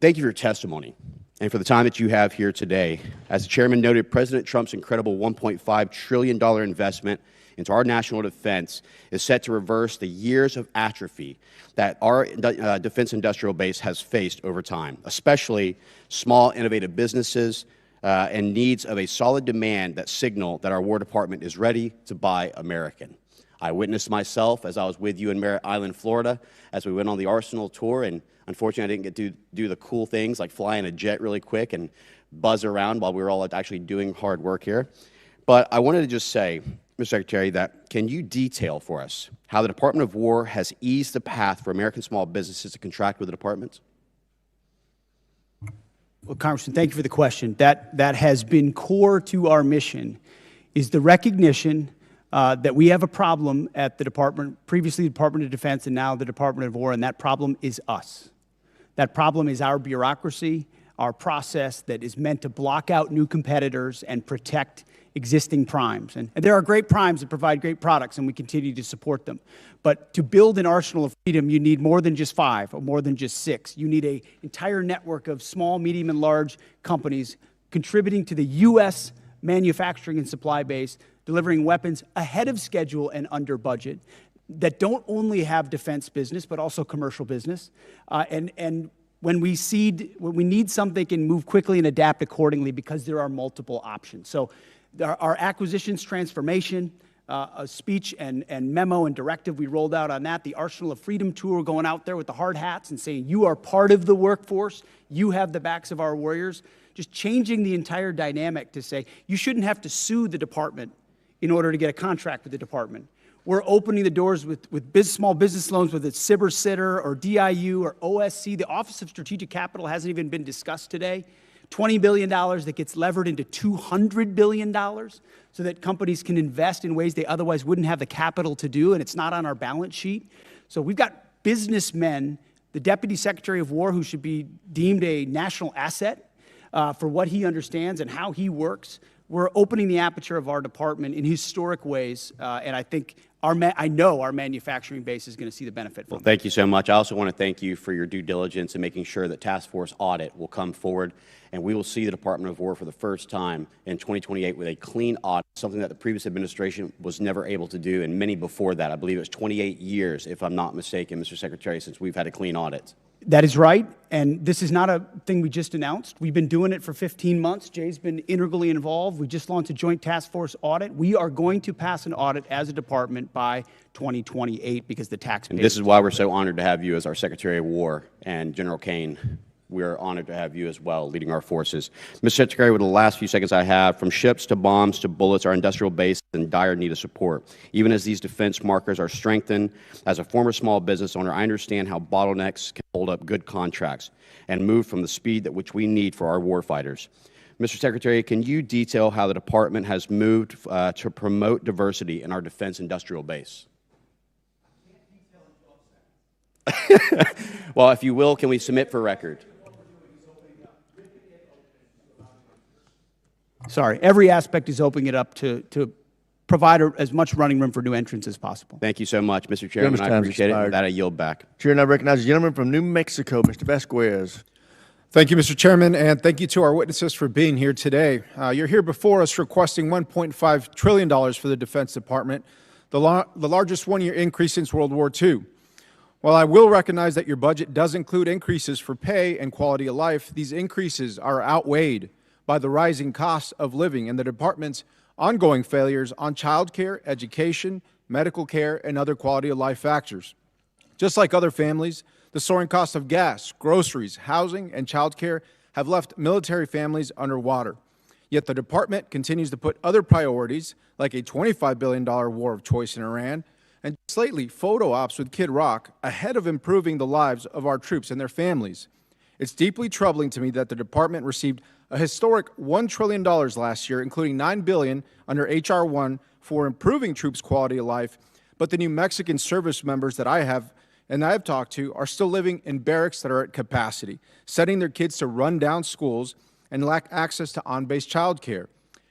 thank you for your testimony and for the time that you have here today. As the chairman noted, President Trump's incredible $1.5 trillion investment into our national defense is set to reverse the years of atrophy that our defense industrial base has faced over time, especially small, innovative businesses and needs of a solid demand that signal that our War Department is ready to buy American. I witnessed myself as I was with you in Merritt Island, Florida, as we went on the Arsenal tour, and unfortunately I didn't get to do the cool things like fly in a jet really quick and buzz around while we were all actually doing hard work here. But I wanted to just say, Mr. Secretary, that can you detail for us how the Department of War has eased the path for American small businesses to contract with the department? Well, Congressman, thank you for the question. That has been core to our mission, is the recognition that we have a problem at the department, previously the Department of Defense and now the Department of War, and that problem is us. That problem is our bureaucracy, our process that is meant to block out new competitors and protect existing primes. And there are great primes that provide great products, and we continue to support them. But to build an arsenal of freedom, you need more than just 5 or more than just 6. You need an entire network of small, medium, and large companies contributing to the U.S. manufacturing and supply base, delivering weapons ahead of schedule and under budget that don't only have defense business, but also commercial business. And when we need something, can move quickly and adapt accordingly because there are multiple options. So our acquisitions transformation, a speech and memo and directive we rolled out on that, the Arsenal of Freedom tour, going out there with the hard hats and saying, you are part of the workforce, you have the backs of our warriors, just changing the entire dynamic to say, you shouldn't have to sue the department in order to get a contract with the department. We're opening the doors with small business loans, whether it's SBIR Sitter or DIU or OSC. The Office of Strategic Capital hasn't even been discussed today. $20 billion that gets levered into $200 billion so that companies can invest in ways they otherwise wouldn't have the capital to do, and it's not on our balance sheet. So we've got businessmen, the Deputy Secretary of War, who should be deemed a national asset for what he understands and how he works. We're opening the aperture of our department in historic ways, and I think I know our manufacturing base is going to see the benefit from it. Well, thank you so much. I also want to thank you for your due diligence in making sure that Task Force Audit will come forward, and we will see the Department of War for the first time in 2028 with a clean audit, something that the previous administration was never able to do, and many before that. I believe it was 28 years, if I'm not mistaken, Mr. Secretary, since we've had a clean audit. That is right, and this is not a thing we just announced. We've been doing it for 15 months. Jay's been integrally involved. We just launched a joint task force audit. We are going to pass an audit as a department by 2028 because the tax base. And this is why we're so honored to have you as our Secretary of War, and General Caine. We are honored to have you as well leading our forces. Mr. Secretary, with the last few seconds I have, from ships to bombs to bullets, our industrial base is in dire need of support. Even as these defense markers are strengthened, as a former small business owner, I understand how bottlenecks can hold up good contracts and move from the speed at which we need for our warfighters. Mr. Secretary, can you detail how the department has moved to promote diversity in our defense industrial base? Well, if you will, can we submit for record? Sorry, every aspect is opening it up to provide as much running room for new entrants as possible. Thank you so much, Mr. Chairman. I appreciate it. With that, I yield back. Chair now recognizes the gentleman from New Mexico, Mr. Vasquez. Thank you, Mr. Chairman, and thank you to our witnesses for being here today. You're here before us requesting $1.5 trillion for the Defense Department, the largest one-year increase since World War II. While I will recognize that your budget does include increases for pay and quality of life, these increases are outweighed by the rising costs of living and the department's ongoing failures on child care, education, medical care, and other quality of life factors. Just like other families, the soaring cost of gas, groceries, housing, and child care have left military families underwater. Yet the department continues to put other priorities, like a $25 billion war of choice in Iran, and just lately, photo ops with Kid Rock, ahead of improving the lives of our troops and their families. It's deeply troubling to me that the department received a historic $1 trillion last year, including $9 billion under H.R. 1 for improving troops' quality of life, but the New Mexican service members that I have talked to are still living in barracks that are at capacity, sending their kids to run-down schools and lack access to on-base child care.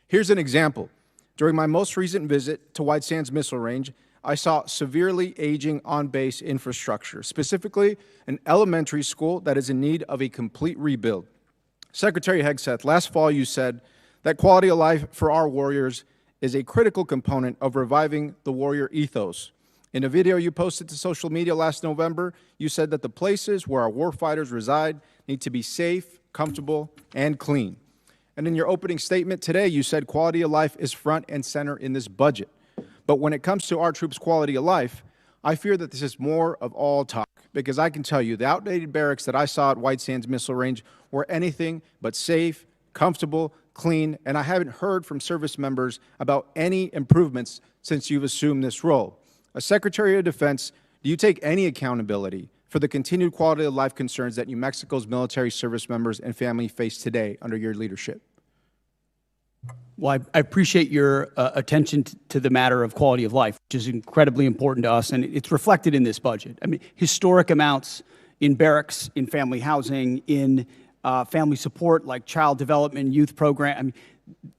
Here's an example. During my most recent visit to White Sands Missile Range, I saw severely aging on-base infrastructure, specifically an elementary school that is in need of a complete rebuild. Secretary Hegseth, last fall you said that quality of life for our warriors is a critical component of reviving the warrior ethos. In a video you posted to social media last November, you said that the places where our warfighters reside need to be safe, comfortable, and clean. And in your opening statement today, you said quality of life is front and center in this budget. But when it comes to our troops' quality of life, I fear that this is more of all talk, because I can tell you the outdated barracks that I saw at White Sands Missile Range were anything but safe, comfortable, clean, and I haven't heard from service members about any improvements since you've assumed this role. As Secretary of Defense, do you take any accountability for the continued quality of life concerns that New Mexico's military service members and family face today under your leadership? Well, I appreciate your attention to the matter of quality of life, which is incredibly important to us, and it's reflected in this budget. I mean, historic amounts in barracks, in family housing, in family support like child development, youth program. I mean,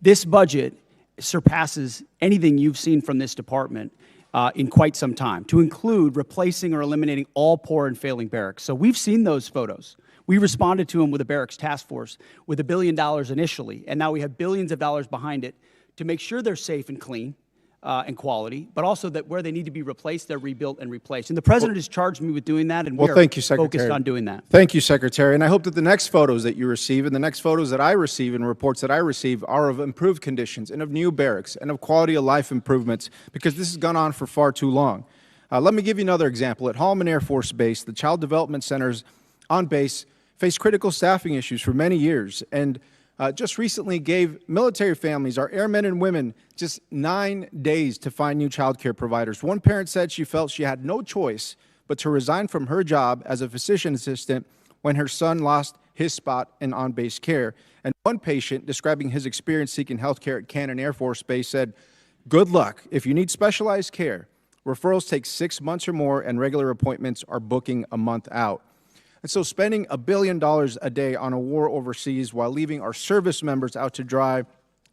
this budget surpasses anything you've seen from this department in quite some time, to include replacing or eliminating all poor and failing barracks. So we've seen those photos. We responded to them with a barracks task force with $1 billion initially, and now we have billions of dollars behind it to make sure they're safe and clean and quality, but also that where they need to be replaced, they're rebuilt and replaced. And the President has charged me with doing that, and we're focused on doing that. Thank you, Secretary. And I hope that the next photos that you receive and the next photos that I receive and reports that I receive are of improved conditions and of new barracks and of quality of life improvements, because this has gone on for far too long. Let me give you another example. At Holloman Air Force Base, the Child Development Centers on base faced critical staffing issues for many years, and just recently gave military families, our airmen and women, just 9 days to find new child care providers. One parent said she felt she had no choice but to resign from her job as a physician assistant when her son lost his spot in on-base care. And one patient, describing his experience seeking health care at Caine Air Force Base, said, "Good luck. If you need specialized care, referrals take 6 months or more, and regular appointments are booking a month out." And so spending $1 billion a day on a war overseas while leaving our service members out to dry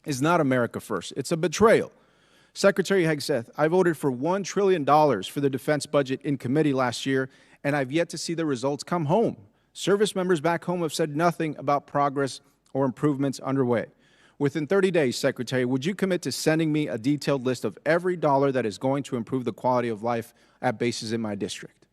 is not America first. It's a betrayal. Secretary Hegseth, I voted for $1 trillion for the defense budget in committee last year, and I've yet to see the results come home. Service members back home have said nothing about progress or improvements underway. Within 30 days, Secretary, would you commit to sending me a detailed list of every dollar that is going to improve the quality of life at bases in my district?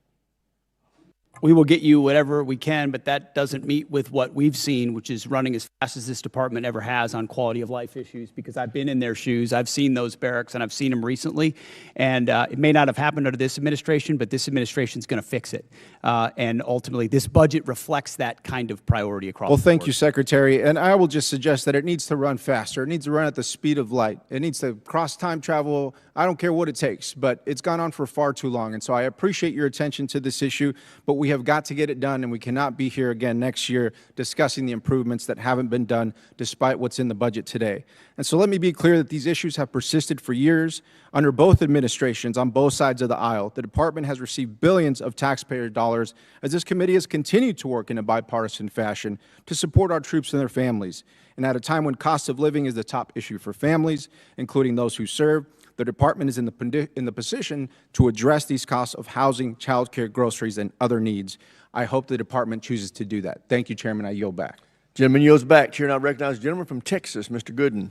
We will get you whatever we can, but that doesn't meet with what we've seen, which is running as fast as this department ever has on quality of life issues, because I've been in their shoes. I've seen those barracks, and I've seen them recently. And it may not have happened under this administration, but this administration is going to fix it. And ultimately, this budget reflects that kind of priority across the board. Well, thank you, Secretary. And I will just suggest that it needs to run faster. It needs to run at the speed of light. It needs to cross time travel. I don't care what it takes, but it's gone on for far too long. And so I appreciate your attention to this issue, but we have got to get it done, and we cannot be here again next year discussing the improvements that haven't been done despite what's in the budget today. And so let me be clear that these issues have persisted for years under both administrations on both sides of the aisle. The department has received billions of taxpayer dollars as this committee has continued to work in a bipartisan fashion to support our troops and their families. And at a time when cost of living is the top issue for families, including those who serve, the department is in the position to address these costs of housing, child care, groceries, and other needs. I hope the department chooses to do that. Thank you, Chairman. I yield back. Gentleman yields back. Chair now recognizes the gentleman from Texas, Mr. Gooden.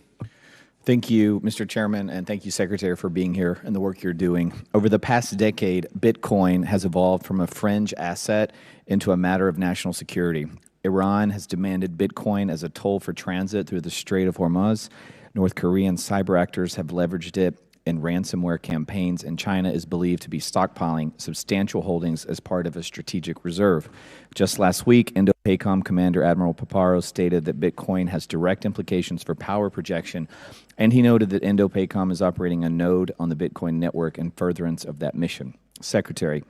Thank you, Mr. Chairman, and thank you, Secretary, for being here and the work you're doing. Over the past decade, Bitcoin has evolved from a fringe asset into a matter of national security. Iran has demanded Bitcoin as a toll for transit through the Strait of Hormuz. North Korean cyber actors have leveraged it in ransomware campaigns, and China is believed to be stockpiling substantial holdings as part of a strategic reserve. Just last week, Indo-PACOM Commander Admiral Paparo stated that Bitcoin has direct implications for power projection, and he noted that Indo-PACOM is operating a node on the Bitcoin network in furtherance of that mission. Secretary,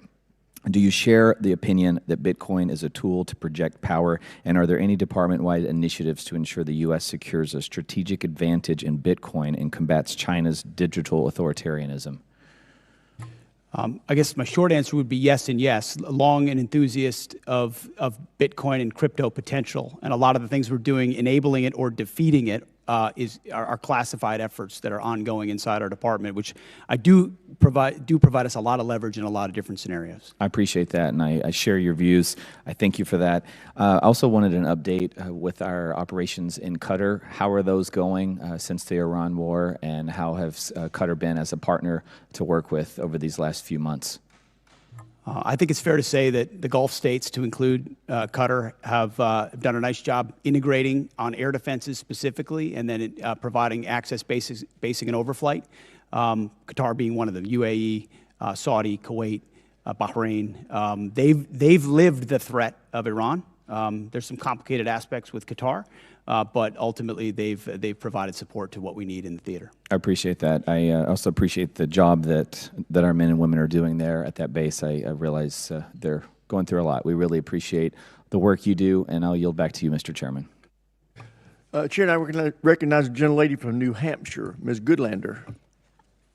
do you share the opinion that Bitcoin is a tool to project power, and are there any department-wide initiatives to ensure the U.S. secures a strategic advantage in Bitcoin and combats China's digital authoritarianism? I guess my short answer would be yes and yes. Long an enthusiast of Bitcoin and crypto potential, and a lot of the things we're doing enabling it or defeating it are classified efforts that are ongoing inside our department, which do provide us a lot of leverage in a lot of different scenarios. I appreciate that, and I share your views. I thank you for that. I also wanted an update with our operations in Qatar. How are those going since the Iran war, and how have Qatar been as a partner to work with over these last few months? I think it's fair to say that the Gulf states, to include Qatar, have done a nice job integrating on air defenses specifically, and then providing access basing and overflight. Qatar being one of them, UAE, Saudi, Kuwait, Bahrain. They've lived the threat of Iran. There's some complicated aspects with Qatar, but ultimately they've provided support to what we need in the theater. I appreciate that. I also appreciate the job that our men and women are doing there at that base. I realize they're going through a lot. We really appreciate the work you do, and I'll yield back to you, Mr. Chairman. Chair, now we're going to recognize a gentlelady from New Hampshire, Ms. Goodlander.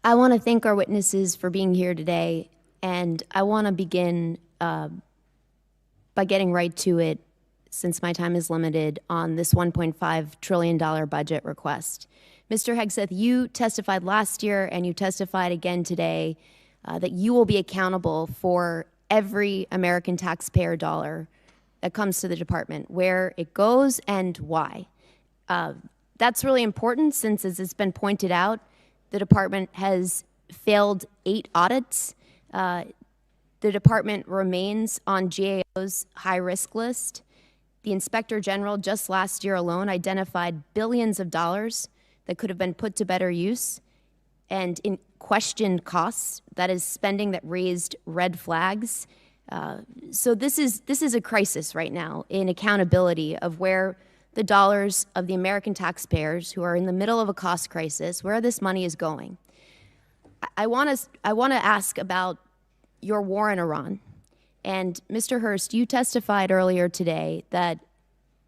I want to thank our witnesses for being here today, and I want to begin by getting right to it, since my time is limited, on this $1.5 trillion budget request. Mr. Hegseth, you testified last year and you testified again today that you will be accountable for every American taxpayer dollar that comes to the department, where it goes and why. That's really important since, as it's been pointed out, the department has failed 8 audits. The department remains on GAO's high-risk list. The Inspector General just last year alone identified billions of dollars that could have been put to better use, and in questioned costs, that is spending that raised red flags. So this is a crisis right now in accountability of where the dollars of the American taxpayers who are in the middle of a cost crisis, where this money is going. I want to ask about your war in Iran. And Mr. Hurst, you testified earlier today that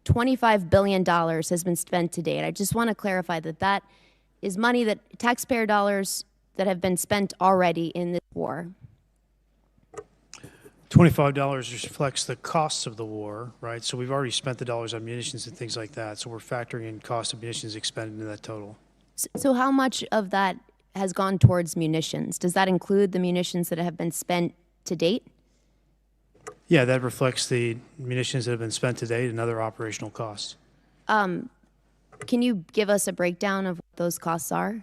$25 billion has been spent to date. I just want to clarify that that is money, that taxpayer dollars that have been spent already in this war. $25 reflects the costs of the war, right? So we've already spent the dollars on munitions and things like that. So we're factoring in cost of munitions expended into that total. So how much of that has gone towards munitions? Does that include the munitions that have been spent to date? Yeah, that reflects the munitions that have been spent to date and other operational costs. Can you give us a breakdown of what those costs are?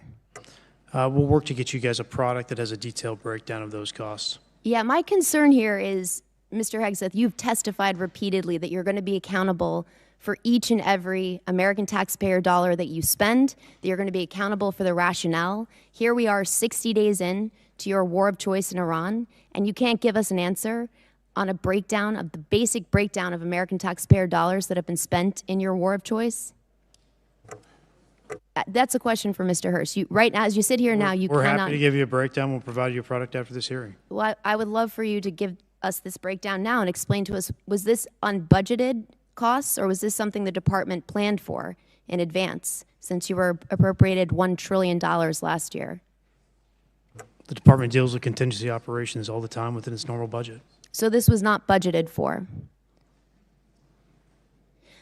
We'll work to get you guys a product that has a detailed breakdown of those costs. Yeah, my concern here is, Mr. Hegseth, you've testified repeatedly that you're going to be accountable for each and every American taxpayer dollar that you spend, that you're going to be accountable for the rationale. Here we are 60 days in to your war of choice in Iran, and you can't give us an answer on a breakdown of the basic breakdown of American taxpayer dollars that have been spent in your war of choice? That's a question for Mr. Hurst. Right now, as you sit here now, you We're cannot. happy to give you a breakdown. We'll provide you a product after this hearing. Well, I would love for you to give us this breakdown now and explain to us, was this unbudgeted costs, or was this something the department planned for in advance, since you were appropriated $1 trillion last year? The department deals with contingency operations all the time within its normal budget. So this was not budgeted for.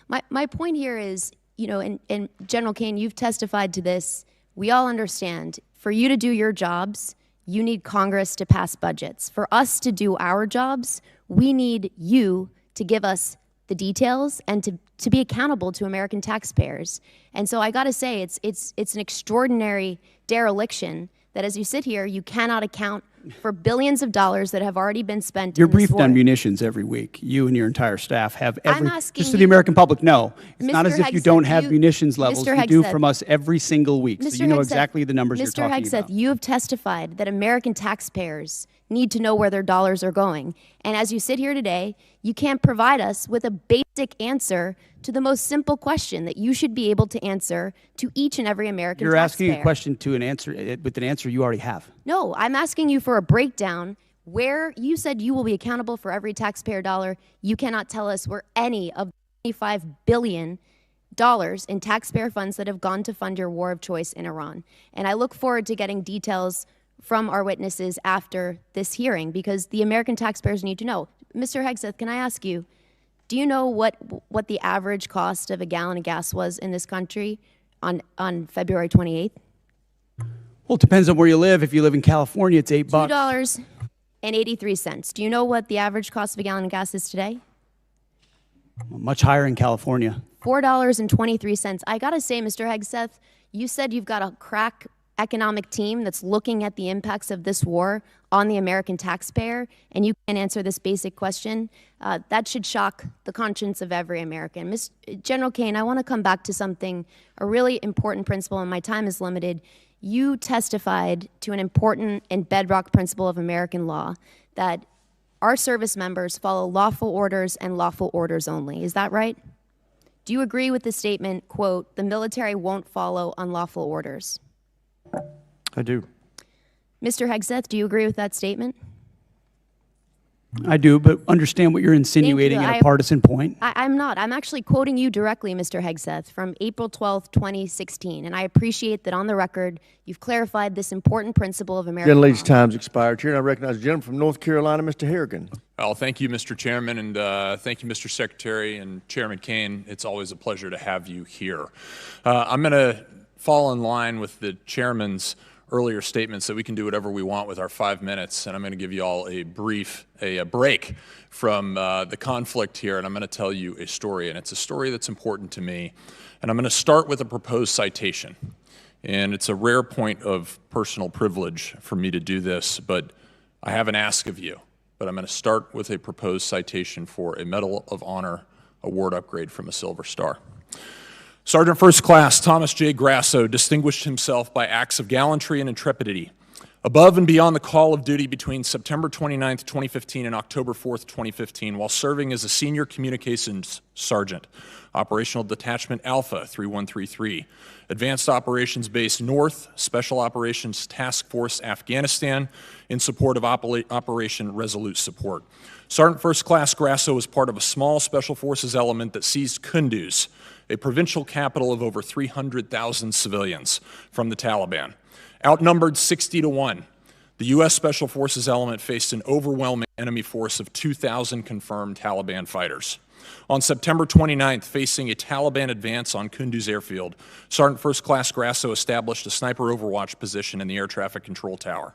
My point here is, you know, and General Caine, you've testified to this. We all understand, for you to do your jobs, you need Congress to pass budgets. For us to do our jobs, we need you to give us the details and to be accountable to American taxpayers. And so I got to say, it's an extraordinary dereliction that as you sit here, you cannot account for billions of dollars that have already been spent. You're in this briefed war. on munitions every week. You and your entire staff have every, asking just so the you- American public know, it's not Mr. as if you Hegseth, don't have munitions levels. Mr. You do Hegseth, from us every single week, so you know Hegseth, exactly the numbers you're Mr. talking Hegseth, about. you have testified that American taxpayers need to know where their dollars are going. And as you sit here today, you can't provide us with a basic answer to the most simple question that you should be able to answer to each and every American You're taxpayer. asking a question to an answer with an answer you already have. No, I'm asking you for a breakdown where you said you will be accountable for every taxpayer dollar. You cannot tell us where any of the $25 billion in taxpayer funds that have gone to fund your war of choice in Iran. And I look forward to getting details from our witnesses after this hearing, because the American taxpayers need to know. Mr. Hegseth, can I ask you, do you know what the average cost of a gallon of gas was in this country on February 28th? Well, it depends on where you live. If you live in California, it's $8. $2.83. Do you know what the average cost of a gallon of gas is today? Much higher in California. $4.23. I gotta say, Mr. Hegseth, you said you've got a crack economic team that's looking at the impacts of this war on the American taxpayer, and you can't answer this basic question, that should shock the conscience of every American. General Caine, I want to come back to something, a really important principle, and my time is limited. You testified to an important and bedrock principle of American law, that our service members follow lawful orders and lawful orders only. Is that right? Do you agree with the statement, quote, "The military won't follow unlawful orders"? I do. Mr. Hegseth, do you agree with that statement? I do, but understand what you're insinuating in a partisan point. I'm not. I'm actually quoting you directly, Mr. Hegseth, from April 12th, 2016. And I appreciate that on the record, you've clarified this important principle of American Gentlelady's law. time's expired. Chair, and I recognize the gentleman from North Carolina, Mr. Harrigan. Well, thank you, Mr. Chairman, and thank you, Mr. Secretary and Chairman Caine. It's always a pleasure to have you here. I'm going to fall in line with the Chairman's earlier statements that we can do whatever we want with our 5 minutes, and I'm going to give you all a break from the conflict here, and I'm going to tell you a story, and it's a story that's important to me. And I'm going to start with a proposed citation. And it's a rare point of personal privilege for me to do this, but I have an ask of you. But I'm going to start with a proposed citation for a Medal of Honor award upgrade from a Silver Star. Sergeant First Class Thomas J. Grasso distinguished himself by acts of gallantry and intrepidity above and beyond the call of duty between September 29, 2015 and October 4, 2015, while serving as a senior communications sergeant, Operational Detachment Alpha 3133, Advanced Operations Base North, Special Operations Task Force Afghanistan, in support of Operation Resolute Support. Sergeant First Class Grasso was part of a small Special Forces element that seized Kunduz, a provincial capital of over 300,000 civilians, from the Taliban. Outnumbered 60 to 1, the U.S. Special Forces element faced an overwhelming enemy force of 2,000 confirmed Taliban fighters. On September 29th, facing a Taliban advance on Kunduz airfield, Sergeant First Class Grasso established a sniper overwatch position in the air traffic control tower.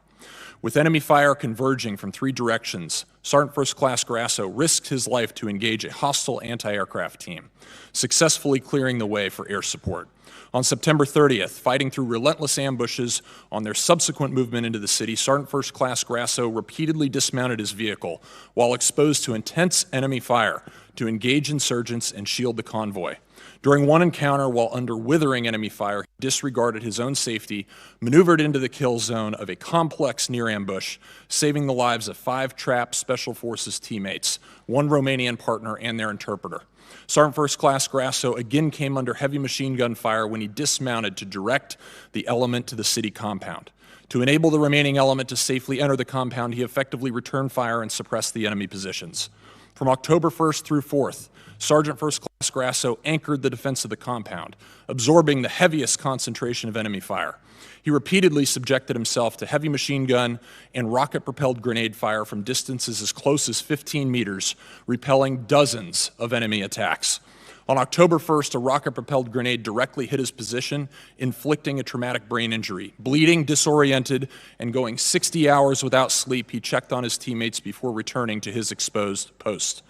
With enemy fire converging from 3 directions, Sergeant First Class Grasso risked his life to engage a hostile anti-aircraft team, successfully clearing the way for air support. On September 30th, fighting through relentless ambushes on their subsequent movement into the city, Sergeant First Class Grasso repeatedly dismounted his vehicle while exposed to intense enemy fire to engage insurgents and shield the convoy. During one encounter, while under withering enemy fire, he disregarded his own safety, maneuvered into the kill zone of a complex near ambush, saving the lives of 5 trapped Special Forces teammates, 1 Romanian partner, and their interpreter. Sergeant First Class Grasso again came under heavy machine gun fire when he dismounted to direct the element to the city compound. To enable the remaining element to safely enter the compound, he effectively returned fire and suppressed the enemy positions. From October 1st through 4th, Sergeant First Class Grasso anchored the defense of the compound, absorbing the heaviest concentration of enemy fire. He repeatedly subjected himself to heavy machine gun and rocket-propelled grenade fire from distances as close as 15 meters, repelling dozens of enemy attacks. On October 1st, a rocket-propelled grenade directly hit his position, inflicting a traumatic brain injury. Bleeding, disoriented, and going 60 hours without sleep, he checked on his teammates before returning to his exposed post.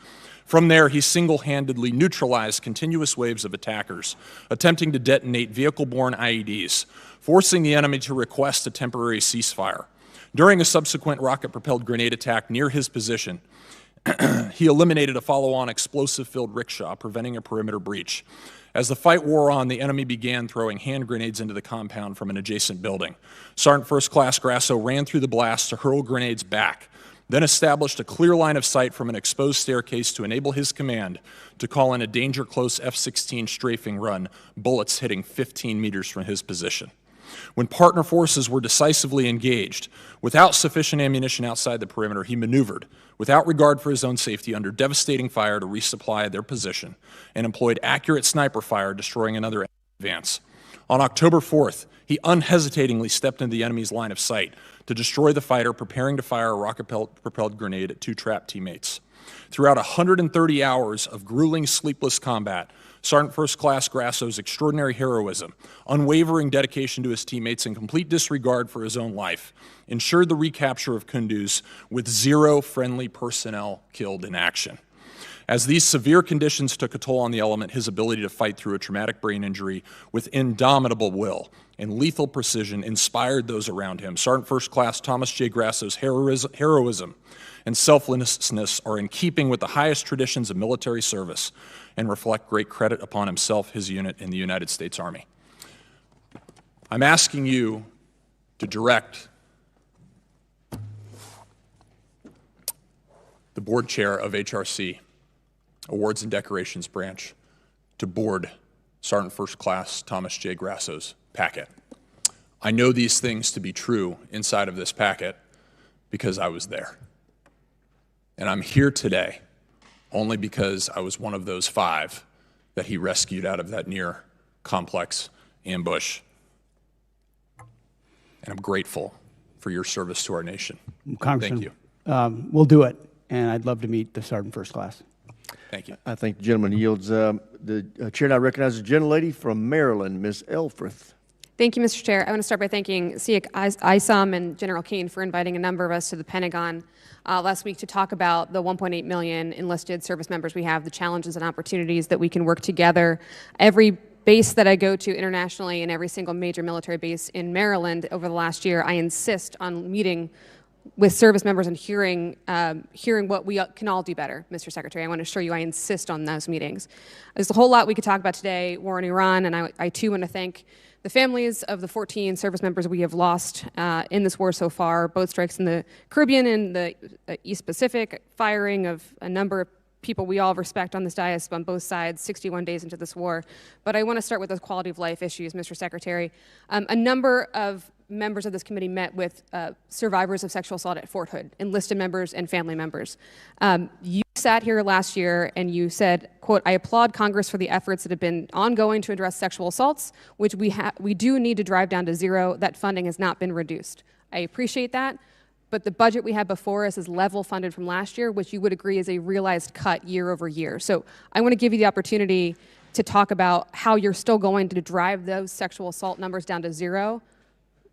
From there, he single-handedly neutralized continuous waves of attackers, attempting to detonate vehicle-borne IEDs, forcing the enemy to request a temporary ceasefire. During a subsequent rocket-propelled grenade attack near his position, he eliminated a follow-on explosive-filled rickshaw, preventing a perimeter breach. As the fight wore on, the enemy began throwing hand grenades into the compound from an adjacent building. Sergeant First Class Grasso ran through the blast to hurl grenades back, then established a clear line of sight from an exposed staircase to enable his command to call in a danger-close F-16 strafing run, bullets hitting 15 meters from his position. When partner forces were decisively engaged, without sufficient ammunition outside the perimeter, he maneuvered, without regard for his own safety, under devastating fire to resupply their position, and employed accurate sniper fire, destroying another advance. On October 4th, he unhesitatingly stepped into the enemy's line of sight to destroy the fighter, preparing to fire a rocket-propelled grenade at 2 trapped teammates. Throughout 130 hours of grueling, sleepless combat, Sergeant First Class Grasso's extraordinary heroism, unwavering dedication to his teammates, and complete disregard for his own life ensured the recapture of Kunduz with 0 friendly personnel killed in action. As these severe conditions took a toll on the element, his ability to fight through a traumatic brain injury with indomitable will and lethal precision inspired those around him. Sergeant First Class Thomas J. Grasso's heroism and selflessness are in keeping with the highest traditions of military service and reflect great credit upon himself, his unit, and the United States Army. I'm asking you to direct the board chair of HRC, Awards and Decorations Branch, to board Sergeant First Class Thomas J. Grasso's packet. I know these things to be true inside of this packet because I was there. And I'm here today only because I was one of those 5 that he rescued out of that near complex ambush. And I'm grateful for your service to our nation. Congressman, Thank you. We'll do it, and I'd love to meet the Sergeant First Class. Thank you. I think the gentleman yields. The chair now recognizes the gentlelady from Maryland, Ms. Elfreth. Thank you, Mr. Chair. I want to start by thanking SEAC ISOM and General Caine for inviting a number of us to the Pentagon last week to talk about the 1.8 million enlisted service members we have, the challenges and opportunities that we can work together. Every base that I go to internationally and every single major military base in Maryland over the last year, I insist on meeting with service members and hearing what we can all do better, Mr. Secretary. I want to assure you I insist on those meetings. There's a whole lot we could talk about today, war in Iran, and I too want to thank the families of the 14 service members we have lost in this war so far, both strikes in the Caribbean and the East Pacific, firing of a number of people we all respect on this dais on both sides 61 days into this war. But I want to start with those quality of life issues, Mr. Secretary. A number of members of this committee met with survivors of sexual assault at Fort Hood, enlisted members and family members. You sat here last year and you said, quote, "I applaud Congress for the efforts that have been ongoing to address sexual assaults, which we do need to drive down to zero. That funding has not been reduced." I appreciate that, but the budget we have before us is level funded from last year, which you would agree is a realized cut year over year. So I want to give you the opportunity to talk about how you're still going to drive those sexual assault numbers down to zero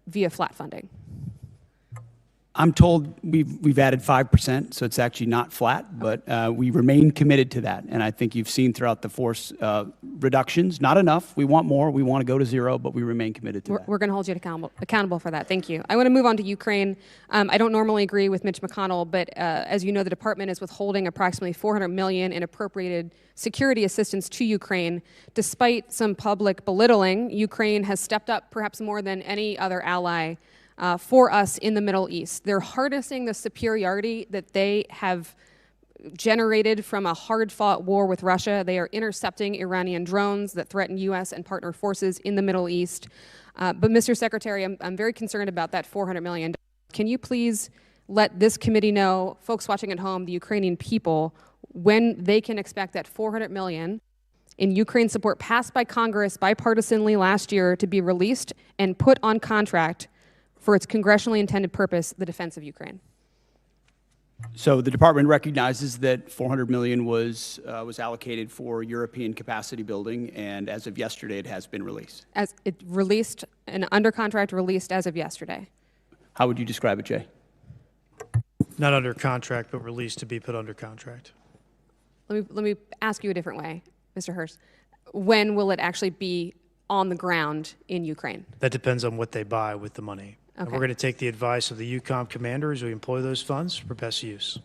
via flat funding. I'm told we've added 5%, so it's actually not flat, but we remain committed to that. And I think you've seen throughout the force reductions, not enough. We want more. We want to go to zero, but we remain committed to that. We're going to hold you accountable for that. Thank you. I want to move on to Ukraine. I don't normally agree with Mitch McConnell, but as you know, the department is withholding approximately $400 million in appropriated security assistance to Ukraine. Despite some public belittling, Ukraine has stepped up perhaps more than any other ally for us in the Middle East. They're harnessing the superiority that they have generated from a hard-fought war with Russia. They are intercepting Iranian drones that threaten U.S. and partner forces in the Middle East. But Mr. Secretary, I'm very concerned about that $400 million. Can you please let this committee know, folks watching at home, the Ukrainian people, when they can expect that $400 million in Ukraine support passed by Congress bipartisanly last year to be released and put on contract for its congressionally intended purpose, the defense of Ukraine? So the department recognizes that $400 million was allocated for European capacity building, and as of yesterday, it has been released. As it released, and under contract released as of yesterday. How would you describe it, Jay? Not under contract, but released to be put under contract. Let me ask you a different way, Mr. Hurst. When will it actually be on the ground in Ukraine? That depends on what they buy with the money. Okay. And we're going to take the advice of the EUCOM commander as we employ those funds for best use.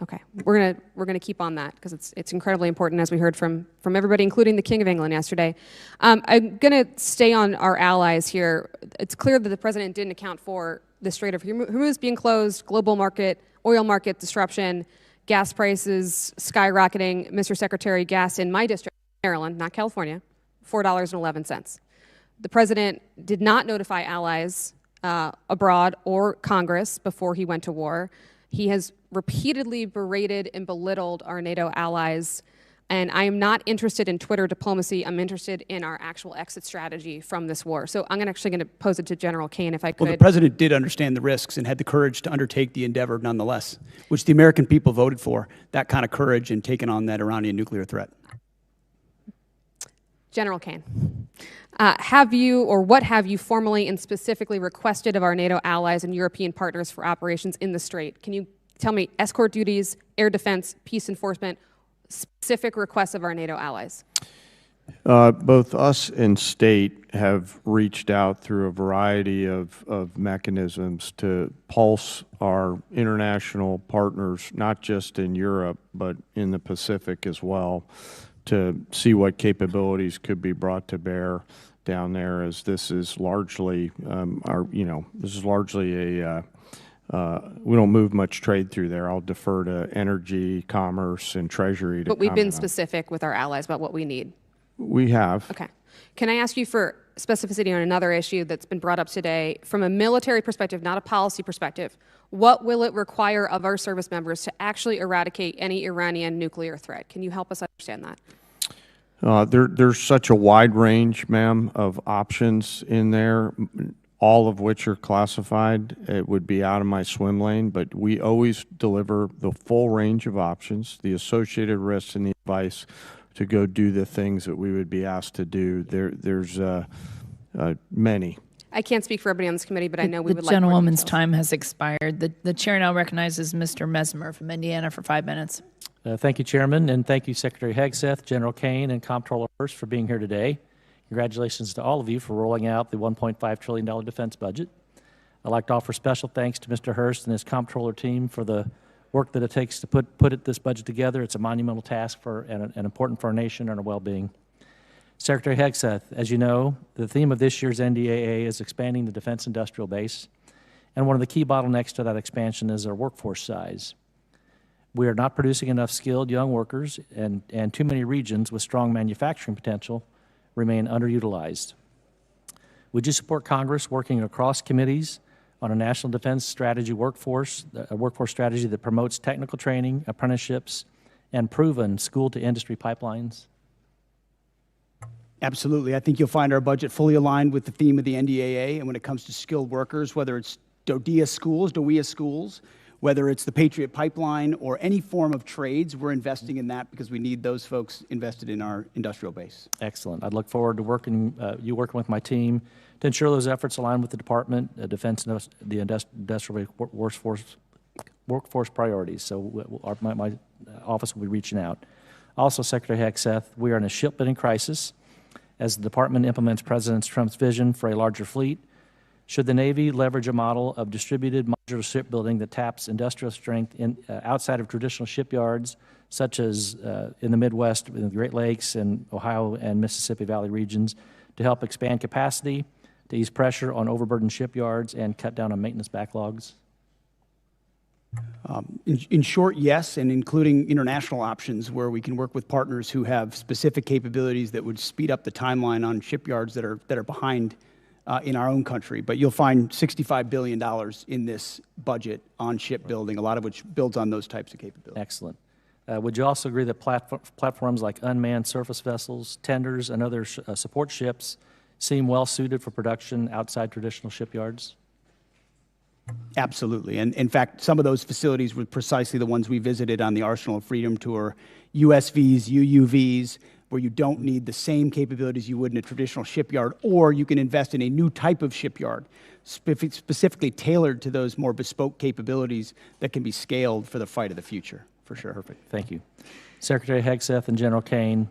Okay, we're gonna keep on that because it's incredibly important, as we heard from everybody, including the King of England yesterday. I'm gonna stay on our allies here. It's clear that the president didn't account for the Strait of Hormuz being closed, global market, oil market disruption, gas prices skyrocketing. Mr. Secretary, gas in my district, Maryland, not California, $4.11. The president did not notify allies abroad or Congress before he went to war. He has repeatedly berated and belittled our NATO allies, and I am not interested in Twitter diplomacy. I'm interested in our actual exit strategy from this war. So I'm actually going to pose it to General Caine, if I could. Well, the president did understand the risks and had the courage to undertake the endeavor nonetheless, which the American people voted for, that kind of courage in taking on that Iranian nuclear threat. General Caine, have you, or what have you formally and specifically requested of our NATO allies and European partners for operations in the Strait? Can you tell me escort duties, air defense, peace enforcement, specific requests of our NATO allies? Both us and state have reached out through a variety of mechanisms to pulse our international partners, not just in Europe, but in the Pacific as well, to see what capabilities could be brought to bear down there, as this is largely this is largely a we don't move much trade through there. I'll defer to energy, commerce, and treasury to But we've been comment on. specific with our allies about what we need. We have. Okay. Can I ask you for specificity on another issue that's been brought up today? From a military perspective, not a policy perspective, what will it require of our service members to actually eradicate any Iranian nuclear threat? Can you help us understand that? There's such a wide range, ma'am, of options in there, all of which are classified. It would be out of my swim lane, but we always deliver the full range of options, the associated risks, and the advice to go do the things that we would be asked to do. There's many. I can't speak for everybody on this committee, but I know we The would like more gentlewoman's details. time has expired. The chair now recognizes Mr. Mesmer from Indiana for 5 minutes. Thank you, Chairman, and thank you, Secretary Hegseth, General Caine, and Comptroller Hearst for being here today. Congratulations to all of you for rolling out the $1.5 trillion defense budget. I'd like to offer special thanks to Mr. Hearst and his Comptroller team for the work that it takes to put this budget together. It's a monumental task and important for our nation and our well-being. Secretary Hegseth, as you know, the theme of this year's NDAA is expanding the defense industrial base, and one of the key bottlenecks to that expansion is our workforce size. We are not producing enough skilled young workers, and too many regions with strong manufacturing potential remain underutilized. Would you support Congress working across committees on a national defense strategy workforce, a workforce strategy that promotes technical training, apprenticeships, and proven school-to-industry pipelines? Absolutely. I think you'll find our budget fully aligned with the theme of the NDAA, and when it comes to skilled workers, whether it's DODEA schools, whether it's the Patriot Pipeline or any form of trades, we're investing in that because we need those folks invested in our industrial base. Excellent. I'd look forward to working with my team to ensure those efforts align with the Department of Defense and the industrial workforce priorities. So my office will be reaching out. Also, Secretary Hegseth, we are in a shipbuilding crisis as the Department implements President Trump's vision for a larger fleet. Should the Navy leverage a model of distributed modular shipbuilding that taps industrial strength outside of traditional shipyards, such as in the Midwest, in the Great Lakes, and Ohio and Mississippi Valley regions, to help expand capacity, to ease pressure on overburdened shipyards, and cut down on maintenance backlogs? In short, yes, and including international options where we can work with partners who have specific capabilities that would speed up the timeline on shipyards that are behind in our own country. But you'll find $65 billion in this budget on shipbuilding, a lot of which builds on those types of capabilities. Excellent. Would you also agree that platforms like unmanned surface vessels, tenders, and other support ships seem well suited for production outside traditional shipyards? Absolutely. And in fact, some of those facilities were precisely the ones we visited on the Arsenal of Freedom tour, USVs, UUVs, where you don't need the same capabilities you would in a traditional shipyard, or you can invest in a new type of shipyard specifically tailored to those more bespoke capabilities that can be scaled for the fight of the future, for sure. Perfect. Thank you. Secretary Hegseth and General Caine,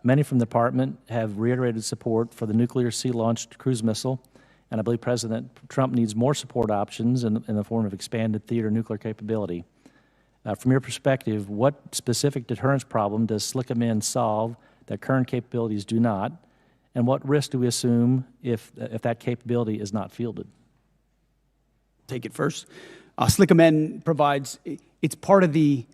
many from the Department have reiterated support for the nuclear sea-launched cruise missile, and I believe President Trump needs more support options in the form of expanded theater nuclear capability. From your perspective, what specific deterrence problem does SLCM solve that current capabilities do not, and what risk do we assume if that capability is not fielded? Take it first. SLCM provides, it's part of the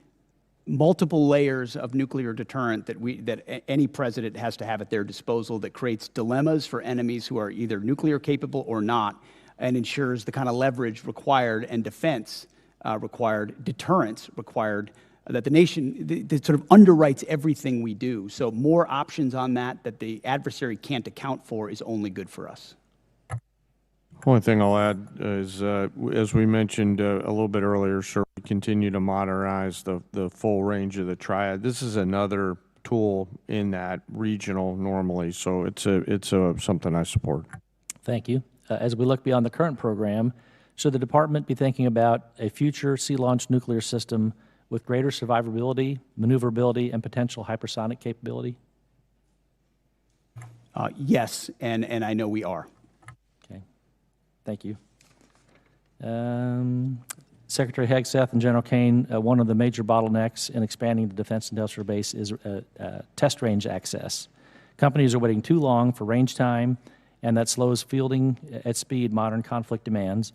multiple layers of nuclear deterrent that any president has to have at their disposal that creates dilemmas for enemies who are either nuclear capable or not, and ensures the kind of leverage required and defense required, deterrence required, that the nation that sort of underwrites everything we do. So more options on that the adversary can't account for is only good for us. One thing I'll add is, as we mentioned a little bit earlier, sir, we continue to modernize the full range of the triad. This is another tool in that regional normally, so it's something I support. Thank you. As we look beyond the current program, should the Department be thinking about a future sea-launched nuclear system with greater survivability, maneuverability, and potential hypersonic capability? Yes, and I know we are. Okay, thank you. Secretary Hegseth and General Caine, one of the major bottlenecks in expanding the defense industrial base is test range access. Companies are waiting too long for range time, and that slows fielding at speed modern conflict demands.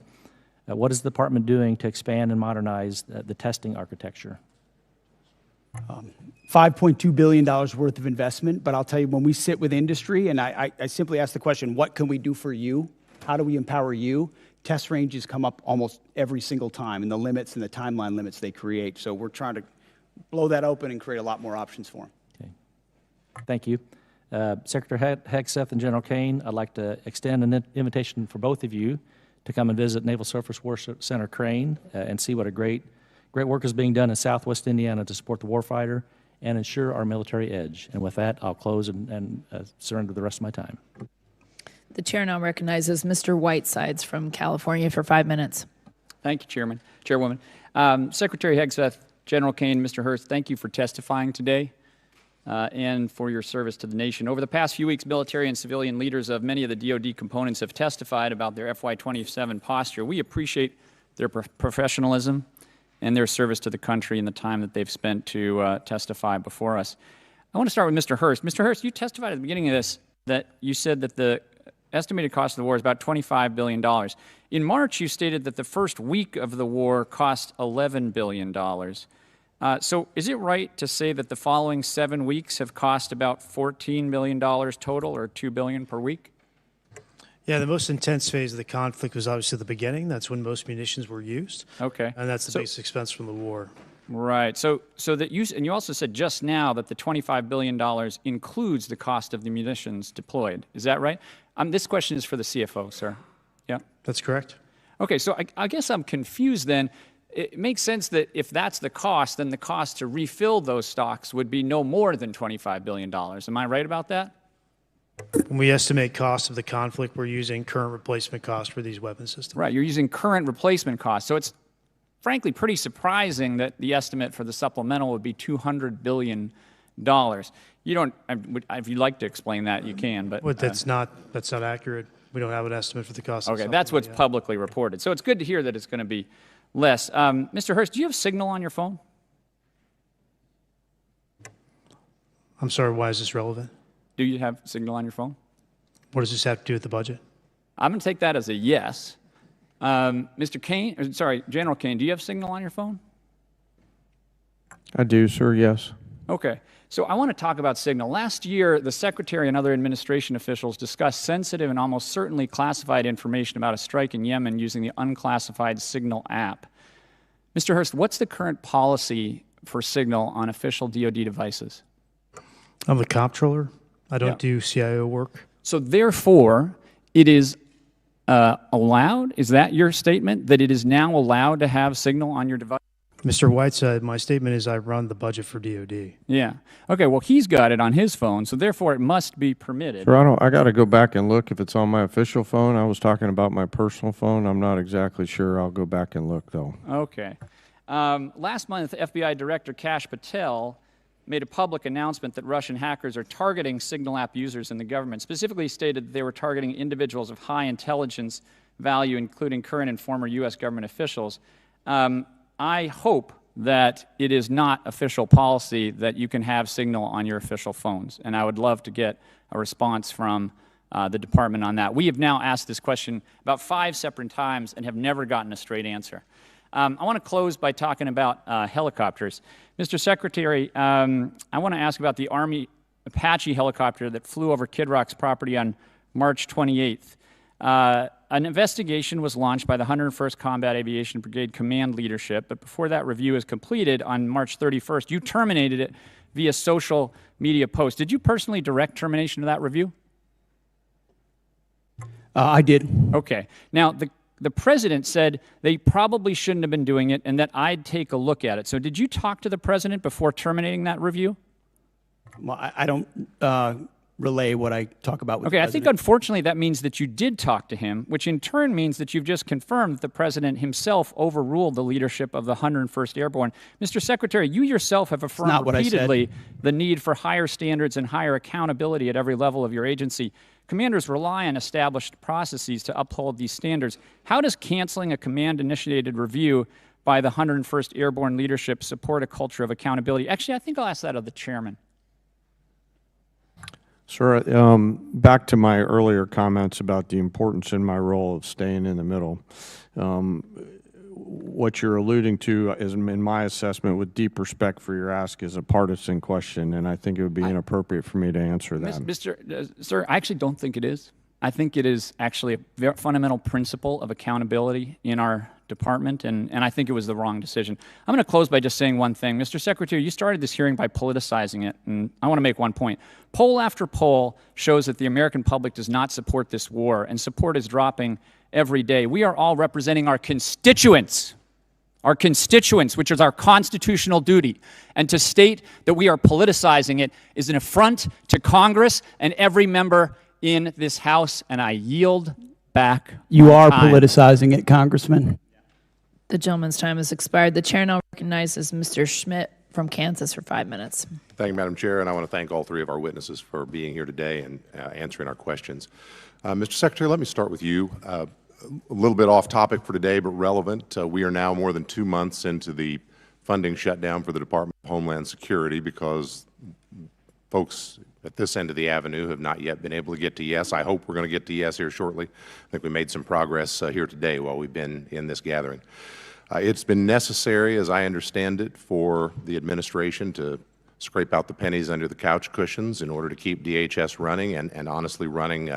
What is the department doing to expand and modernize the testing architecture? $5.2 billion worth of investment, but I'll tell you, when we sit with industry, and I simply ask the question, what can we do for you? How do we empower you? Test ranges come up almost every single time, and the limits and the timeline limits they create. So we're trying to blow that open and create a lot more options for them. Okay. Thank you. Secretary Hegseth and General Caine, I'd like to extend an invitation for both of you to come and visit Naval Surface Warfare Center Caine and see what a great work is being done in Southwest Indiana to support the warfighter and ensure our military edge. And with that, I'll close and surrender the rest of my time. The chair now recognizes Mr. Whitesides from California for 5 minutes. Thank you, Chairwoman. Secretary Hegseth, General Caine, Mr. Hurst, thank you for testifying today and for your service to the nation. Over the past few weeks, military and civilian leaders of many of the DoD components have testified about their FY27 posture. We appreciate their professionalism and their service to the country and the time that they've spent to testify before us. I want to start with Mr. Hurst. Mr. Hurst, you testified at the beginning of this that you said that the estimated cost of the war is about $25 billion. In March, you stated that the first week of the war cost $11 billion. So is it right to say that the following 7 weeks have cost about $14 billion total, or $2 billion per week? Yeah, the most intense phase of the conflict was obviously the beginning. That's when most munitions were used. Okay. And that's the basic expense from the war. Right. So that you also said just now that the $25 billion includes the cost of the munitions deployed. Is that right? This question is for the CFO, sir. Yeah? That's correct. Okay, so I guess I'm confused then. It makes sense that if that's the cost, then the cost to refill those stocks would be no more than $25 billion. Am I right about that? When we estimate costs of the conflict, we're using current replacement costs for these weapon systems. Right, you're using current replacement costs. So it's frankly pretty surprising that the estimate for the supplemental would be $200 billion. You don't, if you'd like to explain that, you can, but. Well, that's not accurate. We don't have an estimate for the cost. Okay, that's what's publicly reported. So it's good to hear that it's going to be less. Mr. Hurst, do you have Signal on your phone? I'm sorry, why is this relevant? Do you have Signal on your phone? What does this have to do with the budget? I'm going to take that as a yes. Mr. Caine, sorry, General Caine, do you have Signal on your phone? I do, sir, yes. Okay. So I want to talk about Signal. Last year, the Secretary and other administration officials discussed sensitive and almost certainly classified information about a strike in Yemen using the unclassified Signal app. Mr. Hurst, what's the current policy for Signal on official DoD devices? I'm the comptroller. I don't do CIO work. So therefore, it is allowed? Is that your statement, that it is now allowed to have Signal on your device? Mr. Whiteside, my statement is I run the budget for DoD. Yeah. Okay, well, he's got it on his phone, so therefore it must be permitted. Sir, I got to go back and look if it's on my official phone. I was talking about my personal phone. I'm not exactly sure. I'll go back and look, though. Okay. Last month, FBI Director Kash Patel made a public announcement that Russian hackers are targeting Signal app users in the government, specifically stated that they were targeting individuals of high intelligence value, including current and former U.S. government officials. I hope that it is not official policy that you can have Signal on your official phones, and I would love to get a response from the department on that. We have now asked this question about 5 separate times and have never gotten a straight answer. I want to close by talking about helicopters. Mr. Secretary, I want to ask about the Army Apache helicopter that flew over Kid Rock's property on March 28th. An investigation was launched by the 101st Combat Aviation Brigade Command Leadership, but before that review is completed on March 31st, you terminated it via social media post. Did you personally direct termination of that review? I did. Okay. Now, the president said they probably shouldn't have been doing it and that I'd take a look at it. So did you talk to the president before terminating that review? Well, I don't relay what I talk about with Okay, the I president. think unfortunately that means that you did talk to him, which in turn means that you've just confirmed that the president himself overruled the leadership of the 101st Airborne. Mr. Secretary, you yourself have affirmed not what I said. repeatedly the need for higher standards and higher accountability at every level of your agency. Commanders rely on established processes to uphold these standards. How does canceling a command-initiated review by the 101st Airborne leadership support a culture of accountability? Actually, I think I'll ask that of the chairman. Sir, back to my earlier comments about the importance in my role of staying in the middle. What you're alluding to is, in my assessment, with deep respect for your ask, is a partisan question, and I think it would be inappropriate for me to answer that. Sir, I actually don't think it is. I think it is actually a very fundamental principle of accountability in our department, and I think it was the wrong decision. I'm going to close by just saying one thing. Mr. Secretary, you started this hearing by politicizing it, and I want to make one point. Poll after poll shows that the American public does not support this war, and support is dropping every day. We are all representing our constituents, which is our constitutional duty. And to state that we are politicizing it is an affront to Congress and every member in this House, and I yield back. You are time. politicizing it, Congressman. The gentleman's time has expired. The chair now recognizes Mr. Schmidt from Kansas for 5 minutes. Thank you, Madam Chair, and I want to thank all three of our witnesses for being here today and answering our questions. Mr. Secretary, let me start with you. A little bit off topic for today, but relevant. We are now more than 2 months into the funding shutdown for the Department of Homeland Security because folks at this end of the avenue have not yet been able to get to yes. I hope we're going to get to yes here shortly. I think we made some progress here today while we've been in this gathering. It's been necessary, as I understand it, for the administration to scrape out the pennies under the couch cushions in order to keep DHS running and honestly running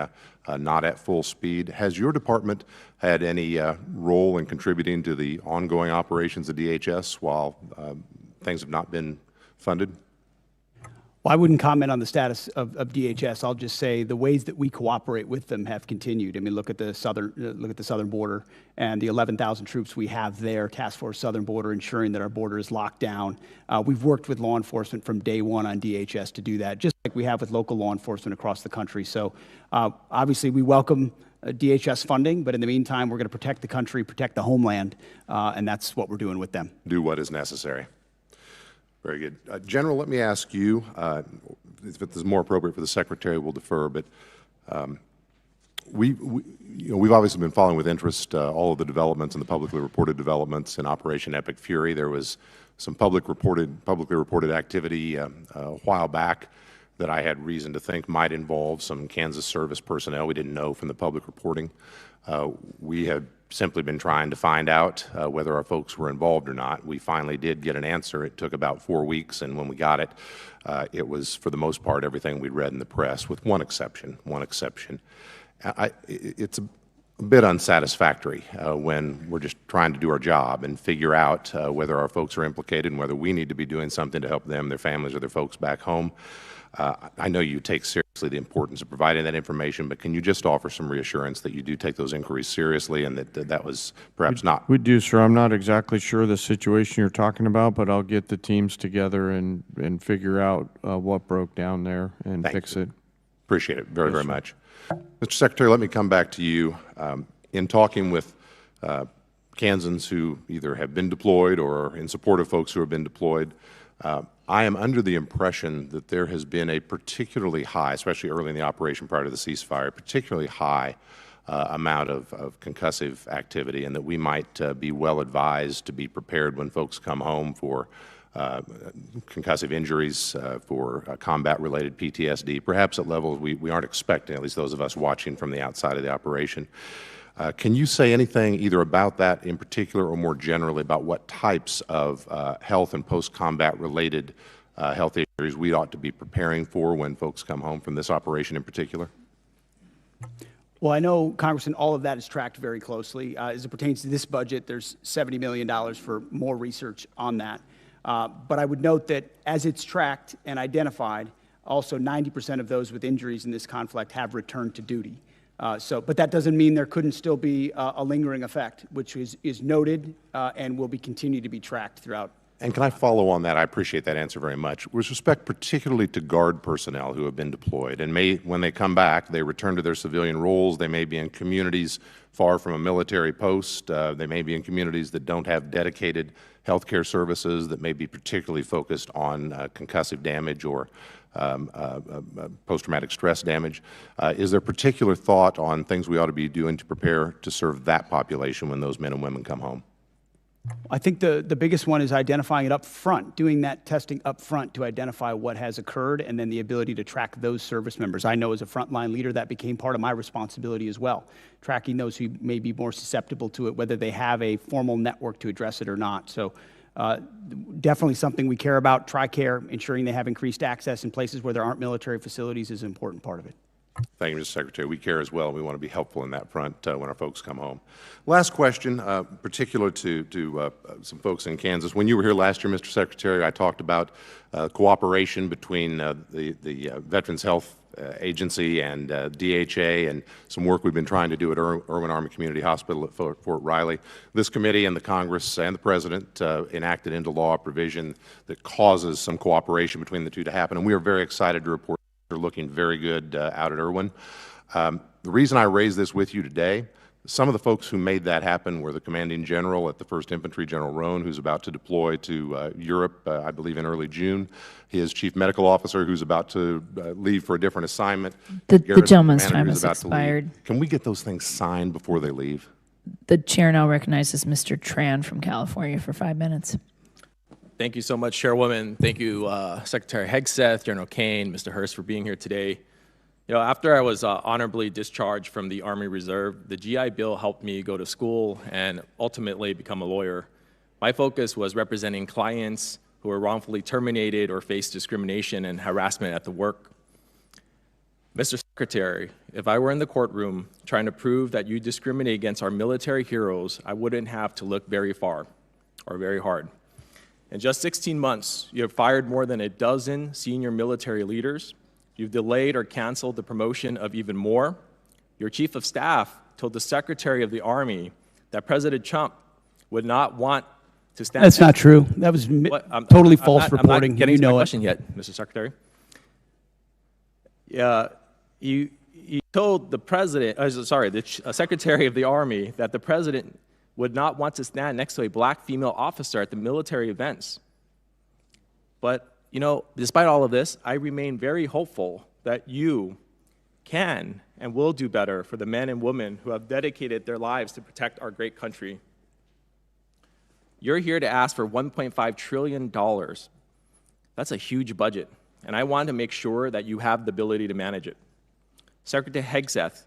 not at full speed. Has your department had any role in contributing to the ongoing operations of DHS while things have not been funded? Well, I wouldn't comment on the status of DHS. I'll just say the ways that we cooperate with them have continued. I mean, look at the southern border and the 11,000 troops we have there, Task Force Southern Border, ensuring that our border is locked down. We've worked with law enforcement from day one on DHS to do that, just like we have with local law enforcement across the country. So obviously we welcome DHS funding, but in the meantime, we're going to protect the country, protect the homeland, and that's what we're doing with them. Do what is necessary. Very good. General, let me ask you, if it is more appropriate for the Secretary, we'll defer, but we've obviously been following with interest all of the developments and the publicly reported developments in Operation Epic Fury. There was some publicly reported activity a while back that I had reason to think might involve some Kansas service personnel. We didn't know from the public reporting. We have simply been trying to find out whether our folks were involved or not. We finally did get an answer. It took about 4 weeks, and when we got it, it was, for the most part, everything we'd read in the press, with one exception. It's a bit unsatisfactory when we're just trying to do our job and figure out whether our folks are implicated and whether we need to be doing something to help them, their families, or their folks back home. I know you take seriously the importance of providing that information, but can you just offer some reassurance that you do take those inquiries seriously and that that was perhaps not? We do, sir. I'm not exactly sure the situation you're talking about, but I'll get the teams together and figure out what broke down there and fix it. Appreciate it very, very much. Mr. Secretary, let me come back to you. In talking with Kansans who either have been deployed or are in support of folks who have been deployed, I am under the impression that there has been a particularly high, especially early in the operation prior to the ceasefire, particularly high amount of concussive activity, and that we might be well advised to be prepared when folks come home for concussive injuries, for combat-related PTSD, perhaps at levels we aren't expecting, at least those of us watching from the outside of the operation. Can you say anything either about that in particular or more generally about what types of health and post-combat related health issues we ought to be preparing for when folks come home from this operation in particular? Well, I know, Congressman, all of that is tracked very closely. As it pertains to this budget, there's $70 million for more research on that. But I would note that as it's tracked and identified, also 90% of those with injuries in this conflict have returned to duty. But that doesn't mean there couldn't still be a lingering effect, which is noted and will be continued to be tracked throughout And can I follow on that? I appreciate that answer very much. With respect particularly to Guard personnel who have been deployed, and when they come back, they return to their civilian roles. They may be in communities far from a military post. They may be in communities that don't have dedicated healthcare services, that may be particularly focused on concussive damage or post-traumatic stress damage. Is there particular thought on things we ought to be doing to prepare to serve that population when those men and women come home? I think the biggest one is identifying it up front, doing that testing up front to identify what has occurred, and then the ability to track those service members. I know as a frontline leader that became part of my responsibility as well, tracking those who may be more susceptible to it, whether they have a formal network to address it or not. So definitely something we care about. TRICARE, ensuring they have increased access in places where there aren't military facilities is an important part of it. Thank you, Mr. Secretary. We care as well. We want to be helpful in that front when our folks come home. Last question, particular to some folks in Kansas. When you were here last year, Mr. Secretary, I talked about cooperation between the Veterans Health Agency and DHA and some work we've been trying to do at Irwin Army Community Hospital at Fort Riley. This committee and the Congress and the President enacted into law a provision that causes some cooperation between the two to happen, and we are very excited to report are looking very good out at Irwin. The reason I raise this with you today, some of the folks who made that happen were the Commanding General at the 1st Infantry, General Roan, who's about to deploy to Europe, I believe in early June. His Chief Medical Officer, who's about to leave for a different assignment. The gentleman's time has expired. Can we get those things signed before they leave? The chair now recognizes Mr. Tran from California for 5 minutes. Thank you so much, Chairwoman. Thank you, Secretary Hegseth, General Caine, Mr. Hurst, for being here today. You know, after I was honorably discharged from the Army Reserve, the GI Bill helped me go to school and ultimately become a lawyer. My focus was representing clients who were wrongfully terminated or faced discrimination and harassment at the work. Mr. Secretary, if I were in the courtroom trying to prove that you discriminate against our military heroes, I wouldn't have to look very far or very hard. In just 16 months, you have fired more than a dozen senior military leaders. You've delayed or canceled the promotion of even more. Your chief of staff told the Secretary of the Army that President Trump would not want to stand. That's not true. That was totally false reporting. I'm not getting to my it. question yet, Mr. Secretary. You told the President, the Secretary of the Army that the President would not want to stand next to a black female officer at the military events. But, you know, despite all of this, I remain very hopeful that you can and will do better for the men and women who have dedicated their lives to protect our great country. You're here to ask for $1.5 trillion. That's a huge budget, and I want to make sure that you have the ability to manage it. Secretary Hegseth,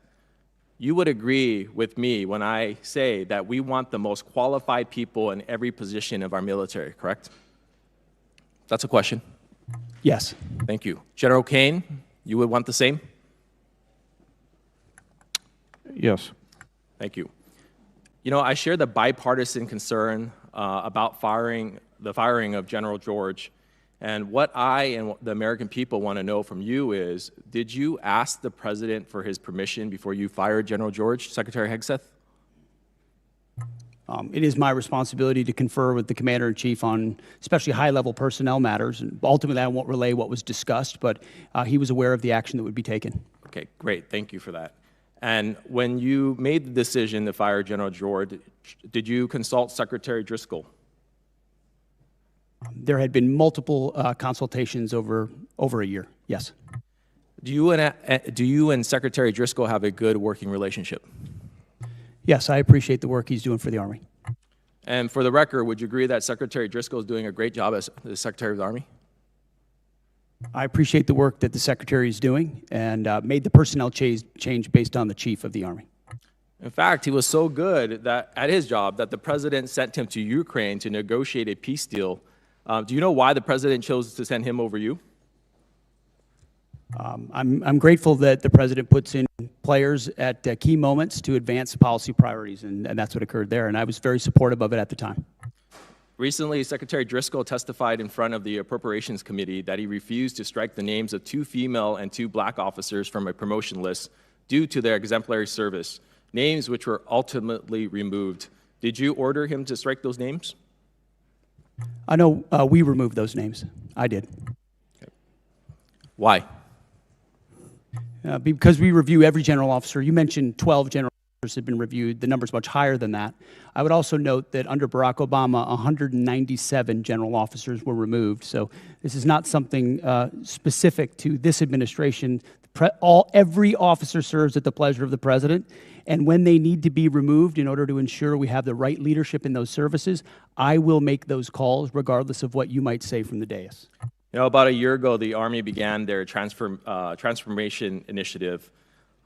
you would agree with me when I say that we want the most qualified people in every position of our military, correct? That's a question. Yes. Thank you. General Caine, you would want the same? Yes. Thank you. You know, I share the bipartisan concern about the firing of General George. And what I and the American people want to know from you is, did you ask the President for his permission before you fired General George, Secretary Hegseth? It is my responsibility to confer with the Commander-in-Chief on especially high-level personnel matters. And ultimately, I won't relay what was discussed, but he was aware of the action that would be taken. Okay, great. Thank you for that. And when you made the decision to fire General George, did you consult Secretary Driscoll? There had been multiple consultations over a year, yes. Do you and Secretary Driscoll have a good working relationship? Yes, I appreciate the work he's doing for the Army. And for the record, would you agree that Secretary Driscoll is doing a great job as the Secretary of the Army? I appreciate the work that the Secretary is doing and made the personnel change based on the Chief of the Army. In fact, he was so good that at his job that the President sent him to Ukraine to negotiate a peace deal. Do you know why the President chose to send him over you? I'm grateful that the President puts in players at key moments to advance policy priorities, and that's what occurred there, and I was very supportive of it at the time. Recently, Secretary Driscoll testified in front of the Appropriations Committee that he refused to strike the names of 2 female and 2 black officers from a promotion list due to their exemplary service, names which were ultimately removed. Did you order him to strike those names? I know we removed those names. I did. Why? Because we review every general officer. You mentioned 12 general officers have been reviewed. The number's much higher than that. I would also note that under Barack Obama, 197 general officers were removed. So this is not something specific to this administration. Every officer serves at the pleasure of the president. And when they need to be removed in order to ensure we have the right leadership in those services, I will make those calls regardless of what you might say from the dais. You know, about a year ago, the Army began their transformation initiative.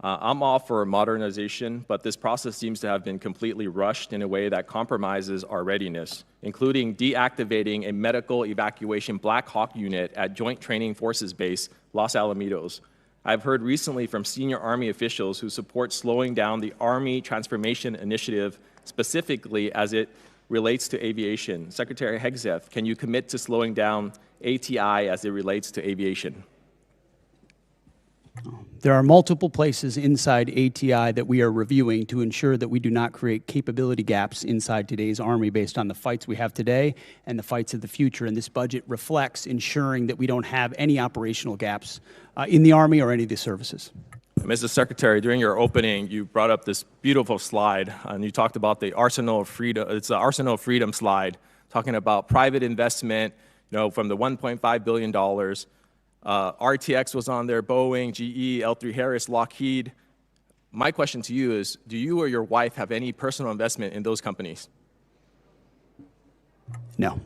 I'm all for modernization, but this process seems to have been completely rushed in a way that compromises our readiness, including deactivating a medical evacuation Black Hawk unit at Joint Training Forces Base, Los Alamitos. I've heard recently from senior Army officials who support slowing down the Army Transformation Initiative, specifically as it relates to aviation. Secretary Hegseth, can you commit to slowing down ATI as it relates to aviation? There are multiple places inside ATI that we are reviewing to ensure that we do not create capability gaps inside today's Army based on the fights we have today and the fights of the future. And this budget reflects ensuring that we don't have any operational gaps in the Army or any of the services. Mr. Secretary, during your opening, you brought up this beautiful slide, and you talked about the Arsenal of Freedom. It's the Arsenal of Freedom slide, talking about private investment, you know, from the $1.5 billion. RTX was on there, Boeing, GE, L3 Harris, Lockheed. My question to you is, do you or your wife have any personal investment in those companies? No.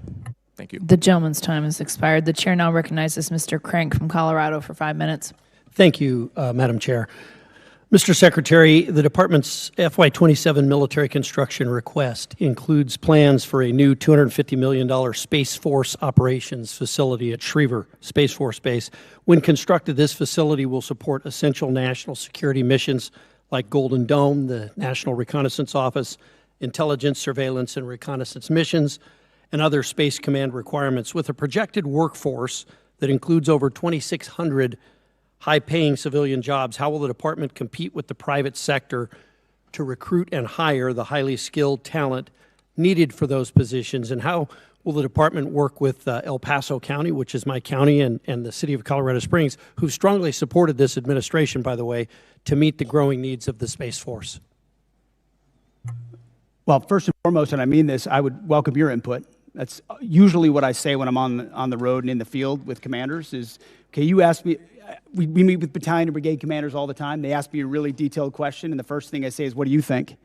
Thank you. The gentleman's time has expired. The chair now recognizes Mr. Crank from Colorado for 5 minutes. Thank you, Madam Chair. Mr. Secretary, the Department's FY27 military construction request includes plans for a new $250 million Space Force operations facility at Schriever Space Force Base. When constructed, this facility will support essential national security missions like Golden Dome, the National Reconnaissance Office, intelligence, surveillance, and reconnaissance missions, and other Space Command requirements. With a projected workforce that includes over 2,600 high-paying civilian jobs, how will the department compete with the private sector to recruit and hire the highly skilled talent needed for those positions? And how will the department work with El Paso County, which is my county, and the city of Colorado Springs, who strongly supported this administration, by the way, to meet the growing needs of the Space Force? Well, first and foremost, and I mean this, I would welcome your input. That's usually what I say when I'm on the road and in the field with commanders is, okay, you ask me, we meet with battalion and brigade commanders all the time. They ask me a really detailed question, and the first thing I say is, what do you think?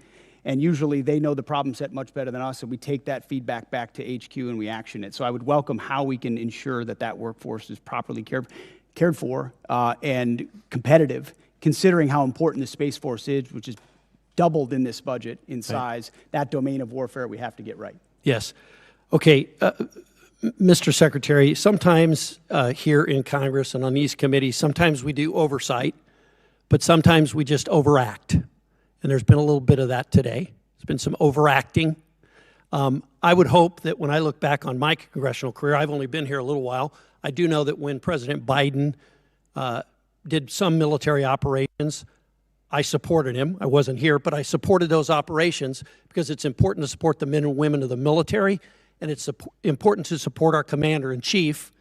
And usually they know the problem set much better than us, so we take that feedback back to HQ and we action it. So I would welcome how we can ensure that that workforce is properly cared for and competitive, considering how important the Space Force is, which is doubled in this budget in size. Right. That domain of warfare we have to get right. Yes. Okay. Mr. Secretary, sometimes here in Congress and on these committees, sometimes we do oversight, but sometimes we just overact. And there's been a little bit of that today. There's been some overacting. I would hope that when I look back on my congressional career, I've only been here a little while, I do know that when President Biden did some military operations, I supported him. I wasn't here, but I supported those operations because it's important to support the men and women of the military, and it's important to support our commander-in-chief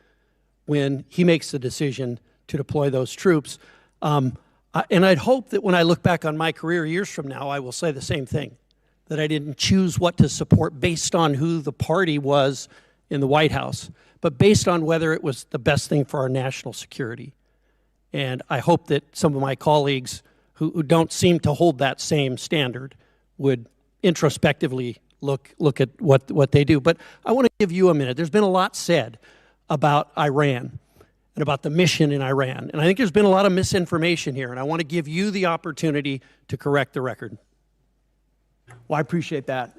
when he makes the decision to deploy those troops. And I'd hope that when I look back on my career years from now, I will say the same thing, that I didn't choose what to support based on who the party was in the White House, but based on whether it was the best thing for our national security. And I hope that some of my colleagues who don't seem to hold that same standard would introspectively look at what they do. But I want to give you a minute. There's been a lot said about Iran and about the mission in Iran. And I think there's been a lot of misinformation here, and I want to give you the opportunity to correct the record. Well, I appreciate that.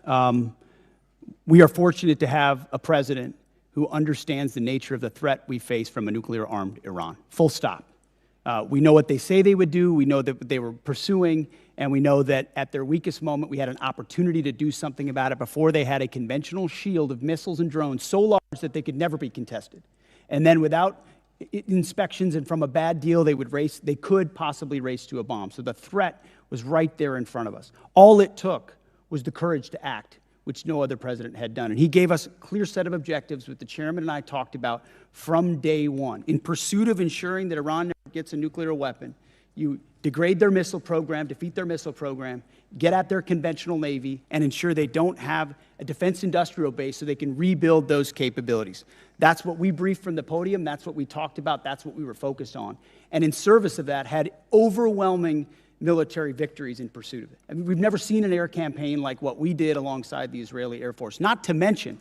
We are fortunate to have a president who understands the nature of the threat we face from a nuclear-armed Iran. Full stop. We know what they say they would do, we know that they were pursuing, and we know that at their weakest moment we had an opportunity to do something about it before they had a conventional shield of missiles and drones so large that they could never be contested. And then without inspections and from a bad deal, they could possibly race to a bomb. So the threat was right there in front of us. All it took was the courage to act. which no other president had done. And he gave us a clear set of objectives, which the chairman and I talked about from day one. In pursuit of ensuring that Iran never gets a nuclear weapon, you degrade their missile program, defeat their missile program, get at their conventional Navy, and ensure they don't have a defense industrial base so they can rebuild those capabilities. That's what we briefed from the podium. That's what we talked about. That's what we were focused on. And in service of that, had overwhelming military victories in pursuit of it. I mean, we've never seen an air campaign like what we did alongside the Israeli Air Force, not to mention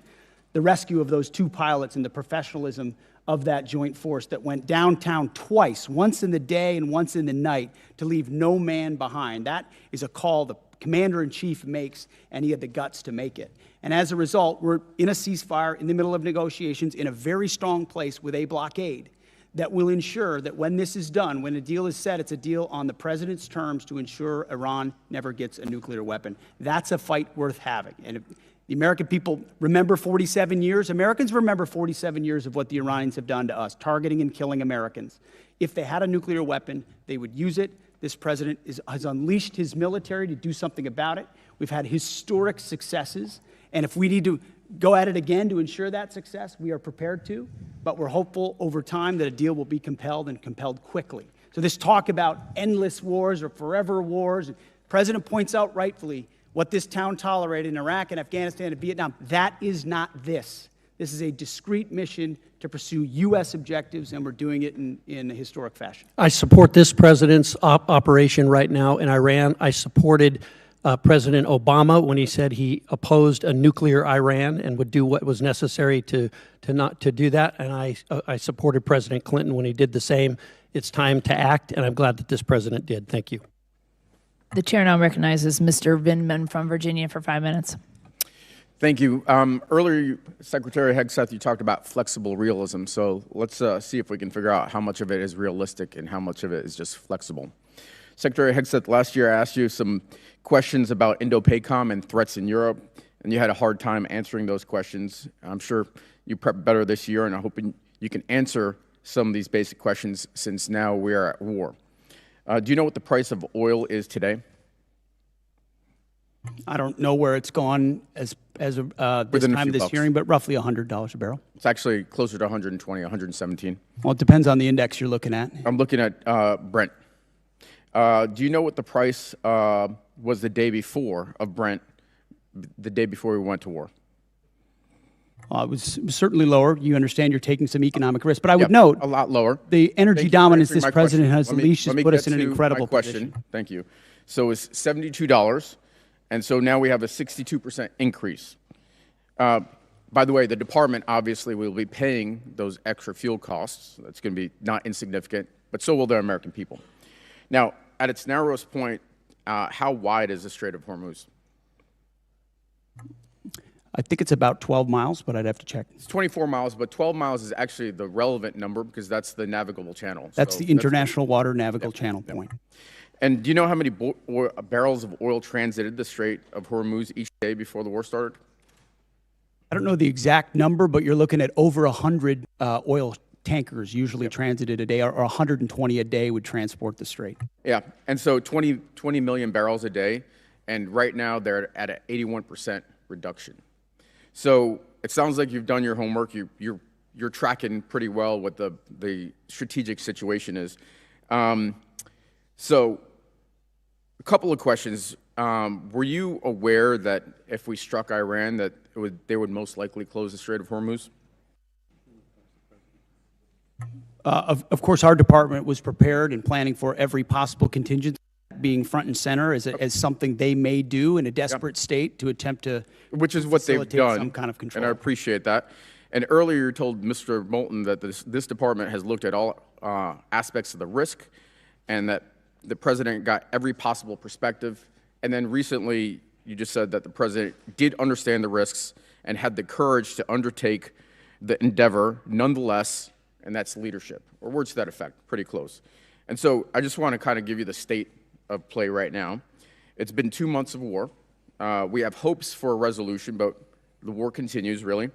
the rescue of those 2 pilots and the professionalism of that joint force that went downtown twice, once in the day and once in the night, to leave no man behind. That is a call the commander-in-chief makes, and he had the guts to make it. And as a result, we're in a ceasefire, in the middle of negotiations, in a very strong place with a blockade that will ensure that when this is done, when a deal is set, it's a deal on the president's terms to ensure Iran never gets a nuclear weapon. That's a fight worth having. And if the American people remember 47 years, Americans remember 47 years of what the Iranians have done to us, targeting and killing Americans. If they had a nuclear weapon, they would use it. This president has unleashed his military to do something about it. We've had historic successes. And if we need to go at it again to ensure that success, we are prepared to. But we're hopeful over time that a deal will be compelled and compelled quickly. So this talk about endless wars or forever wars, the president points out rightfully what this town tolerated in Iraq and Afghanistan and Vietnam. That is not this. This is a discrete mission to pursue U.S. objectives, and we're doing it in a historic fashion. I support this president's operation right now in Iran. I supported President Obama when he said he opposed a nuclear Iran and would do what was necessary to do that. And I supported President Clinton when he did the same. It's time to act, and I'm glad that this president did. Thank you. The chair now recognizes Mr. Vindman from Virginia for 5 minutes. Thank you. Earlier, Secretary Hegseth, you talked about flexible realism. So let's see if we can figure out how much of it is realistic and how much of it is just flexible. Secretary Hegseth, last year I asked you some questions about Indo-PACOM and threats in Europe, and you had a hard time answering those questions. I'm sure you prepped better this year, and I'm hoping you can answer some of these basic questions since now we are at war. Do you know what the price of oil is today? I don't know where it's gone as this time of this hearing, but roughly $100 a barrel. It's actually closer to 120, 117. Well, it depends on the index you're looking at. I'm looking at Brent. Do you know what the price was the day before of Brent, the day before we went to war? It was certainly lower. You understand you're taking some economic risk. But I would note a lot lower. The energy dominance this president has unleashed has put us in an incredible position. Thank you. So it's $72, and so now we have a 62% increase. By the way, the department obviously will be paying those extra fuel costs. That's going to be not insignificant, but so will the American people. Now, at its narrowest point, how wide is the Strait of Hormuz? I think it's about 12 miles, but I'd have to check. It's 24 miles, but 12 miles is actually the relevant number because that's the navigable channel. That's the international water navigable channel point. And do you know how many barrels of oil transited the Strait of Hormuz each day before the war started? I don't know the exact number, but you're looking at over 100 oil tankers usually transited a day, or 120 a day would transport the strait. Yeah, and so 20 million barrels a day, and right now they're at an 81% reduction. So it sounds like you've done your homework. You're tracking pretty well what the strategic situation is. So a couple of questions. Were you aware that if we struck Iran, that they would most likely close the Strait of Hormuz? Of course, our department was prepared and planning for every possible contingency, being front and center as something they may do in a desperate state to attempt to which is what they've done, some kind of control. And I appreciate that. And earlier you told Mr. Moulton that this department has looked at all aspects of the risk and that the president got every possible perspective. And then recently you just said that the president did understand the risks and had the courage to undertake the endeavor nonetheless, and that's leadership, or words to that effect, pretty close. And so I just want to kind of give you the state of play right now. It's been 2 months of war. We have hopes for a resolution, but the war continues, really.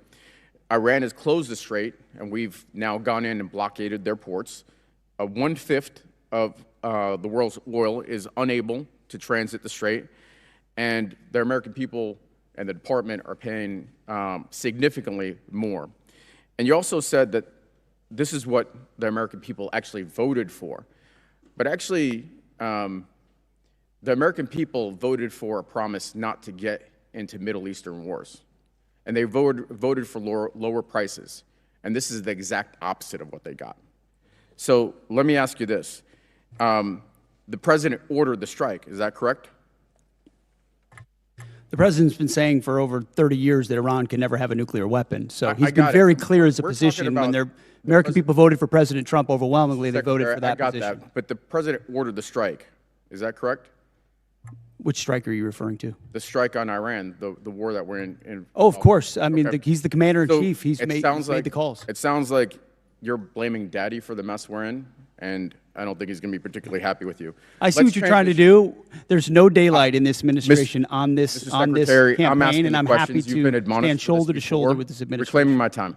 Iran has closed the strait, and we've now gone in and blockaded their ports. 1/5 of the world's oil is unable to transit the strait, and the American people and the department are paying significantly more. And you also said that this is what the American people actually voted for. But actually, the American people voted for a promise not to get into Middle Eastern wars. And they voted for lower prices. And this is the exact opposite of what they got. So let me ask you this. The president ordered the strike, is that correct? The president's been saying for over 30 years that Iran can never have a nuclear weapon. So he's I been got very it. clear as a We're position talking when about American people voted for President Trump overwhelmingly, they voted for that I got position. that, but the president ordered the strike. Is that correct? Which strike are you referring to? The strike on Iran, the war that we're in. Oh, of course. I mean, Okay. he's the commander-in-chief. So He's it made sounds like the calls. It sounds like you're blaming Daddy for the mess we're in, and I don't think he's going to be particularly happy with you. I see what you're trying to do. There's no daylight in this administration on this Mr. on this Secretary, I'm campaign, asking and the I'm happy questions. You've been to admonished stand for this shoulder to shoulder before. with this administration. Reclaiming my time.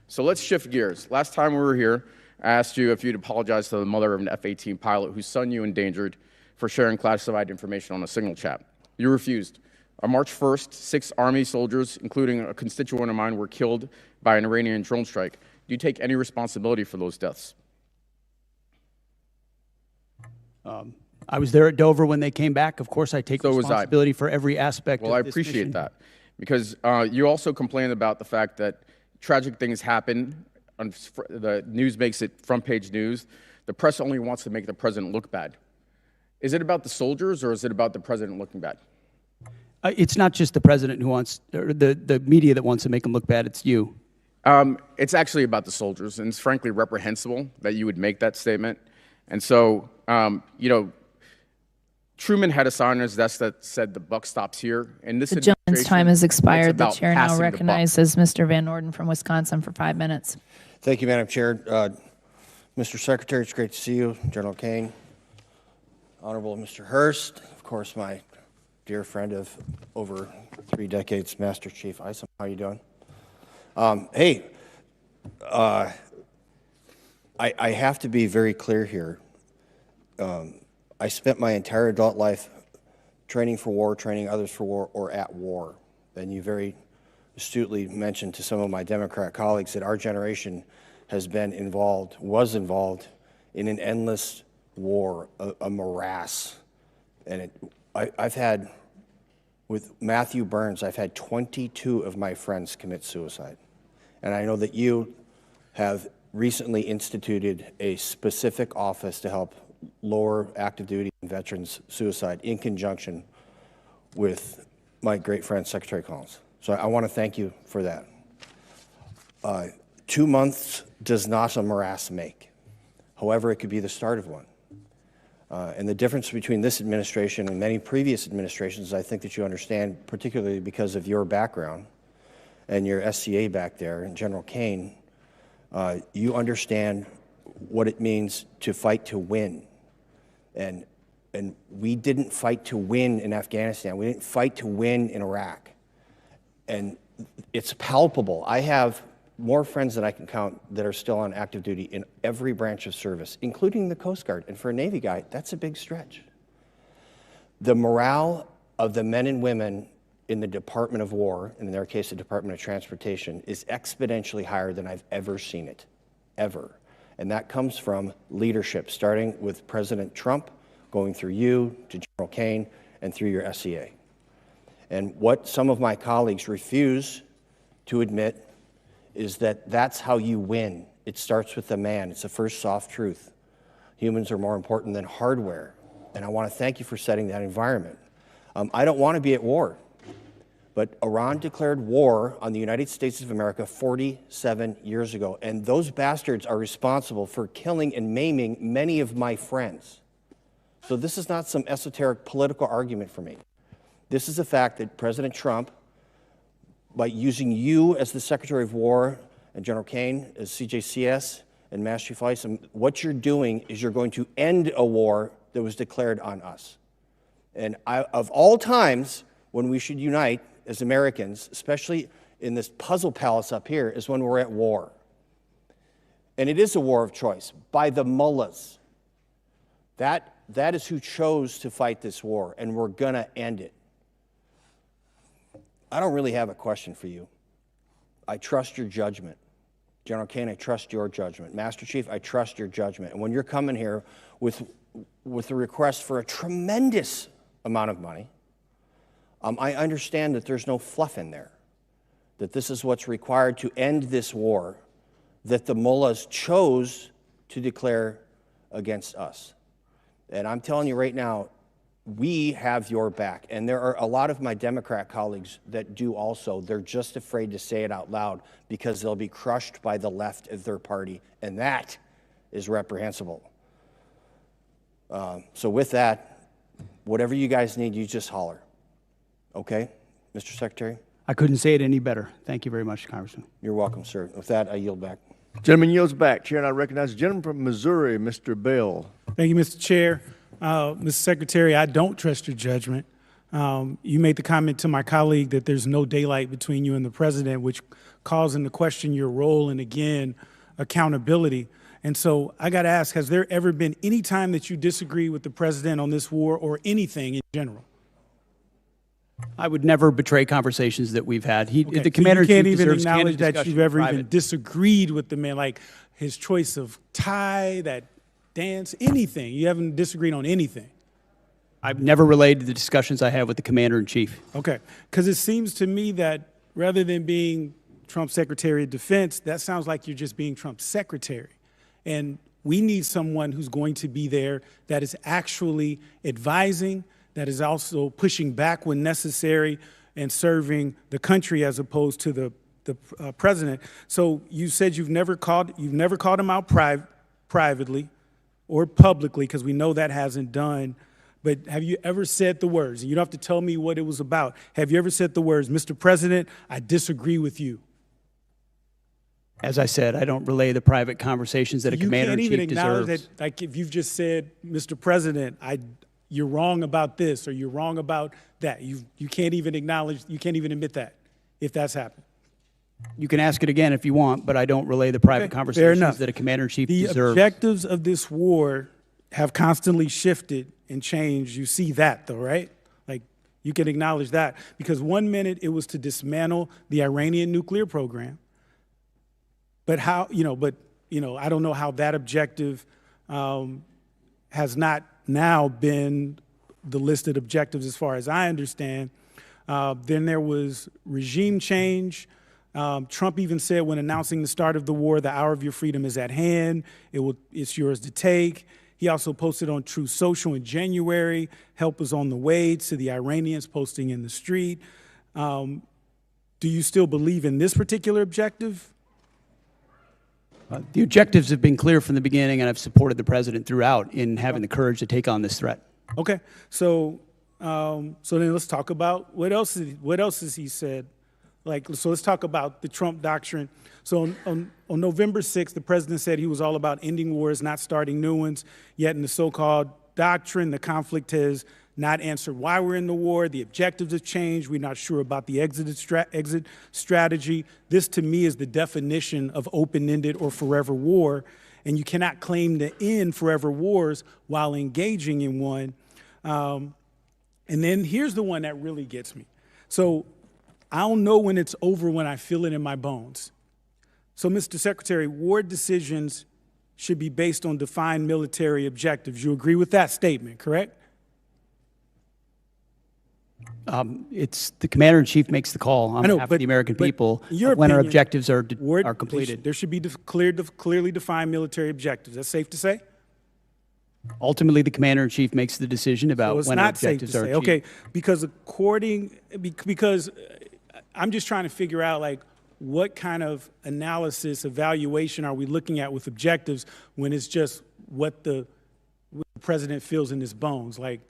So let's shift gears. Last time we were here, I asked you if you'd apologize to the mother of an F-18 pilot whose son you endangered for sharing classified information on a signal chat. You refused. On March 1st, 6 Army soldiers, including a constituent of mine, were killed by an Iranian drone strike. Do you take any responsibility for those deaths? I was there at Dover when they came back. Of course, I take So was I. responsibility for every aspect Well, of I this appreciate mission. that, because you also complained about the fact that tragic things happen. The news makes it front-page news. The press only wants to make the president look bad. Is it about the soldiers, or is it about the president looking bad? It's not just the president who wants, or the media that wants to make him look bad. It's you. It's actually about the soldiers, and it's frankly reprehensible that you would make that statement. And so, you know, Truman had a sign on his desk that said the buck stops here. And this The gentleman's time has expired. The about chair now passing the buck. recognizes Mr. Van Orden from Wisconsin for 5 minutes. Thank you, Madam Chair. Mr. Secretary, it's great to see you. General Caine, Honorable Mr. Hurst, of course, my dear friend of over 3 decades, Master Chief Isom. How are you doing? Hey, I have to be very clear here. I spent my entire adult life training for war, training others for war, or at war. And you very astutely mentioned to some of my Democrat colleagues that our generation has been involved, was involved in an endless war, a morass. And I've had, with Matthew Burns, I've had 22 of my friends commit suicide. And I know that you have recently instituted a specific office to help lower active duty and veterans suicide in conjunction with my great friend, Secretary Collins. So I want to thank you for that. 2 months does not a morass make. However, it could be the start of one. And the difference between this administration and many previous administrations, I think that you understand, particularly because of your background and your SCA back there, and General Caine, you understand what it means to fight to win. And we didn't fight to win in Afghanistan. We didn't fight to win in Iraq. And it's palpable. I have more friends than I can count that are still on active duty in every branch of service, including the Coast Guard. And for a Navy guy, that's a big stretch. The morale of the men and women in the Department of War, and in their case, the Department of Transportation, is exponentially higher than I've ever seen it, ever. And that comes from leadership, starting with President Trump, going through you, to General Caine, and through your SCA. And what some of my colleagues refuse to admit is that that's how you win. It starts with the man. It's the first soft truth. Humans are more important than hardware. And I want to thank you for setting that environment. I don't want to be at war. But Iran declared war on the United States of America 47 years ago, and those bastards are responsible for killing and maiming many of my friends. So this is not some esoteric political argument for me. This is the fact that President Trump, by using you as the Secretary of War and General Caine as CJCS and Master Chief Isom, what you're doing is you're going to end a war that was declared on us. And of all times when we should unite as Americans, especially in this puzzle palace up here, is when we're at war. And it is a war of choice by the mullahs. That is who chose to fight this war, and we're going to end it. I don't really have a question for you. I trust your judgment. General Caine, I trust your judgment. Master Chief, I trust your judgment. And when you're coming here with a request for a tremendous amount of money, I understand that there's no fluff in there, that this is what's required to end this war that the mullahs chose to declare against us. And I'm telling you right now, we have your back. And there are a lot of my Democrat colleagues that do also. They're just afraid to say it out loud because they'll be crushed by the left of their party, and that is reprehensible. So with that, whatever you guys need, you just holler. Okay, Mr. Secretary? I couldn't say it any better. Thank you very much, Congressman. You're welcome, sir. With that, I yield back. Gentleman yields back. Chair, and I recognize the gentleman from Missouri, Mr. Bell. Thank you, Mr. Chair. Mr. Secretary, I don't trust your judgment. You made the comment to my colleague that there's no daylight between you and the president, which calls into question your role and, again, accountability. And so I got to ask, has there ever been any time that you disagree with the president on this war or anything in general? I would never betray conversations that we've had. Okay, The commander-in-chief can't even deserves acknowledge candid that you've discussion ever in even private. disagreed with the man, like his choice of tie, that dance, anything. You haven't disagreed on anything. I've never relayed the discussions I have with the commander-in-chief. Okay, because it seems to me that rather than being Trump's Secretary of Defense, that sounds like you're just being Trump's secretary. And we need someone who's going to be there that is actually advising, that is also pushing back when necessary and serving the country as opposed to the president. So you said you've never called him out privately or publicly, because we know that hasn't done. But have you ever said the words, and you don't have to tell me what it was about, have you ever said the words, Mr. President, I disagree with you? As I said, I don't relay the private conversations that a commander-in-chief deserves. You can't even acknowledge that, like if you've just said, Mr. President, you're wrong about this or you're wrong about that. You can't even acknowledge, you can't even admit that, if that's happened. You can ask it again if you want, but I don't relay the private conversations that a commander-in-chief deserves. The objectives of this war have constantly shifted and changed. You see that, though, right? Like, you can acknowledge that. Because 1 minute it was to dismantle the Iranian nuclear program. But I don't know how that objective has not now been the listed objectives as far as I understand. Then there was regime change. Trump even said when announcing the start of the war, the hour of your freedom is at hand. It's yours to take. He also posted on Truth Social in January, help is on the way, to the Iranians posting in the street. Do you still believe in this particular objective? The objectives have been clear from the beginning, and I've supported the president throughout in having the courage to take on this threat. Okay, so then let's talk about what else has he said. So let's talk about the Trump doctrine. So on November 6th, the president said he was all about ending wars, not starting new ones. Yet in the so-called doctrine, the conflict has not answered why we're in the war. The objectives have changed. We're not sure about the exit strategy. This, to me, is the definition of open-ended or forever war. And you cannot claim to end forever wars while engaging in one. And then here's the one that really gets me. So I don't know when it's over when I feel it in my bones. So, Mr. Secretary, war decisions should be based on defined military objectives. You agree with that statement, correct? It's the commander-in-chief makes the call on behalf of the American people when our objectives are completed. There should be clearly defined military objectives. That's safe to say? Ultimately, the commander-in-chief makes the decision about when our objectives are achieved. Okay, because because I'm just trying to figure out, like, what kind of analysis, evaluation are we looking at with objectives when it's just what the president feels in his bones? Like,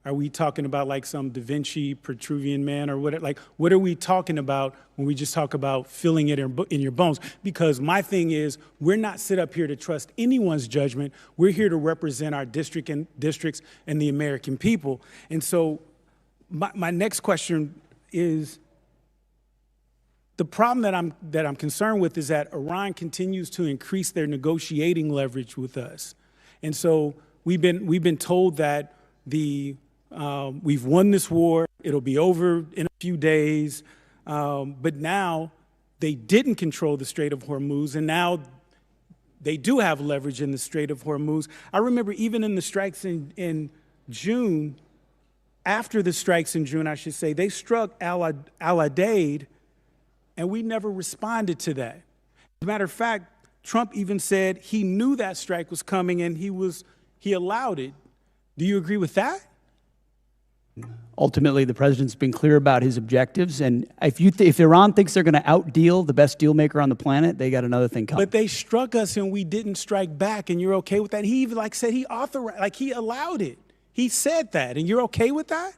are we talking about like some Da Vinci Petruvian man or what? Like, what are we talking about when we just talk about feeling it in your bones? Because my thing is, we're not set up here to trust anyone's judgment. We're here to represent our districts and the American people. And so my next question is, the problem that I'm concerned with is that Iran continues to increase their negotiating leverage with us. And so we've been told that we've won this war, it'll be over in few days, but now they didn't control the Strait of Hormuz, and now they do have leverage in the Strait of Hormuz. I remember even in the strikes in June, after the strikes in June, I should say, they struck Al-Udeid, and we never responded to that. As a matter of fact, Trump even said he knew that strike was coming and he allowed it. Do you agree with that? Ultimately, the president's been clear about his objectives, and if Iran thinks they're going to outdeal the best deal maker on the planet, they got another thing coming. But they struck us and we didn't strike back, and you're okay with that? He even said he authorized, he allowed it. He said that, and you're okay with that?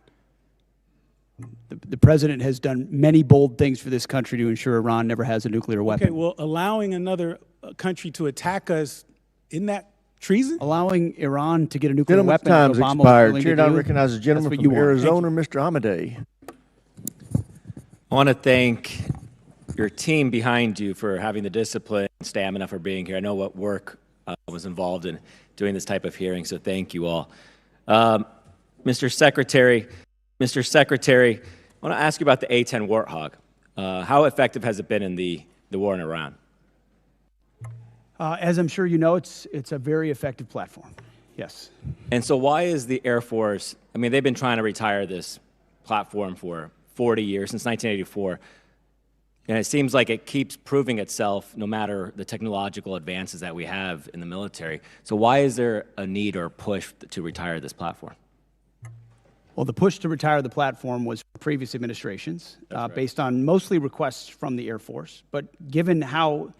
The president has done many bold things for this country to ensure Iran never has a nuclear weapon. Okay, well, allowing another country to attack us, isn't that treason? Allowing Iran to get a nuclear Gentleman's weapon. time's Obama was expired. willing Chair to now do, recognizes the gentleman that's what from you want. Arizona, Mr. Amadei. I want to thank your team behind you for having the discipline and stamina for being here. I know what work was involved in doing this type of hearing, so thank you all. Mr. Secretary, I want to ask you about the A-10 Warthog. How effective has it been in the war in Iran? As I'm sure you know, it's a very effective platform, yes. And so why is the Air Force, I mean, they've been trying to retire this platform for 40 years, since 1984, and it seems like it keeps proving itself no matter the technological advances that we have in the military. So why is there a need or push to retire this platform? Well, the push to retire the platform was from previous administrations, based on mostly requests from the Air Force. But given how,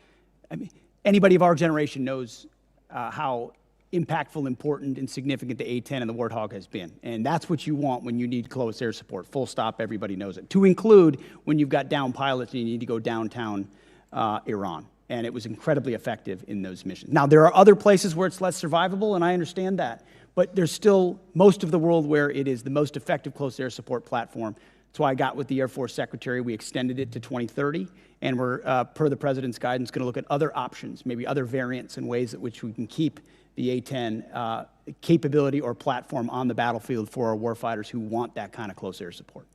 anybody of our generation knows how impactful, important, and significant the A-10 and the Warthog has been. And that's what you want when you need close air support. Full stop, everybody knows it. To include when you've got down pilots and you need to go downtown Iran. And it was incredibly effective in those missions. Now, there are other places where it's less survivable, and I understand that. But there's still most of the world where it is the most effective close air support platform. That's why I got with the Air Force Secretary. We extended it to 2030, and we're, per the President's guidance, going to look at other options, maybe other variants and ways at which we can keep the A-10 capability or platform on the battlefield for our warfighters who want that kind of close air support.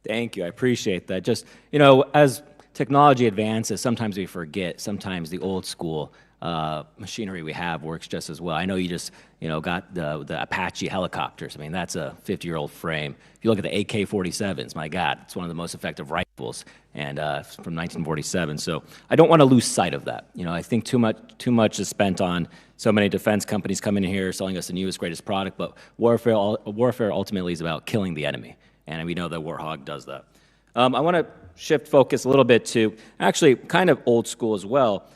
Thank you. I appreciate that. Just, you know, as technology advances, sometimes we forget, sometimes the old school machinery we have works just as well. I know you just, you know, got the Apache helicopters. I mean, that's a 50-year-old frame. If you look at the AK-47s, my God, it's one of the most effective rifles, and from 1947. So I don't want to lose sight of that. You know, I think too much is spent on so many defense companies coming in here selling us the newest, greatest product, but warfare ultimately is about killing the enemy, and we know that Warthog does that. I want to shift focus a little bit to actually kind of old school as well.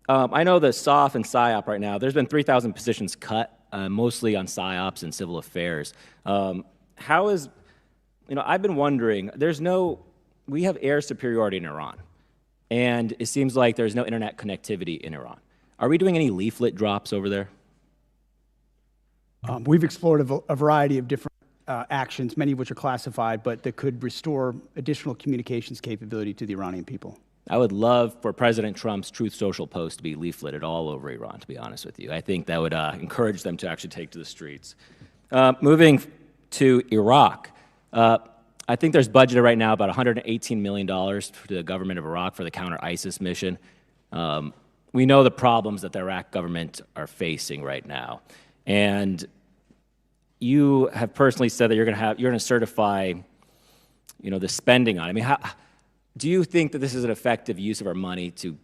I know the SOF and PSYOP right now, there's been 3,000 positions cut, mostly on PSYOPs and civil affairs. How is, you know, I've been wondering, we have air superiority in Iran, and it seems like there's no internet connectivity in Iran. Are we doing any leaflet drops over there? We've explored a variety of different actions, many of which are classified, but that could restore additional communications capability to the Iranian people. I would love for President Trump's Truth Social post to be leafleted all over Iran, to be honest with you. I think that would encourage them to actually take to the streets. Moving to Iraq, I think there's budgeted right now about $118 million to the government of Iraq for the counter-ISIS mission. We know the problems that the Iraq government are facing right now. And you have personally said that you're going to certify, you know, the spending on it. I mean, do you think that this is an effective use of our money to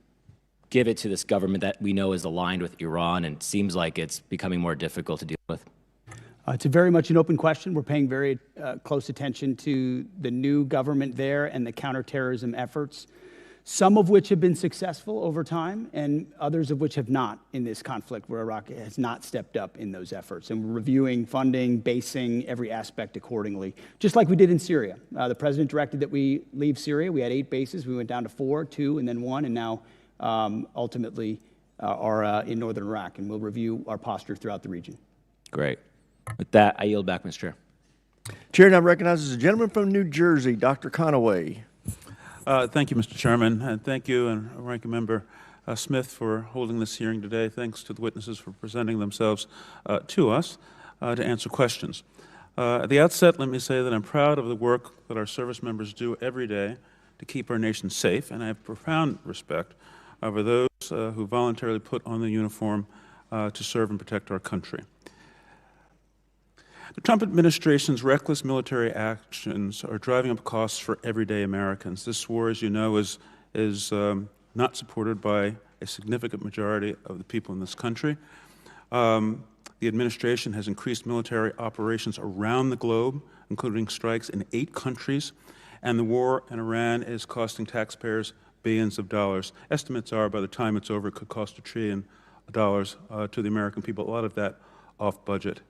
give it to this government that we know is aligned with Iran and seems like it's becoming more difficult to deal with? It's very much an open question. We're paying very close attention to the new government there and the counterterrorism efforts, some of which have been successful over time and others of which have not in this conflict where Iraq has not stepped up in those efforts. And we're reviewing funding, basing every aspect accordingly, just like we did in Syria. The president directed that we leave Syria. We had 8 bases. We went down to 4, 2, and then 1, and now ultimately are in northern Iraq. And we'll review our posture throughout the region. Great. With that, I yield back, Mr. Chair. Chair now recognizes a gentleman from New Jersey, Dr. Conaway. Thank you, Mr. Chairman, and thank you and Ranking Member Smith for holding this hearing today. Thanks to the witnesses for presenting themselves to us to answer questions. At the outset, let me say that I'm proud of the work that our service members do every day to keep our nation safe, and I have profound respect for those who voluntarily put on the uniform to serve and protect our country. The Trump administration's reckless military actions are driving up costs for everyday Americans. This war, as you know, is not supported by a significant majority of the people in this country. The administration has increased military operations around the globe, including strikes in 8 countries, and the war in Iran is costing taxpayers billions of dollars. Estimates are by the time it's over, it could cost $1 trillion to the American people, a lot of that off budget.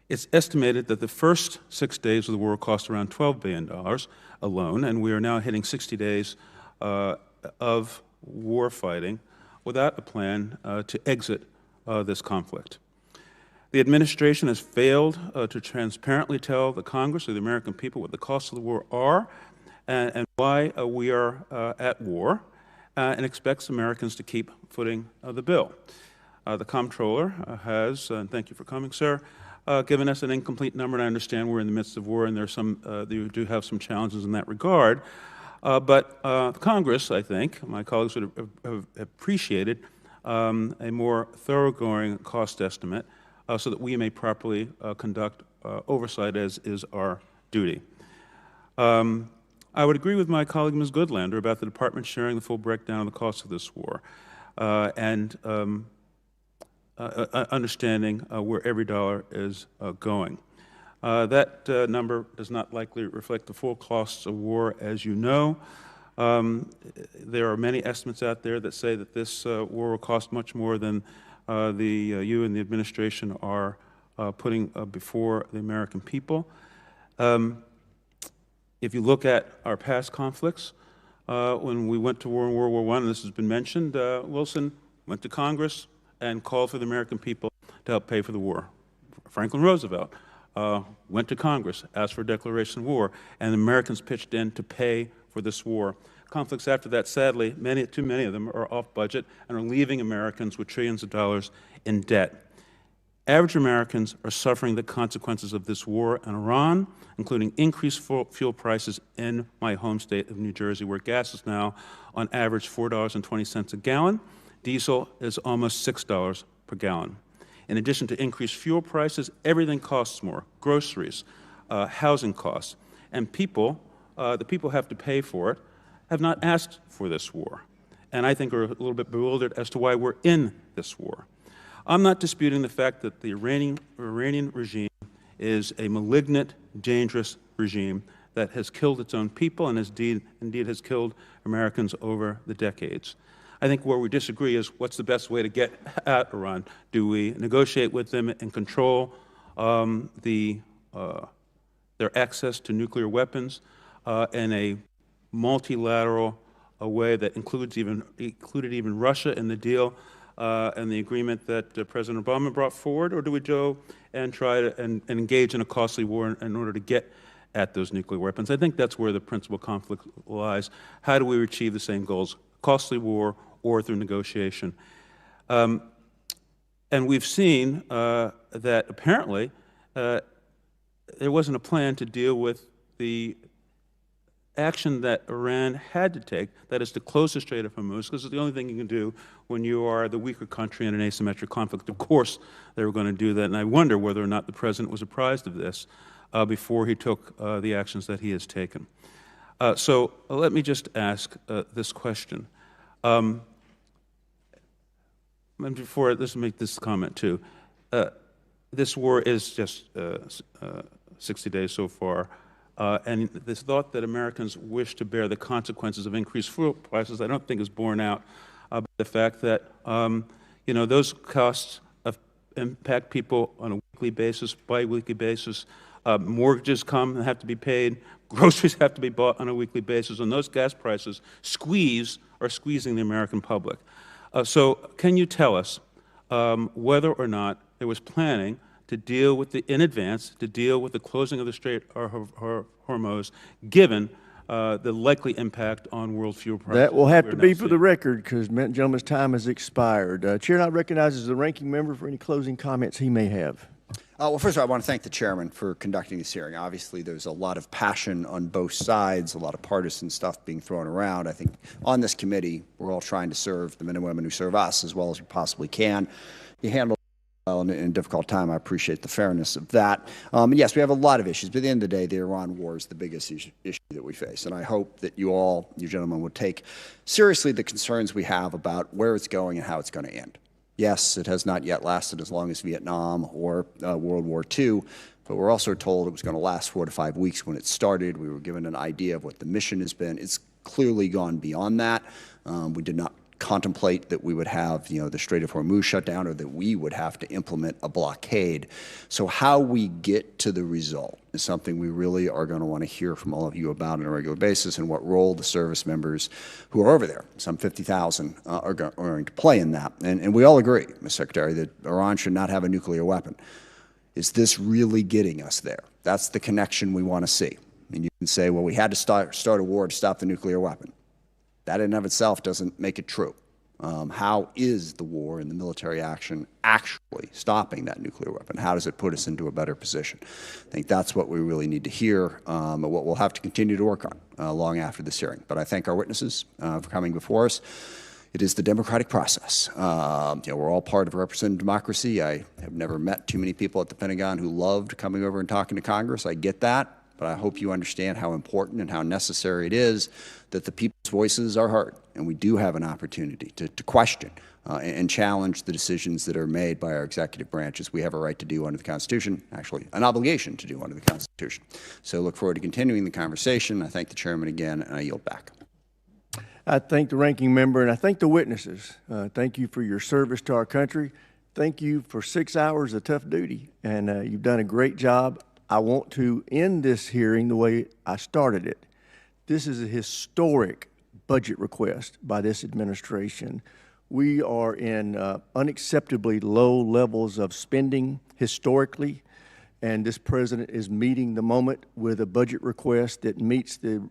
It's estimated that the first 6 days of the war cost around $12 billion alone, and we are now hitting 60 days of war fighting without a plan to exit this conflict. The administration has failed to transparently tell the Congress or the American people what the costs of the war are and why we are at war, and expects Americans to keep footing the bill. The comptroller has, and thank you for coming, sir, given us an incomplete number, and I understand we're in the midst of war and there's you do have some challenges in that regard. But Congress, I think, my colleagues would have appreciated a more thoroughgoing cost estimate so that we may properly conduct oversight as is our duty. I would agree with my colleague Ms. Goodlander about the Department sharing the full breakdown of the cost of this war and understanding where every dollar is going. That number does not likely reflect the full costs of war, as you know. There are many estimates out there that say that this war will cost much more than you and the administration are putting before the American people. If you look at our past conflicts, when we went to war in World War I, and this has been mentioned, Wilson went to Congress and called for the American people to help pay for the war. Franklin Roosevelt went to Congress, asked for a declaration of war, and the Americans pitched in to pay for this war. Conflicts after that, sadly, too many of them are off budget and are leaving Americans with trillions of dollars in debt. Average Americans are suffering the consequences of this war in Iran, including increased fuel prices in my home state of New Jersey, where gas is now on average $4.20 a gallon. Diesel is almost $6 per gallon. In addition to increased fuel prices, everything costs more: groceries, housing costs, and the people have to pay for it, have not asked for this war, and I think are a little bit bewildered as to why we're in this war. I'm not disputing the fact that the Iranian regime is a malignant, dangerous regime that has killed its own people and indeed has killed Americans over the decades. I think where we disagree is what's the best way to get at Iran. Do we negotiate with them and control their access to nuclear weapons in a multilateral way that included even Russia in the deal and the agreement that President Obama brought forward, or do we go and try to and engage in a costly war in order to get at those nuclear weapons? I think that's where the principal conflict lies. How do we achieve the same goals, costly war or through negotiation? And we've seen that apparently there wasn't a plan to deal with the action that Iran had to take, that is to close the Strait of Hormuz, because it's the only thing you can do when you are the weaker country in an asymmetric conflict. Of course they were going to do that, and I wonder whether or not the President was apprised of this before he took the actions that he has taken. So let me just ask this question. And before, let's make this comment too. This war is just 60 days so far. And this thought that Americans wish to bear the consequences of increased fuel prices, I don't think is borne out by the fact that, those costs impact people on a weekly basis, bi-weekly basis. Mortgages come and have to be paid. Groceries have to be bought on a weekly basis. And those gas prices are squeezing the American public. So can you tell us whether or not there was planning to deal with in advance, to deal with the closing of the Strait of Hormuz, given the likely impact on world fuel prices? That will have to be for the record, because the gentleman's time has expired. Chair now recognizes the ranking member for any closing comments he may have. Well, first of all, I want to thank the chairman for conducting this hearing. Obviously, there's a lot of passion on both sides, a lot of partisan stuff being thrown around. I think on this committee, we're all trying to serve the men and women who serve us as well as we possibly can. You handle it well in a difficult time. I appreciate the fairness of that. And yes, we have a lot of issues, but at the end of the day, the Iran war is the biggest issue that we face. And I hope that you all, you gentlemen, would take seriously the concerns we have about where it's going and how it's going to end. Yes, it has not yet lasted as long as Vietnam or World War II, but we're also told it was going to last 4 to 5 weeks when it started. We were given an idea of what the mission has been. It's clearly gone beyond that. We did not contemplate that we would have, the Strait of Hormuz shut down or that we would have to implement a blockade. So how we get to the result is something we really are going to want to hear from all of you about on a regular basis, and what role the service members who are over there, some 50,000, are going to play in that. And we all agree, Ms. Secretary, that Iran should not have a nuclear weapon. Is this really getting us there? That's the connection we want to see. And you can say, well, we had to start a war to stop the nuclear weapon. That in and of itself doesn't make it true. How is the war and the military action actually stopping that nuclear weapon? How does it put us into a better position? I think that's what we really need to hear, and what we'll have to continue to work on long after this hearing. But I thank our witnesses for coming before us. It is the democratic process. We're all part of a representative democracy. I have never met too many people at the Pentagon who loved coming over and talking to Congress. I get that. But I hope you understand how important and how necessary it is that the people's voices are heard. And we do have an opportunity to question and challenge the decisions that are made by our executive branches. We have a right to do under the Constitution, actually an obligation to do under the Constitution. So I look forward to continuing the conversation. I thank the chairman again, and I yield back. I thank the ranking member, and I thank the witnesses. Thank you for your service to our country. Thank you for 6 hours of tough duty, and you've done a great job. I want to end this hearing the way I started it. This is a historic budget request by this administration. We are in unacceptably low levels of spending historically, and this president is meeting the moment with a budget request that meets the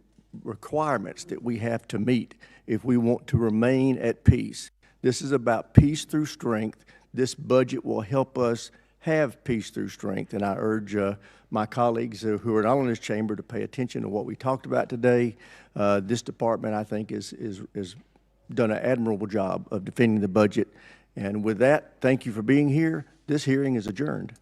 requirements that we have to meet if we want to remain at peace. This is about peace through strength. This budget will help us have peace through strength, and I urge my colleagues who are not in this chamber to pay attention to what we talked about today. This department, I think, is done an admirable job of defending the budget. And with that, thank you for being here. This hearing is adjourned.